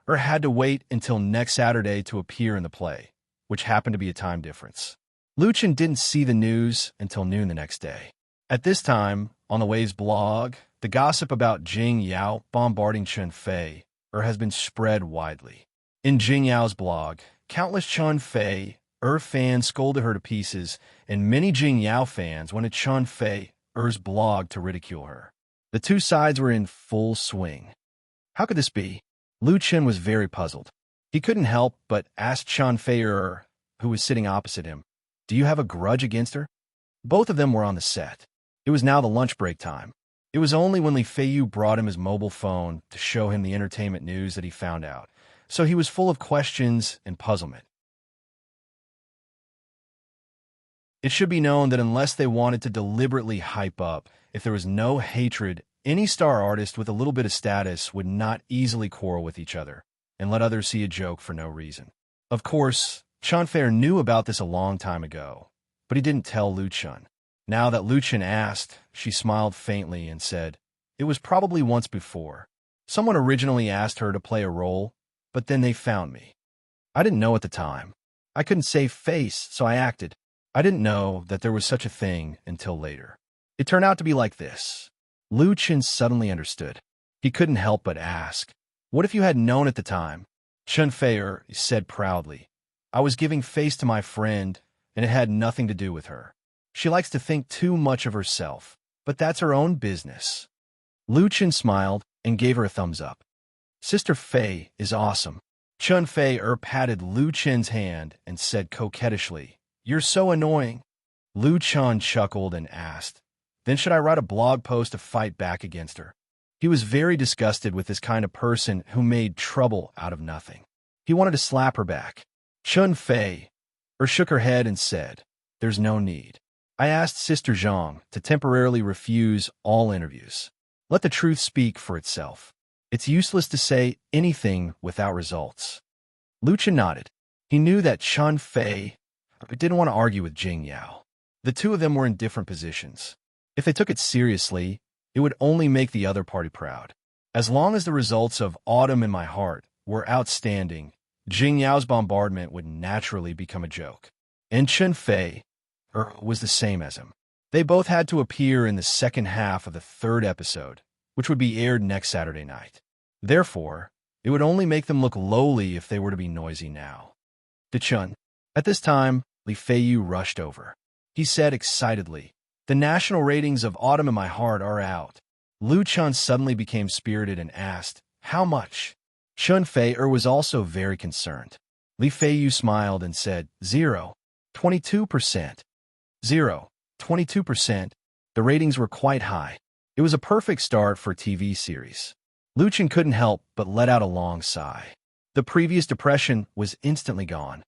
had to wait until next Saturday to appear in the play, which happened to be a time difference. Lu Chen didn't see the news until noon the next day. At this time, on the Wave's blog, the gossip about Jing Yao bombarding Chun Fei has been spread widely. In Jing Yao's blog, countless Chun Fei fans scolded her to pieces, and many Jing Yao fans went to Chun Fei's blog to ridicule her. The 2 sides were in full swing. How could this be? Lu Chen was very puzzled. He couldn't help but ask Chun Fei, who was sitting opposite him, "Do you have a grudge against her?" Both of them were on the set. It was now the lunch break time. It was only when Li Feiyu brought him his mobile phone to show him the entertainment news that he found out, so he was full of questions and puzzlement. It should be known that unless they wanted to deliberately hype up, if there was no hatred, any star artist with a little bit of status would not easily quarrel with each other and let others see a joke for no reason. Of course, Chun Fei knew about this a long time ago, but he didn't tell Lu Chen. Now that Lu Chen asked, she smiled faintly and said, "It was probably once before. Someone originally asked her to play a role, but then they found me. I didn't know at the time. I couldn't save face, so I acted. I didn't know that there was such a thing until later. It turned out to be like this." Lu Chen suddenly understood. He couldn't help but ask, "What if you had known at the time?" Chun Fei said proudly, "I was giving face to my friend, and it had nothing to do with her. She likes to think too much of herself, but that's her own business." Lu Chen smiled and gave her a thumbs up. "Sister Fei is awesome." Chun Fei patted Lu Chen's hand and said coquettishly, "You're so annoying." Lu Chen chuckled and asked, "Then should I write a blog post to fight back against her?" He was very disgusted with this kind of person who made trouble out of nothing. He wanted to slap her back. Chun Fei shook her head and said, "There's no need. I asked Sister Zhang to temporarily refuse all interviews. Let the truth speak for itself. It's useless to say anything without results." Lu Chen nodded. He knew that Chun Fei didn't want to argue with Jing Yao. The 2 of them were in different positions. If they took it seriously, it would only make the other party proud. As long as the results of Autumn in My Heart were outstanding, Jing Yao's bombardment would naturally become a joke. And Chun Fei was the same as him. They both had to appear in the second half of the 3rd episode, which would be aired next Saturday night. Therefore, it would only make them look lowly if they were to be noisy now. To Chun. At this time, Li Feiyu rushed over. He said excitedly, "The national ratings of Autumn in My Heart are out. Lu Chun suddenly became spirited and asked, "How much?" Chun Fei-er was also very concerned. Li Feiyu smiled and said, 0. 22%. 0. 22%. The ratings were quite high. It was a perfect start for a TV series. Lu Chun couldn't help but let out a long sigh. The previous depression was instantly gone.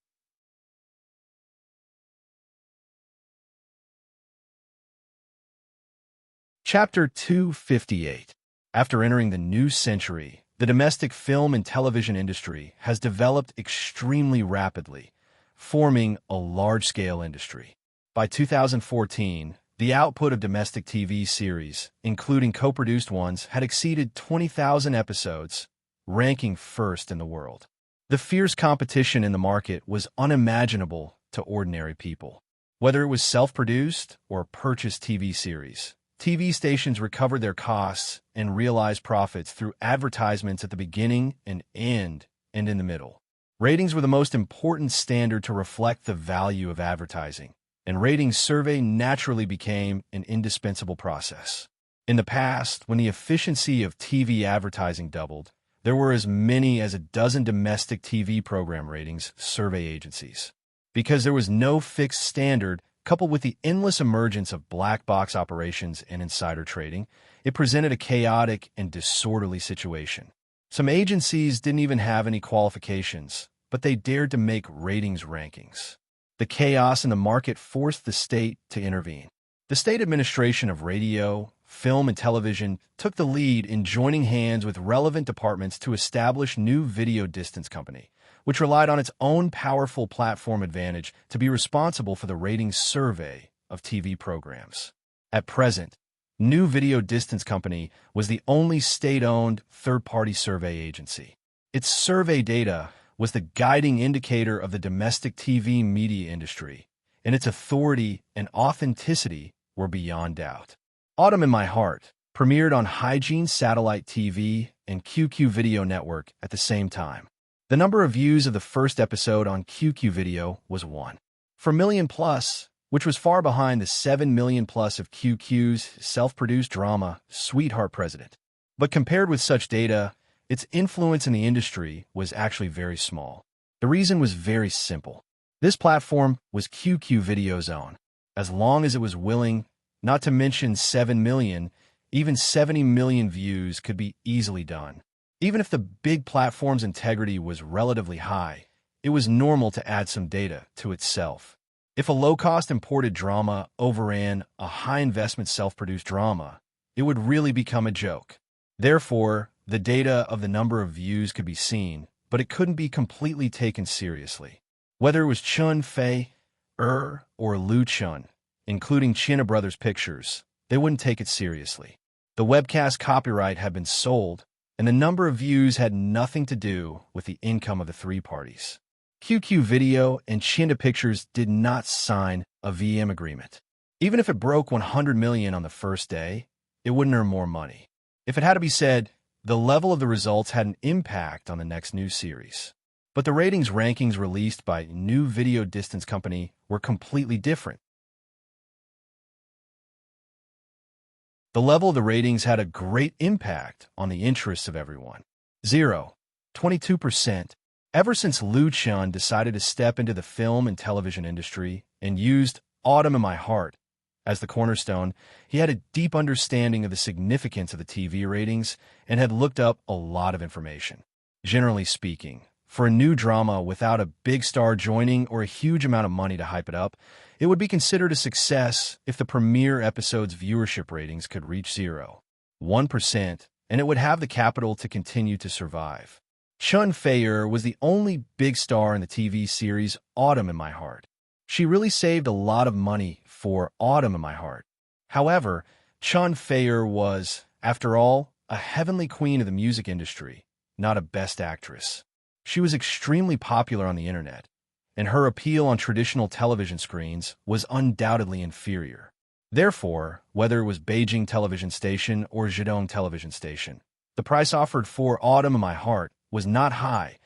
Chapter 258. After entering the new century, the domestic film and television industry has developed extremely rapidly, forming a large-scale industry. By 2014, the output of domestic TV series, including co-produced ones, had exceeded 20,000 episodes, ranking first in the world. The fierce competition in the market was unimaginable to ordinary people. Whether it was self-produced or purchased TV series, TV stations recovered their costs and realized profits through advertisements at the beginning and end and in the middle. Ratings were the most important standard to reflect the value of advertising, and ratings survey naturally became an indispensable process. In the past, when the efficiency of TV advertising doubled, there were as many as a dozen domestic TV program ratings survey agencies. Because there was no fixed standard, coupled with the endless emergence of black box operations and insider trading, it presented a chaotic and disorderly situation. Some agencies didn't even have any qualifications, but they dared to make ratings rankings. The chaos in the market forced the state to intervene. The State Administration of Radio, Film, and Television took the lead in joining hands with relevant departments to establish New Video Distance Company, which relied on its own powerful platform advantage to be responsible for the ratings survey of TV programs. At present, New Video Distance Company was the only state-owned third-party survey agency. Its survey data was the guiding indicator of the domestic TV media industry, and its authority and authenticity were beyond doubt. Autumn in My Heart premiered on Hygiene Satellite TV and QQ Video Network at the same time. The number of views of the first episode on QQ Video was 1 per million plus, which was far behind the 7 million plus of QQ's self-produced drama, Sweetheart President. But compared with such data, its influence in the industry was actually very small. The reason was very simple. This platform was QQ Video's own. As long as it was willing, not to mention 7 million, even 70 million views could be easily done. Even if the big platform's integrity was relatively high, it was normal to add some data to itself. If a low-cost imported drama overran a high-investment self-produced drama, it would really become a joke. Therefore, the data of the number of views could be seen, but it couldn't be completely taken seriously. Whether it was Chun Fei-er or Lu Chun, including China Brothers Pictures, they wouldn't take it seriously. The webcast copyright had been sold, and the number of views had nothing to do with the income of the three parties. QQ Video and China Pictures did not sign a VM agreement. Even if it broke 100 million on the first day, it wouldn't earn more money. If it had to be said, the level of the results had an impact on the next new series. But the ratings rankings released by New Video Distance Company were completely different. The level of the ratings had a great impact on the interests of everyone. 0. 22%. Ever since Lu Chun decided to step into the film and television industry and used Autumn in My Heart as the cornerstone, he had a deep understanding of the significance of the TV ratings and had looked up a lot of information. Generally speaking, for a new drama without a big star joining or a huge amount of money to hype it up, it would be considered a success if the premiere episode's viewership ratings could reach 0. 1%, and it would have the capital to continue to survive. Chun Fei-er was the only big star in the TV series Autumn in My Heart. She really saved a lot of money for Autumn in My Heart. However, Chun Fei-er was, after all, a heavenly queen of the music industry, not a best actress. She was extremely popular on the internet, and her appeal on traditional television screens was undoubtedly inferior. Therefore, whether it was Beijing Television Station or Zhejiang Television Station, the price offered for Autumn in My Heart was not high.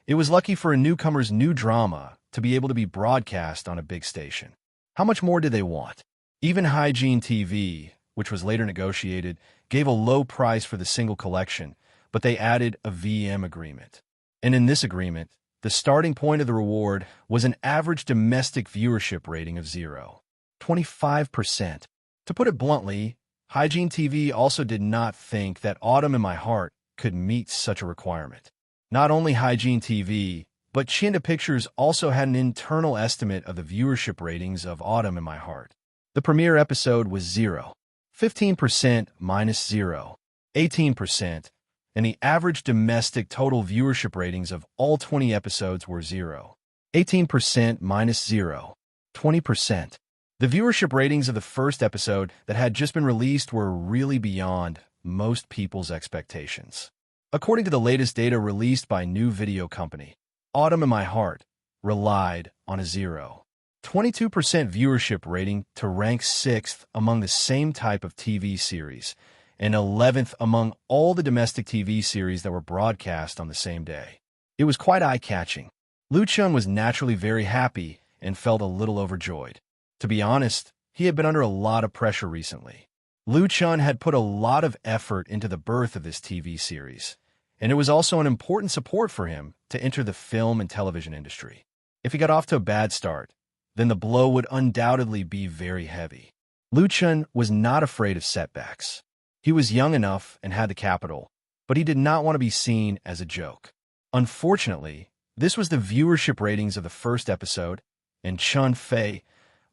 It was lucky for a newcomer's new drama to be able to be broadcast on a big station. How much more did they want? Even Hygiene TV, which was later negotiated, gave a low price for the single collection, but they added a VM agreement. And in this agreement, the starting point of the reward was an average domestic viewership rating of 25%. To put it bluntly, Hygiene TV also did not think that Autumn in My Heart could meet such a requirement. Not only Hygiene TV, but Chinda Pictures also had an internal estimate of the viewership ratings of Autumn in My Heart. The premiere episode was 0, 15% minus 0, 18%, and the average domestic total viewership ratings of all 20 episodes were 0, 18% minus 0, 20%. The viewership ratings of the first episode that had just been released were really beyond most people's expectations. According to the latest data released by New Video Company, Autumn in My Heart relied on a 0, 22% viewership rating to rank 6th among the same type of TV series and 11th among all the domestic TV series that were broadcast on the same day. It was quite eye-catching. Lu Chun was naturally very happy and felt a little overjoyed. To be honest, he had been under a lot of pressure recently. Lu Chun had put a lot of effort into the birth of this TV series, and it was also an important support for him to enter the film and television industry. If he got off to a bad start, then the blow would undoubtedly be very heavy. Lu Chun was not afraid of setbacks. He was young enough and had the capital, but he did not want to be seen as a joke. Unfortunately, this was the viewership ratings of the first episode, and Chun Fei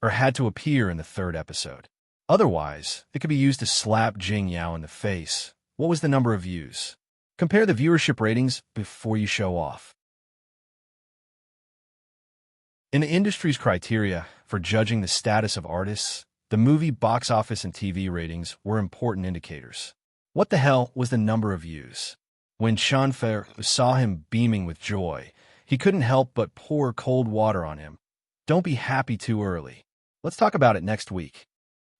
had to appear in the third episode. Otherwise, it could be used to slap Jing Yao in the face. What was the number of views? Compare the viewership ratings before you show off. In the industry's criteria for judging the status of artists, the movie box office and TV ratings were important indicators. What the hell was the number of views? When Chun Fei saw him beaming with joy, he couldn't help but pour cold water on him. Don't be happy too early. Let's talk about it next week.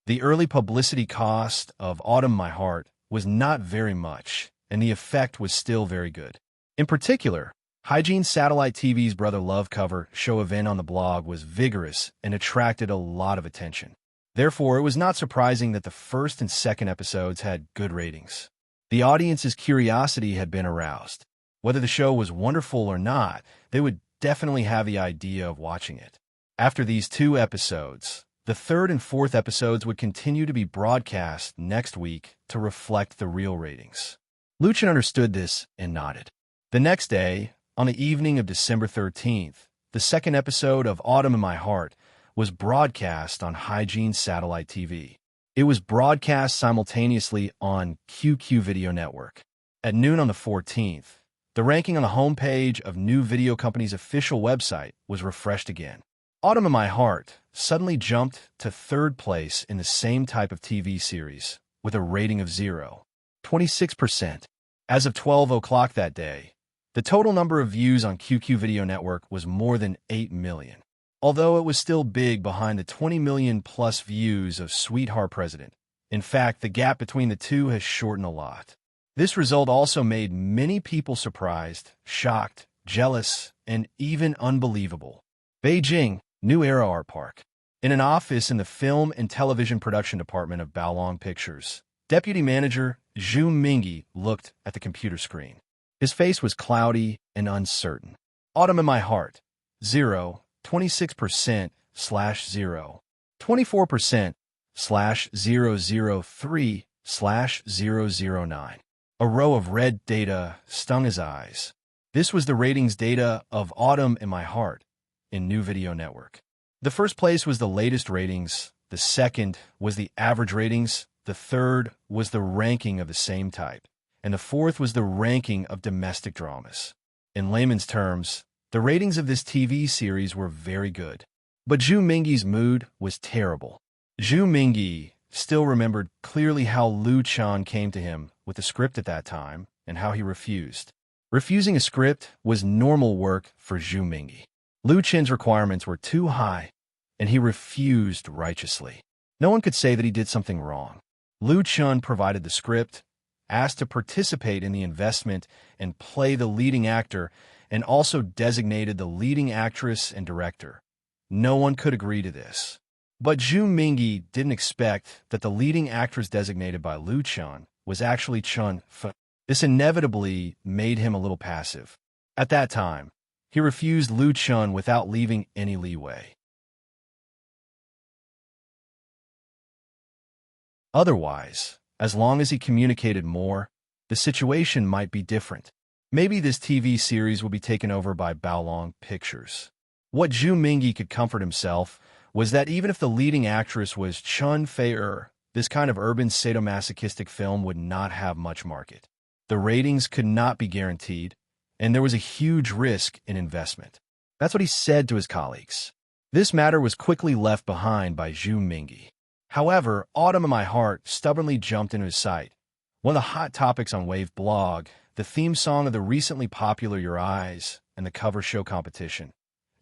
The early publicity cost of Autumn My Heart was not very much, and the effect was still very good. In particular, Hygiene Satellite TV's Brother Love cover show event on the blog was vigorous and attracted a lot of attention. Therefore, it was not surprising that the first and second episodes had good ratings. The audience's curiosity had been aroused. Whether the show was wonderful or not, they would definitely have the idea of watching it. After these 2 episodes, the third and fourth episodes would continue to be broadcast next week to reflect the real ratings. Lu Chun understood this and nodded. The next day, on the evening of December 13th, the second episode of Autumn in My Heart was broadcast on Hygiene Satellite TV. It was broadcast simultaneously on QQ Video Network. At noon on the 14th, the ranking on the homepage of New Video Company's official website was refreshed again. Autumn in My Heart suddenly jumped to third place in the same type of TV series with a rating of 0, 26%. As of 12 o'clock that day, the total number of views on QQ Video Network was more than 8 million. Although it was still big behind the 20 million plus views of Sweetheart President. In fact, the gap between the two has shortened a lot. This result also made many people surprised, shocked, jealous, and even unbelievable. Beijing, New Era Art Park. In an office in the Film and Television Production Department of Baolong Pictures, Deputy Manager Zhu Mingyi looked at the computer screen. His face was cloudy and uncertain. Autumn in My Heart, 0, 26% / 0, 24% / 003 / 009. A row of red data stung his eyes. This was the ratings data of Autumn in My Heart in New Video Network. The first place was the latest ratings, the second was the average ratings, the third was the ranking of the same type, and the fourth was the ranking of domestic dramas. In layman's terms, the ratings of this TV series were very good. But Zhu Mingyi's mood was terrible. Zhu Mingyi still remembered clearly how Lu Chun came to him with the script at that time and how he refused. Refusing a script was normal work for Zhu Mingyi. Lu Chun's requirements were too high, and he refused righteously. No one could say that he did something wrong. Lu Chun provided the script, asked to participate in the investment and play the leading actor, and also designated the leading actress and director. No one could agree to this. But Zhu Mingyi didn't expect that the leading actress designated by Lu Chun was actually Chun Fe. This inevitably made him a little passive. At that time, he refused Lu Chun without leaving any leeway. Otherwise, as long as he communicated more, the situation might be different. Maybe this TV series will be taken over by Baolong Pictures. What Zhu Mingyi could comfort himself was that even if the leading actress was Chun Fei-er, this kind of urban sadomasochistic film would not have much market. The ratings could not be guaranteed, and there was a huge risk in investment. That's what he said to his colleagues. This matter was quickly left behind by Zhu Mingyi. However, Autumn in My Heart stubbornly jumped into his sight. One of the hot topics on Wave blog, the theme song of the recently popular Your Eyes and the cover show competition.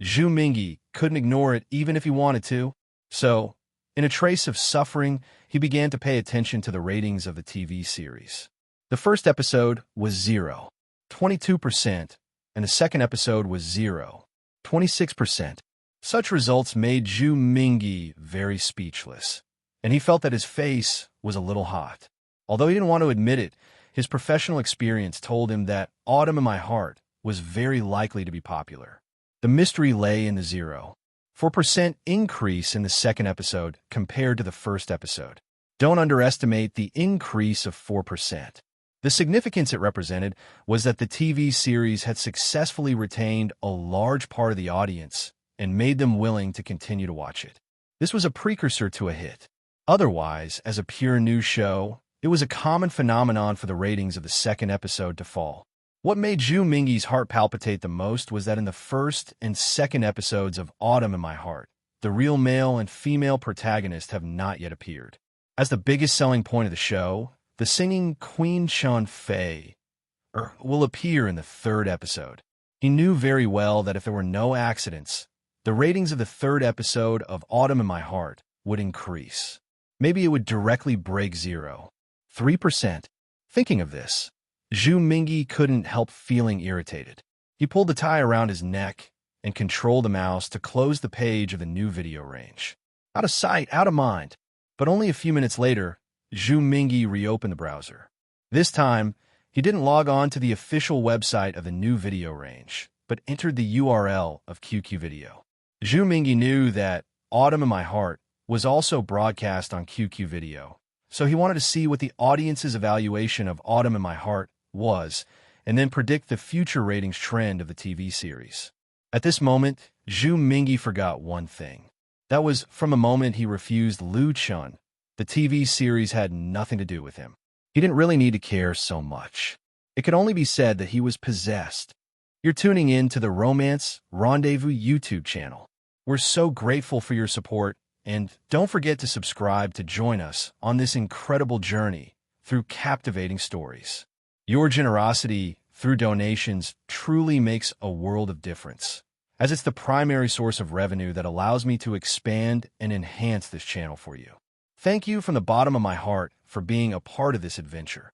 Zhu Mingyi couldn't ignore it even if he wanted to. So, in a trace of suffering, he began to pay attention to the ratings of the TV series. The first episode was 0, 22%, and the second episode was 0, 26%. Such results made Zhu Mingyi very speechless, and he felt that his face was a little hot. Although he didn't want to admit it, his professional experience told him that Autumn in My Heart was very likely to be popular. The mystery lay in the 0.4% increase in the second episode compared to the first episode. Don't underestimate the increase of 4%. The significance it represented was that the TV series had successfully retained a large part of the audience and made them willing to continue to watch it. This was a precursor to a hit. Otherwise, as a pure news show, it was a common phenomenon for the ratings of the second episode to fall. What made Zhu Mingyi's heart palpitate the most was that in the first and second episodes of Autumn in My Heart, the real male and female protagonists have not yet appeared. As the biggest selling point of the show, the singing Queen Chun Fei will appear in the third episode. He knew very well that if there were no accidents, the ratings of the third episode of Autumn in My Heart would increase. Maybe it would directly break 0.3%. Thinking of this, Zhu Mingyi couldn't help feeling irritated. He pulled the tie around his neck and controlled the mouse to close the page of the new video range. Out of sight, out of mind. But only a few minutes later, Zhu Mingyi reopened the browser. This time, he didn't log on to the official website of the new video range, but entered the URL of QQ Video. Zhu Mingyi knew that Autumn in My Heart was also broadcast on QQ Video, so he wanted to see what the audience's evaluation of Autumn in My Heart was, and then predict the future ratings trend of the TV series. At this moment, Zhu Mingyi forgot one thing. That was from the moment he refused Lu Chun. The TV series had nothing to do with him. He didn't really need to care so much. It could only be said that he was possessed. You're tuning in to the Romance Rendezvous YouTube channel. We're so grateful for your support, and don't forget to subscribe to join us on this incredible journey through captivating stories. Your generosity through donations truly makes a world of difference, as it's the primary source of revenue that allows me to expand and enhance this channel for you. Thank you from the bottom of my heart for being a part of this adventure.